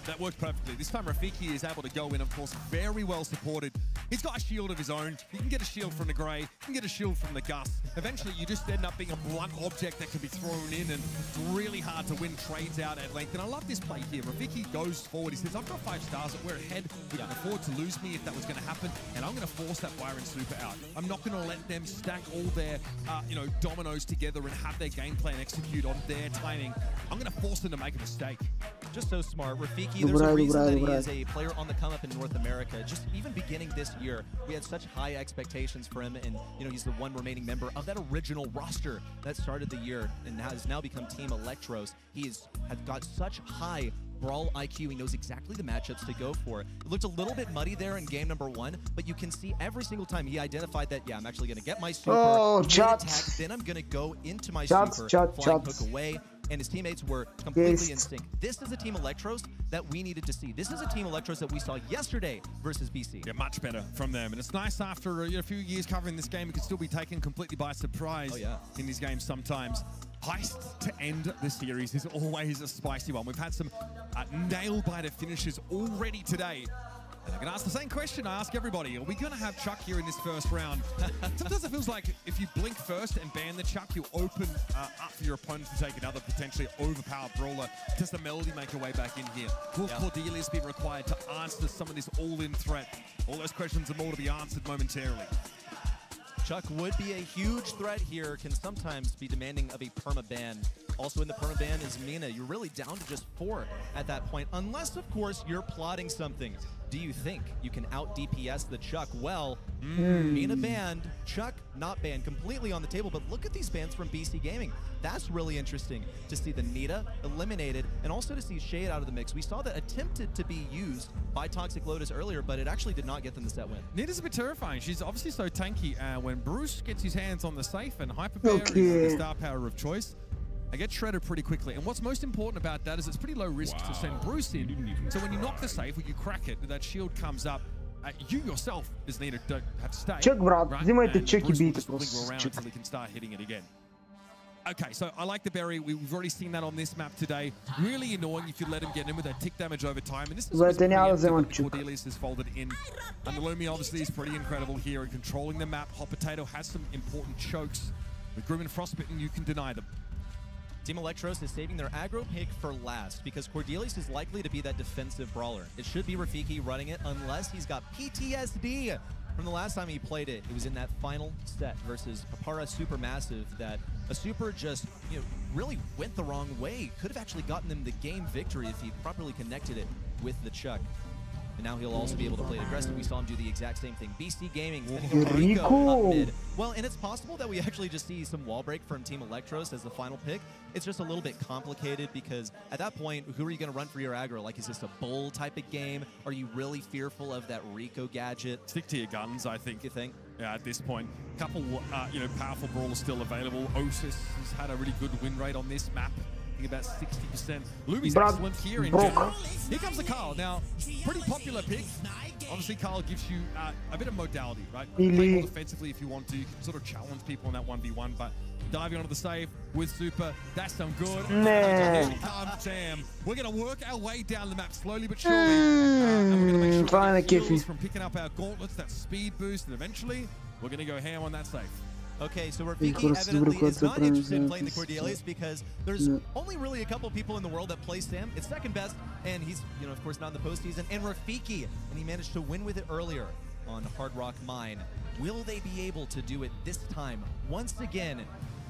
L: That worked perfectly. This time Rafiki is able to go in, of course, very well supported. He's got a shield of his own. You can get a shield from the Grey. You can get a shield from the Gus. Eventually, you just end up being a blunt object that can be thrown in, and it's really hard to win trades out at length. And I love this play here. Rafiki goes forward. He says, I've got 5 stars. We're ahead. We can afford to lose me if that was going to happen. And I'm going force that Byron super out. I'm not going to let them stack all their, dominoes together and have their game plan execute on their timing. I'm going to force them to make a mistake.
N: Just so smart. Rafiki, there's a reason that he is a player on the come-up in North America. Just even beginning this year, we had such high expectations for him, and he's the one remaining member of that original roster that started the year and has now become Team Electros. Has got such high Brawl IQ. He knows exactly the matchups to go for. It looked a little bit muddy there in game number 1, but you can see every single time he identified that, yeah, I'm actually going to get my super, attack, then I'm going to go into my super, flying hook away, and his teammates were completely in sync. This is a Team Electros that we needed to see. This is a Team Electros that we saw yesterday versus BC.
L: Yeah, much better from them. And it's nice after a few years covering this game, it can still be taken completely by surprise in these games sometimes. Heist to end the series is always a spicy one. We've had some nail-biter finishes already today. And I'm going to ask the same question I ask everybody. Are we going to have Chuck here in this first round? Sometimes it feels like if you blink first and ban the Chuck, you open up for your opponent to take another potentially overpowered brawler. Does the Melody make her way back in here? Will Cordelius be required to answer some of this all-in threat? All those questions are more to be answered momentarily.
N: Chuck would be a huge threat here, can sometimes be demanding of a perma-ban. Also in the perma-ban is Mina. You're really down to just 4 at that point, unless, of course, you're plotting something. Do you think you can out-DPS the Chuck? Well, Mina banned, Chuck not banned, completely on the table, but look at these bans from BC Gaming. That's really interesting to see the Nita eliminated and also to see Shade out of the mix. We saw that attempted to be used by Toxic Lotus earlier, but it actually did not get them the set win.
L: Nita's a bit terrifying. She's obviously so tanky. When Bruce gets his hands on the safe and Hyper Bear is the star power of choice, I get shredded pretty quickly. And what's most important about that is it's pretty low risk to send Bruce in. So when you knock the safe or you crack it, that shield comes up. You yourself as Nita don't have to stay.
A: Chuck, brат, взимайте Chuck и бейте
L: просто. Until he can start hitting it again. Okay, so I like the berry. We've already seen that on this map today. Really annoying if you let him get in with that tick damage over time. And this is Cordelius has folded in. And the Lumi obviously is pretty incredible here in controlling the map. Hot Potato has some important chokes. With Grim and Frostbitten, you can deny them.
N: Team Electros is saving their aggro pick for last because Cordelius is likely to be that defensive brawler. It should be Rafiki running it unless he's got PTSD from the last time he played it. It was in that final set versus Papara Supermassive that a super just really went the wrong way. Could have actually gotten them the game victory if he properly connected it with the Chuck. And now he'll also be able to play it aggressive. We saw him do the exact same thing. BC Gaming sending Rico up mid. Well, and it's possible that we actually just see some wall break from Team Electros as the final pick. It's just a little bit complicated because at that point, who are you going to run for your aggro? Like, is this a bull type of game? Are you really fearful of that Rico gadget?
L: Stick to your guns, I think.
N: You think?
L: Yeah, at this point. A couple, powerful brawlers still available. Osis has had a really good win rate on this map. About 60%. Lumi's excellent here in general. Here comes the Carl. Now, pretty popular pick. Obviously, Carl gives you a bit of modality, right? Play more defensively if you want to. You can sort of challenge people in that 1v1, but diving onto the save with super, that's some good. Here comes Sam. We're going to work our way down the map slowly but surely. And we're going to make sure we get kills from picking up our gauntlets, that speed boost, and eventually, we're going to go ham on that save.
N: Okay, so Rafiki evidently is not interested in playing the Cordelius because there's only really a couple people in the world that play Sam. It's second best, and he's, of course, not in the postseason. And Rafiki, and he managed to win with it earlier on Hard Rock Mine. Will they be able to do it this time once again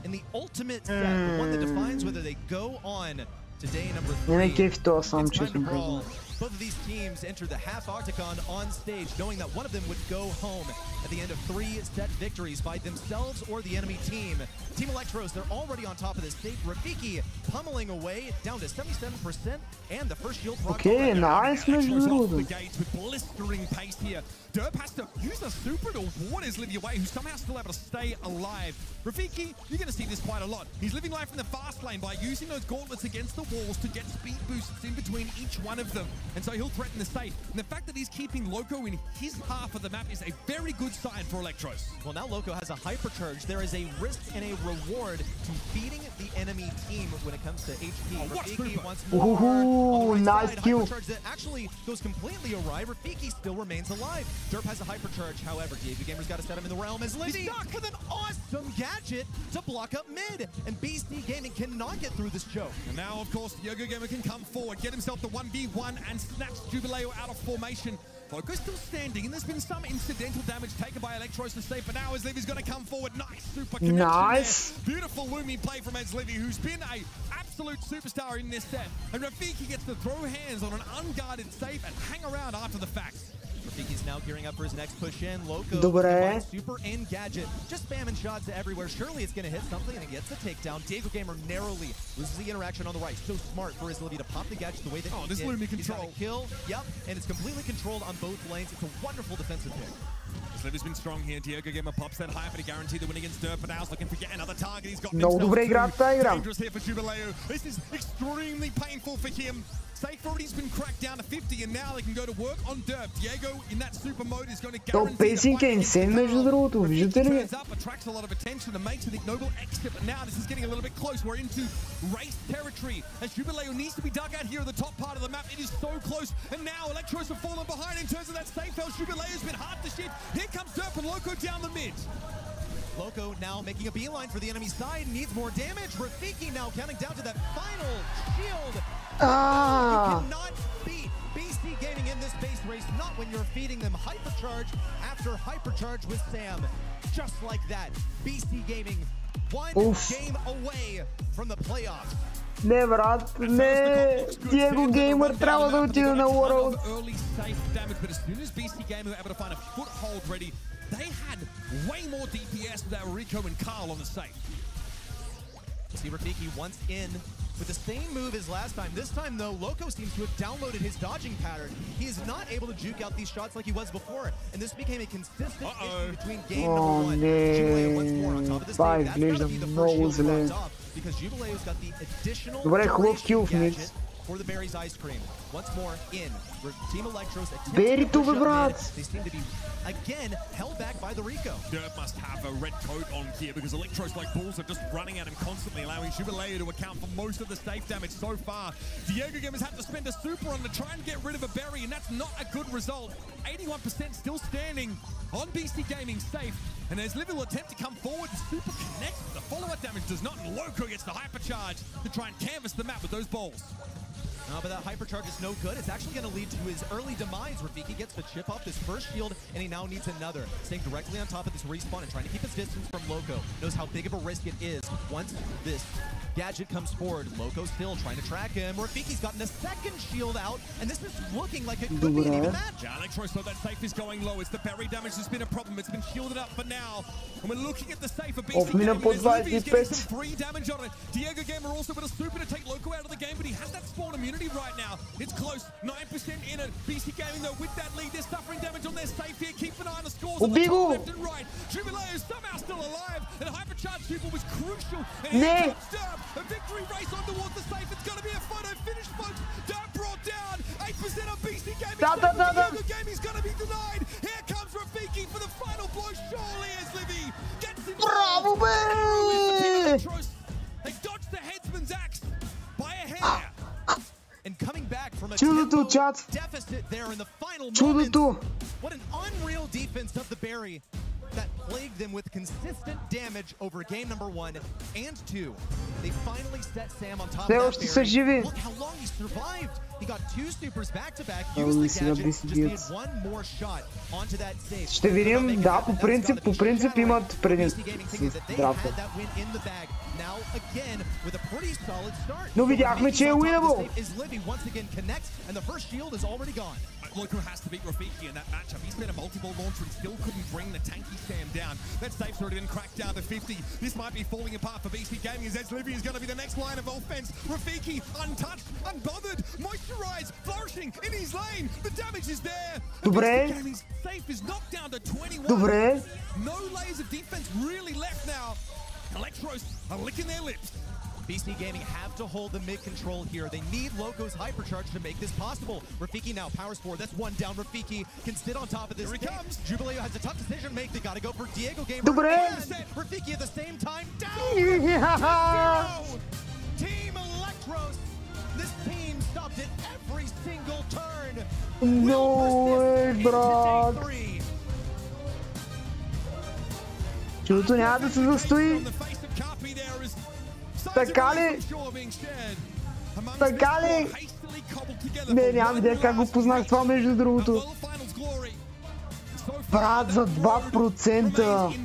N: in the ultimate set, the one that defines whether they go on to day number 3? It's time to brawl. Both of these teams enter the half octagon on stage, knowing that one of them would go home at the end of 3 set victories by themselves or the enemy team. Team Electros, they're already on top of this stage. Rafiki pummeling away down to 77%, and the first shield proc.
A: Okay, nice,
L: the gates with blistering pace here. Derp has to use a super to ward his Livy away, who's somehow still able to stay alive. Rafiki, you're going to see this quite a lot. He's living life in the fast lane by using those gauntlets against the walls to get speed boosts in between each one of them. And so he'll threaten the safe. And the fact that he's keeping Loco in his half of the map is a very good sign for Electros.
N: Well, now Loco has a hypercharge. There is a risk and a reward to beating the enemy team when it comes to HP. Rafiki wants more.
A: Nice kill.
N: Hypercharge that actually goes completely awry. Rafiki still remains alive. Derp has a hypercharge. However, DAV Gamer's got to set him in the realm as Livy stuck with an awesome gadget to block up mid. And BC Gaming cannot get through this choke.
L: And now, of course, Yogo Gamer can come forward, get himself the 1v1 and snatch Jubileo out of formation. Loco still standing, and there's been some incidental damage taken by Electros to save, but now Ezlivi's going to come forward. Nice super connection there. Beautiful looming play from Ezlivi, who's been a absolute superstar in this set. And Rafiki gets to throw hands on an unguarded safe and hang around after the fact.
N: Rafiki's now gearing up for his next push in. Loco, super and gadget, just spamming shots everywhere. Surely it's going to hit something, and it gets the takedown. Diego Gamer narrowly loses the interaction on the right. So smart for Ezlivi to pop the gadget the way that he did.
L: This Lumi control.
N: He's got a kill, yep, and it's completely controlled on both lanes. It's a wonderful defensive pick.
L: Ezlivi's been strong here. Diego Gamer pops that high, but he guaranteed the win against Derp, but now he's looking for yet another target. He's got dangerous here for Jubileo. This is extremely painful for him. Safe already's been cracked down to 50, and now they can go to work on Derp. Diego in that super mode is going to guarantee
A: the
L: up, attracts a lot of attention and makes an ignoble exit, but now this is getting a little bit close. We're into race territory, as Jubileo needs to be dug out here at the top part of the map. It is so close, and now Electros have fallen behind in terms of that safe house. Jubileo's been hard to shift. Here comes Derp and Loco down the mid.
N: Loco now making a beeline for the enemy side, needs more damage. Rafiki now counting down to that final shield. You cannot beat BC Gaming in this base race, not when you're feeding them hypercharge after hypercharge with Sam. Just like that, BC Gaming one game away from the playoffs.
A: Не, брат, не. Diego Gamer трябва да отиде на World.
L: Early safe damage, but as soon as BC Gaming were able to find a foothold ready, they had way more DPS without Rico and Carl on the safe.
N: See Rafiki once in with the same move as last time. This time, though, Loco seems to have downloaded his dodging pattern. He is not able to juke out these shots like he was before, and this became a consistent issue between game number one. Jubileo once more on top of the stage. That's got to be the first shield blocked off, because Jubileo's got the additional gadget for the Berry's ice cream. Once more in. Team Electros attempting to push up mid. They seem to be, again, held back by the Rico.
L: Derp must have a red coat on here because Electros like bulls are just running at him constantly, allowing Jubileo to account for most of the safe damage so far. Diego Gamers had to spend a super on to try and get rid of a berry, and that's not a good result. 81% still standing on BC Gaming safe, and as Livy will attempt to come forward and super connect, the follow-up damage does not, and Loco gets the hypercharge to try and canvas the map with those balls.
N: But that hypercharge is no good. It's actually going to lead to his early demise. Rafiki gets to chip off this first shield, and he now needs another. Staying directly on top of this respawn and trying to keep his distance from Loco. Knows how big of a risk it is. Once this gadget comes forward, Loco still trying to track him. Rafiki's gotten a second shield out, and this is looking like it could be an even match.
L: Yeah, Electros thought that safe is going low. It's the berry damage that's been a problem. It's been shielded up for now. And we're looking at the safe of BC Gaming. He's getting some free damage on it. Diego Gamer also with a super to take Loco out of the game, but he has that spawn immunity right now. It's close, 9% in it. BC Gaming, though, with that lead, they're suffering damage on their safe here. Keep an eye on the scores on the top, left and right. Jubileo is somehow still alive, and Hypercharge Super was crucial. And here comes Derp. A victory race on towards the safe. It's going to be a photo finish, folks. Derp brought down 8% of BC Gaming. Diego Gaming's going to be denied. Here comes Rafiki for the final blow. Surely as Livy gets in.
A: Bravo, man!
N: They dodged the headsman's axe by a hair. And coming back from a deficit there in the final moments. What an unreal defense of the Berry that plagued them with consistent damage over game number 1 and 2. They finally set Sam on top of that Berry. Look how long he survived. He got 2 supers back-to-back, used the gadget, just needed one more shot onto that safe.
A: Ще видим, да, по принцип имат предимство с драфта. Но видяхме, че е winnable.
L: Loco has to beat Rafiki in that matchup. He spent a multi-ball launcher and still couldn't bring the tanky Sam down. That safe's already been cracked down to 50. This might be falling apart for BC Gaming as Livy is going to be the next line of offense. Rafiki, untouched, unbothered, moisturized, flourishing in his lane. The damage is there.
A: Добре.
L: BC Gaming's safe is knocked down to 21.
A: Добре.
L: No layers of defense really left now. Electros are licking their lips.
N: BC Gaming have to hold the mid control here. They need Loco's hypercharge to make this possible. Rafiki now powers forward. That's one down. Rafiki can sit on top of this.
L: Here he comes.
N: Jubileo has a tough decision to make. They got to go for Diego Gamer. Rafiki at the same time. Down. Team Electros. This team stopped at every single turn.
A: No way, bro. Чудото няма да се застои. Така ли? Така ли? Не, няма видя как го познах това между другото. Брат, за 2%.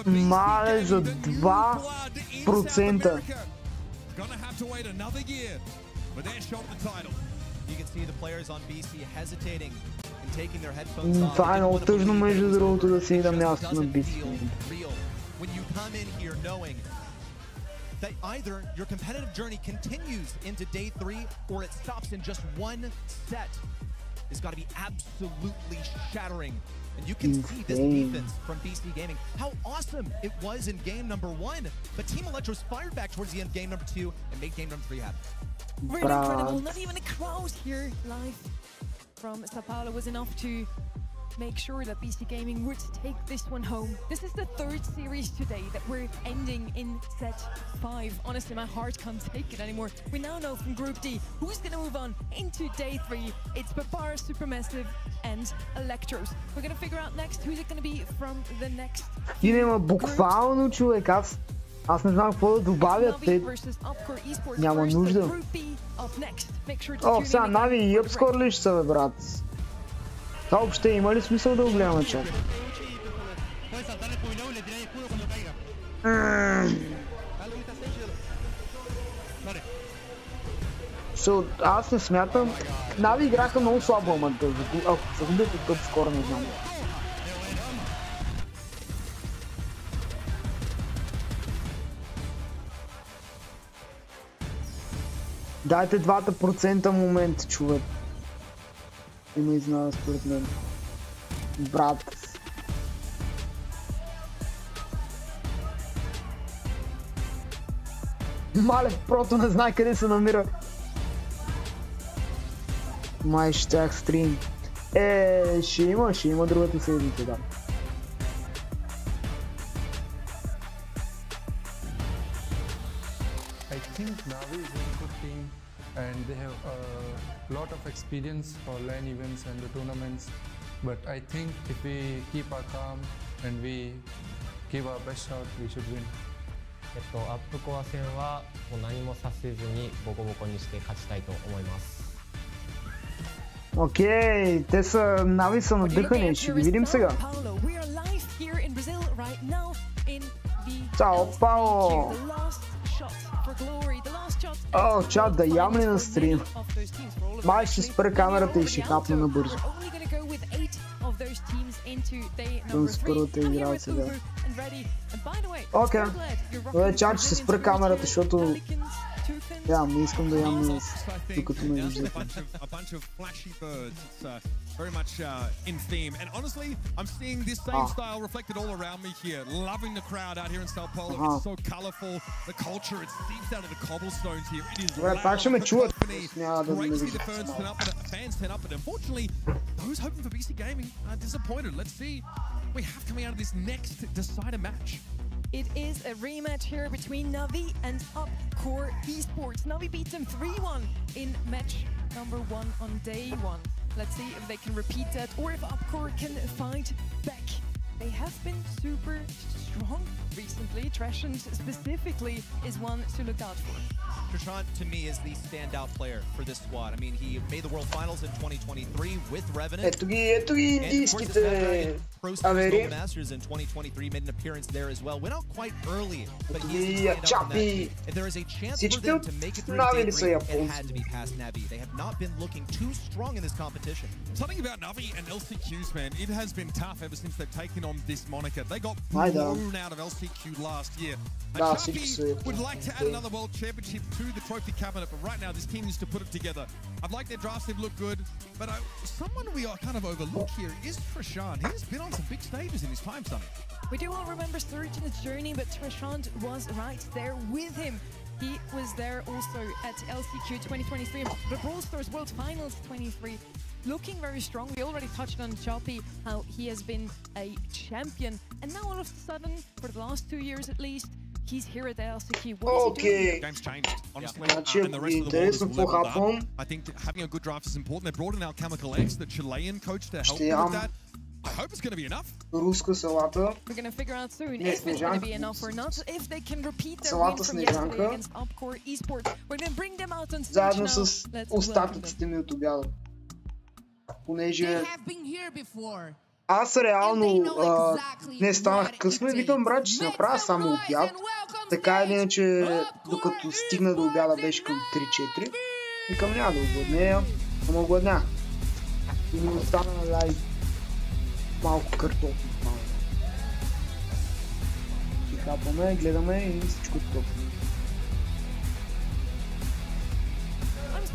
A: Мале, за 2%. Това е много тъжно, между другото, да си на място на BC.
N: That either your competitive journey continues into day 3 or it stops in just one set is got to be absolutely shattering. And you can see this defense from BC Gaming, how awesome it was in game number 1. But Team Electros fired back towards the end of game number 2 and made game number 3 happen.
B: Really incredible. Not even a crowd here live from Sao Paulo was enough to make sure that BC Gaming would take this one home. This is the 3rd series today that we're ending in set 5. Honestly, my heart can't take it anymore. We now know from Group D who's going to move on into day 3. It's Papara, Supermassive and Electros. We're going to figure out next who's it going to be from the next.
A: Има буквално, човек, аз не знам какво да добавя, те няма нужда. О, сега Нави и Upscore ли ще са, бе, брат? Това въобще има ли смисъл да го гледаме, чак? Аз не смятам. Нави играха много слабо, ама ако загубят от Upscore, не знам. Дайте 2% момент, човек. Има изнада според мен. Брат. Мале, просто не знае къде се намира. Май щях стрим. Ще има другата седмица, да.
O: I think Navi is a good team and they have a lot of experience for LAN events and the tournaments, but I think if we keep our calm and we give our best shot, we should win.
G: アップコア戦はもう何もさせずにボコボコにして勝ちたいと思います。
A: Окей, те са Нави са надъхани, ще ги видим сега. Чао, Пао! О, чат, да ям ли на стрим? Май ще спра камерата и ще хапна набързо. Към с първата игра от сега. Окей, чат, ще се спра камерата, защото не искам да ям докато ме виждате.
L: Very much in theme, and honestly, I'm seeing this same style reflected all around me here. Loving the crowd out here in Sao Paulo. It's so colourful. The culture, it seeps out of the cobblestones here. It is loud. Great to see the fans turn up, but unfortunately, those hoping for BC Gaming are disappointed. Let's see what we have coming out of this next decider match.
B: It is a rematch here between Navi and Upcore Esports. Navi beat them 3-1 in match number 1 on day 1. Let's see if they can repeat that or if Upcore can fight back. They have been super strong recently. Treshant specifically is one to look out for.
N: Treshant, to me, is the standout player for this squad. I mean, he made the World Finals in 2023 with Revenant.
A: Ето ги индийските авери.
N: Masters in 2023 made an appearance there as well. Went out quite early, but he is the standout on that team. If there is a chance for them to make it through day 3, it had to be past Navi. They have not been looking too strong in this competition.
L: Something about Navi and LCQs, man, it has been tough ever since they've taken on this moniker. They got blown out of LCQ last year. And Chappy would like to add another World Championship to the trophy cabinet, but right now this team needs to put it together. I've liked their drafts, they've looked good, but someone we are kind of overlooked here is Treshant. He's been on some big stages in his time, Sonny.
B: We do all remember Surgeon's journey, but Treshant was right there with him. He was there also at LCQ 2023, the Brawl Stars World Finals 23. Looking very strong. We already touched on Choppy, how he has been a champion. And now all of a sudden, for the last 2 years at least, he's here at the LCQ. What is he doing?
L: Game's changed, honestly, and the rest of the world has leveled up. I think having a good draft is important. They brought in Alchemical X, the Chilean coach, to help with that. I hope it's going to be enough.
A: Руска салата.
B: We're going to figure out soon if it's going to be enough or not. If they can repeat their win from yesterday against Upcore Esports, we're going to bring them out on stage now.
A: Заедно с остатъците ми от обяда. понеже аз реално не станах късно и викам, брат, че си направя само обяд. Така или иначе, докато стигна до обяда беше към 3-4. Викам, няма да огладнея, ама огладня. И ми остана малко картофи. И хапаме, гледаме и всичко топло.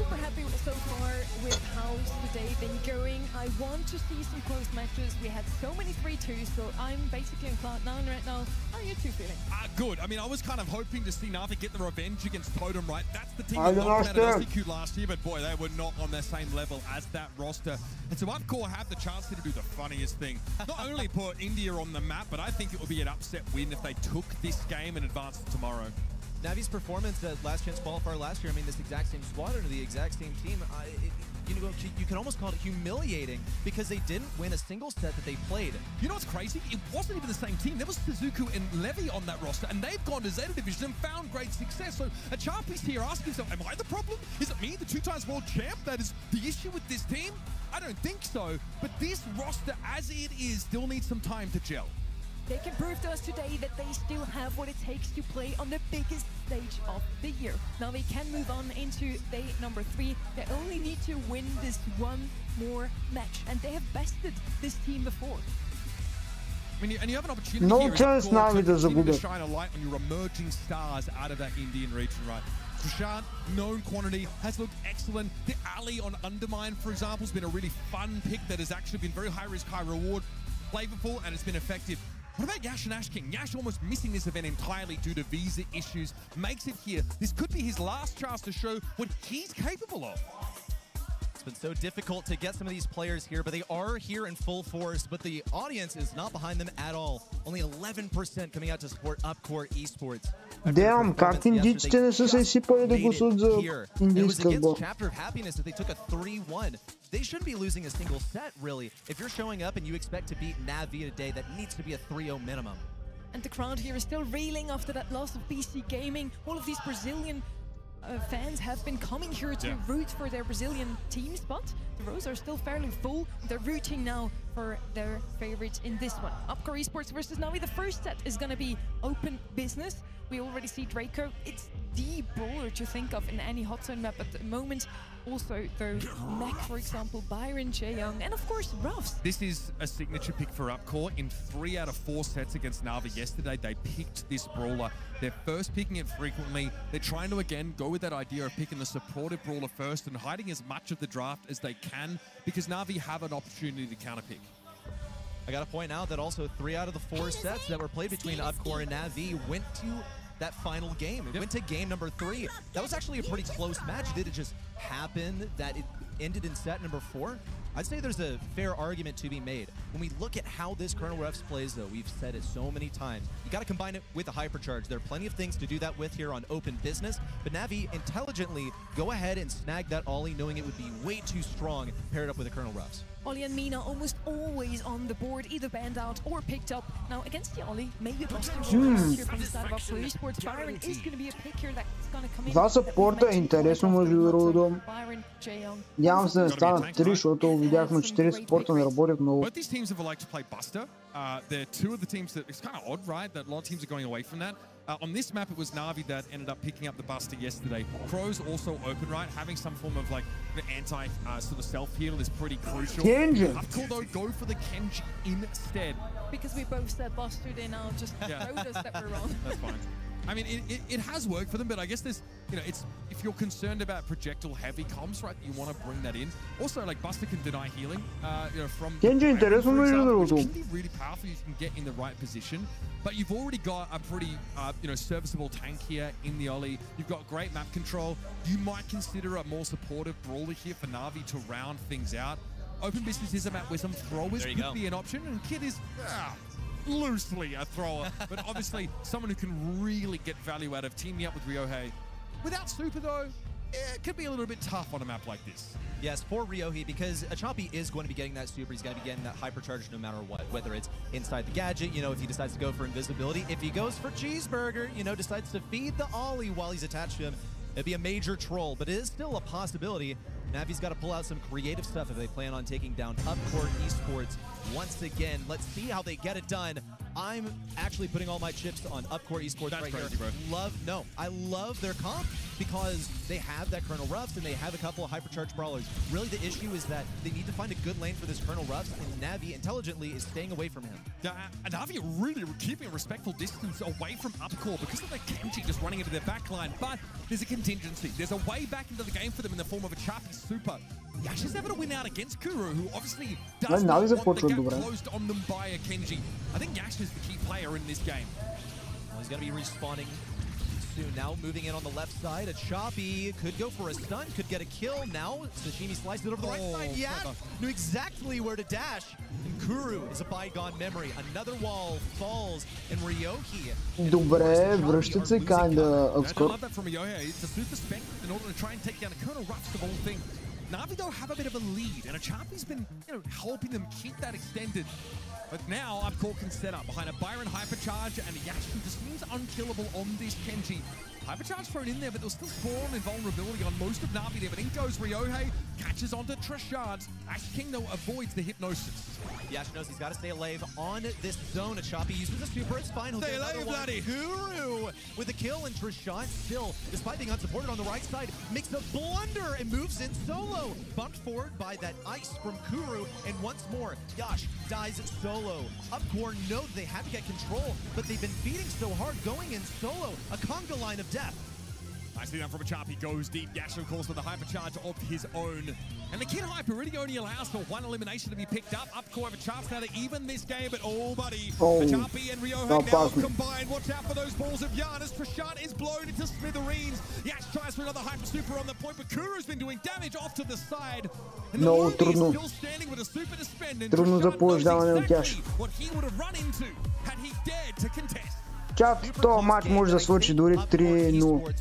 B: Super happy so far with how today been going. I want to see some close matches. We had so many 3-2s, so I'm basically in cloud 9 right now. How are you two feeling?
L: Good. I mean, I was kind of hoping to see Na'Vi get the revenge against Totem, right? That's the team that knocked out LCQ last year, but boy, they were not on the same level as that roster. And so Upcore have the chance to do the funniest thing. Not only put India on the map, but I think it would be an upset win if they took this game and advanced to tomorrow.
N: Navi's performance at Last Chance Qualifier last year, I mean, this exact same squad under the exact same team, you can almost call it humiliating because they didn't win a single set that they played.
L: You know what's crazy? It wasn't even the same team. There was Suzuku and Levy on that roster, and they've gone to Zeta Division and found great success. So a Charpy's here asking himself, am I the problem? Is it me, the 2-times world champ, that is the issue with this team? I don't think so. But this roster, as it is, still needs some time to gel.
B: They can prove to us today that they still have what it takes to play on the biggest stage of the year. Now they can move on into day number 3. They only need to win this one more match, and they have bested this team before.
L: I mean, and you have an opportunity here to shine a light on your emerging stars out of that Indian region, right? Prashant, known quantity, has looked excellent. The Ali on Undermine, for example, has been a really fun pick that has actually been very high risk, high reward, flavorful, and it's been effective. What about Yash and Ash King? Yash almost missing this event entirely due to visa issues. Makes it here. This could be his last chance to show what he's capable of.
N: It's been so difficult to get some of these players here, but they are here in full force, but the audience is not behind them at all. Only 11% coming out to support Upcore Esports.
A: Damn, как индийците не са се изсипали да гласуват за индийска отбор.
N: Chapter of Happiness that they took a 3-1. They shouldn't be losing a single set, really. If you're showing up and you expect to beat Na'Vi today, that needs to be a 3-0 minimum.
B: And the crowd here is still reeling after that loss of BC Gaming. All of these Brazilian fans have been coming here to root for their Brazilian teams, but the rows are still fairly full. They're rooting now for their favorites in this one. Upcore Esports versus Na'Vi. The first set is going to be open business. We already see Draco. It's the brawler to think of in any hot zone map at the moment. Also, though, Mech, for example, Byron, Jaeyoung, and of course, Ruffs.
L: This is a signature pick for Upcore. In 3 out of 4 sets against Na'Vi yesterday, they picked this brawler. They're first picking it frequently. They're trying to, again, go with that idea of picking the supportive brawler first and hiding as much of the draft as they can because Na'Vi have an opportunity to counterpick.
N: I got to point out that also 3 out of the 4 sets that were played between Upcore and Na'Vi went to that final game. It went to game number 3. That was actually a pretty close match. Did it just happen that it ended in set number 4? I'd say there's a fair argument to be made. When we look at how this Colonel Refs plays, though, we've said it so many times, you got to combine it with a hypercharge. There are plenty of things to do that with here on open business, but Na'Vi intelligently go ahead and snag that Ollie, knowing it would be way too strong paired up with a Colonel Refs.
B: Ollie and Mina almost always on the board, either banned out or picked up. Now, against the Ollie, maybe lost here from the side of Upcore Esports. Byron is going to be a pick here that's going to come in.
A: Това съпорта е интересно, между другото. Нямам се да станат 3, защото видяхме 4 съпорта не работят много.
L: Both these teams have liked to play Buster. They're 2 of the teams that, it's kind of odd, right? That a lot of teams are going away from that. On this map, it was Na'Vi that ended up picking up the Buster yesterday. Crow's also open, right? Having some form of like the anti sort of self-heal is pretty crucial.
A: Kenji!
L: Upcore though, go for the Kenji instead.
B: Because we both said Buster, they now just told us that we're wrong.
L: That's fine. I mean, it has worked for them, but I guess there's, you know, it's if you're concerned about projectile heavy comms, right, you want to bring that in. Also, like Buster can deny healing, you know, from
A: Kenji интересно, между другото.
L: which can be really powerful. You can get in the right position, but you've already got a pretty, you know, serviceable tank here in the Ollie. You've got great map control. You might consider a more supportive brawler here for Na'Vi to round things out. Open business is a map where some throwers could be an option, and Kid is loosely a thrower, but obviously someone who can really get value out of teaming up with Ryohei. Without Super though, it could be a little bit tough on a map like this.
N: Yes, for Ryohei, because Achapi is going to be getting that super, he's going to be getting that hypercharge no matter what, whether it's inside the gadget, you know, if he decides to go for invisibility, if he goes for cheeseburger, you know, decides to feed the Ollie while he's attached to him, It'd be a major troll, but it is still a possibility. Navi's got to pull out some creative stuff if they plan on taking down Upcourt Esports once again. Let's see how they get it done. I'm actually putting all my chips on Upcourt Esports right
L: crazy,
N: here.
L: bro.
N: I love their comp because they have that Colonel Ruffs and they have a couple of hypercharged brawlers. Really, the issue is that they need to find a good lane for this Colonel Ruffs, and Navi intelligently is staying away from him.
L: Navi are really keeping a respectful distance away from Upcore because of the Kenji just running into their backline. But there's a contingency. There's a way back into the game for them in the form of a Chappie Super. Yash is able to win out against Kuro, who obviously does not want the gap closed on them by a Kenji. I think Yash is the key player in this game.
N: Well, he's going to be respawning soon. Now moving in on the left side, a Choppy could go for a stun, could get a kill. Now Sashimi slices it over the right side. Yeah, knew exactly where to dash. And Kuru is a bygone memory. Another wall falls, and Ryoki.
A: Добре, връщат се kinda отскоро.
L: I love that from Ryohei. It's a super spec in order to try and take down a Colonel Ruffs of all things. Navi though have a bit of a lead, and Achapi's been, helping them keep that extended. But now Upcore can set up behind a Byron Hypercharge, and a Yash who just seems unkillable on this Kenji. Hypercharge thrown in there, but there's still Spawn and vulnerability on most of Navi there. But in goes Ryohei, catches onto Trishard. Ash King, though, avoids the hypnosis.
N: Yash knows he's got to stay alive on this zone. Achapi uses a super, it's fine.
L: Stay alive, bloody!
N: Kuru with a kill, and Trishard still, despite being unsupported on the right side, makes a blunder and moves in solo. Bumped forward by that ice from Kuru, and once more, Yash dies solo. Upcore know they have to get control, but they've been beating so hard going in solo. A conga line of death.
L: Nicely done from Achapi, goes deep. Yash, of course, with a hypercharge of his own. And the Kid Hyper really only allows for one elimination to be picked up. Upcore have a chance now to even this game, but buddy. Achapi and Ryohei now combined. Watch out for those balls of yarn as Trishard is blown into smithereens. Yash tries for another hyper super on the point, but Kuru's been doing damage off to the side. And the Looney is still standing with a super to spend, and Trishard knows exactly what he would have run into had he dared to contest.
A: Чак в този матч може да случи дори 3-0.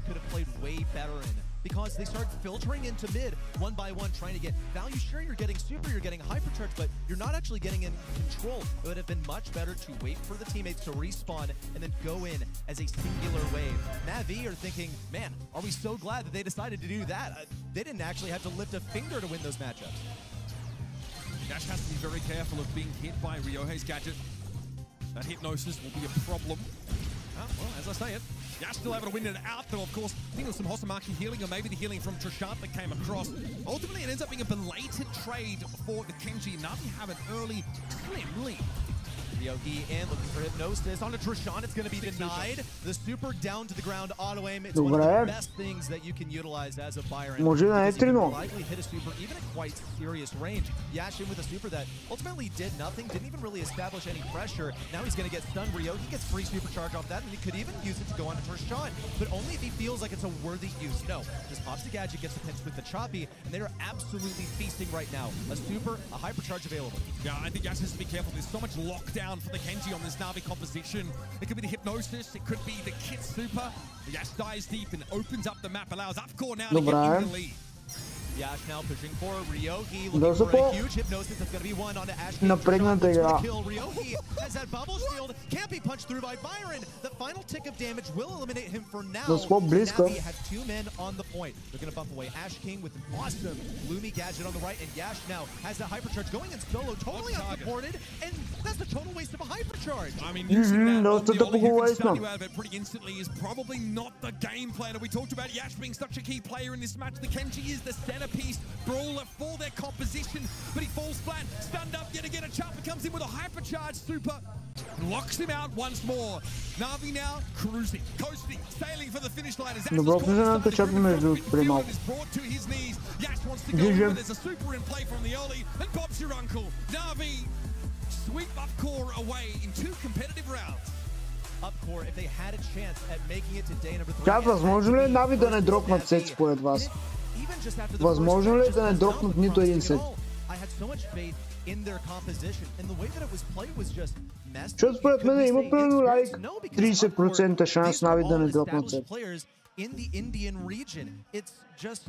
N: Because they start filtering into mid one by one, trying to get value. Sure, you're getting super, you're getting hypercharge, but you're not actually getting in control. It would have been much better to wait for the teammates to respawn and then go in as a singular wave. Navi are thinking, man, are we so glad that they decided to do that? They didn't actually have to lift a finger to win those matchups.
L: Dash has to be very careful of being hit by Ryohei's gadget. That hypnosis will be a problem. Well, as I say it, Yash still able to win it out, though, of course, I think it was some Hosomaki healing, or maybe the healing from Trishard that came across. Ultimately, it ends up being a belated trade for the Kenji. Navi have an early, slim lead.
N: Ryoki in, looking for hypnosis. On to Trishard, it's going to be denied. The super down to the ground auto aim. It's one of the best things that you can utilize as a Byron. Because you can likely hit a super even at quite serious range. Yash in with a super that ultimately did nothing, didn't even really establish any pressure. Now he's going to get stunned. Ryoki gets free supercharge off that, and he could even use it to go on to Trishard, but only if he feels like it's a worthy use. No, just pops the gadget, gets the pinch with the Choppy, and they are absolutely feasting right now. A super, a hypercharge available.
L: Yeah, I think Yash has to be careful. There's so much lockdown for the Kenji on this Navi composition. It could be the hypnosis, it could be the Kit super. Yash dives deep and opens up the map, allows Upcore now to get in the lead.
N: Yash now pushing for Ryoki, looking for a huge hypnosis. That's going to be one onto Ash.
A: Напрегната игра.
N: Ryoki has that bubble shield, can't be punched through by Byron. The final tick of damage will eliminate him for now. Navi have two men on the point. They're going to bump away Ash King with an awesome Lumi gadget on the right, and Yash now has that hypercharge going in solo, totally unsupported, and that's a total waste of a hypercharge.
L: I mean, using that on the Ollie who can stun you out of it pretty instantly is probably not the game plan. We talked about Yash being such a key player in this match. The Kenji is the centerpiece brawler for their composition, but he falls flat, stunned up yet again. A Chopper comes in with a hypercharged super, locks him out once more. Navi now cruising, coasting, sailing for the finish line as
A: Добро влизане между преди малко.
L: is brought to his knees. Yash wants to go over. There's a super in play from the Ollie, and Bob's your uncle. Navi sweep Upcore away in two competitive rounds.
N: Upcore, if they had a chance at making it to day number 3.
A: Как възможно ли е Нави да не дропнат сет според вас? Възможно ли е да не дропнат нито един сет? Защото според мен има примерно 30% шанс Нави да не дропнат сет.
N: in the Indian region. It's just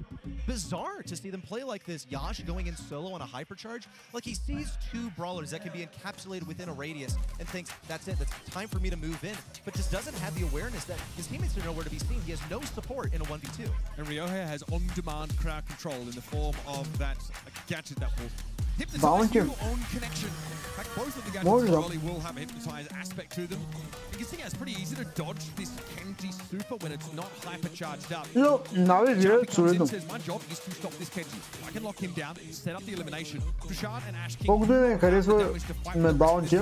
N: bizarre to see them play like this. Yash going in solo on a hypercharge. Like, he sees two brawlers that can be encapsulated within a radius and thinks, that's it, that's time for me to move in, but just doesn't have the awareness that his teammates are nowhere to be seen. He has no support in a 1v2.
L: And Ryohei has on-demand crowd control in the form of that gadget that will hypnotize
A: Bounty.
L: your own connection. In fact, both of the gadgets probably will have a hypnotize aspect to them. You can see it's pretty easy to dodge this Kenji super when it's not hypercharged up.
A: No, Navi
L: Javi comes in
A: solidno.
L: and says, my job is to stop this Kenji. I can lock him down, set up the elimination. Tushar and Ash King
A: Колкото и да не харесва на Bounty,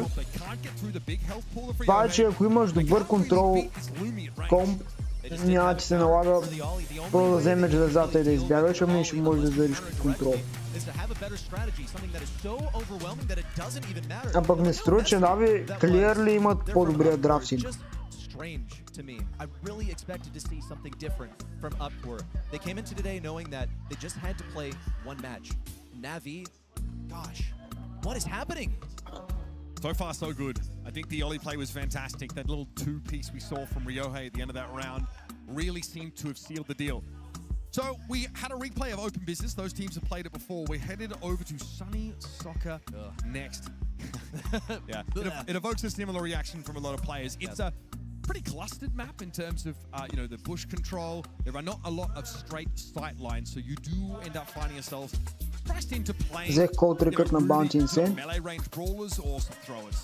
A: това е, че ако имаш добър контрол комп, няма ти се налага просто да вземеш железата и да избягаш, ами ще можеш да зариш контрол. А пък не струва, че Нави clearly имат по-добрия драфтинг.
N: Strange to me. I really expected to see something different from Upwork. They came into today knowing that they just had to play one match. Navi, gosh, what is happening?
L: So far, so good. I think the Oli play was fantastic. That little two-piece we saw from Ryohei at the end of that round really seemed to have sealed the deal. So we had a replay of Open Business. Those teams have played it before. We're headed over to Sunny Soccer next. Yeah, it evokes a similar reaction from a lot of players. It's a pretty clustered map in terms of you know, the bush control. There are not a lot of straight sight lines, so you do end up finding yourselves pressed into playing melee range brawlers or some throwers.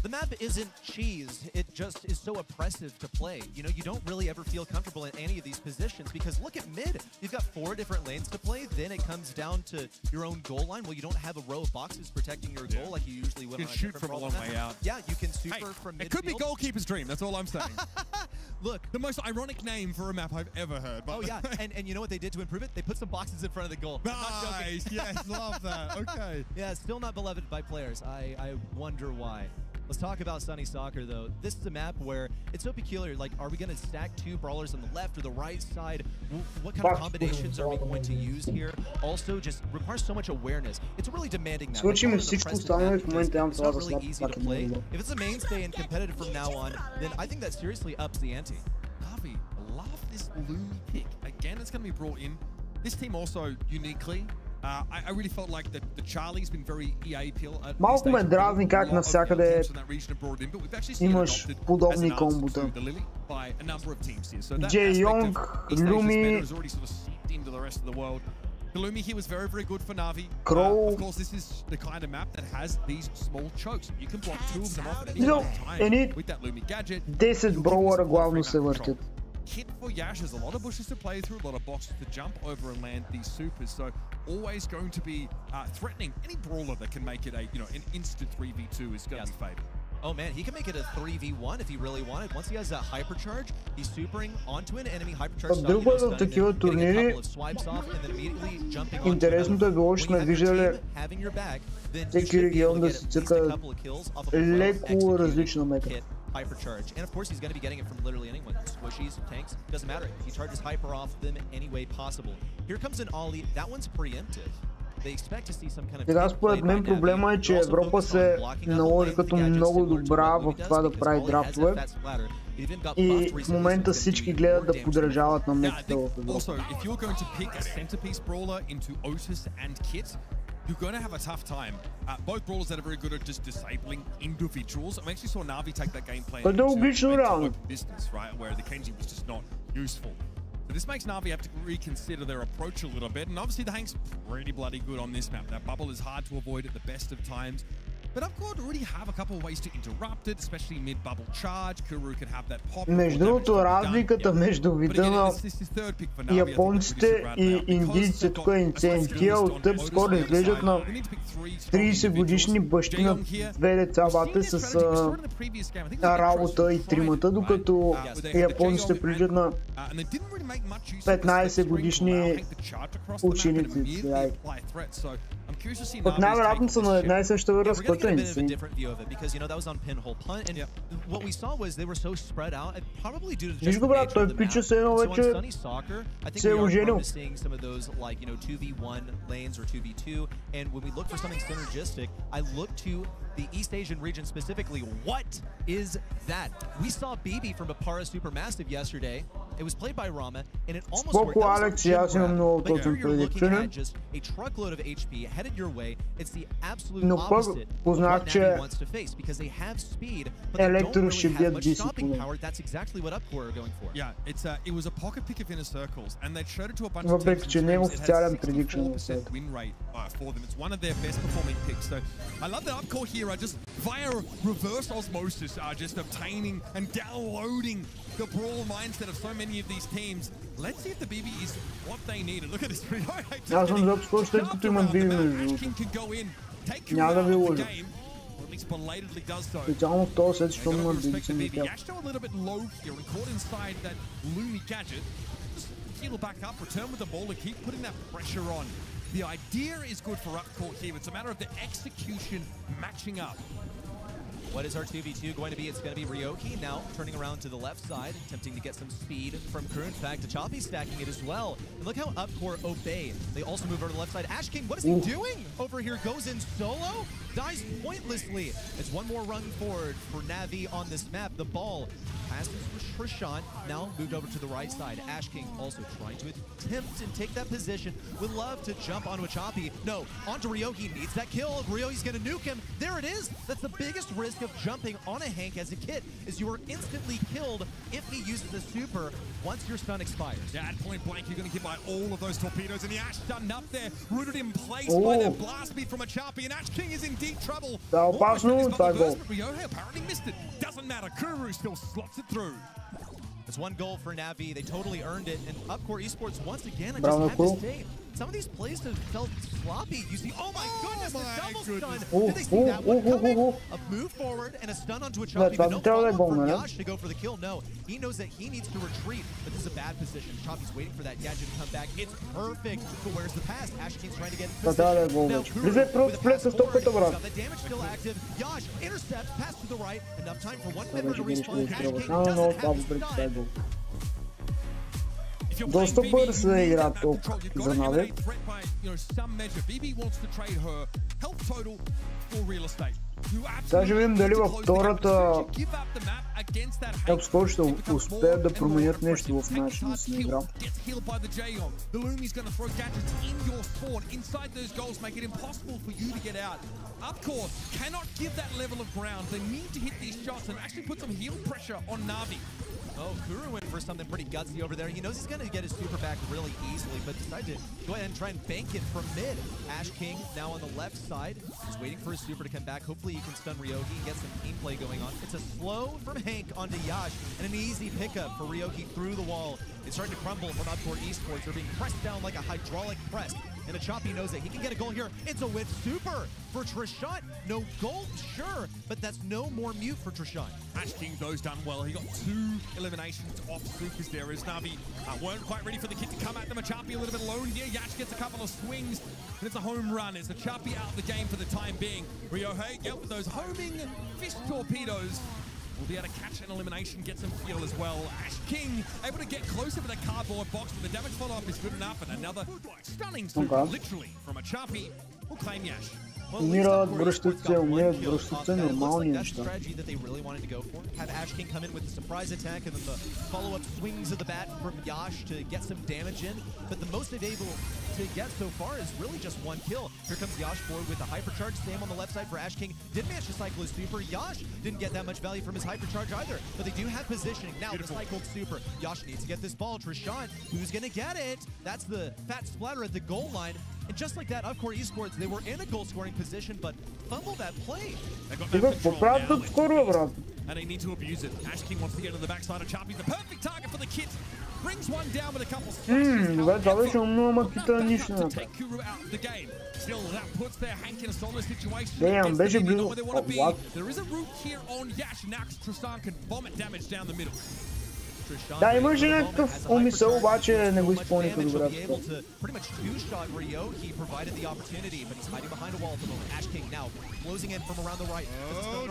N: The map isn't cheese, it just is so oppressive to play. You know, you don't really ever feel comfortable in any of these positions because look at mid. You've got 4 different lanes to play, then it comes down to your own goal line. Well, you don't have a row of boxes protecting your goal like you usually would on a
L: shoot from a long way out.
N: Yeah, you can super from midfield.
L: It could be goalkeeper's dream, that's all I'm saying.
N: Look.
L: The most ironic name for a map I've ever heard.
N: Oh yeah, and you know what they did to improve it? They put some boxes in front of the goal.
L: Nice, yes, love that, okay.
N: Yeah, still not beloved by players. I wonder why. Let's talk about Sunny Soccer, though. This is a map where it's so peculiar. Like, are we going to stack 2 brawlers on the left or the right side? What kind of combinations are we going to use here? Also, just requires so much awareness. It's a really demanding map. It's not really easy to play. If it's a mainstay and competitive from now on, then I think that seriously ups the ante.
L: Navi, love this Lumi pick. Again, it's going to be brought in. This team also uniquely. I really felt like the Charlie's been very EA appeal.
A: Малко ме дразни как навсякъде имаш подобни комбота. Джей Йонг, Люми,
L: The Lumi here was very, very good for Navi.
A: Crow.
L: Of course, this is the kind of map that has these small chokes. You can block 2 of them off at any time with that Lumi gadget.
A: 10 броуъра главно се въртят.
L: Hit for Yash, there's a lot of bushes to play through, a lot of boxes to jump over and land these supers, so always going to be threatening. Any brawler that can make it a, you know, an instant 3v2 is going to be favored.
N: Oh man, he can make it a 3v1 if he really wanted. Once he has that hypercharge, he's supering onto an enemy hypercharge.
A: В такива турнири интересното е било, че сме виждали всеки регион да се цъка леко различна мека.
N: Hypercharge, and of course he's going to be getting it from literally anyone. Squishies, tanks, doesn't matter. He charges hyper off them any way possible. Here comes an ollie. That one's preemptive. They expect to see some kind of.
A: Сега според мен проблема е, че Европа се наложи като много добра в това да прави драфтове и в момента всички гледат да подражават на меките в Европа.
L: You're going to have a tough time. Both brawlers that are very good at just disabling individuals. I actually saw Navi take that gameplay into open business, right, where the Kenji was just not useful. So this makes Navi have to reconsider their approach a little bit. And obviously the Hank's pretty bloody good on this map. That bubble is hard to avoid at the best of times. But Upcord already have a couple of ways to interrupt it, especially mid-bubble charge. Kuru can have that pop.
A: Между другото, разликата между вида на японците и индийците тук е инцентия. От тъп скоро изглеждат на 30 годишни бащи на 2 деца бате с работа и тримата, докато японците приличат на 15 годишни ученици. Пък най-вероятно са на една и съща възраст, което е инсейн. Виж го, брат, той пича се едно вече се е оженил.
N: The East Asian region specifically, what is that? We saw BB from Apara Supermassive yesterday, It was played by Rama, and it almost
A: worked.
N: Alex,
A: аз имам много
N: but here
A: точен
N: you're looking
A: prediction.
N: at just a truckload of HP headed your way. It's the absolute
A: Но пък
N: opposite of
A: познах,
N: what
A: че
N: Navi wants to face because they have speed, but they don't
A: Електро ще
N: really have
A: бият
N: much
A: BC
N: stopping
A: поне.
N: power. That's exactly what Upcore are going for.
L: Yeah, it was a pocket pick of inner circles, and they showed it to a bunch of
A: Въпреки,
L: teams.
A: че не е
L: It had
A: официален prediction.
L: 64% win rate for them. It's one of their best performing picks. So I love that Upcore here are just via reverse osmosis are just obtaining and downloading the brawl mindset of so many of these teams. Let's see if the BB is what they need. And look at this.
A: Аз съм за Upcore, след като имам BB между другото. Няма да ви лъжа. Специално в този сет, защото имам BB съм на тях.
L: A little bit low here and caught inside that Lumi gadget. Just heal back up, return with the ball and keep putting that pressure on. The idea is good for Upcore here. It's a matter of the execution matching up.
N: What is our 2v2 going to be? It's going to be Ryoki now turning around to the left side, attempting to get some speed from crew. In fact, Tachapi stacking it as well. And look how Upcore obey. They also move over to the left side. Ash King, what is he doing over here? Goes in solo, dies pointlessly. It's one more run forward for Navi on this map. The ball passes for Trishant, now moved over to the right side. Ash King also trying to attempt and take that position. Would love to jump onto Achapi. No, onto Ryoki, needs that kill. Ryoki's going to nuke him. There it is. That's the biggest risk of jumping on a Hank as a kit, is you are instantly killed if he uses the super once your stun expires.
L: Yeah, at point blank, you're going to get by all of those torpedoes, and the Ash stunned up there, rooted in place by that blast beat from Achapi, and Ash King is in deep trouble. Ryohei apparently missed it. Doesn't matter, Kuru still slots it through.
N: It's one goal for Navi. They totally earned it. And Upcore Esports, once again, I just have to say, some of these plays have felt sloppy. You see, oh my goodness, the double stun. Did they see that one coming? A move forward and a stun onto Achapi, but no follow-up from Yash to go for the kill. No, he knows that he needs to retreat, but this is a bad position. Achapi's waiting for that gadget to come back. It's perfect, but where's the pass? Ash King's trying to get in position. Now, Kuru with a pass forward. The damage still active. Yash intercepts, pass to the right. Enough time for one member to respawn. Ash King doesn't have his stun.
A: Доста бърз е игра тук за Нави. Сега ще видим дали във втората Upcore ще успеят да променят нещо в начина си на игра.
L: Upcore cannot give that level of ground. They need to hit these shots and actually put some heal pressure on Navi.
N: Oh, Kuru went for something pretty gutsy over there. He knows he's going to get his super back really easily, but decided to go ahead and try and bank it from mid. Ash King now on the left side. He's waiting for his super to come back. Hopefully he can stun Ryoki and get some team play going on. It's a slow from Hank onto Yash and an easy pickup for Ryoki through the wall. It's starting to crumble from Upcore Esports. They're being pressed down like a hydraulic press. And Achapi knows that he can get a goal here. It's a with super for Trishant. No gold, sure, but that's no more mute for Trishant.
L: Ash King goes done well. He got 2 eliminations off supers there as Navi weren't quite ready for the kit to come at them. Achapi a little bit alone here. Yash gets a couple of swings, and it's a home run. It's Achapi out of the game for the time being. Ryohei, yep, with those homing fish torpedoes, will be able to catch an elimination, get some feel as well. Ash King able to get closer to the cardboard box, but the damage follow-up is good enough, and another stunning super, literally, from Achapi will claim Yash.
A: Умират, връщат се, нормални неща.
N: Strategy that they really wanted to go for. Have Ash King come in with the surprise attack and then the follow-up swings of the bat from Yash to get some damage in. But the most they've able to get so far is really just one kill. Here comes Yash forward with the hypercharge. Same on the left side for Ash King. Didn't manage to cycle his super. Yash didn't get that much value from his hypercharge either. But they do have positioning. Now the cycled super. Yash needs to get this ball. Trishant, who's going to get it? That's the fat splatter at the goal line. And just like that, Upcore Esports, they were in a goal-scoring position, but fumbled that play.
L: They got that control now, and they need to abuse it. Ash King wants to get to the backside of Achapi. The perfect target for the kit. Brings one down with a couple to take Kuru out of the game. Still, that puts their Hank in a solo situation.
A: Damn, they should be.
L: There is a route here on Yash. Now Tristan can vomit damage down the middle.
A: Да, имаше някакъв умисъл, обаче не го изпълниха добре.
N: Pretty much two-shot Ryohei provided the opportunity, but he's hiding behind a wall at the moment. Ash King now closing in from around the right.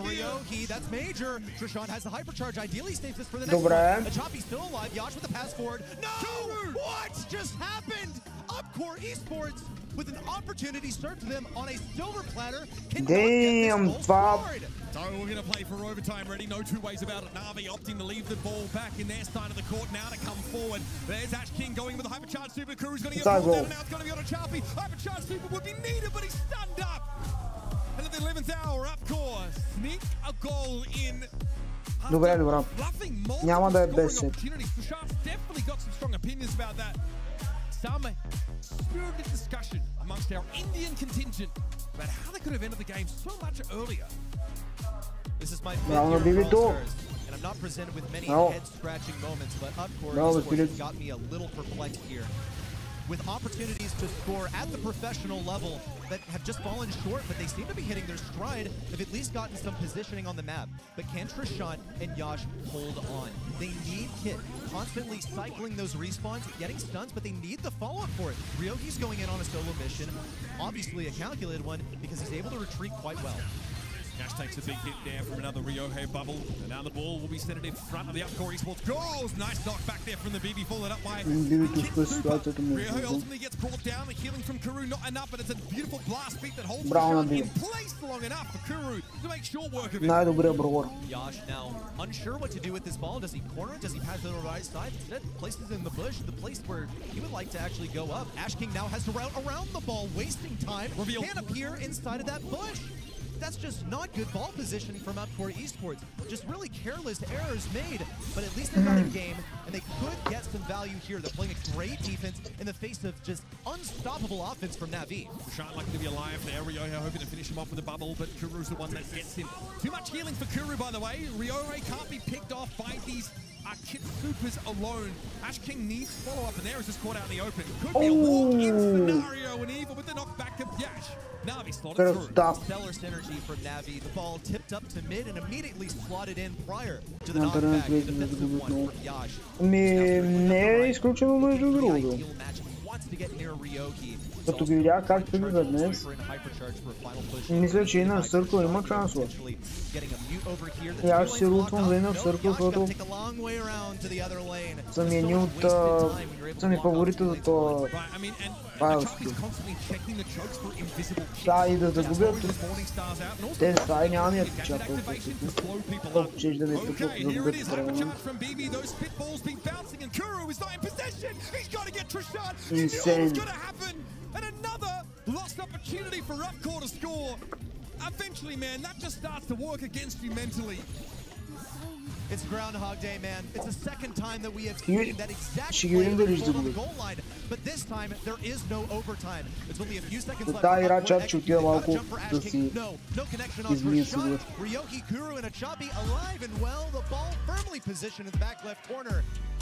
N: Ryohei, that's major. Trishant has the hypercharge. Ideally stays this for the next one. Achapi still alive. Yash with the pass forward. No! What just happened? Upcore Esports with an opportunity served to them on a silver platter.
A: Damn, Bob.
L: So we're going to play for overtime ready. No two ways about it. Na'Vi opting to leave the ball back in their side of the court now to come forward. There's Ash King going with a hypercharged super. Kuru's going to get pulled down and now it's going to be on a Chappie. Hypercharged super would be needed, but he's stunned up. And at the 11th hour, up course, sneak a goal in.
A: Добре. Няма да е без сет.
L: Definitely got some strong opinions about that. Some spirited discussion amongst our Indian contingent about how they could have ended the game so much earlier.
N: This is my fifth year in All-Stars, and I'm not presented with many head-scratching moments, but Upcore got me a little perplexed here. With opportunities to score at the professional level that have just fallen short, but they seem to be hitting their stride. They've at least gotten some positioning on the map. But can Trishant and Yash hold on? They need Kit constantly cycling those respawns, getting stuns, but they need the follow-up for it. Ryogi's going in on a solo mission, obviously a calculated one, because he's able to retreat quite well.
L: Yash takes a big hit there from another Ryohei bubble. And now the ball will be centered in front of the Upcore Esports goals. Nice knock back there from the BB, followed up by Ryohei ultimately gets brought down. The healing from Kuru, not enough, but it's a beautiful blast beat that holds in place long enough for Kuru to make short work of it.
N: Yash now unsure what to do with this ball. Does he corner it? Does he pass it to the right side? Instead, places it in the bush, the place where he would like to actually go up. Ash King now has to route around the ball, wasting time. Can't appear inside of that bush. That's just not good ball positioning from Upcore Esports. Just really careless errors made, but at least they got a game, and they could get some value here. They're playing a great defense in the face of just unstoppable offense from Na'Vi.
L: Trishant lucky to be alive there. Ryohei hoping to finish him off with a bubble, but Kuru's the one that gets him. Too much healing for Kuru, by the way. Ryohei can't be picked off by these Kit Supers alone. Ash King needs follow-up, and there is just caught out in the open. Could be a walk-in scenario, and even with the knockback of Yash. Na'Vi slotted through.
N: Stellar synergy from Na'Vi. The ball tipped up to mid and immediately slotted in prior to the knockback. The defensive one from Yash. Wants to get near Ryogi.
A: Като ги видях как тръгнаха днес, мисля, че и на Съркъл има шансове. И аз ще се рутвам за в Съркъл, защото съм едни от фаворита за това файлскил. Да, и да загубят те стаи няма ми отпечатал. Колко чеш да ми загубят време. Insane.
L: And another lost opportunity for Upcore to score. Eventually, man, that just starts to work against you mentally.
N: It's Groundhog Day, man. It's the second time that we have seen that exact play on the goal line. But this time, there is no overtime. It's only a few seconds left. No connection on Trishant. Ryogi, Kuru, and a Chappie alive and well. The ball firmly positioned in the back left corner.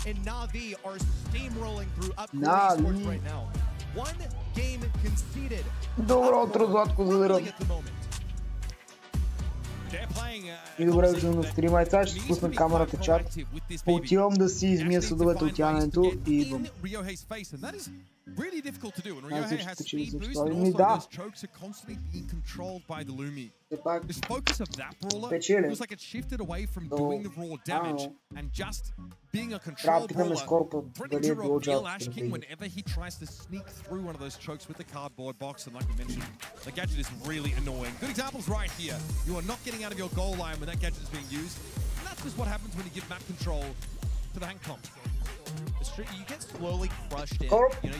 N: And Na'Vi are steamrolling through Upcore Esports right now. One game conceded.
A: Добро утро, Златко, задирам. И добре дошли на стрима. Сега ще спусна камерата чат. Отивам да си измия съдовете от янето и идвам.
L: Really difficult to do, and Ryohei has speed boost, and also those chokes are constantly being controlled by the Lumi. This focus of that brawler feels like it shifted away from doing the raw damage and just being a control brawler, threatening to reveal Ash King whenever he tries to sneak through one of those chokes with the cardboard box, and like we mentioned, the gadget is really annoying. Good examples right here. You are not getting out of your goal line when that gadget is being used, and that's just what happens when you give map control to the Hank Comp.
N: You get slowly crushed in.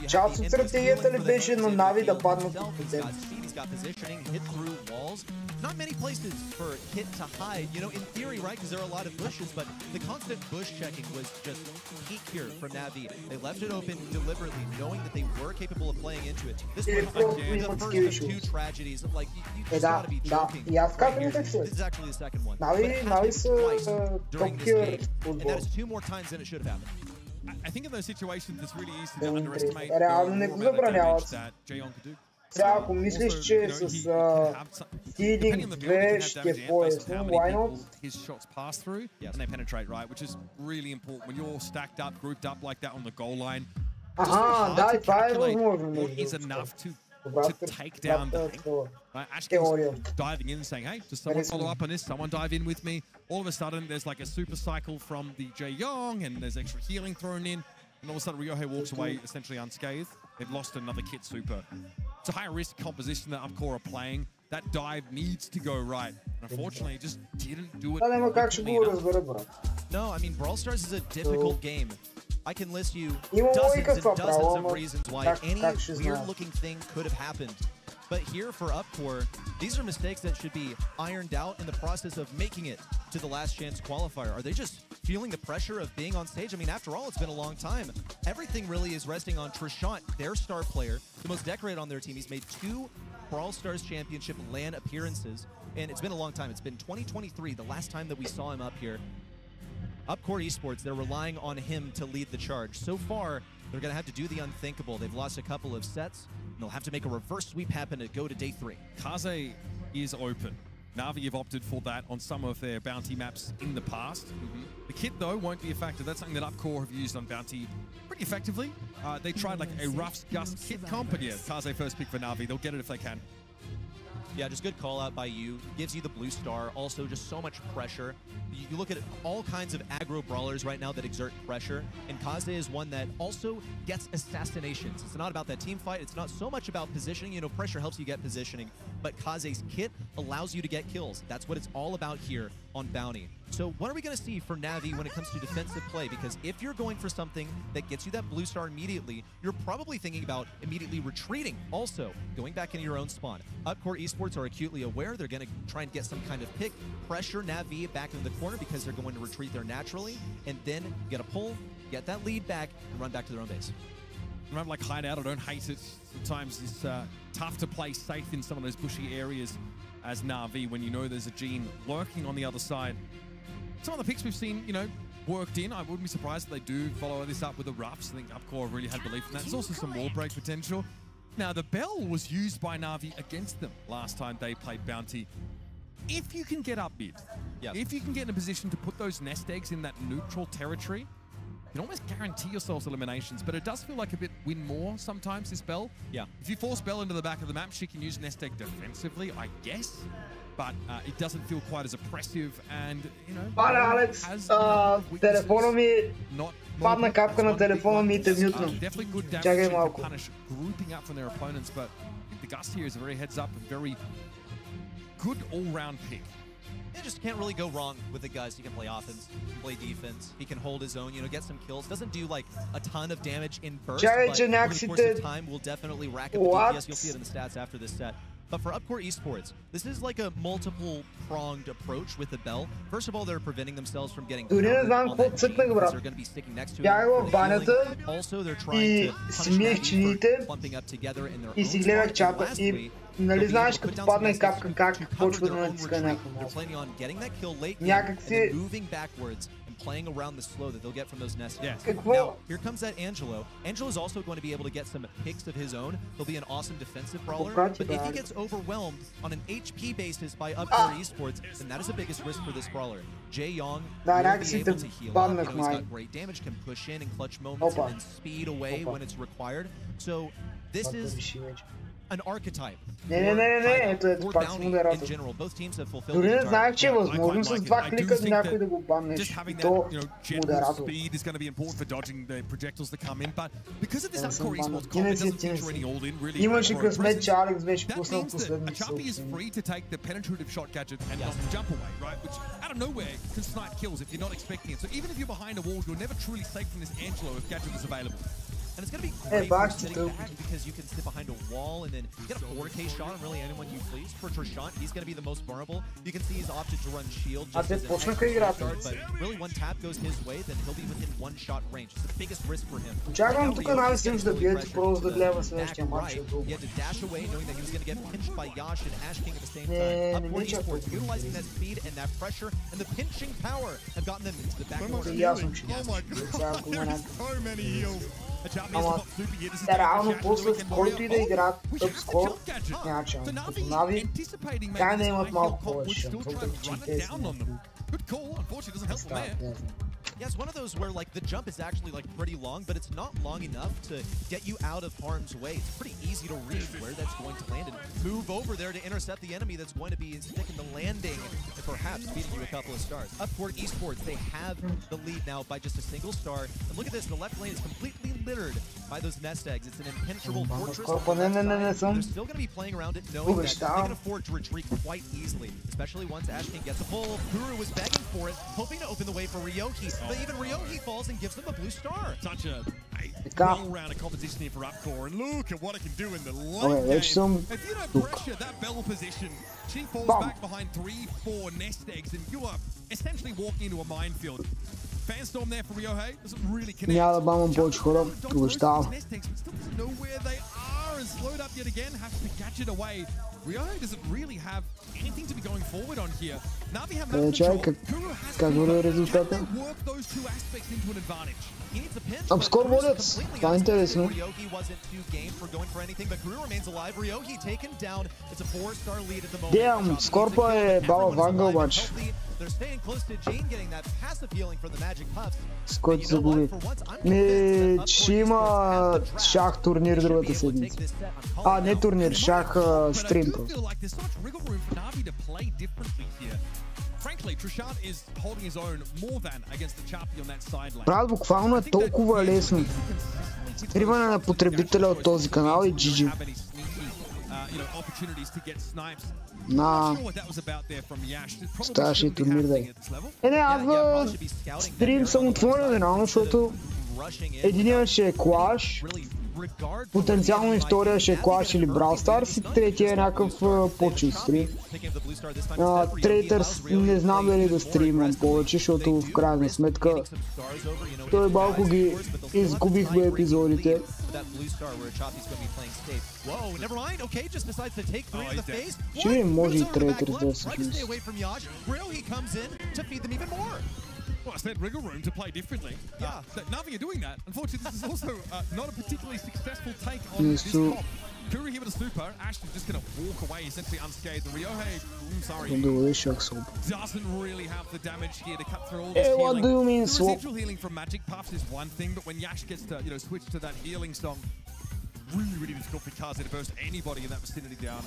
A: Част от стратегията ли беше на Na'Vi да паднат от теб?
N: He's got positioning, hit through walls. Not many places for Kit to hide, you know, in theory, right? Because there are a lot of bushes, but the constant bush checking was just peak here from Na'Vi. They left it open deliberately, knowing that they were capable of playing into it. This was the first of two tragedies. Like, you just gotta be joking. Right here. This is actually the second one.
A: Na'Vi
N: twice during this game, and that is 2 more times than it should have happened.
L: I think in those situations, it's really easy to underestimate that Jayon could do.
A: Сега, ако мислиш, че с Seeding 2 ще е по-ясно, why not?
L: His shots pass through and they penetrate, right? Which is really important when you're stacked up, grouped up like that on the goal line.
A: Да, и това е възможно.
L: What is enough to take down the Ash King's diving in and saying, hey, does someone follow up on this? Someone dive in with me. All of a sudden, there's like a super cycle from the Jaeyoung, and there's extra healing thrown in. And all of a sudden, Ryohei walks away essentially unscathed. They've lost another Kit super. It's a high-risk composition that Upcore are playing. That dive needs to go right. Unfortunately, he just didn't do it.
N: No, I mean, Brawl Stars is a difficult game. I can list you dozens and dozens of reasons why any weird-looking thing could have happened. But here for Upcore, these are mistakes that should be ironed out in the process of making it to the last chance qualifier. Are they just feeling the pressure of being on stage? I mean, after all, it's been a long time. Everything really is resting on Trishant, their star player, the most decorated on their team. He's made 2 Brawl Stars Championship LAN appearances, and it's been a long time. It's been 2023, the last time that we saw him up here. Upcore Esports, they're relying on him to lead the charge. So far, they're going to have to do the unthinkable. They've lost a couple of sets, and they'll have to make a reverse sweep happen to go to day 3.
L: Kaze is open. Na'Vi have opted for that on some of their bounty maps in the past. The kit, though, won't be a factor. That's something that Upcore have used on bounty pretty effectively. They tried like a Ruff's Gust kit comp, but yeah, Kaze first pick for Na'Vi. They'll get it if they can.
N: Yeah, just good call out by you. Gives you the blue star. Also, just so much pressure. You look at all kinds of aggro brawlers right now that exert pressure, and Kaze is one that also gets assassinations. It's not about that team fight. It's not so much about positioning. You know, pressure helps you get positioning, but Kaze's kit allows you to get kills. That's what it's all about here on Bounty. So what are we going to see for Na'Vi when it comes to defensive play? Because if you're going for something that gets you that blue star immediately, you're probably thinking about immediately retreating, also going back into your own spawn. Upcore Esports are acutely aware. They're going to try and get some kind of pick, pressure Na'Vi back into the corner because they're going to retreat there naturally, and then get a pull, get that lead back, and run back to their own base.
L: Remember, like hideout, I don't hate it. Sometimes it's tough to play safe in some of those bushy areas as Na'Vi when you know there's a Gene lurking on the other side. Some of the picks we've seen, you know, worked in. I wouldn't be surprised if they do follow this up with the Ruffs. I think Upcore really had belief in that. There's also some wall break potential. Now, the Bell was used by Na'Vi against them last time they played Bounty. If you can get up mid, if you can get in a position to put those nest eggs in that neutral territory, you can almost guarantee yourselves eliminations, but it does feel like a bit win more sometimes, this Bell.
N: Yeah.
L: If you force Bell into the back of the map, she can use nest egg defensively, I guess. But it doesn't feel quite as oppressive, and you know.
A: Пара, Алекс, телефона ми падна капка на телефона ми и те мютна. Чакай малко.
L: Grouping up from their opponents, but the Gust here is a very heads up and very good all-round pick.
N: You just can't really go wrong with the Gust. He can play offense, play defense. He can hold his own, you know, get some kills. Doesn't do like a ton of damage in burst, but over the course of time will definitely rack up the DPS. You'll see it in the stats after this set. But for Upcore Esports, this is like a multiple-pronged approach with the Bell. First of all, they're preventing themselves from getting countered on that Gene because they're going to be sticking next to it. Also, they're trying to punish Na'Vi for clumping up together in their own spawn. Lastly,
A: нали знаеш като падне капка как почва да натиска някакво
N: They're planning on getting that kill late and then moving backwards and playing around the slow that they'll get from those nest eggs. Now, here comes that Angelo. Angelo's also going to be able to get some picks of his own. He'll be an awesome defensive brawler, but if he gets overwhelmed on an HP basis by Upcore Esports, then that is the biggest risk for this brawler. Jae Young will be able to heal up. You know, he's got great damage, can push in clutch moments and then speed away when it's required. So this is an archetype.
A: Ето пак си модератор. Дори не знаех, че е възможно с 2 клика някой да го баннеш. И то модератор. Имаше късмет, че Алекс беше пуснал последните съобщения.
N: And it's going to be great for sitting back because you can sit behind a wall and then get a 4K shot on really anyone you please. For Trishant, he's going to be the most vulnerable. You can see he's opted to run shield just as an extra start, but really one tap goes his way, then he'll be within one shot range. It's the biggest risk for him.
A: Чакам тук най-силно да биете, просто да гледам следващия матч.
N: He had to dash away knowing that he was going to get pinched by Yash and Ash King at the same time. Upcore Esports utilizing that speed and that pressure and the pinching power have gotten them into the back corner.
L: Oh my god, so many heals.
A: Ама реално после с който и да играят тъпскор, няма шанс. Като Нави, тя не имат малко повече шанс, въпреки че те са.
N: Yeah, it's one of those where like the jump is actually like pretty long, but it's not long enough to get you out of harm's way. It's pretty easy to read where that's going to land and move over there to intercept the enemy that's going to be sticking the landing and perhaps beating you a couple of stars. Upcourt Esports, they have the lead now by just a single star. And look at this, the left lane is completely littered by those nest eggs. It's an impenetrable fortress. They're still going to be playing around it, knowing that they can afford to retreat quite easily, especially once Ash King gets a pull. Kuru was begging for it, hoping to open the way for Ryoki, but even Ryoki falls and gives them a blue star.
C: Such a well-rounded competition here for Upcore, and look at what it can do in the late game. If you don't pressure that Bell position, she falls back behind 3-4 nest eggs, and you are essentially walking into a minefield. Fanstorm there for Ryohei doesn't really connect.
A: Няма да бавам повече хора, обещавам.
C: Still doesn't know where they are, and slowed up yet again, has to catch it away. Ryohei doesn't really have anything to be going forward on here. Navi have map control. Kuru has to work those two aspects into an advantage. He needs a pinch,
A: Обскоро водят. Това е интересно.
N: Ryoki wasn't too game for going for anything, but Kuru remains alive. Ryoki taken down. It's a 4-star lead at the moment.
A: Damn, Скорпа е баба Ванга обаче.
N: They're staying close to Jane, getting that passive healing from the Magic Puffs.
A: С който загуби. Ще има шах турнир другата седмица. А, не турнир, шах стрим просто. Правда, буквално е толкова лесно. Триване на потребителя от този канал и GG. На ставаше турнир да е. Не, аз стрим съм отворен реално, защото единият ще е Clash, потенциално и втория ще е Clash или Brawl Stars и третия е някакъв по-чист стрим. Третър не знам дали да стримам повече, защото в крайна сметка той малко ги изгубихме епизодите. Ще видим, може и Третър да се чуси.
C: Well, I said wriggle room to play differently. Navi are doing that. Unfortunately, this is also not a particularly successful take on this top. Kuru here with a super. Ash is just going to walk away essentially unscathed. The Ryohei, doesn't really have the damage here to cut through all this healing.
A: What do you mean,
C: the residual healing from Magic Puffs is one thing, but when Yash gets to switch to that healing song, really difficult for Kaze to burst anybody in that vicinity down.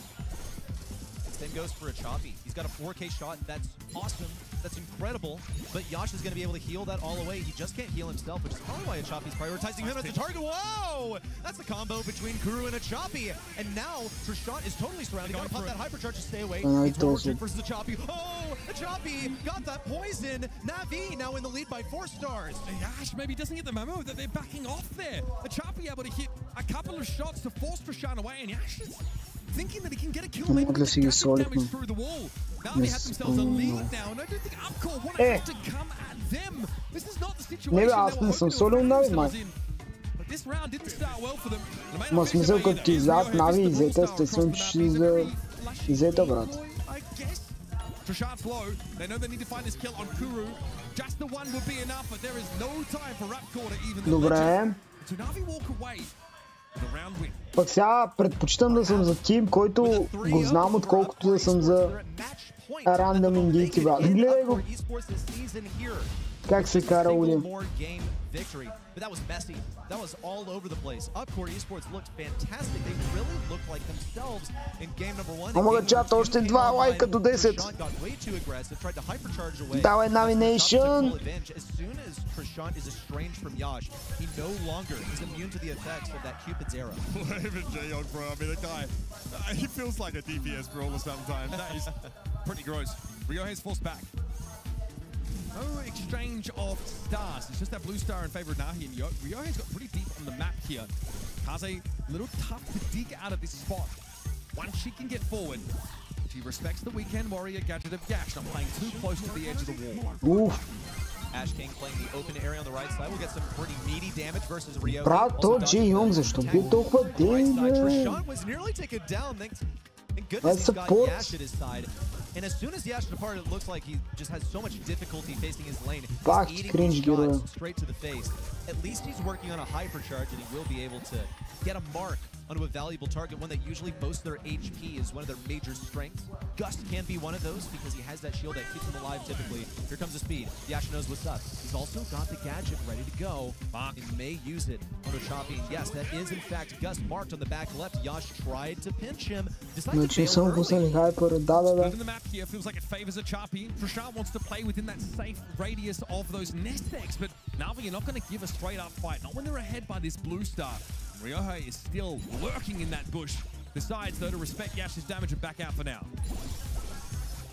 N: Same goes for a Choppy. He's got a 4K shot. That's awesome. That's incredible. But Yash is going to be able to heal that all away. He just can't heal himself, which is probably why a Choppy's prioritizing him as a target. Whoa! That's the combo between Kuru and a Choppy. And now Trishant is totally surrounded. Gotta pop that hypercharge to stay away. It's Orchard versus a Choppy. Oh! A Choppy got that poison. Navi now in the lead by 4 stars.
C: Yash maybe doesn't get the memo that they're backing off there. A Choppy able to hit a couple of shots to force Trishant away, and Yash is thinking that he can get a kill, maybe damage through the wall. Navi have themselves a lead now, and I don't think Upcore want to have to come at them. This is not the situation they were hoping to was in. But this round didn't start well for them.
A: Ма смисъл като ти зад Нави и Зета, естествено, че ще за Зета, брат.
C: Trishant's low. They know they need to find this kill on Kuru. Just the one would be enough, but there is no time for Upcore to even the legend. So Navi walk away.
A: Пък сега предпочитам да съм за тим, който го знам, отколкото да съм за рандъм индийци, брат. Гледай го как се кара Удим.
N: But that was messy. That was all over the place. Upcore Esports looked fantastic. They really looked like themselves in game number 1.
A: Ама чат, още 2 лайка до 10. Давай nomination.
N: As soon as Trishant is estranged from Yash, he no longer is immune to the effects of that Cupid's arrow.
C: Even J-Yog, bro. I mean, the guy, he feels like a DPS brawler sometimes. That is pretty gross. Ryohei's forced back. No exchange of stars. It's just that blue star in favor of Nahi and Ryohei's got pretty deep on the map here. Kaze, a little tough to dig out of this spot. Once she can get forward, she respects the weekend warrior gadget of Yash, not playing too close to the edge of the wall.
A: Oof.
N: Ash King playing the open area on the right side. We'll get some pretty meaty damage versus Ryohei.
A: Брат, то Джи-Йонг защо бил толкова ден, бе?
N: Trishant was nearly taken down. Thank goodness he's got Yash at his side. And as soon as Yash departed, it looks like he just has so much difficulty facing his lane. He's eating shots straight to the face. At least he's working on a hypercharge, and he will be able to get a mark onto a valuable target, one that usually boasts their HP is one of their major strengths. Gust can be one of those because he has that shield that keeps him alive typically. Here comes the speed. Yasha knows what's up. He's also got the gadget ready to go. He may use it onto Choppy. And yes, that is in fact Gust marked on the back left. Yash tried to pinch him. Decided to bail early.
L: Good in the map here. Feels like it favors a Choppy. Prashant wants to play within that safe radius of those nest eggs, but Na'Vi are not going to give a straight up fight. Not when they're ahead by this blue star. Ryohei is still lurking in that bush. Decides, though, to respect Yash's damage and back out for now.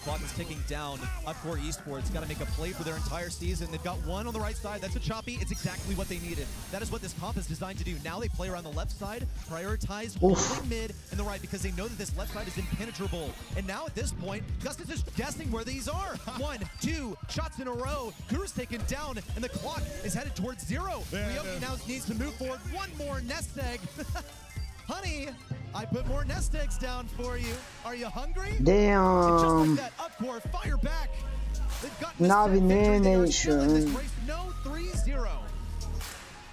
N: Clock is ticking down. Upcore Esports got to make a play for their entire season. They've got one on the right side. That's a Choppy. It's exactly what they needed. That is what this comp is designed to do. Now they play around the left side, prioritize holding mid and the right because they know that this left side is impenetrable. And now at this point, Gus is just guessing where these are. 1, 2 shots in a row. Kuru's taken down and the clock is headed towards 0. Ryohei now needs to move forward. One more nest egg. Honey, I put more nest eggs down for you. Are you hungry?
A: Damn.
N: And just like that, Upcore, fire back. They've got
A: Na'Vi Nation.
N: No 3-0.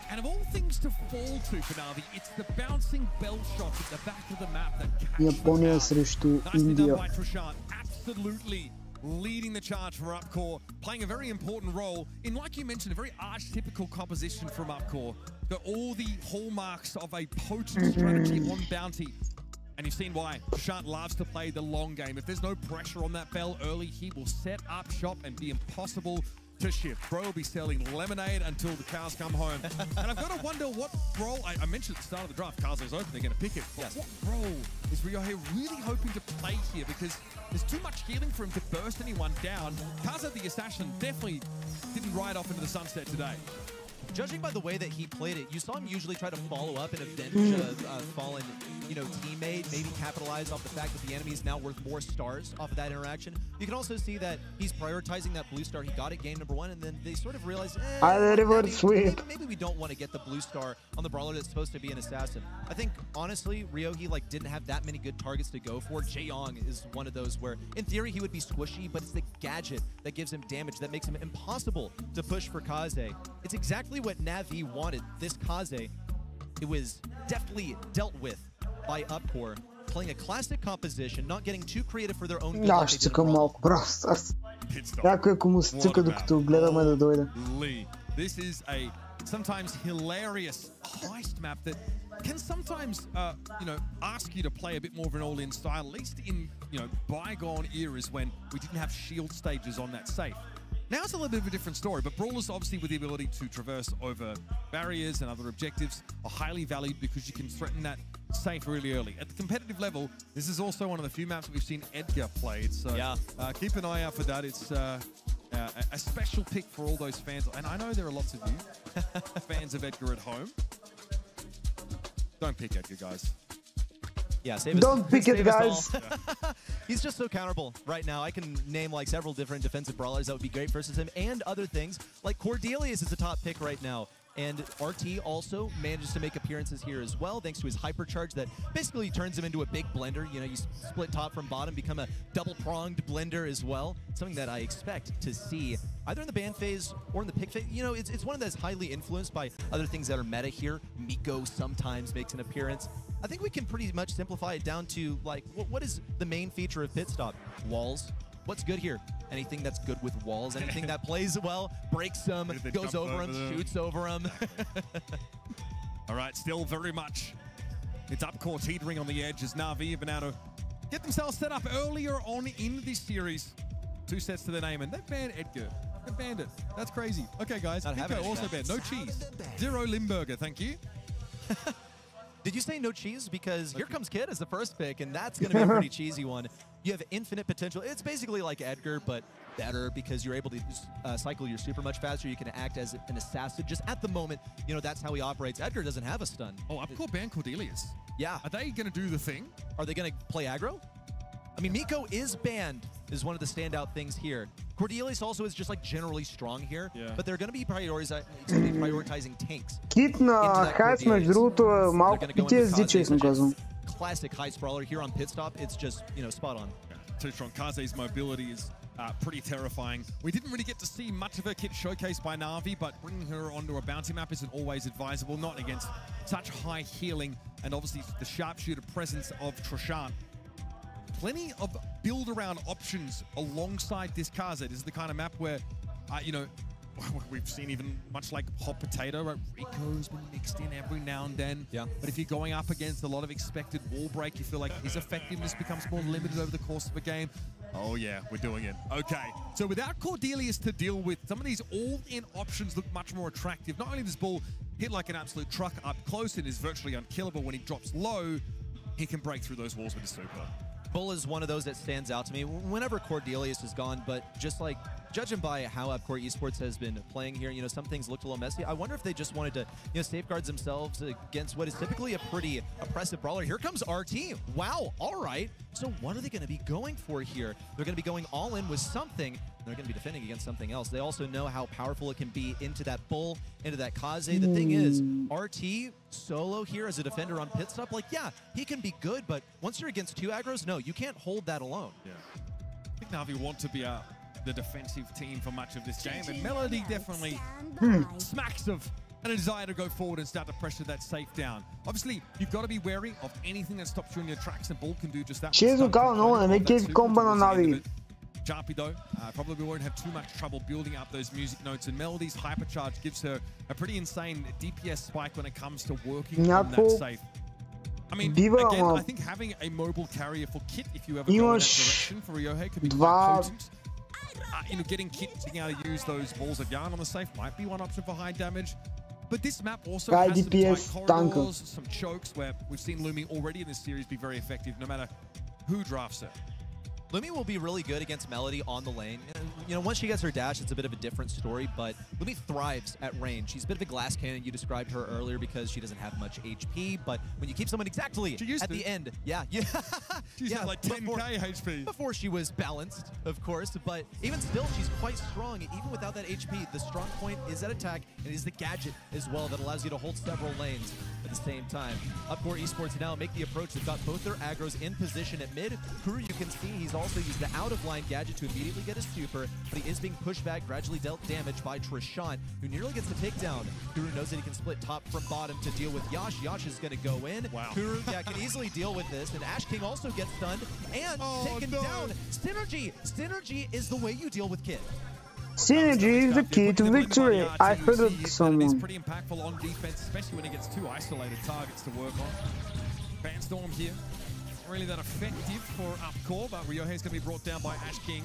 L: And of all things to fall to for Na'Vi, it's the bouncing bell shots at the back of the map that catch
A: Япония срещу Индия.
L: Absolutely leading the charge for Upcore, playing a very important role in, like you mentioned, a very archetypical composition from Upcore. Got all the hallmarks of a potent strategy on bounty. And you've seen why. Prashant loves to play the long game. If there's no pressure on that bell early, he will set up shop and be impossible to shift. Bro will be selling lemonade until the cows come home. And I've got to wonder what role, I mentioned at the start of the draft, Kaze's open, they're going to pick it. Yes. What role is Ryohei really hoping to play here? Because there's too much healing for him to burst anyone down. Kaze the assassin definitely didn't ride off into the sunset today.
N: Judging by the way that he played it, you saw him usually try to follow up and avenge a fallen, teammate, maybe capitalize off the fact that the enemy is now worth more stars off of that interaction. You can also see that he's prioritizing that blue star. He got it game number 1, and then they sort of realized, maybe we don't want to get the blue star on the brawler that's supposed to be an assassin. I think, honestly, Ryohei didn't have that many good targets to go for. Jaeyong is one of those where, in theory, he would be squishy, but it's the gadget that gives him damage, that makes him impossible to push for Kaze. It's exactly what Na'Vi wanted. This Kaze, it was deftly dealt with by Upcore, playing a classic composition, not getting too creative for their own good.
A: Аз цъка малко, просто. Някой ако му се цъка докато гледаме да дойде.
L: This is a sometimes hilarious heist map that can sometimes, ask you to play a bit more of an all-in style, at least in, bygone eras when we didn't have shield stages on that safe. Now it's a little bit of a different story, but brawlers, obviously, with the ability to traverse over barriers and other objectives, are highly valued because you can threaten that safe really early. At the competitive level, this is also one of the few maps that we've seen Edgar played, so keep an eye out for that. It's a special pick for all those fans, and I know there are lots of you fans of Edgar at home. Don't pick Edgar, guys.
N: Yeah,
A: don't pick it, guys.
N: He's just so counterable right now. I can name several different defensive brawlers that would be great versus him, and other things like Cordelius is the top pick right now. And RT also manages to make appearances here as well, thanks to his hypercharge that basically turns him into a big blender. You split top from bottom, become a double-pronged blender as well. Something that I expect to see either in the ban phase or in the pick phase. It's one of those highly influenced by other things that are meta here. Miko sometimes makes an appearance. I think we can pretty much simplify it down to, what is the main feature of Pit Stop? Walls. What's good here? Anything that's good with walls, anything that plays well, breaks them, goes over them, shoots over them.
L: All right, still very much. It's Upcore teetering on the edge as Na'Vi have been able to get themselves set up earlier on in this series. 2 sets to their name, and they've banned Edgar. They've banned it. That's crazy. Okay, guys. Miko also banned. No cheese. 0 Limburger, thank you.
N: Did you say no cheese? Because here comes Kid as the first pick, and that's going to be a pretty cheesy one. You have infinite potential. It's basically like Edgar, but better because you're able to cycle your super much faster. You can act as an assassin. Just at the moment, that's how he operates. Edgar doesn't have a stun.
L: Oh, Upcore banned Cordelius.
N: Yeah.
L: Are they going to do the thing?
N: Are they going to play aggro? I mean, Miko is banned, is one of the standout things here. Cordelius also is just generally strong here, but they're going to be prioritizing tanks.
A: Кит на хайс, между другото, малко PTSD, честно казвам.
N: Classic high sprawler here on Pit Stop. It's just, spot on.
L: Too strong. Kaze's mobility is pretty terrifying. We didn't really get to see much of her kit showcased by Na'Vi, but bringing her onto a bounty map isn't always advisable, not against such high healing and obviously the sharpshooter presence of Trishant. Plenty of build-around options alongside this Kaze. This is the kind of map where, you know, we've seen even much like hot potato, right? Rico's been mixed in every now and then.
N: Yeah.
L: But if you're going up against a lot of expected wall break, you feel like his effectiveness becomes more limited over the course of a game. Oh yeah, we're doing it. Okay, so without Cordelius to deal with, some of these all-in options look much more attractive. Not only does Bull hit like an absolute truck up close and is virtually unkillable, when he drops low, he can break through those walls with his super.
N: Bull is one of those that stands out to me whenever Cordelius is gone, but just like judging by how Upcore Esports has been playing here, you know, some things looked a little messy. I wonder if they just wanted to, you know, safeguard themselves against what is typically a pretty oppressive brawler. Here comes RT. Wow, all right. So what are they going to be going for here? They're going to be going all in with something. They're going to be defending against something else. They also know how powerful it can be into that Bull, into that Kaze. The thing is, RT solo here as a defender on pit stop, like, yeah, he can be good, but once you're against two aggros, no, you can't hold that alone.
L: Yeah. I think Na'Vi want to be the defensive team for much of this game, and Melody definitely smacks of a desire to go forward and start to pressure that safe down. Obviously, you've got to be wary of anything that stops you in your tracks, and Bull can do just that.
A: Sceso calano, non è che combano Na'Vi.
L: Sharpie though, probably won't have too much trouble building up those music notes, and Melody's hypercharge gives her a pretty insane DPS spike when it comes to working on that safe. I mean, again, I think having a mobile carrier for Kit, if you ever go in that direction for Ryohei, could be quite potent. You know, getting Kit to be able to use those balls of yarn on the safe might be one option for high damage. But this map also has some tight corridors, some chokes, where we've seen Lumi already in this series be very effective, no matter who drafts it.
N: Lumi will be really good against Melody on the lane. You know, once she gets her dash, it's a bit of a different story, but Lumi thrives at range. She's a bit of a glass cannon. You described her earlier because she doesn't have much HP, but when you keep someone exactly at the end,
L: she's got like 10k HP.
N: Before she was balanced, of course, but even still, she's quite strong. Even without that HP, the strong point is that attack, and it is the gadget as well that allows you to hold several lanes at the same time. Upcore Esports now make the approach. They've got both their aggros in position at mid. Kuru, you can see he's also used the out-of-line gadget to immediately get his super, but he is being pushed back, gradually dealt damage by Trishant, who nearly gets the takedown. Kuru knows that he can split top from bottom to deal with Yash. Yash is going to go in.
L: Wow.
N: Kuru can easily deal with this, and Ash King also gets stunned and taken down. Synergy! Synergy is the way you deal with Kid.
A: Synergy is the key to victory. I heard of someone.
L: He's pretty impactful on defense, especially when he gets two isolated targets to work on. Fanstorm here. Not really that effective for Upcore, but Ryohei's going to be brought down by Ash King.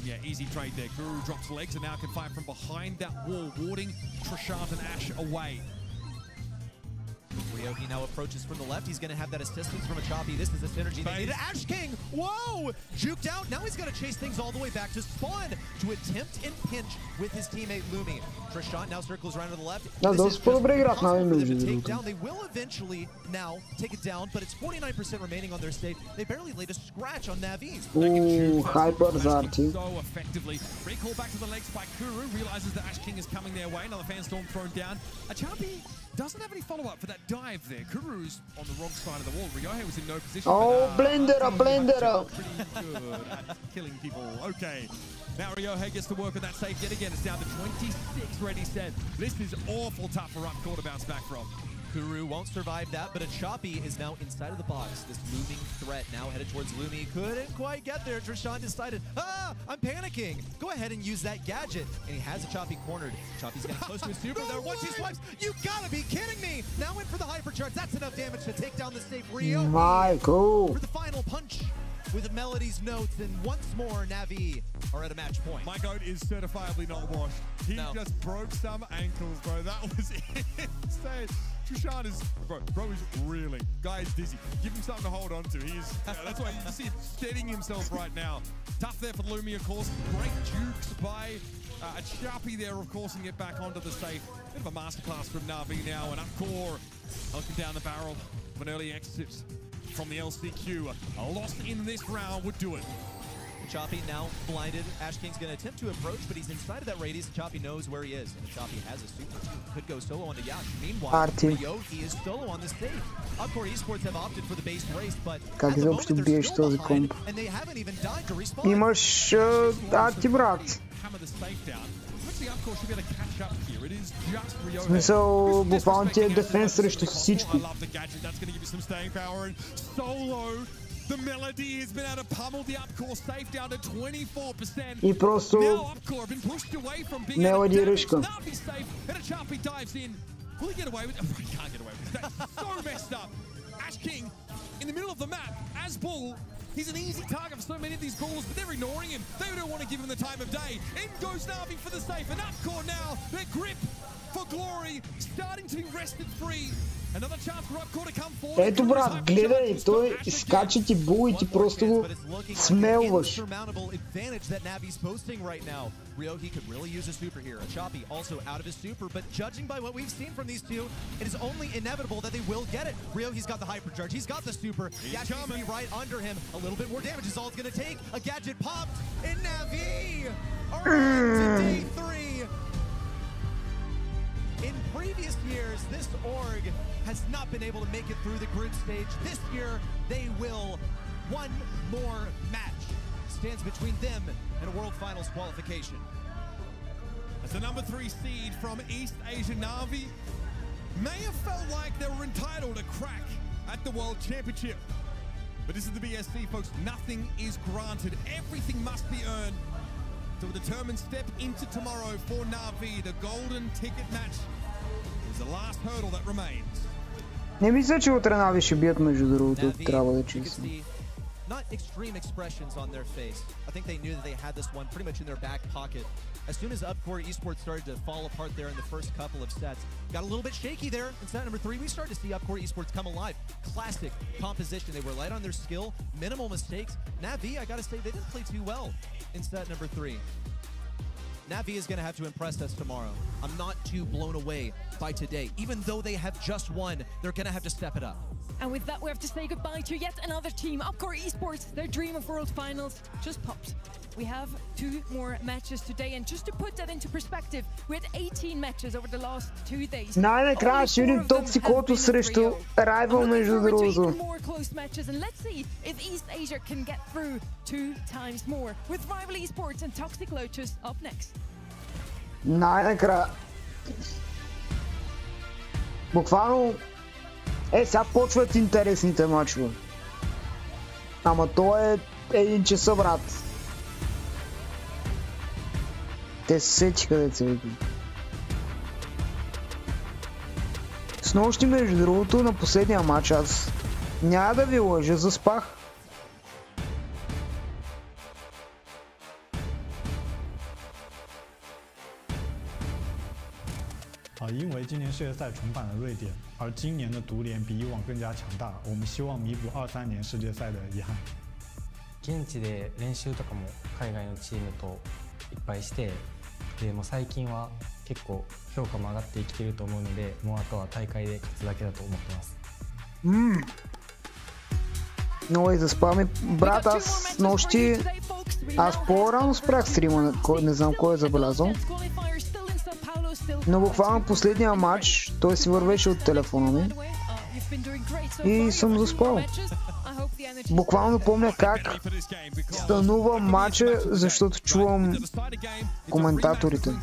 L: Yeah, easy trade there. Guru drops legs and now can fight from behind that wall, warding Trishant and Ash away.
N: Ryohei now approaches from the left. He's going to have that assistance from a Choppy. This is the synergy they needed. Ash King, whoa! Juked out. Now he's got to chase things all the way back to spawn to attempt and pinch with his teammate Lumi. Trishant now circles around to the left. They will eventually now take it down, but it's 49% remaining on their state. They barely laid a scratch on Navi's.
A: Ooh, hyper
L: so effectively. Recall back to the legs by Kuru. Realizes that Ash King is coming their way. Another Fanstorm thrown down. A Choppy doesn't have any follow-up for that dive there. Kuru's on the wrong side of the wall. Ryohei was in no position.
A: Oh, blender.
L: Pretty good at killing people. Okay. Now Ryohei gets to work with that safe yet again. It's down to 26, ready, set. This is awful tough for Upcore to bounce back from.
N: Kuru won't survive that, but a Choppy is now inside of the box. This looming threat now headed towards Lumi. Couldn't quite get there. Trishant decided, I'm panicking. Go ahead and use that gadget. And he has a Choppy cornered. Choppy's getting close to his super there. Once he swipes, you gotta be kidding me. Now in for the hypercharge. That's enough damage to take down the safe Ryohei.
A: Michael.
N: For the final punch with Melody's notes, and once more, Na'Vi are at a match point.
L: My goat is certifiably not washed. He just broke some ankles, bro. That was insane. Trishant is, bro is reeling. Guy is dizzy. Give him something to hold on to. He is, that's why you see him steadying himself right now. Tough there for Lumi, of course. Great jukes by a Sharpie there, of course, and get back onto the safe. Bit of a masterclass from Na'Vi now, and Upcore looking down the barrel of an early exit from the LCQ. A loss in this round would do it.
N: Choppy now blinded. Ash King's going to attempt to approach, but he's inside of that radius. Choppy knows where he is. And Choppy has a super too. Could go solo onto Yash. Meanwhile, Ryoki is solo on the stage. Upcore Esports have opted for the base race, but
A: как изобщо биеш този комп? Имаш арти, брат. В смисъл, буквално ти е дефенс срещу всичко.
L: The Melody has been able to pummel the Upcore safe down to 24%.
A: И просто Melody ръшка.
L: Choppy dives in. Will he get away with it? He can't get away with it. That's so messed up. Ash King in the middle of the map as Bull. He's an easy target for so many of these brawlers, but they're ignoring him. They don't want to give him the time of day. In goes Na'Vi for the safe. And Upcore now, their grip for glory starting to be wrested free. Another chance for Upcore to come forward.
A: Ето, брат, гледай, той изкача ти Бул и ти просто го смелваш.
N: Ryoki could really use a super here. Choppy also out of his super, but judging by what we've seen from these two, it is only inevitable that they will get it. Ryoki's got the hypercharge, he's got the super. Yash is going to be right under him. A little bit more damage is all it's going to take. A gadget popped, and Na'Vi are on to day 3. In previous years, this org has not been able to make it through the group stage. This year, they will. One more match stands between them and a World Finals qualification.
L: As the number 3 seed from East Asia, Na'Vi may have felt like they were entitled to crack at the World Championship. But this is the BSC, folks. Nothing is granted. Everything must be earned. So a determined step into tomorrow for Na'Vi. The golden ticket match is the last hurdle that remains.
A: Не мисля, че утре Na'Vi ще бият, между другото, трябва да честя.
N: Not extreme expressions on their face. I think they knew that they had this one pretty much in their back pocket. As soon as Upcore Esports started to fall apart there in the first couple of sets, got a little bit shaky there in set number 3. We started to see Upcore Esports come alive. Classic composition. They were light on their skill, minimal mistakes. Na'Vi, I gotta say, they didn't play too well in set number 3. Na'Vi is going to have to impress us tomorrow. I'm not too blown away by today. Even though they have just won, they're going to have to step it up.
B: And with that, we have to say goodbye to yet another team. Upcore Esports, their dream of World Finals just popped. We have 2 more matches today, and just to put that into perspective, we had 18 matches over the last 2 days.
A: Най-накрая ще видим токсикото срещу райвал, между другото.
B: More close matches, and let's see if East Asia can get through 2 times more. With Rival Esports and Toxic Lotus up next.
A: Най-накрая. Буквално сега почват интересните мачове. Ама то е 1 часа, брат. Те се сетиха, деца вики. Снощи, между другото, на последния матч аз няма да ви лъжа, заспах.
J: 因为今年世界赛重返了瑞典，而今年的独联比以往更加强大，我们希望弥补23年世界赛的遗憾。
G: 現地で練習とかも海外のチームといっぱいして、でもう最近は結構評価も上がってきていると思うので、もうあとは大会で勝つだけだと思ってます。
A: Много и заспами. Брат, аз нощи... Аз по-рано спрях стрима, не знам кой е забелязал. Но буквално последния матч, той си вървеше от телефона ми и съм заспал. Буквално помня как станува матча, защото чувам коментаторите.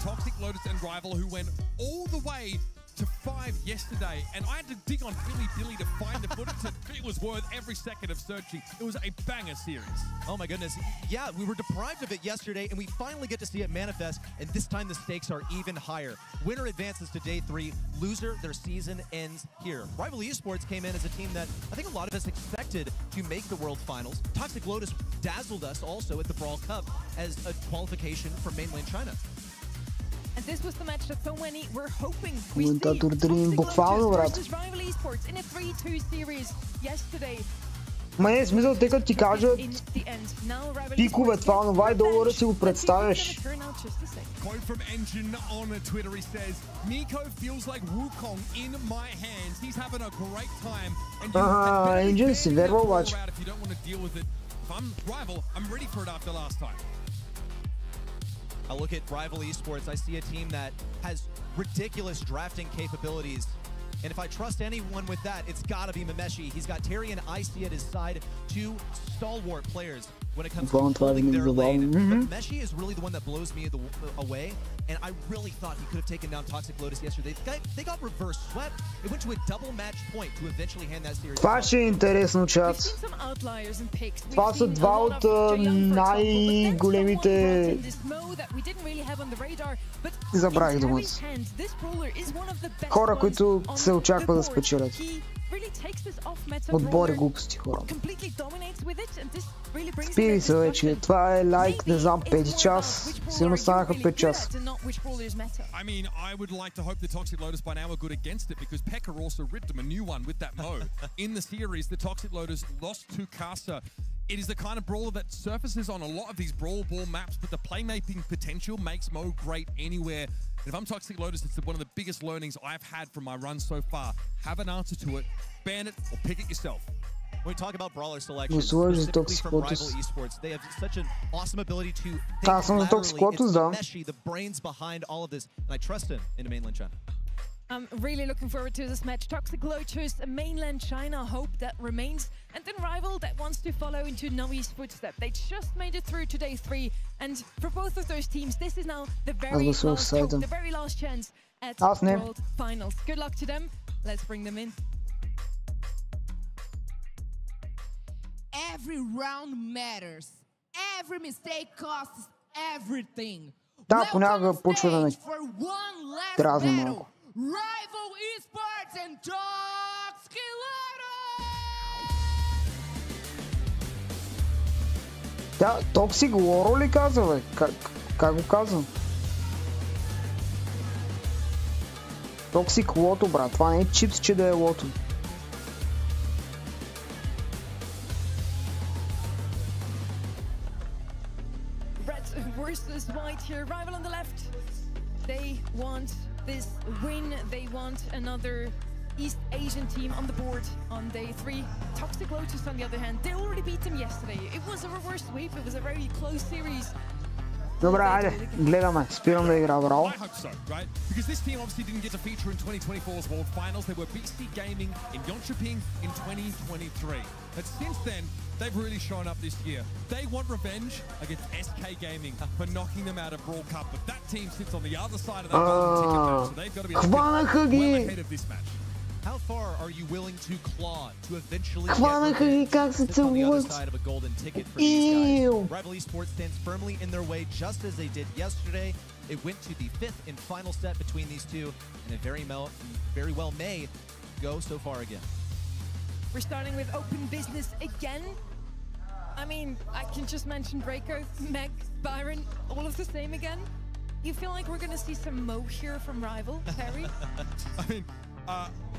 L: To 5 yesterday, and I had to dig on Billy to find the footage, and it was worth every second of searching. It was a banger series.
N: Oh my goodness. Yeah, we were deprived of it yesterday, and we finally get to see it manifest, and this time the stakes are even higher. Winner advances to day 3. Loser, their season ends here. Rival Esports came in as a team that I think a lot of us expected to make the World Finals. Toxic Lotus dazzled us also at the Brawl Cup as a qualification for mainland China.
B: And this was the match that so many were hoping we
A: Коментатор Дрим, буквално, брат.
B: Rival Esports in a 3-2 series yesterday.
A: Ма не е смисъл, те като ти кажат пикове, това, онова и долу да си го представяш.
L: Quote from Engine on Twitter, he says, Miko feels like Wukong in my hands. He's having a great time.
A: Engine си верва обаче.
L: If you don't want to deal with it If I'm Rival, I'm ready for it after last time.
N: I look at Rival Esports, I see a team that has ridiculous drafting capabilities. And if I trust anyone with that, it's got to be Memeshi. He's got Terry and Icy at his side, two stalwart players when it comes to holding their lane. But Memeshi is really the one that blows me away. And I really thought he could have taken down Toxic Lotus yesterday. They got reverse swept. It went to a double match point to eventually hand that series.
A: Това ще е интересно, чат. Това са два от най-големите... Забравих думата. Хора, които се очаква да спечелят. Отбори глупости, хора. Спили се вече. Това е лайк, не знам, 5 час. Силно станаха 5 часа.
L: I mean, I would like to hope the Toxic Lotus by now are good against it because Pekka also ripped them a new one with that Mo. In the series, the Toxic Lotus lost to Casa. It is the kind of brawler that surfaces on a lot of these brawl ball maps, but the playmaking potential makes Mo great anywhere. And if I'm Toxic Lotus, it's one of the biggest learnings I've had from my run so far. Have an answer to it, ban it, or pick it yourself.
N: When we talk about brawler selection, specifically from Rival Esports, they have such an awesome ability to think laterally. It's Memeshi, the brains behind all of this, and I trust him into mainland China.
B: I'm really looking forward to this match. Toxic Lotus, mainland China, hope that remains. And then Rival that wants to follow into Navi's footsteps. They just made it through to day 3. And for both of those teams, this is now the very last hope, the very last chance at World Finals. Good luck to them. Let's bring them in.
H: Every round matters. Every mistake costs everything.
A: Да, понякога почва да ме дразни малко.
H: Rival Esports and Toxic Lotus!
A: Да, Toxic Лоро ли казва, бе? Как го казвам? Toxic Лото, брат. Това не е чипс, че да е лото.
B: Versus white here. Rival on the left. They want this win. They want another East Asian team on the board on day 3. Toxic Lotus, on the other hand, they already beat them yesterday. It was a reverse sweep. It was a very close series.
A: Добре, айде, гледаме. Спирам да игра, браво.
L: I hope so, right? Because this team obviously didn't get to feature in 2024's World Finals. They were BC Gaming in Jönköping in 2023. But since then, they've really shown up this year. They want revenge against SK Gaming for knocking them out of Brawl Cup. But that team sits on the other side of that golden ticket match. So they've got to be well ahead of this match.
N: How far are you willing to claw to eventually
A: get
N: on the other side of a golden ticket for these guys? Rival Esports stands firmly in their way just as they did yesterday. It went to the 5th and final set between these two, and it very well may go so far again.
B: We're starting with open business again. I mean, I can just mention Draco, Meg, Byron, all of the same again. You feel like we're going to see some Mo here from Rival, Perry?
L: I mean,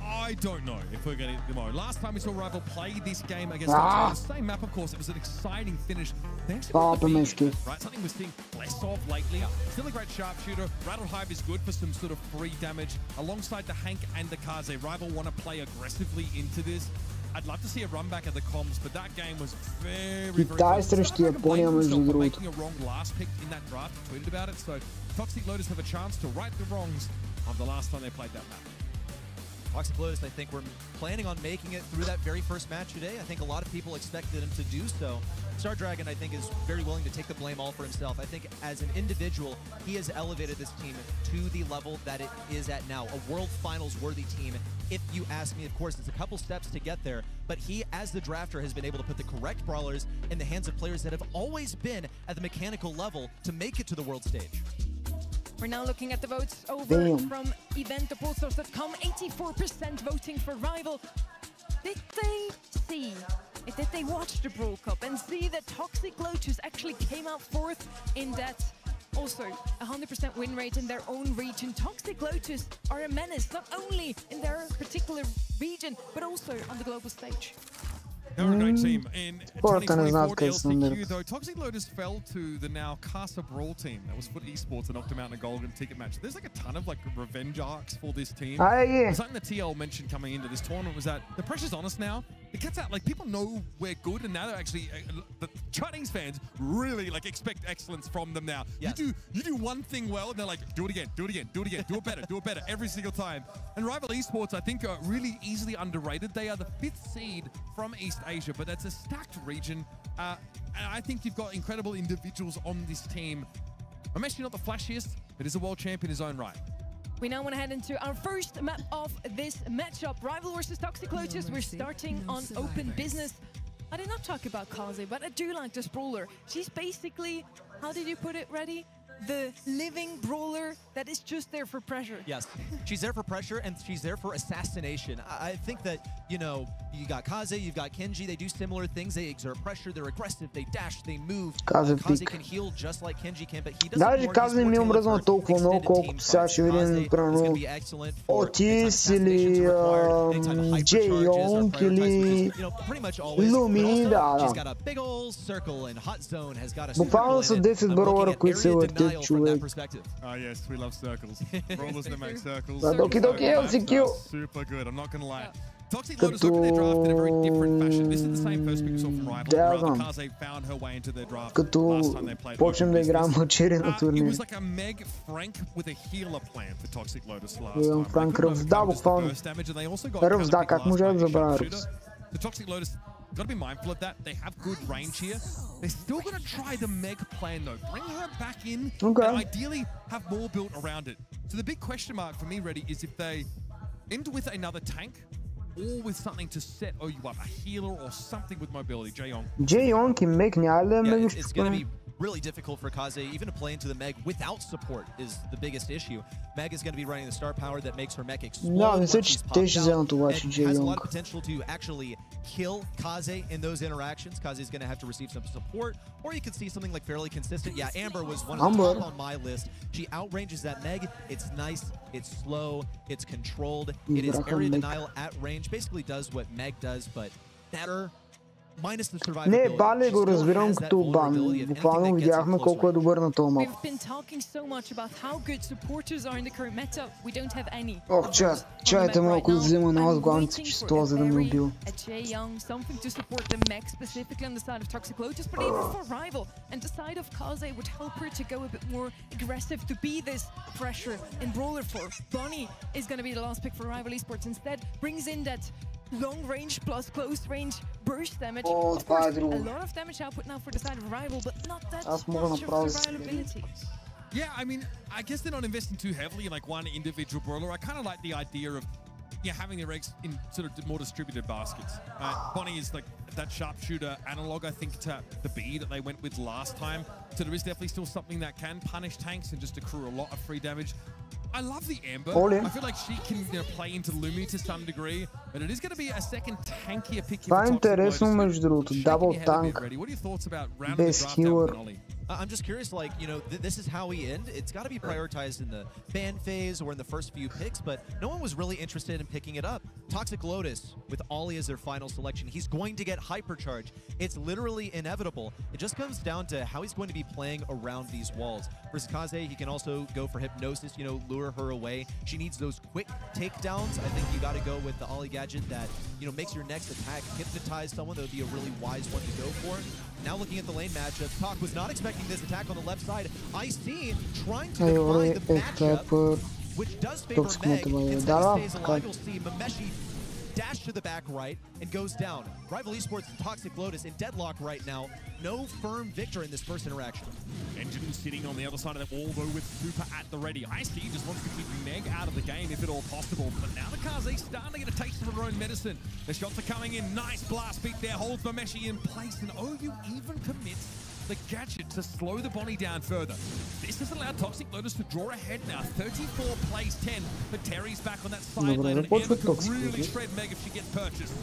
L: I don't know if we're going to get Mo. Last time we saw Rival play this game against the same map, of course, it was an exciting finish. Right? Something we're seeing less of lately. Still a great sharpshooter. Rattle Hive is good for some sort of free damage. Alongside the Hank and the Kaze, Rival want to play aggressively into this. I'd love to see a run back at the comms, but that game was very close. Making a wrong last pick in that draft, tweeted about it. So Toxic Lotus have a chance to right the wrongs of the last time they played that map.
N: Toxic Lotus, I think we're planning on making it through that very first match today. I think a lot of people expected him to do so. Star Dragon, I think, is very willing to take the blame all for himself. I think as an individual, he has elevated this team to the level that it is at now. A World Finals worthy team. If you ask me, of course, it's a couple steps to get there, but he, as the drafter, has been able to put the correct brawlers in the hands of players that have always been at the mechanical level to make it to the world stage.
B: We're now looking at the votes over from eventoposters.com. 84% voting for Rival. Did they see, did they watch the Brawl Cup and see that Toxic Lotus actually came out 4th in that? Also, 100% win rate in their own region. Toxic Lotus are a menace, not only in their particular region, but also on the global stage.
L: They're a great team. In 2024 LCQ, though, Toxic Lotus fell to the now Casa Brawl team. That was Foot Esports and knocked them out in a golden ticket match. There's like a ton of like revenge arcs for this team. Something the TL mentioned coming into this tournament was that the pressure's on us now. it cuts out, like, people know we're good, and now they're actually, the Chinese fans really, like, expect excellence from them now. Yes. You do one thing well, and they're like, do it again, do it again, do it again, do it better, every single time. And Rival Esports, I think, are really easily underrated. They are the 5th seed from East Asia, but that's a stacked region. And I think you've got incredible individuals on this team. I'm actually not the flashiest, but is a world champion in his own right.
B: We now want to head into our first map of this matchup. Rival versus Toxic Lotus. We're starting on open business. I did not talk about Kaze, but I do like this brawler. She's basically, how did you put it, Reddy? The living brawler that is just there for pressure.
N: Yes, she's there for pressure, and she's there for assassination. I think that, you know, you got Kaze, you've got Kenji, they do similar things. They exert pressure, they're aggressive, they dash, they move. Kaze can heal just like Kenji can, but he doesn't.
A: Даже Kaze не ми образува толкова много, колкото сега ще видим, примерно, Otis или J-Yong или Lumi, да. Буквално са 10 бrawlера, които се въртят, човек.
L: Ah, yes, we love circles. Brawlers that make circles.
A: Doki Doki LCQ.
L: Super good, I'm not gonna lie. Toxic Lotus opened their draft in a very different fashion. This is the same first pick we saw from Rival. Rather, Kaze found her way into their draft last time they played. It was like a Meg Frank with a healer plan for Toxic Lotus last time.
A: Frank ръвзда буквално. Ръвзда, как може да забравя Ръвз?
L: The Toxic Lotus, got to be mindful of that. They have good range here. They're still going to try the Meg plan, though. Bring her back in and ideally have more built around it. So the big question mark for me, Reddy, is if they end with another tank or with something to set OU up, a healer or something with mobility. J-Yong.
A: J-Yong и Meg няма да ме
N: It's going to be really difficult for Kaze even to play into the Meg without support is the biggest issue. Meg is going to be running the star power that makes her mech explode once she's popped out, and has a lot of potential to actually kill Kaze in those interactions. Kaze is going to have to receive some support, or you could see something like fairly consistent. Yeah, Amber was one of the top on my list. She outranges that Meg. It's nice, it's slow, it's controlled. It is area denial at range. Basically does what Meg does, but better.
A: Не, Бали го разбирам като бан. Буквално видяхме колко е добър на този мап. Ох, чайте малко да взема на аз главните чувства, за да ме убил.
B: Long range plus close range burst damage.
A: Oh,
B: of course, a lot of damage output now for the side of Rival, but not that much of survivability.
L: Yeah, I mean, I guess they're not investing too heavily in like one individual brawler. I kind of like the idea of having their eggs in sort of more distributed baskets. Bonnie is like that sharpshooter analog, I think, to the B that they went with last time. So there is definitely still something that can punish tanks and just accrue a lot of free damage. I love the Amber. I feel like she can play into Lumi to some degree, but it is going to be a second tankier pick.
A: Това е интересно, между другото. Дабл танк.
L: What are your thoughts about rounding
A: без
L: the draft
A: healer.
L: out with Ollie?
N: I'm just curious, like, you know, this is how we end. It's got to be prioritized in the ban phase or in the first few picks, but no one was really interested in picking it up. Toxic Lotus, with Ollie as their final selection, he's going to get hypercharge. It's literally inevitable. It just comes down to how he's going to be playing around these walls. Versus Kaze, he can also go for Hypnosis, you know, lure her away. She needs those quick takedowns. I think you got to go with the Ollie gadget that, you know, makes your next attack hypnotize someone. That would be a really wise one to go for. Now looking at the lane matchup, Talk was not expecting this attack on the left side. IC trying to define the matchup, which does favor Meg. Instead he stays alive, you'll see Mameshi dash to the back right and goes down. Rival Esports and Toxic Lotus in deadlock right now. No firm victor in this first interaction.
L: Engine sitting on the other side of the wall, though, with Super at the ready. IC just wants to keep Meg out of the game if at all possible. But now the Kaze starting to get a taste of her own medicine. The shots are coming in. Nice blast beat there. Holds Mameshi in place. And OU even commits the gadget to slow the Bonnie down further. This has allowed Toxic Lotus to draw ahead now. 34 plays 10. But Terry's back on that side lane. And Amber could really shred Meg if she gets purchased.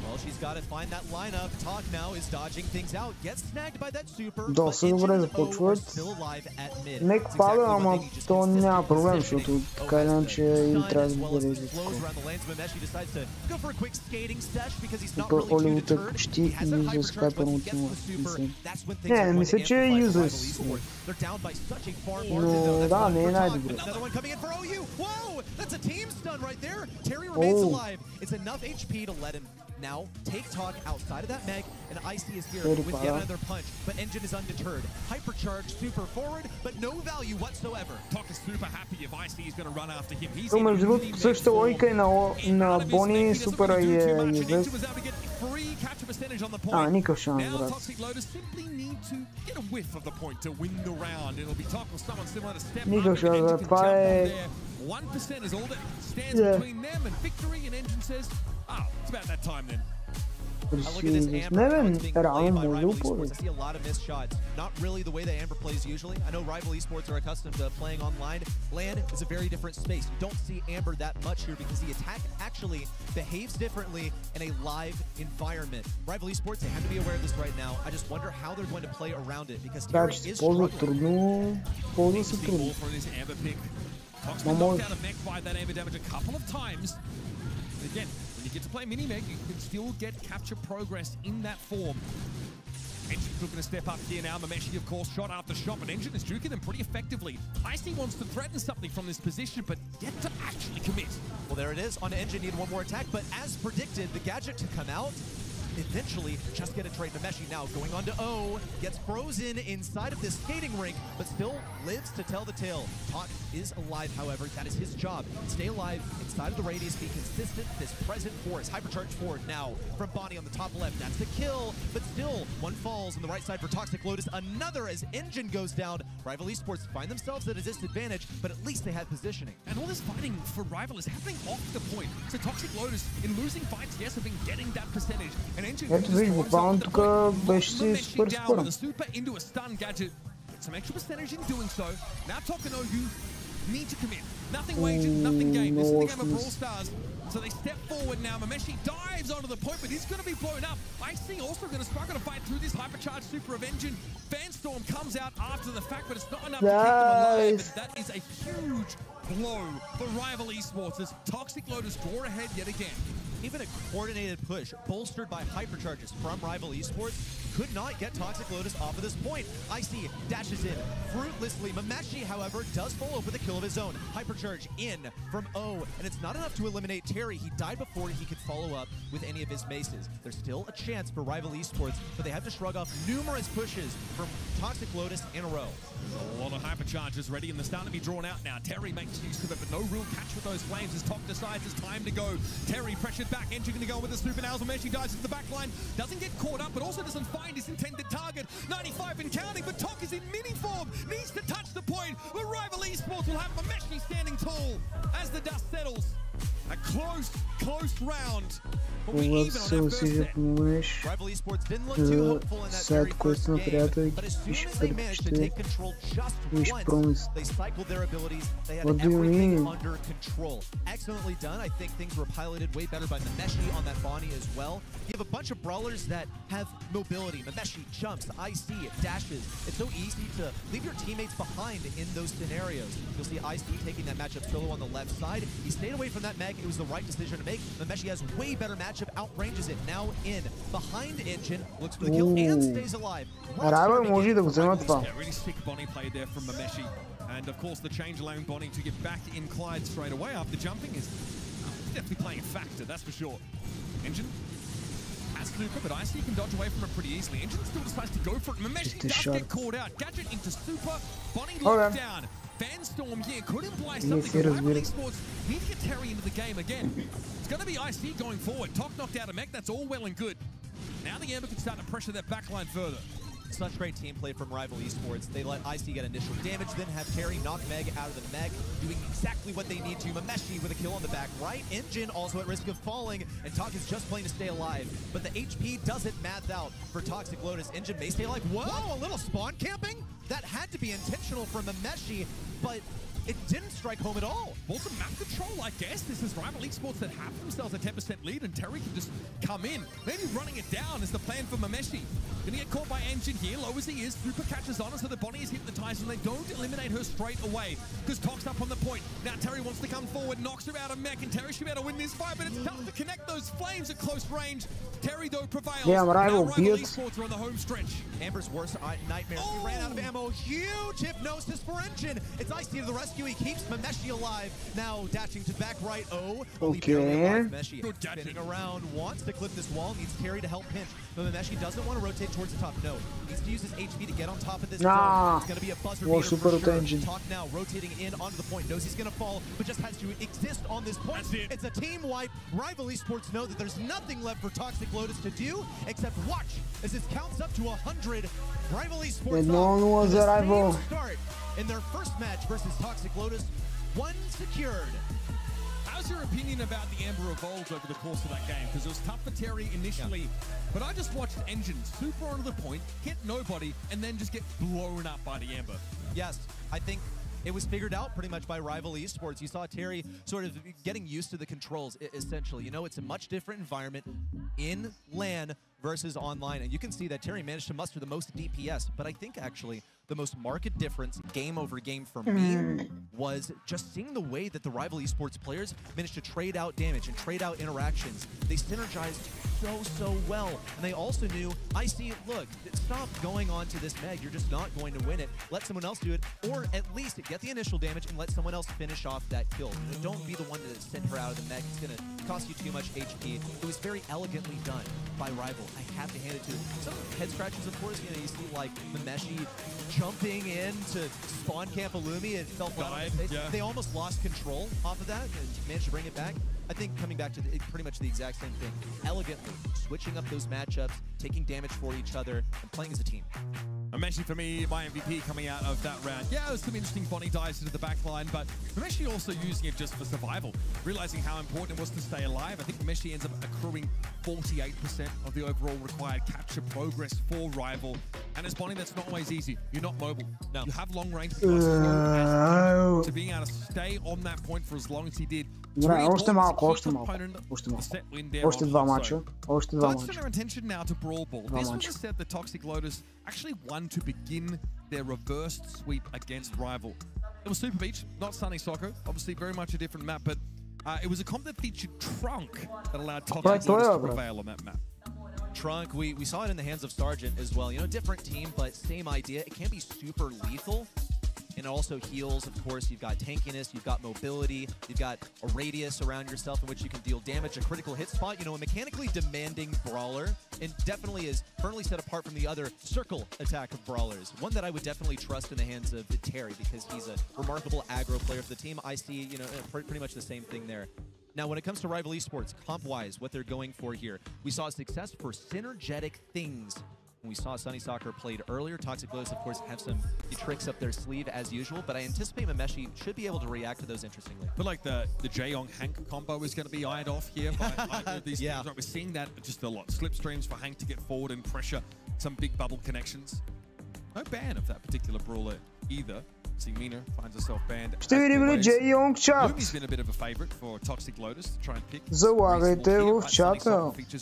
N: Well, she's got to find that lineup. Talk now is dodging things out. Gets snagged by that super.
A: Доста добре започват. Мек пада, ама то няма проблем, защото така или иначе им трябва да бъде излизко. Супер Оливът е почти юзлес хайпер ултима. Не, мисля, че е юзлес. Но да, не е най-добре.
N: now take Talk outside of that Meg, and Icy is here with yet another punch, but Engine is undeterred. Hypercharge super forward, but no value whatsoever.
L: Talk is super happy if Icy is going to run after him. He's
A: между другото, същата логика и на Бони Супера и Езес. Никакъв шанс, брат. Никакъв шанс, брат. Това е...
L: 1% is all that stands between them and victory, and Engine says, it's about that time then.
N: I look at this Amber being played by Rival Esports. I see a lot of missed shots. Not really the way that Amber plays usually. I know Rival Esports are accustomed to playing online. LAN is a very different space. You don't see Amber that much here because the attack actually behaves differently in a live environment. Rival Esports, they have to be aware of this right now. I just wonder how they're going to play around it because Terry is struggling.
L: Tox been knocked out of mech by that Amber damage a couple of times. And again, when you get to play mini-mech, you can still get capture progress in that form. Engine looking to step up here now. Mameshi, of course, shot after shot, but Engine is juking them pretty effectively. Icy wants to threaten something from this position, but yet to actually commit.
N: Well, there it is. On Engine, need one more attack, but as predicted, the gadget to come out, eventually just get a trade. Mameshi now going on to O, gets frozen inside of this skating rink, but still lives to tell the tale. Talk is alive, however. That is his job. Stay alive inside of the radius, be consistent, this present force. Hypercharge forward now from Bonnie on the top left. That's the kill, but still one falls on the right side for Toxic Lotus. Another as Engine goes down. Rival Esports find themselves at a disadvantage, but at least they have positioning.
L: And all this fighting for Rival is happening off the point. So Toxic Lotus, in losing fights, yes, have been getting that percentage.
A: Ето виж, буквално тук беше си супер спорен.
L: Super into a stun gadget. Some extra percentage in doing so. Now Talk and you need to commit. Nothing wagered, nothing gained. This is the game of Brawl Stars. So they step forward now. Mameshi dives onto the point, but he's going to be blown up. Icy also going to struggle to fight through this hypercharged super of Engine. Fanstorm comes out after the fact, but it's not enough to keep them alive. But that is a huge blow for Rival Esports as Toxic Lotus draw ahead yet again.
N: Even a coordinated push, bolstered by hypercharges from Rival Esports, could not get Toxic Lotus off of this point. Icy dashes in fruitlessly. Mameshi, however, does follow up with a kill of his own. Hypercharge in from O, and it's not enough to eliminate Terry. He died before he could follow up with any of his maces. There's still a chance for Rival Esports, but they have to shrug off numerous pushes from Toxic Lotus in a row.
L: A lot of hypercharges ready, and they're starting to be drawn out now. Terry makes use of it, but no real catch with those flames as Talk decides it's time to go. Terry pressured back. Engine going to go with the super now. Mameshi dives into the back line. Doesn't get caught up, but also doesn't find his intended target. 95 and counting, but Talk is in mini form. Needs to touch the point. The Rival Esports will have Mameshi standing tall as the dust settles. A close round. But we even on our first set.
N: Rival Esports didn't look too hopeful in that very first game, but as soon as they managed to take control just once, they cycled their abilities. They had everything under control. Excellently done. I think things were piloted way better by Mameshi on that Bonnie as well. You have a bunch of brawlers that have mobility. Mameshi jumps, IC, dashes. It's so easy to leave your teammates behind in those scenarios. You'll see IC taking that matchup solo on the left side. He stayed away from that Meg. It was the right decision to make. Mameshi has way better matchup, outranges it. Now in behind Engine, looks for the kill and stays alive.
L: Really sick Bonnie play there from Mameshi. And of course, the change allowing Bonnie to get back in Clyde straight away after jumping is definitely playing a factor, that's for sure. Engine has super, but Icy can dodge away from it pretty easily. Engine still decides to go for it. Mameshi does get caught out. Gadget into super. Bonnie locked down. Fanstorm here could imply something. Rival Esports need to get Terry into the game again. It's going to be Icy going forward. Talk knocked out a mech. That's all well and good. Now the Amber can start to pressure that backline further.
N: Such great team play from Rival Esports. They let Icy get initial damage, then have Terry knock Meg out of the Meg, doing exactly what they need to. Mameshi with a kill on the back right. Engine also at risk of falling, and Talk is just playing to stay alive. But the HP doesn't math out for Toxic Lotus. Engine may stay alive. Whoa, a little spawn camping? That had to be intentional from Mameshi, but it didn't strike home at all.
L: Well, some map control, I guess. This is Rival Esports that have themselves a 10% lead, and Terry can just come in. Maybe running it down is the plan for Mameshi. Gonna get caught by Engine here, low as he is. Super catches on her, so the Bonnie is hypnotized, and they don't eliminate her straight away, because Talk's up on the point. Now Terry wants to come forward, knocks her out of mech, and Terry should be able to win this fight, but it's tough to connect those flames at close range. Terry, though, prevails.
A: Yeah, Rival
L: Esports are on the home stretch.
N: Amber's worst nightmare. He ran out of ammo. Huge hypnosis for Engine. It's Icy to the rescue. rescue. He keeps Memeshi alive. Now dashing to back right. Oh,
A: okay.
N: Memeshi spinning around, wants to clip this wall, needs Terry to help pinch. But Memeshi doesn't want to rotate towards the top. No, needs to use his HP to get on top of this.
A: Nah.
N: It's going to be a buzzer beater for sure. Talk now, rotating in onto the point. Knows he's going to fall, but just has to exist on this point. It's a team wipe. Rival Esports know that there's nothing left for Toxic Lotus to do except watch as it counts up to 100. Rival Esports start in their first match versus Toxic Lotus. One secured.
L: How's your opinion about the Amber evolves over the course of that game? Because it was tough for Terry initially, but I just watched Engine super onto the point, hit nobody, and then just get blown up by the Amber.
N: Yes, I think it was figured out pretty much by Rival Esports. You saw Terry sort of getting used to the controls, essentially. You know, it's a much different environment in LAN versus online, and you can see that Terry managed to muster the most DPS, but I think actually the most marked difference game over game for me was just seeing the way that the Rival Esports players managed to trade out damage and trade out interactions. They synergized so well, and they also knew, I see, look, stop going on to this Meg, you're just not going to win it. Let someone else do it, or at least get the initial damage and let someone else finish off that kill. You know, don't be the one to send her out of the Meg. It's going to cost you too much HP. It was very elegantly done by Rival. I have to hand it to them. Some head scratches, of course, you know, you see like Memeshi jumping in to spawn camp Illumi and fell flat on his face. They almost lost control off of that and managed to bring it back. I think coming back to pretty much the exact same thing. Elegantly switching up those matchups, taking damage for each other, and playing as a team.
L: Memeshi, for me, my MVP coming out of that round. Yeah, it was some interesting Bonnie dives into the back line, but Memeshi also using it just for survival, realizing how important it was to stay alive. I think Memeshi ends up accruing 48% of the overall required capture progress for Rival. And as Bonnie, that's not always easy. You're not mobile. No. You have long range, but to being able to stay on that point for as long as he did.
A: Още малко. Още два мача.
L: Let's turn our attention now to Brawl Ball. This was a set that Toxic Lotus actually won to begin their reversed sweep against Rival. It was Super Beach, not Sunny Soccer. Obviously very much a different map, but it was a comp that featured Trunk that allowed Toxic Lotus to prevail on that map.
N: Trunk, we saw it in the hands of Sargent as well. You know, different team, but same idea. It can be super lethal. And it also heals, of course. You've got tankiness, you've got mobility, you've got a radius around yourself in which you can deal damage, a critical hit spot. You know, a mechanically demanding brawler, and definitely is firmly set apart from the other circle attack of brawlers. One that I would definitely trust in the hands of Terry, because he's a remarkable aggro player for the team. I see, you know, pretty much the same thing there. Now, when it comes to Rival Esports, comp-wise, what they're going for here, we saw success for synergetic things. We saw Sunny Soccer played earlier. Toxic Lotus, of course, have some tricks up their sleeve as usual, but I anticipate Memeshi should be able to react to those interestingly.
L: I feel like the Jaeyong Hank combo is going to be eyed off here by these teams. Right? We're seeing that just a lot. Slipstreams for Hank to get forward and pressure some big bubble connections. No ban of that particular brawler either. See, Mina finds herself banned. Lumi's been a bit of a favorite for Toxic Lotus to try and pick. Features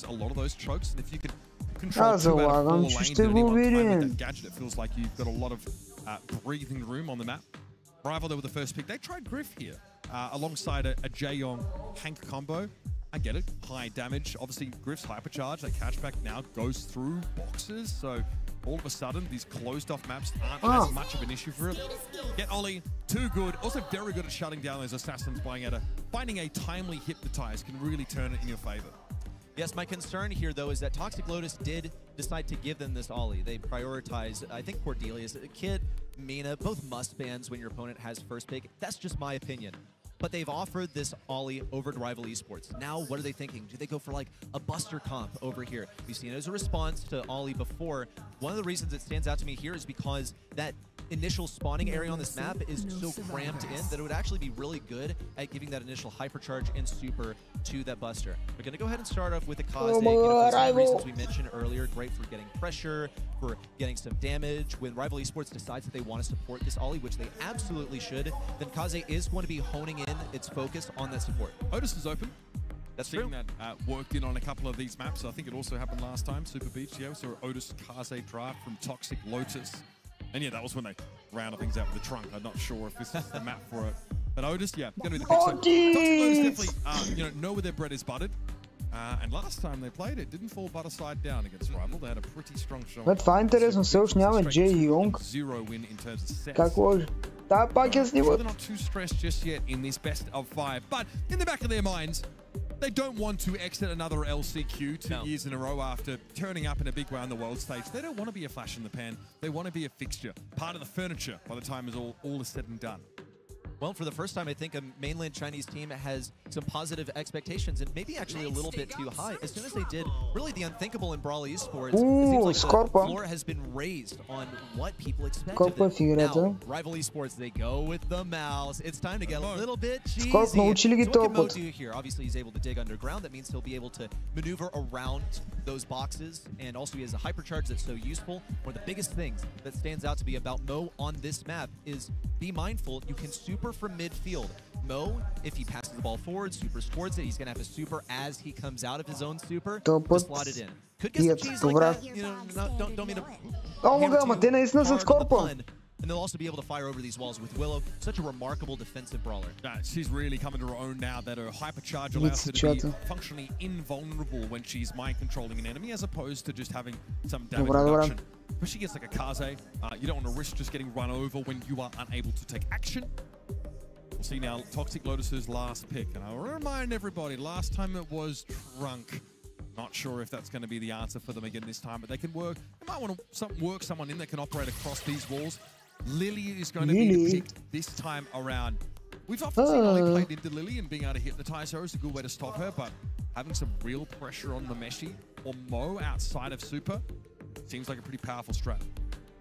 L: a lot of those chokes, and if you can control 2 out of 4 lanes at any one time with that gadget, it feels like you've got a lot of breathing room on the map. Rival, they were the first pick. They tried Griff here alongside a Jaeyong Hank combo. I get it, high damage. Obviously, Griff's hypercharge, that catchback now goes through boxes, so all of a sudden, these closed-off maps aren't as much of an issue for it. Get Ollie, too good. Also very good at shutting down those assassins, finding a timely hypnotize can really turn it in your favor.
N: Yes, my concern here, though, is that Toxic Lotus did decide to give them this Ollie. They prioritized, I think, Cordelius, Kid, Mina, both must bans when your opponent has first pick. That's just my opinion. But they've offered this Ollie over to Rival Esports. Now, what are they thinking? Do they go for like a Buster comp over here? We've seen it as a response to Ollie before. One of the reasons it stands out to me here is because that initial spawning area on this map is so cramped in that it would actually be really good at giving that initial hypercharge and super to that Buster. We're going to go ahead and start off with the Kaze. You know, for the reasons we mentioned earlier, great for getting pressure, for getting some damage. When Rival Esports decides that they want to support this Ollie, which they absolutely should, then Kaze is going to be honing in its focus on that support.
L: Otis is open.
N: That's
L: true. That worked in on a couple of these maps. I think it also happened last time. Super Beach, yeah, we saw Otis Kaze draft from Toxic Lotus. And yeah, that was when they rounded things out with the Trunk. I'm not sure if this is the map for it. But Otis, yeah, going to be the pick. So Toxic Lotus definitely, know where their bread is buttered. And last time they played it, didn't fall butter side down against Rival. They had a pretty strong showing.
A: Това е интересно, все още няма Jaeyong.
L: Zero win in terms of sets.
A: Как може? Та пак я снимат.
L: They're not too stressed just yet in this best of 5, but in the back of their minds, they don't want to exit another LCQ 2 years in a row after turning up in a big way on the world stage. They don't want to be a flash in the pan. They want to be a fixture, part of the furniture by the time is all is said and done.
N: Well, for the first time, I think a mainland Chinese team has some positive expectations and maybe actually a little bit too high. As soon as they did really the unthinkable in Brawl Esports, it seems like the floor has been raised on what people expect of them. Now, Rival Esports, they go with the mouse. It's time to get a little bit cheesy. So what can Mo do here? Obviously, he's able to dig underground. That means he'll be able to maneuver around those boxes, and also he has a hypercharge that's so useful. One of the biggest things that stands out to be about Mo on this map is be mindful, you can super from midfield. Mo, if he passes the ball forward, supers towards it, he's going to have a super as he comes out of his own super to slot it in. Could get some cheese like that, you know, don't mean to and they'll also be able to fire over these walls with Willow. Such a remarkable defensive brawler.
L: She's really coming to her own now that her hypercharge allows her to be functionally invulnerable when she's mind-controlling an enemy, as opposed to just having some damage reduction. But she gets like a Kaze. You don't want to risk just getting run over when you are unable to take action. We'll see now Toxic Lotus's last pick. And I'll remind everybody, last time it was Trunk. Not sure if that's going to be the answer for them again this time, but they can work. They might want to work someone in that can operate across these walls. Lily is going to be the pick this time around. We've often seen Ollie played into Lily and being able to hypnotize her is a good way to stop her, but having some real pressure on the Meshi or Mo outside of Super seems like a pretty powerful strat.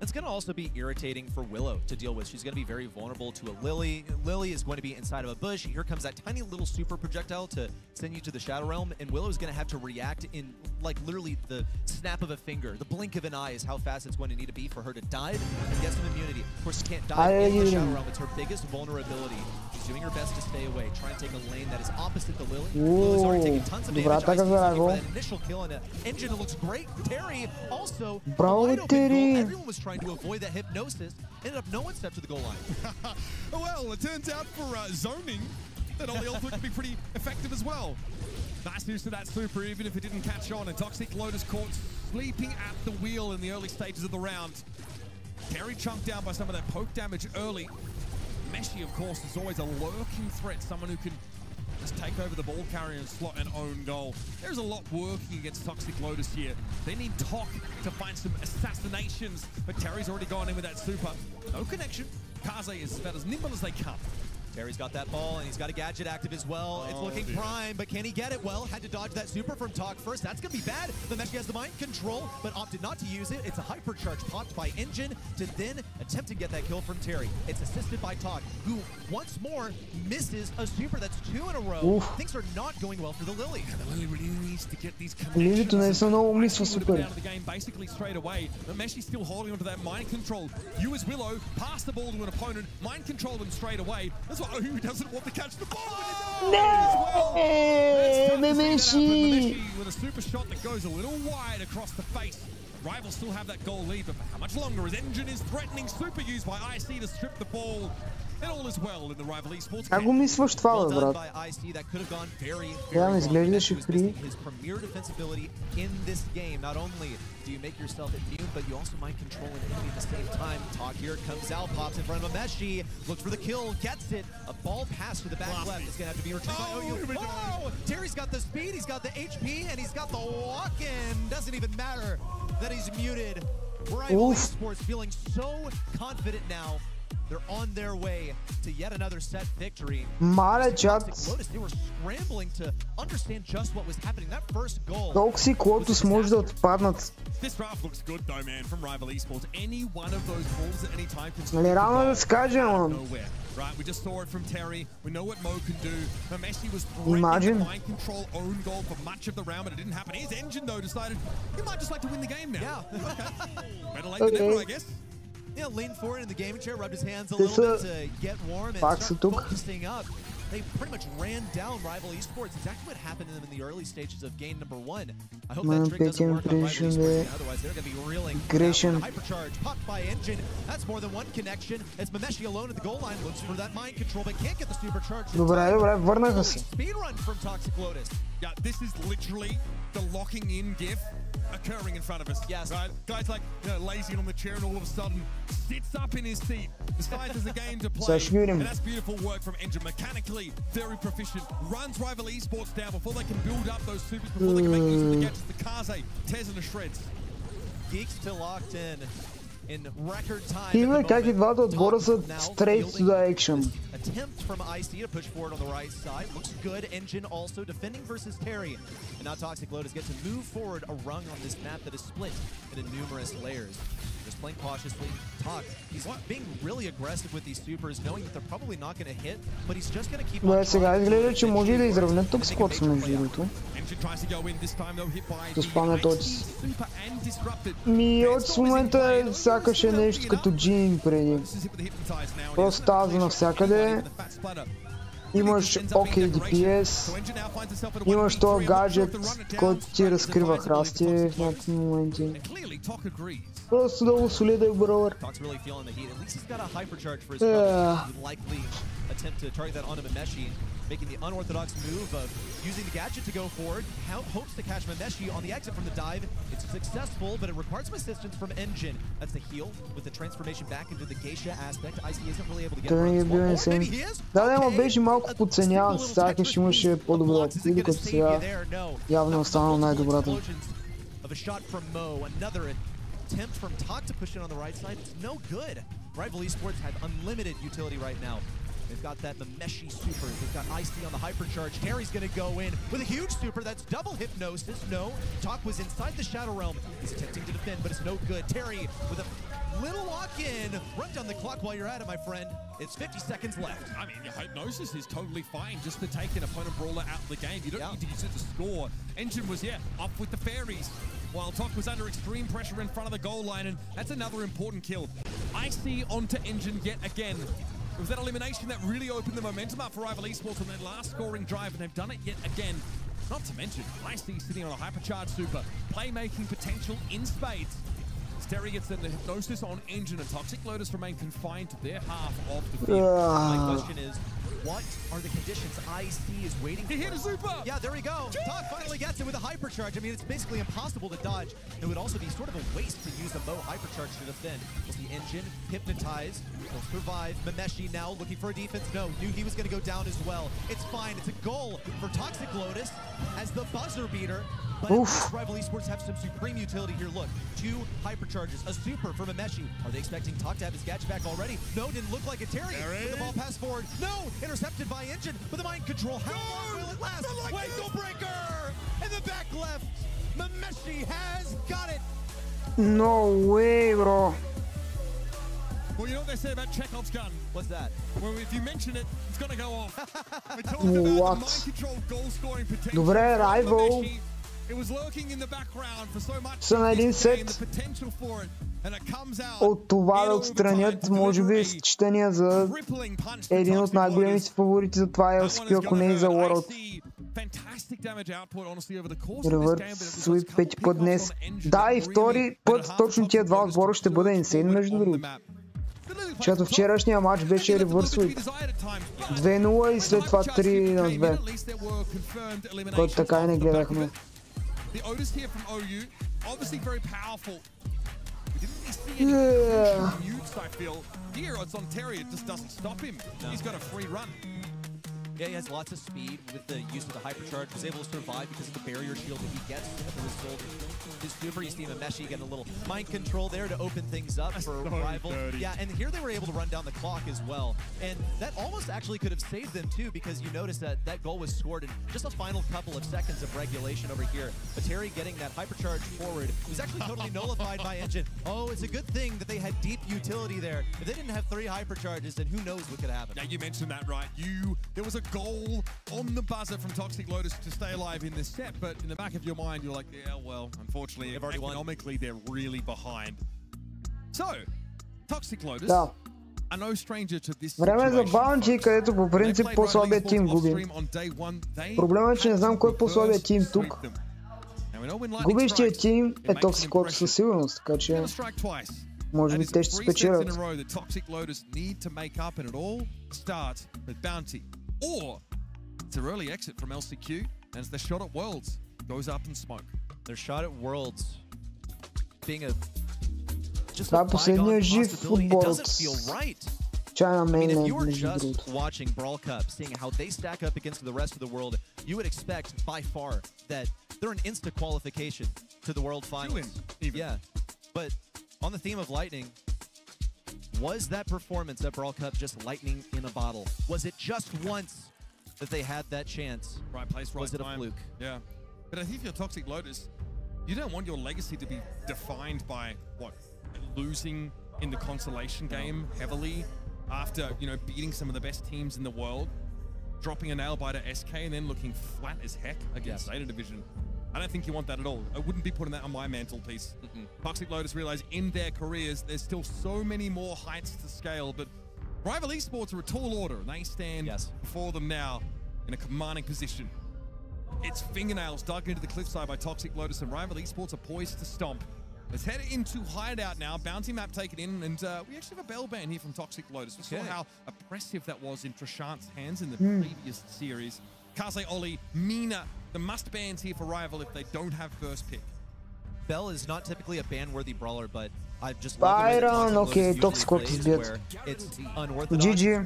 N: It's going to also be irritating for Willow to deal with. She's going to be very vulnerable to a Lily. Lily is going to be inside of a bush. Here comes that tiny little super projectile to send you to the Shadow Realm, and Willow is going to have to react in, like, literally the snap of a finger. The blink of an eye is how fast it's going to need to be for her to dive and get some immunity. Of course, she can't dive in the Shadow Realm. It's her biggest vulnerability. She's doing her best to stay away, trying to take a lane that is opposite the Lily. Lily's already taking tons of damage. Ice looking for that initial kill, and Engine looks great. Terry also wide open goal. Everyone was trying to avoid that hypnosis. Ended up no one stepped to the goal line.
L: Well, it turns out for zoning, that Ollie Ultimate could be pretty effective as well. Nice use of that super, even if it didn't catch on. And Toxic Lotus caught sleeping at the wheel in the early stages of the round. Terry chunked down by some of that poke damage early. Meshi, of course, is always a lurking threat. Someone who can just take over the ball carrier and slot an own goal. There's a lot working against Toxic Lotus here. They need Tok to find some assassinations, but Terry's already gone in with that super. No connection. Kaze is about as nimble as they come.
N: Terry's got that ball, and he's got a gadget active as well. It's looking prime, but can he get it? Well, had to dodge that super from Tok first. That's going to be bad. The Meshi has the mind control, but opted not to use it. It's a hypercharge popped by Engine to then attempt to get that kill from Terry. It's assisted by Tok, who once more misses a super. That's 2 in a row.
A: Oof.
N: Things are not going well for the Lily.
L: Yeah, the Lily really needs to get these
A: Lily to не са много умни
L: super. Down to the game basically straight away. But Meshi's still holding onto that mind control. You as Willow pass the ball to an opponent, mind control them straight away. That's why who doesn't want to catch the ball.
A: No!
L: Meshi with a super shot that goes a little wide across the face. Rivals still have that goal lead, but for how much longer? As Engine is threatening super used by IC to strip the ball. And all is well in the Rival Esports.
A: Как го мислиш това, бе, брат? Я ме изглеждаше фри.
N: His premier defensibility in this game. Not only do you make yourself immune, but you also mind control an enemy at the same time. Tok here comes out, pops in front of a Meshi, looks for the kill, gets it. A ball pass to the back left. It's gonna have to be returned by OU. Oh! Terry's got the speed, he's got the HP, and he's got the walk-in. Doesn't even matter that he's muted. Rival Esports feeling so confident now. They're on their way to yet another set victory.
A: Мале чат.
N: They were scrambling to understand just what was happening. That first goal.
A: Toxic Lotus може да отпаднат.
L: This draft looks good though, man, from Rival Esports. Any one of those balls at any time can
A: Нали рано да скажем,
L: nowhere. Right, we just saw it from Terry. We know what Mo can do. Meshi was threatening the mind control own goal for much of the round, but it didn't happen. His Engine though decided he might just like to win the game now.
N: Yeah.
L: Okay. Better late than never, I guess.
N: Yeah, leaned forward in the gaming chair, rubbed his hands a little bit to get warm and start focusing up. they pretty much ran down Rival Esports. Exactly what happened to them in the early stages of game number 1. I hope that trick doesn't work on Rival Esports. Otherwise, they're going to be reeling. Hypercharge popped by Engine. That's more than one connection. As Mameshi alone at the goal line looks for that mind control, but can't get the supercharge.
A: Speed
N: run from Toxic Lotus.
L: Yeah, this is literally the locking in gif occurring in front of us.
N: Yes.
L: Right? Guy's like, you know, lazy on the chair and all of a sudden sits up in his seat. Decides there's a game to play. And that's beautiful work from Engine. Mechanically, very proficient. Runs Rival Esports down before they can build up those supers, before they can make use of the gadgets. The Kaze tears into shreds.
N: Geeks still locked in record time.
A: Има как и двата отбора са straight to the action.
N: Attempt from IC to push forward on the right side. Looks good. Engine also defending versus Terry. And now Toxic Lotus get to move forward a rung on this map that is split into numerous layers. Just playing cautiously. Talk. He's being really aggressive with these supers, knowing that they're probably not going to hit, but he's just going to keep on.
A: Сега изглежда, че може и да изравнят тук скорс между другото. Ще спаме точно. От момента сякаш е нещо като джин преди. Просто таза навсякъде. Имаш окей DPS. Имаш този гаджет, който ти разкрива храсти в някакви моменти. Просто много солиден бrawler.
N: Attempt to target that onto Mameshi, making the unorthodox move of using the gadget to go forward. Hopes to catch Mameshi on the exit from the dive. It's successful, but it requires some assistance from Engine. That's the heal with the transformation back into the geisha aspect. IC isn't really able to get around. Maybe he is?
A: Да, но беше малко подценяван. Сякаш имаше по-добро, докато сега явно останало най-доброто.
N: Of a shot from Mo, another attempt from Talk to push in on the right side. It's no good. Rival Esports have unlimited utility right now. They've got that Mameshi super. They've got IC on the hypercharge. Terry's going to go in with a huge super. That's double hypnosis. No. Talk was inside the Shadow Realm. He's attempting to defend, but it's no good. Terry with a little lock-in. Run down the clock while you're at it, my friend. It's 50 seconds left.
L: I mean, your hypnosis is totally fine just to take an opponent brawler out of the game. You don't need to use it to score. Engine was, up with the fairies, while Talk was under extreme pressure in front of the goal line, and that's another important kill. IC onto Engine yet again. It was that elimination that really opened the momentum up for Rival Esports on their last scoring drive, and they've done it yet again. Not to mention, IC sitting on a hypercharged super, playmaking potential in spades. Terry gets the hypnosis on Engine, and Toxic Lotus remain confined to their half of the field.
N: My question is, what are the conditions IC is waiting for?
L: He hit a super!
N: Yeah, there we go. Talk finally gets it with a hypercharge. I mean, it's basically impossible to dodge. It would also be sort of a waste to use a Mo hypercharge to defend. We'll see Engine hypnotized. Will survive. Mameshi now looking for a defense. No, knew he was going to go down as well. It's fine. It's a goal for Toxic Lotus as the buzzer beater. But Rival Esports have some supreme utility here. Look, 2 hypercharges, a super for Mameshi. Are they expecting Talk to have his gadget back already? No, didn't look like it. Terry with the ball pass forward. No, intercepted by Engine with the mind control. How long will it last? Wiggle breaker in the back left. Mameshi has got it.
A: No way, bro.
L: Well, you know what they say about Chekhov's gun?
N: What's that?
L: Well, if you mention it, it's going to go off. We're talking about the mind control goal scoring potential.
A: Добре, Rival.
L: It was lurking in the background for so much.
A: Са на един сет от това да отстранят, може би, съчетания за един от най-големите фаворити за това LCQ, ако не и за World. Ревърт Суит 5 път днес. Да, и втори път точно тия два отбора ще бъде инсейн, между другото. Защото вчерашния матч беше ревърс Суит. 2-0 и след това 3-2. Който така и не гледахме.
L: The Otis here from OU, obviously very powerful. We didn't really see any nukes, I feel. Here, it's on Terry, it just doesn't stop him. He's got a free run.
N: Yeah, he has lots of speed with the use of the hypercharge. Was able to survive because of the barrier shield that he gets as a result. His super, you see Mameshi getting a little mind control there to open things up for Rival. Yeah, and here they were able to run down the clock as well. And that almost actually could have saved them too, because you notice that that goal was scored in just a final couple of seconds of regulation over here. But Terry getting that hypercharge forward was actually totally nullified by Engine. Oh, it's a good thing that they had deep utility there. If they didn't have 3 hypercharges, then who knows what could happen.
L: Yeah, you mentioned that, right? There was a goal on the buzzer from Toxic Lotus to stay alive in this set, but in the back of your mind, you're like, yeah, well, unfortunately, economically, they're really behind. So, Toxic Lotus
A: Време е за Bounty, където по принцип по-слабият тим губи. Проблемът е, че не знам кой е по-слабият тим тук. Губещият тим е Toxic Lotus със сигурност, така че може би те ще спечелят.
L: It's an early exit from LCQ, and it's their shot at Worlds goes up in smoke.
N: Their shot at Worlds being a just
A: Това е последния жив футбол от China Mainland.
N: If you were just watching Brawl Cup, seeing how they stack up against the rest of the world, you would expect by far that they're an instant qualification to the World Finals. Yeah, but on the theme of lightning, was that performance at Brawl Cup just lightning in a bottle? Was it just once that they had that chance?
L: Right place, right
N: Was it a
L: time.
N: fluke?
L: Yeah. But I think if you're Toxic Lotus, you don't want your legacy to be defined by, what, losing in the consolation game heavily after, you know, beating some of the best teams in the world, dropping a nail-biter SK and then looking flat as heck against Data Division. I don't think you want that at all. I wouldn't be putting that on my mantelpiece. Toxic Lotus realize in their careers there's still so many more heights to scale, but Rival Esports are a tall order, and they stand before them now in a commanding position. It's fingernails dug into the cliffside by Toxic Lotus, and Rival Esports are poised to stomp. Let's head into Hideout now. Bounty map taken in, and we actually have a bell ban here from Toxic Lotus. We saw how oppressive that was in Trishant's hands in the previous series. Kaze, Oli, Mina, the must-bans here for Rival if they don't have first pick.
N: Bell is not typically a ban-worthy brawler, but I just
A: Byron, okay, Toxic Lotus избият. GG.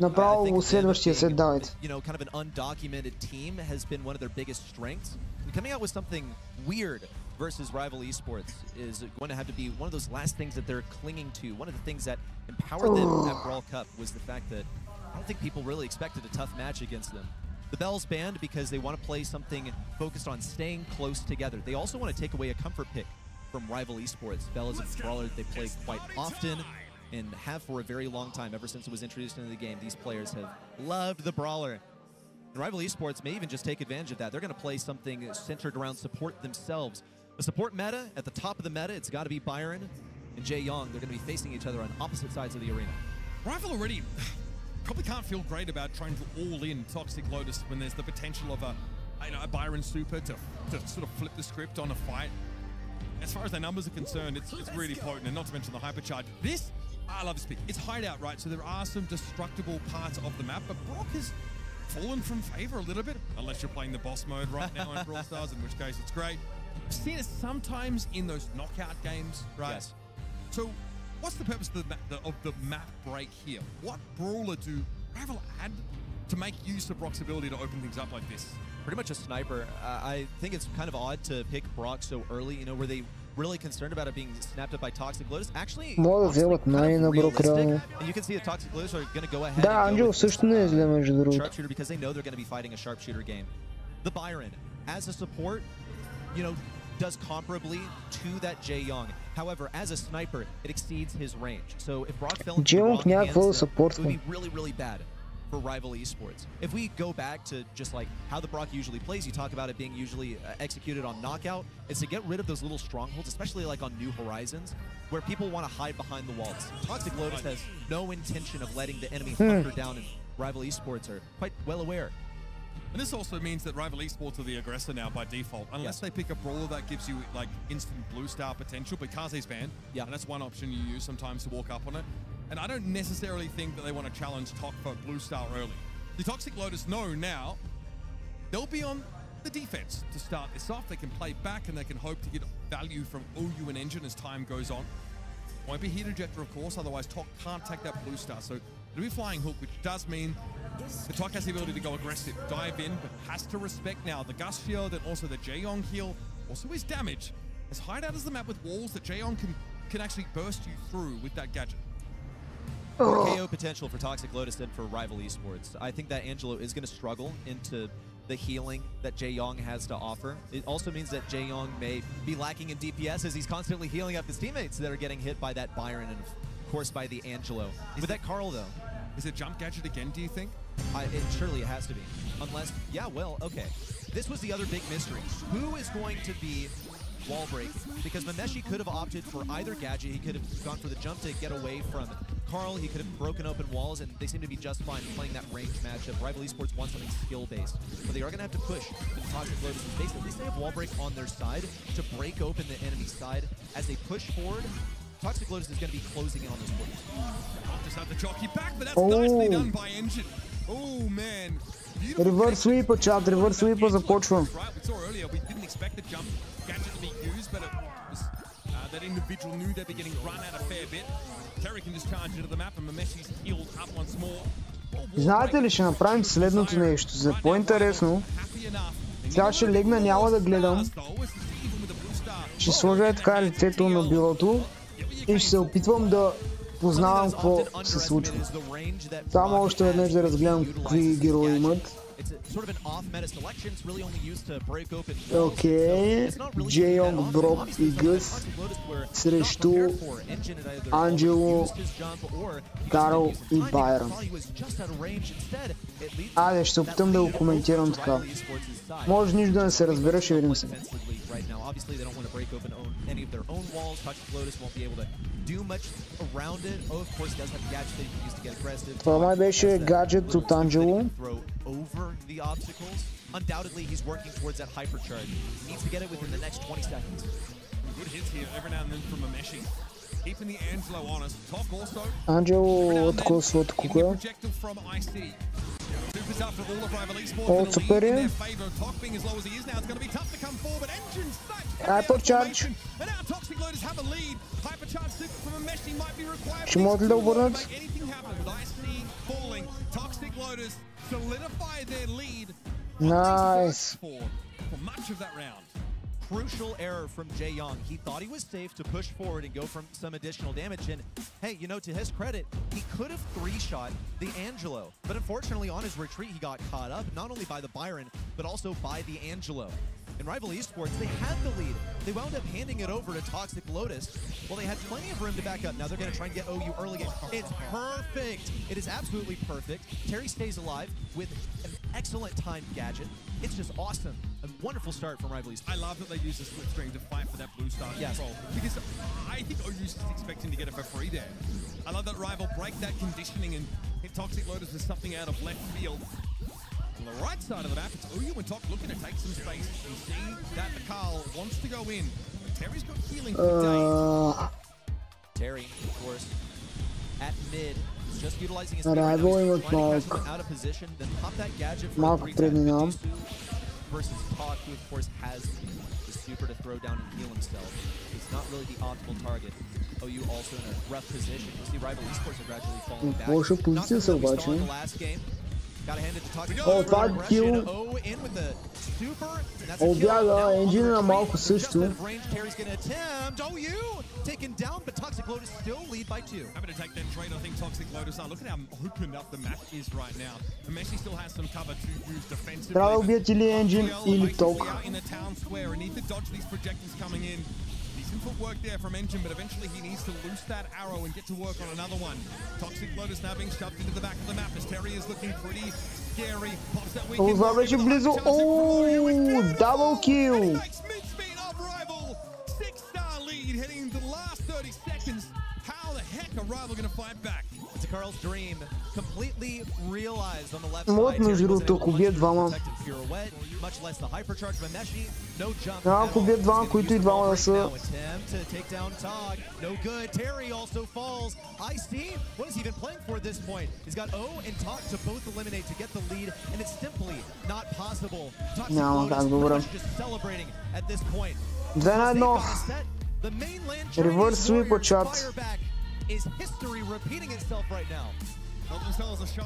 A: Направо следващия сет, давайте.
N: You know, kind of an undocumented team has been one of their biggest strengths. And coming out with something weird versus Rival Esports is going to have to be one of those last things that they're clinging to. One of the things that empowered them at Brawl Cup was the fact that I don't think people really expected a tough match against them. The Bell's banned because they want to play something focused on staying close together. They also want to take away a comfort pick from Rival Esports. Bell is a brawler they play quite often and have for a very long time. Ever since it was introduced into the game, these players have loved the brawler. And Rival Esports may even just take advantage of that. They're going to play something centered around support themselves. The support meta, at the top of the meta, it's got to be Byron and Jae Young. They're going to be facing each other on opposite sides of the arena.
L: Rival already probably can't feel great about trying to all-in Toxic Lotus when there's the potential of a Byron super to sort of flip the script on a fight. As far as their numbers are concerned, it's really potent, and not to mention the hypercharge. This, I love this pick. It's Hideout, right? So there are some destructible parts of the map, but Brock has fallen from favor a little bit, unless you're playing the boss mode right now in Brawl Stars, in which case it's great. I've seen it sometimes in those knockout games, right?
N: Yes.
L: So what's the purpose of the map break here? What brawler do Rival add to make use of Brock's ability to open things up like this?
N: Pretty much a sniper. I think it's kind of odd to pick Brock so early. You know, were they really concerned about it being snapped up by Toxic Lotus? Actually,
A: Мога да вземат на Брок реално.
N: and you can see the Toxic Lotus are going to go ahead.
A: Да, Анджел също не е зле между другото.
N: Sharpshooter because they know they're going to be fighting a sharpshooter game. The Byron, as a support, you know, does comparably to that Jae Young. However, as a sniper, it exceeds his range. So if Brock fell into the wrong hands, it would be really, really bad for Rival Esports. If we go back to just like how the Brock usually plays, you talk about it being usually executed on knockout, it's to get rid of those little strongholds, especially like on New Horizons, where people want to hide behind the walls. Toxic Lotus has no intention of letting the enemy hunker down, and Rival Esports are quite well aware.
L: And this also means that Rival Esports are the aggressor now by default, unless they pick a brawler that gives you like instant blue star potential. But Kaze's banned, and that's one option you use sometimes to walk up on it. And I don't necessarily think that they want to challenge Tok for blue star early. The Toxic Lotus know now they'll be on the defense to start this off. They can play back and they can hope to get value from OU and Engine as time goes on. Won't be heat ejector, of course, otherwise Tok can't take that blue star. So it'll be flying hook, which does mean the Tok has the ability to go aggressive, dive in, but has to respect now the Gust Shield and also the Jae Young heal, also his damage. As Hideout is the map with walls that Jae Young can actually burst you through with that gadget.
N: KO potential for Toxic Lotus and for Rival Esports. I think that Angelo is going to struggle into the healing that Jae Young has to offer. It also means that Jae Young may be lacking in DPS as he's constantly healing up his teammates that are getting hit by that Byron and, of course, by the Angelo. With that Carl, though.
L: Is it jump gadget again, do you think?
N: Surely it has to be. Unless, yeah, well, okay. This was the other big mystery. Who is going to be wall breaking? Because Mameshi could have opted for either gadget. He could have gone for the jump to get away from Carl, he could have broken open walls, and they seem to be just fine playing that ranged matchup. Rival Esports wants something skill-based, but they are going to have to push the Toxic Lotus base. At least they have wall break on their side to break open the enemy side. As they push forward, Toxic Lotus is going to be closing in on those portals.
L: Just have the jockey back, but that's nicely done by Engine. Oh, man.
A: Reverse sweep, chat, reverse sweep започва.
L: We saw earlier, we didn't expect the jump gadget to be used, but it was, that individual knew they'd be getting run at a fair bit. Terry can just charge into the map, and Mameshi's healed up once more.
A: Знаете ли, ще направим следното нещо. За по-интересно, сега ще легна, няма да гледам. Ще сложа така лицето на билото и ще се опитвам да познавам какво се случва. Само още веднъж да разгледам какви герои имат. Окей, Джейонг, Брок и Гъс срещу Анджело, Даръл и Байрон. Айде, ще се опитам да го коментирам така. Може нищо да не се разбира, ще видим сега. Това май беше гаджет от Анджело.
N: Undoubtedly, he's working towards that hypercharge. He needs to get it within the next 20 seconds.
L: Good hits here every now and then from Mameshi. Keeping the Angelo honest. Talk also.
A: Angelo откосва от кога?
L: Projectile from IC. Supers out for all of Rival Esports.
A: От супер е.
L: Talk being as low as he is now, it's going to be tough to come forward. Engine stack.
A: Hypercharge.
L: And now Toxic Lotus have a lead. Hypercharge super from Mameshi might be required.
A: Ще могат ли да обърнат?
L: Anything happen with IC falling. Toxic Lotus solidify their lead.
A: Nice.
L: For much of that round.
N: Crucial error from Jae Young. He thought he was safe to push forward and go from some additional damage. And hey, you know, to his credit, he could have three-shot the Angelo. But unfortunately, on his retreat, he got caught up, not only by the Byron, but also by the Angelo. In Rival Esports, they had the lead. They wound up handing it over to Toxic Lotus. Well, they had plenty of room to back up. Now they're going to try and get OU early game. It's perfect. It is absolutely perfect. Terry stays alive with an excellent timed gadget. It's just awesome. A wonderful start from Rival Esports.
L: I love that they use the split screen to fight for that blue star control. Because I think OU's expecting to get it for free there. I love that Rival break that conditioning and hit Toxic Lotus with something out of left field. On the right side of the map, it's OU and Tok looking to take some space. You see that the Carl wants to go in. Terry's got healing for days.
N: Terry, of course, at mid, just utilizing his
A: Rival имат
N: out of position, then pop that gadget for
A: малко преди нам.
N: Versus Tok, who of course has the super to throw down and heal himself. It's not really the optimal target. OU also in a rough position. You see Rival Esports are gradually falling back.
A: Лоша позиция се обаче. О, това е кил. Обяга, Енджина малко също.
N: Taken down, but Toxic Lotus still lead by 2.
L: Happy to take that trade. I think Toxic Lotus are. Look at how opened up the map is right now. Messi still has some cover to use defensively.
A: Трябва да убият или Енджин, или Ток.
L: In the town square and need to dodge these projectiles coming in. Decent footwork there from Engine, but eventually he needs to loose that arrow and get to work on another one. Toxic Lotus now being shoved into the back of the map as Terry is looking pretty scary. Pops that weekend.
A: Това беше близо. Ооо, дабл кил.
L: Mid-speed of Rival. 6-star lead heading into the last 30 seconds. How the heck are Rival going to fight back?
N: It's a Carl's dream completely realized on the left
A: Могат
N: side.
A: между другото, ако убият двама.
N: Much less the hypercharge by Meshi. No jump.
A: Ако убият двама, които и двама да са.
N: Attempt to take down Tog. No good. Terry also falls. IC, what is he even playing for at this point? He's got O and Tog to both eliminate to get the lead, and it's simply not possible.
A: Няма как да бъдем.
N: Just celebrating at this point.
A: 2-1. Reverse sweep от чат.
N: Is history repeating itself right now?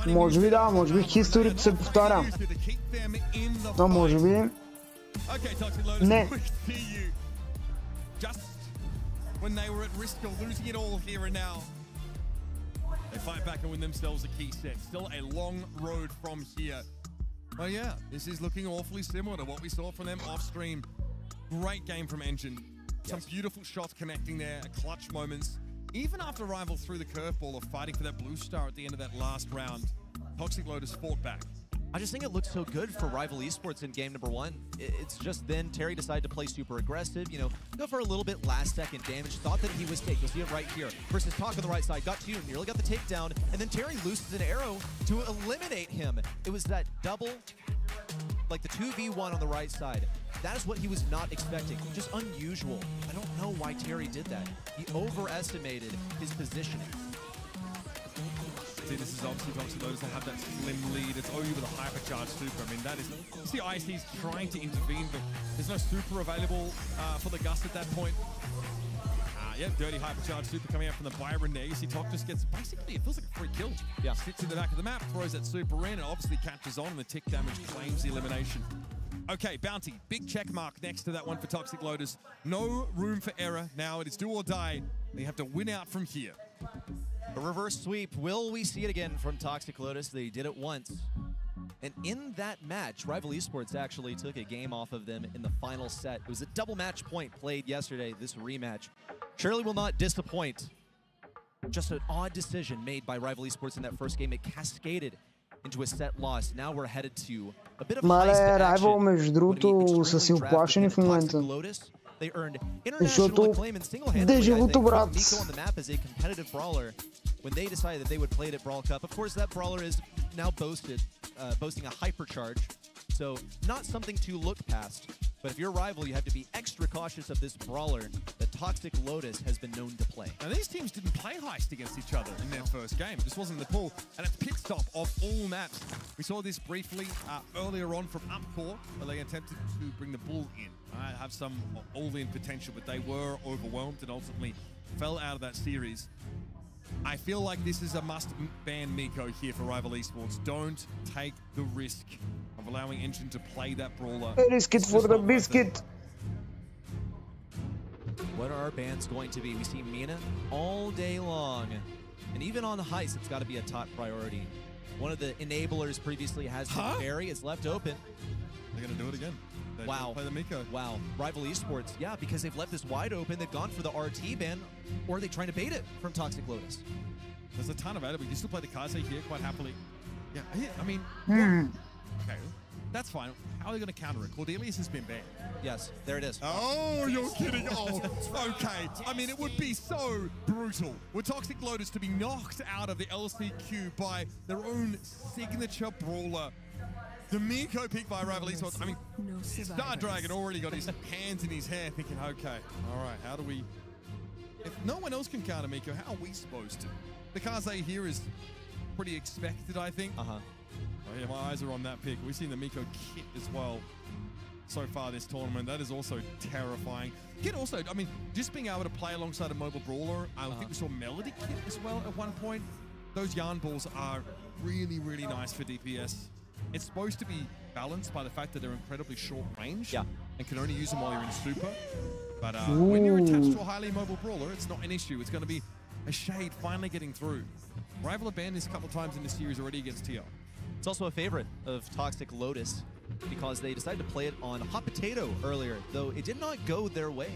A: Може би да, може би историята се повтаря. Но може би... Не.
L: Just when they were at risk of losing it all here and now, they fight back and win themselves a key set. Still a long road from here. But yeah, this is looking awfully similar to what we saw from them off stream. Great game from Engine. Some beautiful shots connecting there, clutch moments. Even after Rival threw the curveball of fighting for that blue star at the end of that last round, Toxic Lotus fought back.
N: I just think it looks so good for Rival Esports in game number 1. It's just then Terry decided to play super aggressive, you know, go for a little bit last-second damage. Thought that he was take. You'll see it right here. Versus Talk on the right side. Got 2, nearly got the takedown, and then Terry looses an arrow to eliminate him. It was that double, like the 2v1 on the right side. That is what he was not expecting. Just unusual. I don't know why Terry did that. He overestimated his positioning.
L: See, this is obviously Lotus will have that slim lead. It's OU with a hypercharged super. I mean, that is... You see IC's trying to intervene, but there's no super available for the Gust at that point. Yeah, dirty hypercharged super coming out from the Byron there. You see Tok just gets... Basically, it feels like a free kill. Yeah. Sits in the back of the map, throws that super in, and obviously catches on, and the tick damage claims the elimination. Okay, Bounty, big check mark next to that one for Toxic Lotus. No room for error now. It is do or die. They have to win out from here.
N: A reverse sweep. Will we see it again from Toxic Lotus? They did it once. And in that match, Rival Esports actually took a game off of them in the final set. It was a double match point played yesterday, this rematch. Surely will not disappoint. Just an odd decision made by Rival Esports in that first game. It cascaded into a set loss. Now we're headed to a bit of
A: heist action. Между другото са си оплашени в момента.
N: They earned international acclaim and single-handedly, I think, put Miko on the map as a competitive brawler when they decided that they would play it at Brawl Cup. Of course, that brawler is now boasting a hypercharge, so not something to look past. But if you're a rival, you have to be extra cautious of this brawler that Toxic Lotus has been known to play.
L: Now, these teams didn't play Heist against each other in their first game. It just wasn't in the pool. And it's pit stop of all maps. We saw this briefly earlier on from Upcore, where they attempted to bring the Bull in. Have some all-in potential, but they were overwhelmed and ultimately fell out of that series. I feel like this is a must-ban Miko here for Rival Esports. Don't take the risk of allowing Engine to play that brawler.
A: Risk it for the biscuit.
N: What are our bans going to be? We see Mina all day long. And even on the Heist, it's got to be a top priority. One of the enablers previously has been Barry. It's left open.
L: They're going to do it again.
N: Wow.
L: Play the Miko.
N: Wow. Rival Esports, yeah, because they've left this wide open. They've gone for the RT ban, or are they trying to bait it from Toxic Lotus?
L: There's a ton of it. We can still play the Kaze here quite happily. Yeah, I mean, okay, that's fine. How are they going to counter it? Cordelius has been banned.
N: Yes, there it is.
L: Oh, you're kidding. Oh, okay. I mean, it would be so brutal were Toxic Lotus to be knocked out of the LCQ by their own signature brawler. The Miko pick by Rival Esports. I mean, Star Dragon already got his hands in his hair thinking, okay, all right, how do we... If no one else can counter Miko, how are we supposed to? The Kaze here is pretty expected, I think. Oh, yeah, my eyes are on that pick. We've seen the Miko kit as well so far this tournament. That is also terrifying. Kit also, I mean, just being able to play alongside a mobile brawler. I think we saw Melody kit as well at one point. Those yarn balls are really, really nice for DPS. It's supposed to be balanced by the fact that they're incredibly short range and can only use them while you're in super. But when you're attached to a highly mobile brawler, it's not an issue. It's going to be a Shade finally getting through. Rival have banned this a couple times in the series already against TL.
N: It's also a favorite of Toxic Lotus because they decided to play it on Hot Potato earlier, though it did not go their way.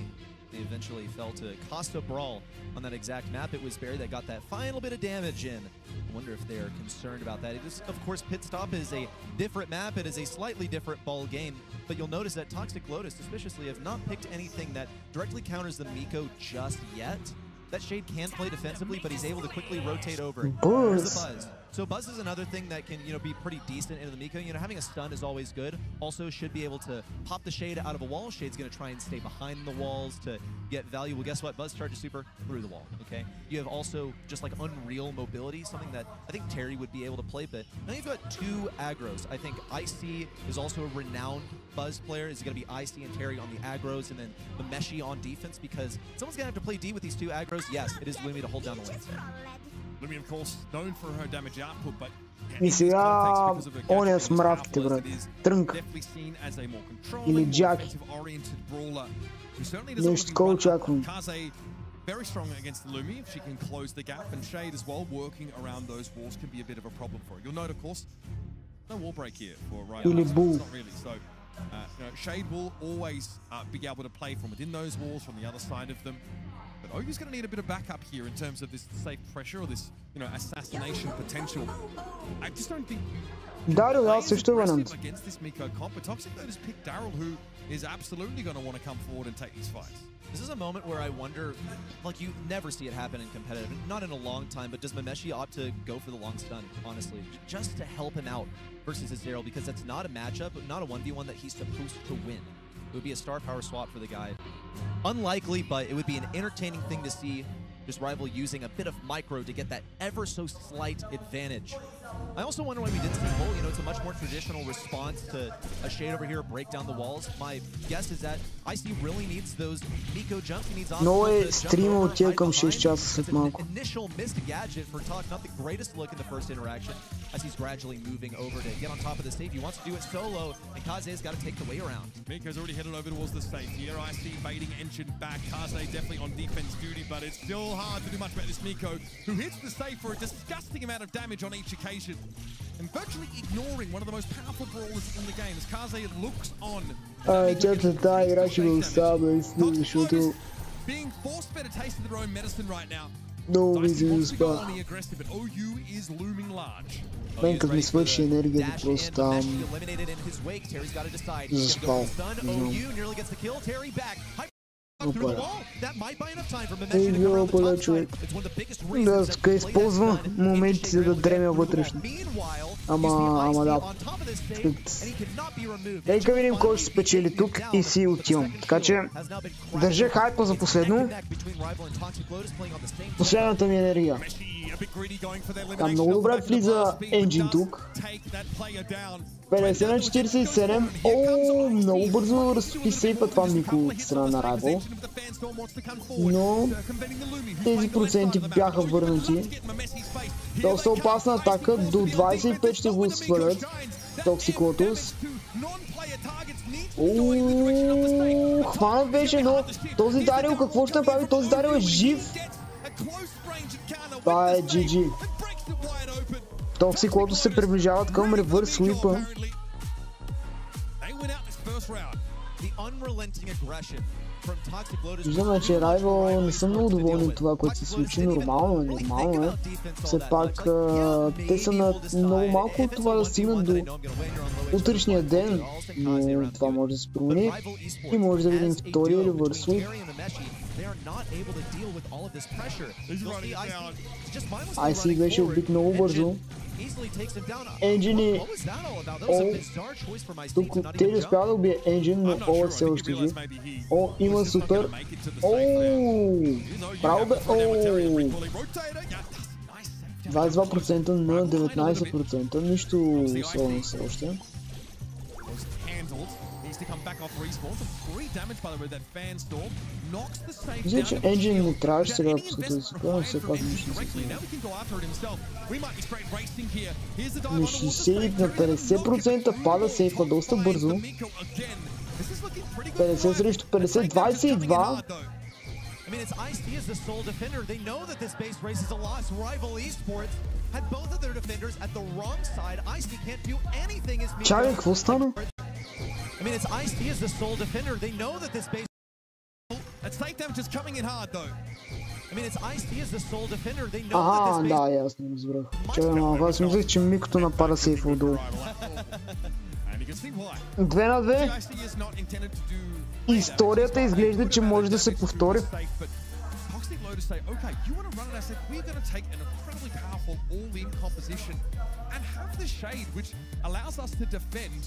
N: They eventually fell to Costa Brawl on that exact map. It was Barry that got that final bit of damage in. I wonder if they're concerned about that. It is, of course, Pit Stop is a different map. It is a slightly different ball game. But you'll notice that Toxic Lotus, suspiciously, have not picked anything that directly counters the Miko just yet. That Shade can play defensively, but he's able to quickly rotate over. There's the Buzz. So Buzz is another thing that can, be pretty decent into the Miko. Having a stun is always good. Also should be able to pop the Shade out of a wall. Shade's going to try and stay behind the walls to get value. Well, guess what? Buzz charges super through the wall, okay? You have also just like Unreal Mobility, something that I think Terry would be able to play, but now you've got two aggros. I think IC is also a renowned Buzz player. Is going to be IC and Terry on the aggros, and then the Meshi on defense, because someone's going to have to play D with these two aggros. Yes, it is Lumi to hold down the lanes.
L: Lumi, of course, known for her damage output, but
A: и сега оня с мравките, брат. Трънка. Или Джаки. Нещо такова очаквам.
L: Very strong against the Lumi if she can close the gap, and Shade as well, working around those walls can be a bit of a problem for her. You'll note, of course, no wall break here for Ryan. Not really. So Shade will always be able to play from within those walls, from the other side of them. But OU's going to need a bit of backup here in terms of this safe pressure or this, you know, assassination potential. I just don't think
A: Daryl
L: against this Miko comp, but Toxic Lotus picked Daryl, who is absolutely going to want to come forward and take these fights.
N: This is a moment where I wonder, like, you never see it happen in competitive, not in a long time, but does Memeshi opt to go for the long stun, honestly, just to help him out versus his Daryl, because that's not a matchup, not a 1v1 that he's supposed to win. It would be a star power swap for the guy. Unlikely, but it would be an entertaining thing to see this rival using a bit of micro to get that ever so slight advantage. I also wonder why we didn't see Bull. You know, it's a much more traditional response to a Shade over here, break down the walls. My guess is that IC really needs those Miko jumps. He needs
A: стрима отива към 6 часа след малко.
N: Initial missed gadget for Talk, not the greatest look in the first interaction, as he's gradually moving over to get on top of the safe. He wants to do it solo, and Kaze's got to take the way around.
C: Miko's already headed over towards the safe here. IC baiting Engine back. Kaze definitely on defense duty, but it's still hard to do much about this Miko, who hits the safe for a disgusting amount of damage on each occasion, and virtually ignoring one of the most powerful brawlers in the game as Kaze looks on. Being force-fed a taste of their own medicine right now.
A: Много ми успя.
C: Aggressive, but OU is looming large.
A: Мен като ми свърши енергията, просто там заспал. Да, тук използвам моментите да дремя вътрешно. Ама да. Нека видим кой ще спечели тук и си отивам. Така че държа хайпа за последно. Последната ми енергия. Там много добре влиза Engine тук. 50 на 47. О, много бързо разпи сейфа това Мико от страна на Rival. Но тези проценти бяха върнати. Доста опасна атака. До 25 ще го свалят Toxic Lotus. Хванат беше, но този Дарил какво ще направи? Този Дарил е жив. Това е GG. Toxic Lotus се приближават към ревърс свипа. Виждаме, че Rival не са много доволни от това, което се случи. Нормално е. Все пак те са на много малко от това да стигнат до утрешния ден, но това може да се промени и може да видим втория ревърс свип. IC беше убит много бързо. Engine тук те ли успява да убие Engine, но О е все още жив. О, има супер. Браво бе. 22% на 19%. Нищо особено все още. Мисля, че Engine не трябваше сега да пускате да се пълно, но все пак нищо не се пълно. На 60 на 50% пада сейфа доста бързо. 50 срещу 50, 22. Чакай, какво стана?
N: I mean, it's Ice-T as the sole defender. They know that this base...
L: That stake damage is coming in hard, though.
N: I mean, it's Ice-T as the sole defender. They know that this base...
A: Да, ясно разбрах. Чакай малко, аз мислех, че Микото напада сейфа отдолу. 2 на 2. Историята изглежда, че може да се повтори.
L: To say, okay, you want to run it? I said, we're going to take an incredibly powerful all-in composition and have the Shade, which allows us to defend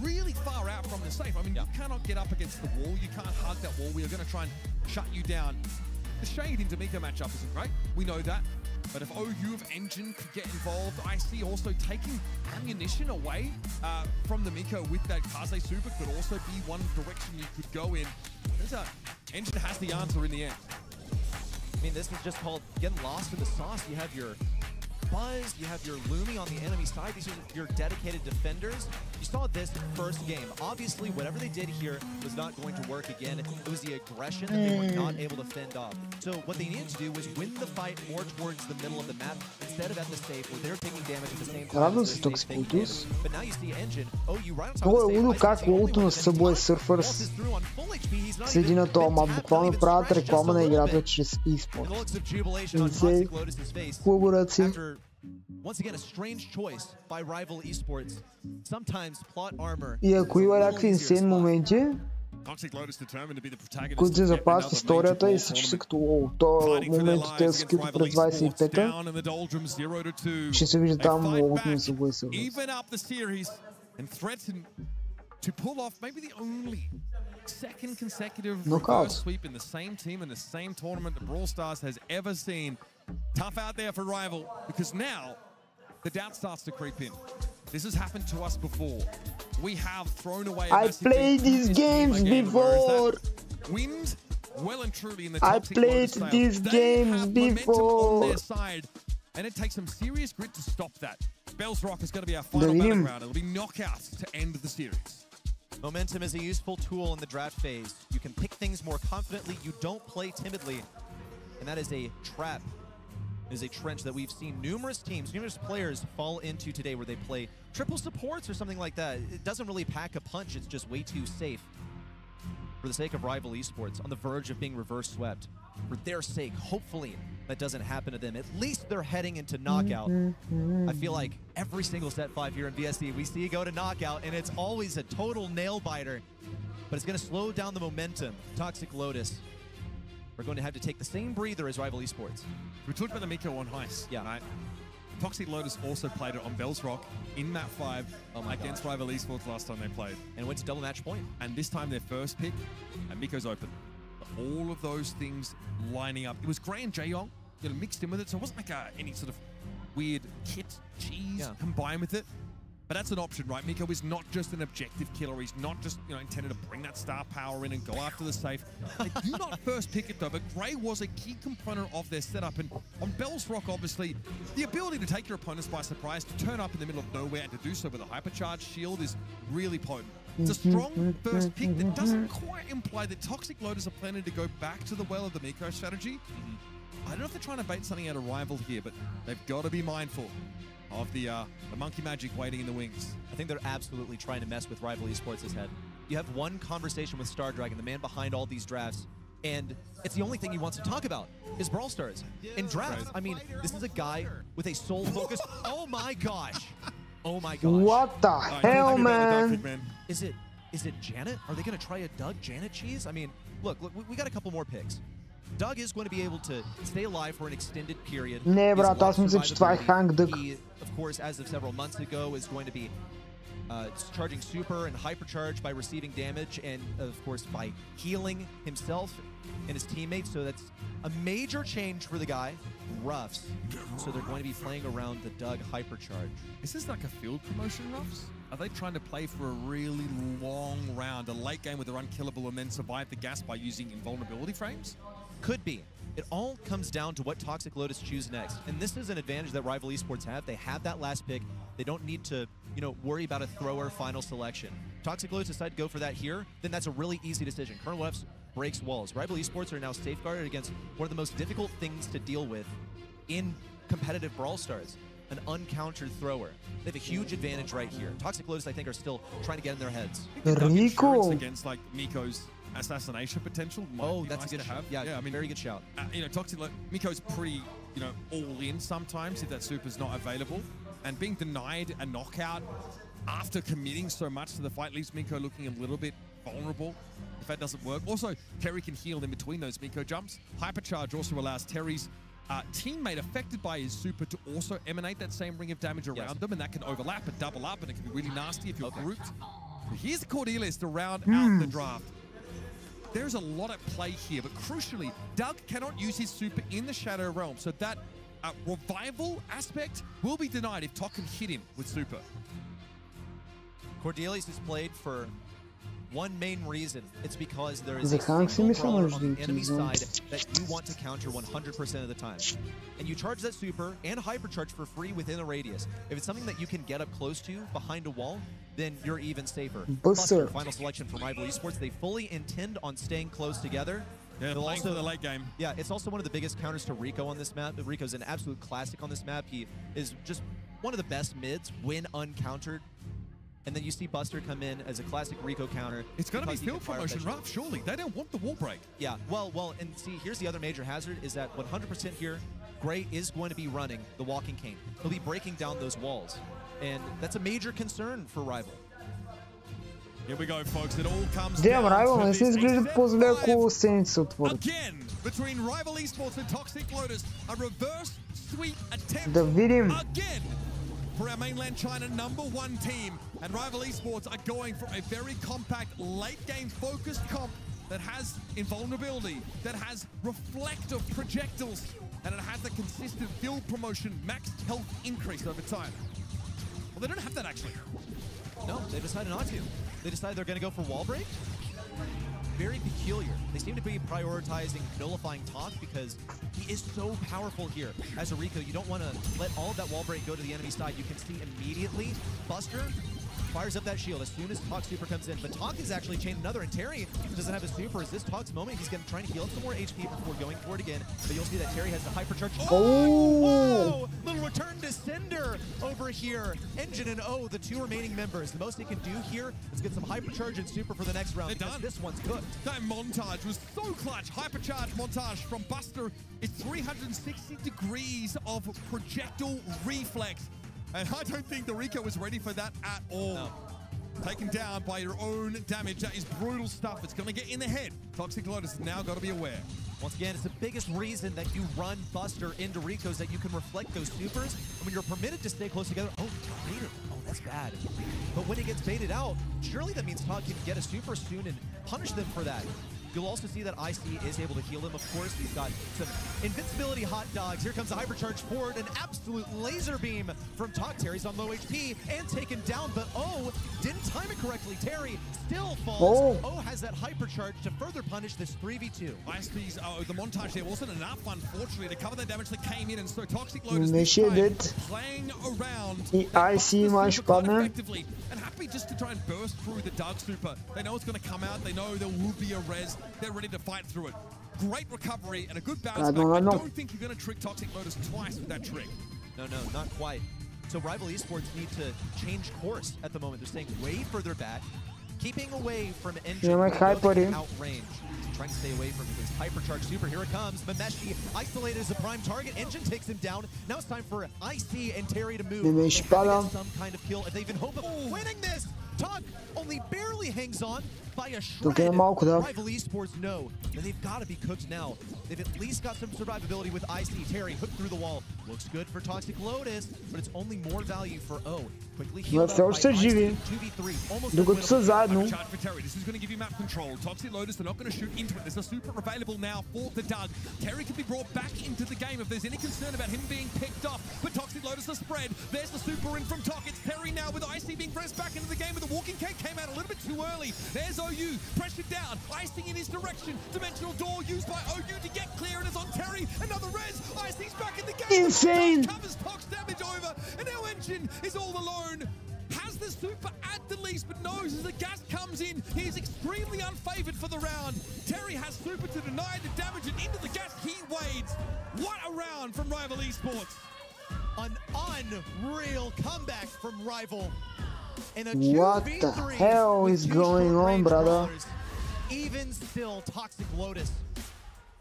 L: really far out from the safe. I mean, you cannot get up against the wall. You can't hug that wall. We are going to try and shut you down. The Shade into Miko matchup isn't great. We know that. But if OU of Engine could get involved, I see also taking ammunition away from the Miko with that Kaze super could also be one direction you could go in. Engine has the answer in the end.
N: I mean, this is just called getting lost in the sauce. You have your Buzz, you have your Lumi on the enemy side. These are your dedicated defenders. You saw this first game. Obviously, whatever they did here was not going to work again. It was the aggression that they were not able to fend off. So what they needed to do was win the fight more towards the middle of the map instead of at the safe where they're taking damage at the same time. But now you see Engine. Oh, you right on top
A: of the как лоуто на Subway Surfers седи на този мап. Буквално правят реклама на играта чрез e-sport. Колаборация.
N: Once again, a strange choice by Rival Esports. Sometimes plot armor.
A: И ако има някакви инсейн моменти, които се запазят историята и всички са като лоу. То моментите с които през 25-та, ще се вижда там лоуто на Subway Surfers.
L: To pull off maybe the only second consecutive
A: knockout
L: sweep in the same team in the same tournament that Brawl Stars has ever seen. Tough out there for Rival, because now the doubt starts to creep in. This has happened to us before. We have thrown away
A: I played these games before.
L: Wind well and truly in the
A: I played these games before.
L: On their side, and it takes some serious grit to stop that. Bell's Rock is going to be our final battleground. It'll be knockouts to end the series.
N: Momentum is a useful tool in the draft phase. You can pick things more confidently. You don't play timidly. And that is a trap. It is a trench that we've seen numerous teams, numerous players fall into today where they play triple supports or something like that. It doesn't really pack a punch. It's just way too safe. For the sake of Rival Esports, on the verge of being reverse swept. For their sake, hopefully that doesn't happen to them. At least they're heading into knockout. I feel like every single set 5 here in VSC, we see go to knockout, and it's always a total nail-biter. But it's going to slow down the momentum. Toxic Lotus, we're going to have to take the same breather as Rival Esports.
L: We talked about the Miko on Heist, right? Toxic Lotus also played it on Bell's Rock in Map 5 against Rival Esports last time they played.
N: And went to double match point.
L: And this time their first pick, and Miko's open. All of those things lining up. It was Gray and Jaeyong, mixed in with it, so it wasn't like any sort of weird kit cheese combined with it. But that's an option, right? Miko is not just an objective killer. He's not just intended to bring that star power in and go after the safe. They do not first pick it though, but Gray was a key component of their setup. And on Bell's Rock, obviously, the ability to take your opponents by surprise, to turn up in the middle of nowhere and to do so with a hypercharged shield is really potent. It's a strong first pick that doesn't quite imply that Toxic Lotus are planning to go back to the well of the Miko strategy. I don't know if they're trying to bait something out of Rival here, but they've got to be mindful of the monkey magic waiting in the wings.
N: I think they're absolutely trying to mess with Rival Esports' head. You have one conversation with Star Dragon, the man behind all these drafts, and it's the only thing he wants to talk about is Brawl Stars. In drafts, I mean, this is a guy with a sole focus. Oh my gosh. Oh my gosh.
A: What the hell, man?
N: Is it Janet? Are they going to try a Doug Janet cheese? I mean, look, we got a couple more picks. Doug is going to be able to stay alive for an extended period.
A: Не, брат, аз мисля, че това е Ханк Дък.
N: He, of course, as of several months ago, is going to be charging super and hypercharge by receiving damage and, of course, by healing himself and his teammates. So that's a major change for the guy. Ruffs. So they're going to be playing around the Doug hypercharge.
L: Is this like a field promotion, Ruffs? Are they trying to play for a really long round, a late game where they're unkillable and then survive the gas by using invulnerability frames?
N: Could be. It all comes down to what Toxic Lotus choose next. And this is an advantage that Rival Esports have. They have that last pick. They don't need to, worry about a thrower final selection. Toxic Lotus decide to go for that here, then that's a really easy decision. Colonel Ruffs breaks walls. Rival Esports are now safeguarded against one of the most difficult things to deal with in competitive Brawl Stars. An uncountered thrower. They have a huge advantage right here. Toxic Lotus, I think, are still trying to get in their heads.
A: Rico
L: against like Miko's assassination potential.
N: That's a good shout. Yeah, I mean, very good shout.
L: Toxic Miko's pretty, all in sometimes if that super's not available, and being denied a knockout after committing so much to the fight leaves Miko looking a little bit vulnerable if that doesn't work. Also, Terry can heal in between those Miko jumps. Hypercharge also allows Terry's teammate affected by his super to also emanate that same ring of damage around them, and that can overlap and double up, and it can be really nasty if you're grouped. So here's Cordelis to round out the draft. There's a lot at play here, but crucially, Doug cannot use his super in the Shadow Realm, so that revival aspect will be denied if Tok can hit him with super.
N: Cordelius has played for, one main reason. It's because there is a single brawler on the enemy side that you want to counter 100% of the time. And you charge that super and hypercharge for free within a radius. If it's something that you can get up close to behind a wall, then you're even safer. Buster, final selection from Rival Esports. They fully intend on staying close together.
L: Yeah, they'll also the late game.
N: Yeah, it's also one of the biggest counters to Rico on this map. Rico's an absolute classic on this map. He is just one of the best mids when uncountered. And then you see Buster come in as a classic Rico counter.
L: It's going to be field promotion rough, surely. They don't want the wall break.
N: Yeah, well, and see, here's the other major hazard is that 100% here, Gray is going to be running the Walking Cane. He'll be breaking down those walls. And that's a major concern for Rival.
L: Here we go, folks. It all comes
A: down Rival, не се изглежда по-зле, ако сцените се отворят.
L: Again, between Rival Esports and Toxic Lotus, a reverse sweep attempt.
A: Да видим.
L: Again, for our mainland China #1 team. And Rival Esports are going for a very compact, late-game focused comp that has invulnerability, that has reflective projectiles, and it has a consistent field promotion, max health increase over time. Well, they don't have that, actually.
N: No, they decided not to. They decided they're going to go for wall break. Very peculiar. They seem to be prioritizing nullifying Talk because he is so powerful here. As a Rico, you don't want to let all of that wall break go to the enemy side. You can see immediately Buster fires up that shield as soon as Talk super comes in. But Talk is actually chained another, and Terry doesn't have a super. Is this Talk's moment? He's going to try and heal up some more HP before going for it again. But you'll see that Terry has the hypercharge.
A: Oh!
N: Whoa! Little return to Cinder over here. Engine and O, the two remaining members. The most they can do here is get some hypercharge and super for the next round.
L: They're done.
N: This one's cooked.
L: That montage was so clutch. Hypercharge montage from Buster. It's 360 degrees of projectile reflex. And I don't think the Rico was ready for that at all.
N: No.
L: Taken down by your own damage. That is brutal stuff. It's going to get in the head. Toxic Lotus has now got to be aware.
N: Once again, it's the biggest reason that you run Buster into Rico's, that you can reflect those supers. And when you're permitted to stay close together, oh, baited. Oh, that's bad. But when it gets baited out, surely that means Todd can get a super soon and punish them for that. You'll also see that IC is able to heal him, of course. He's got some invincibility hot dogs. Here comes the hypercharge forward. An absolute laser beam from Talk. Terry's on low HP and taken down, but O didn't time it correctly. Terry still falls. O has that hypercharge to further punish this 3v2.
L: IC's, the montage there wasn't enough, unfortunately, to cover the damage that came in, and so Toxic Lotus playing around
A: IC mais
L: effectively and happy just to try and burst through the Dark Super. They know it's going to come out. They know there will be a res. They're ready to fight through it. Great recovery and a good bounce back. I don't think you're going to trick Toxic Lotus twice with that trick.
N: No, not quite. So Rival Esports need to change course at the moment. They're staying way further back, keeping away from Engine outrange. Trying to stay away from his hypercharge super. Here it comes. Mameshi isolated as a prime target. Engine takes him down. Now it's time for IC and Terry to move. Some kind of kill if they even hope of winning this. Talk only barely hangs on by a shred. Rival Esports know that they've got to be cooked now. They've at least got some survivability with IC. Terry hooked through the wall. Looks good for Toxic Lotus, but it's only more value for O. Quickly healed up by IC. 2v3. Almost
L: charge for Terry. This is going to give you map control. Toxic Lotus, they're not going to shoot into it. There's a super available now for the Doug. Terry can be brought back into the game if there's any concern about him being picked off. But Toxic Lotus the spread. There's the super in from Tok. It's Terry now with IC being pressed back into the game, but the walking cake came out a little bit too early. There's OU, pressured down, icing in his direction. Dimensional door used by OU to get clear, and it's on Terry. Another res. Icing's back in the game.
A: Insane.
L: Covers Tok's damage over, and now Engine is all alone. Has the super at the least, but knows as the gas comes in, he is extremely unfavored for the round. Terry has super to deny the damage, and into the gas he wades. What a round from Rival Esports.
N: An unreal comeback from Rival. And a
A: what the hell is going on, brother?
N: Even still, Toxic Lotus,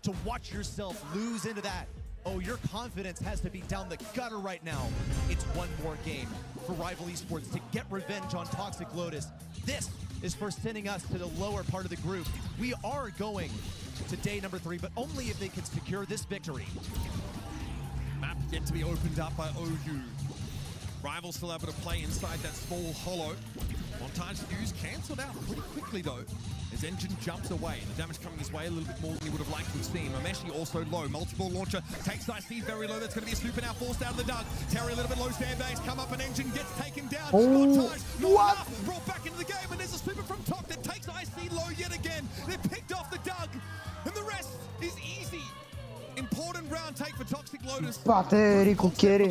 N: to watch yourself lose into that. Oh, your confidence has to be down the gutter right now. It's one more game for Rival Esports to get revenge on Toxic Lotus. This is for sending us to the lower part of the group. We are going to day number 3, but only if they can secure this victory.
L: Map yet to be opened up by OU. Rival still able to play inside that small hollow. Montage used, cancelled out pretty quickly though, as Engine jumps away. The damage coming his way a little bit more than he would have liked to have seen. Mameshi also low. Multiple launcher takes IC very low. That's going to be a super now forced out of the Doug. Terry a little bit low sandbags. Come up and Engine gets taken down. Montage, not enough. Brought back into the game, and there's a super from Tok that takes IC yet again. They picked off the Doug, and the rest is easy. Important round take for Toxic Lotus.
A: Пате, Рико Кери.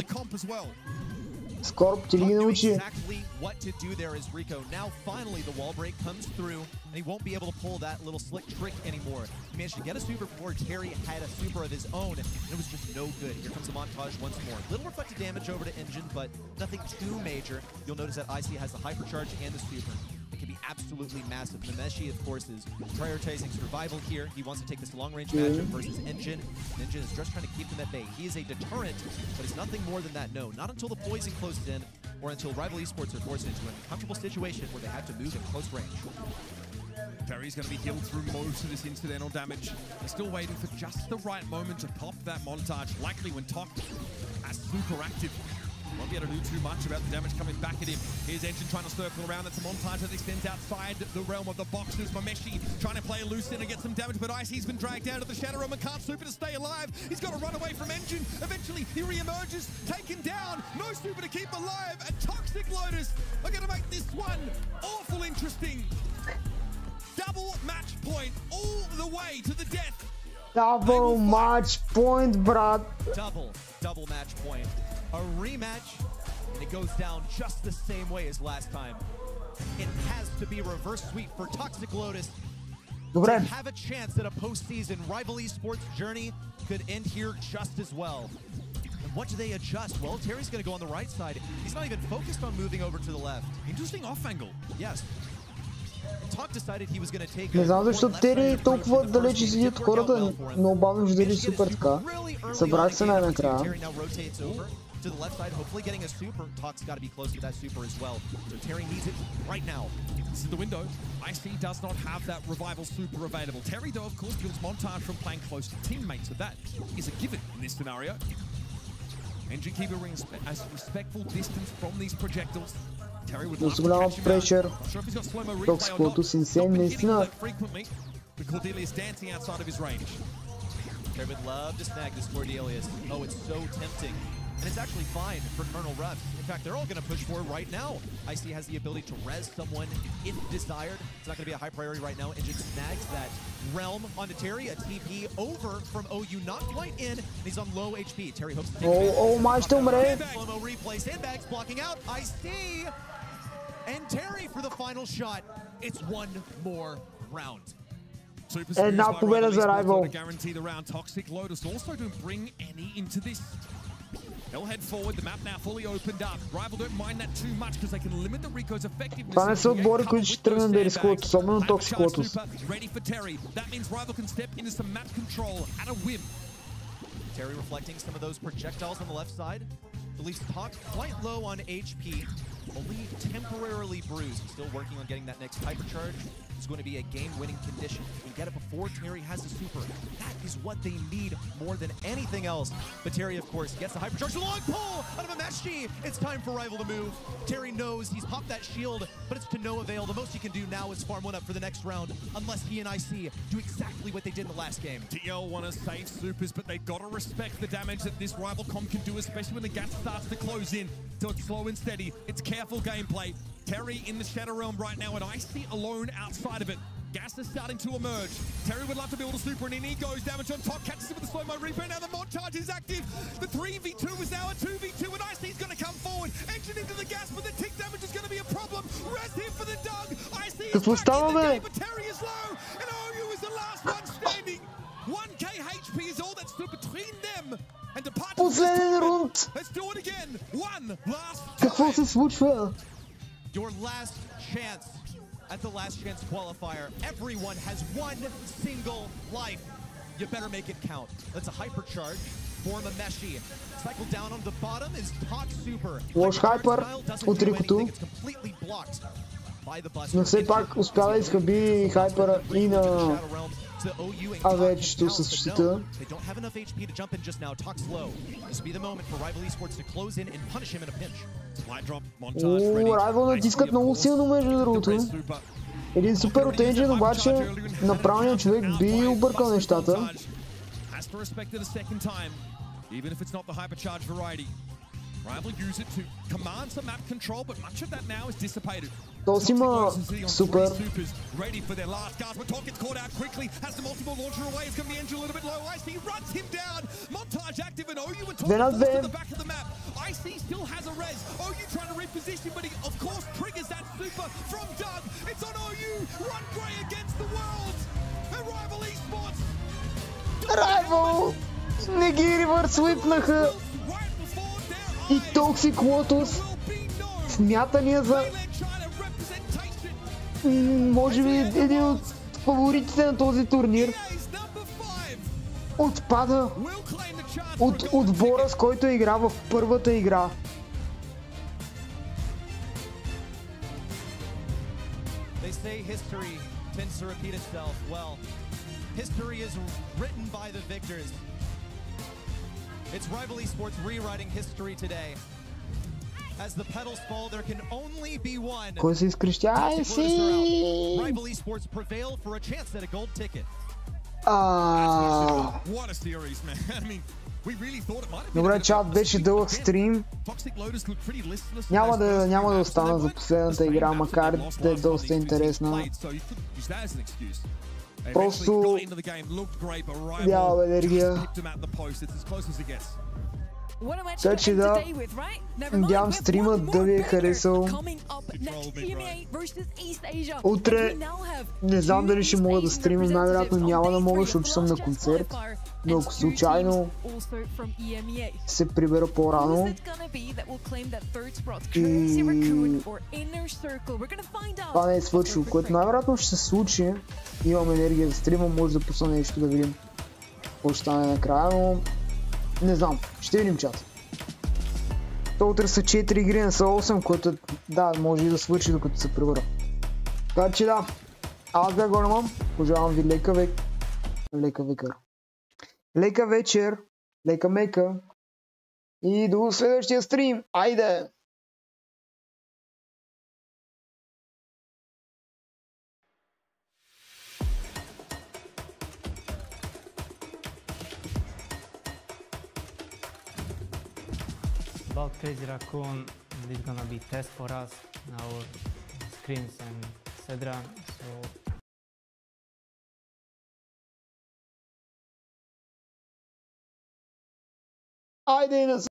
A: Скоро ти ли ги научи?
N: Exactly what to do there is Rico. Now finally the wall break comes through, and he won't be able to pull that little slick trick anymore. He managed to get a super before Terry had a super of his own, and it was just no good. Here comes the montage once more. Little reflected damage over to Engine, but nothing too major. You'll notice that IC has the hypercharge and the super. It can be absolutely massive. Nemeshi, of course, is prioritizing survival here. He wants to take this long-range matchup versus Engine. Engine is just trying to keep them at bay. He is a deterrent, but it's nothing more than that. No, not until the poison closes in, or until Rival Esports are forced into an uncomfortable situation where they have to move in close range.
L: Terry's going to be healed through most of this incidental damage. They're still waiting for just the right moment to pop that montage, likely when Tok as super active. Won't be able to do too much about the damage coming back at him. Here's Engine trying to circle around. That's a montage that extends outside the realm of the boxes. Mameshi trying to play a loose in and get some damage, but Icy's been dragged down to the Shadow Realm and can't super to stay alive. He's got to run away from Engine. Eventually, he re-emerges, taken down. No super to keep alive, and Toxic Lotus are going to make this one awful interesting. Double match point all the way to the death.
A: Double match point, брат.
N: Double match point. A rematch, and it goes down just the same way as last time. It has to be reverse sweep for Toxic Lotus to have a chance at a postseason. Rival Esports' journey could end here just as well. And what do they adjust? Well, Terry's going to go on the right side. He's not even focused on moving over to the left.
L: Interesting off angle.
N: Yes. Tok decided he was going to take
A: Не знам защо Тери толкова далече седят хората, много бавно виждали супер така. Събрах се най-накрая.
N: To the left side, hopefully getting a super. Tok's got to be close to that super as well. So Terry needs it right now.
L: This is the window. IC does not have that revival super available. Terry, though, of course, builds montage from playing close to teammates, so that is a given in this scenario. Engine keeping a respectful distance from these projectiles. Terry would love to catch him out. Not sure if he's got slow-mo replay or not. Not been hitting that frequently, but Cordelius dancing outside of his range.
N: Terry would love to snag this Cordelius. Oh, it's so tempting. And it's actually fine for Colonel Ruff. In fact, they're all going to push forward right now. IC has the ability to res someone if desired. It's not going to be a high priority right now. Engine snags that realm onto Terry. A TP over from OU, not quite in. And he's on low HP. Terry hopes to take slow-mo replay. Sandbags blocking out. IC and Terry for the final shot. It's one more round.
A: Една победа за Rival.
L: Guarantee the round. Toxic Lotus also don't bring any into this. They'll head forward. The map now fully opened up. Rival don't mind that too much because they can limit the Rico's effectiveness.
A: Това не са отбори, които ще тръгнат да рискуват, особено Toxic Lotus.
L: Ready for Terry. That means Rival can step into some map control at a whim.
N: Terry reflecting some of those projectiles on the left side. Leaves Tok quite low on HP, only temporarily bruised. He's still working on getting that next hypercharge. It's going to be a game-winning condition. If we get it before Terry has a super, that is what they need more than anything else. But Terry, of course, gets the hypercharge. Long pull out of a Meshi. It's time for Rival to move. Terry knows he's popped that shield, but it's to no avail. The most he can do now is farm one up for the next round, unless he and IC do exactly what they did in the last game.
L: DL want to save supers, but they've got to respect the damage that this Rival comp can do, especially when the gas starts to close in. So it's slow and steady. It's careful gameplay. Terry in the Shadow Realm right now, and IC alone outside of it. Gas is starting to emerge. Terry would love to build a super, and in he goes. Damage on top, catches him with the slow-mo replay. Now the montage is active. The 3v2 is now a 2v2, and IC's going to come forward. Engine into the gas, but the tick damage is going to be a problem. Rest him for the Doug. IC is back in the game, but Terry is low, and OU is the last one standing. 1k HP is all that stood between them and departure. Let's do it again. One last time. Your last chance at the last chance qualifier. Everyone has one single life. You better make it count. That's a hypercharge for Mameshi. Cycle down on the bottom is Tok Super.
A: Лош хайпер от Рикото. Но все пак успя да изхъби хайпера и на АВ-чето с защита. Rival натискат много силно между другото. Един супер от Engine, обаче направеният човек би объркал нещата.
L: Rival use it to command some map control, but much of that now is dissipated.
A: То си има супер. Две на две. Rival! Не ги ревърс свипнаха. И Toxic Lotus смятания за може би един от фаворитите на този турнир отпада от отбора, с който игра в първата игра.
N: It's Rival Esports rewriting history today. As the pedals fall, there can only be one.
A: Кой се изкрещя? Ай си!
N: Rival Esports prevail for a chance at a gold ticket.
L: What a series, man. I mean, we really thought it might have been.
A: Добре, чат, беше дълъг стрим. Няма да остана за последната игра, макар да е доста интересна. Просто бяла енергия. Така че да, надявам стрима да ви е харесал. Утре не знам дали ще мога да стримам, най-вероятно няма да мога, защото съм на концерт. Но ако случайно се прибера по-рано и това не е свършило, което най-вероятно ще се случи, имам енергия да стримам, може да пусна нещо да видим какво ще стане накрая, но не знам, ще видим чат. То утре са 4 игри, не са 8, което да, може и да свърши докато се прибера. Така че да, аз бях Горман, пожелавам ви лека вечер, лека мека и до следващия стрим. Айде!
P: About Crazy Raccoon, this is gonna be test for us, our screens and etc. So
A: Айде да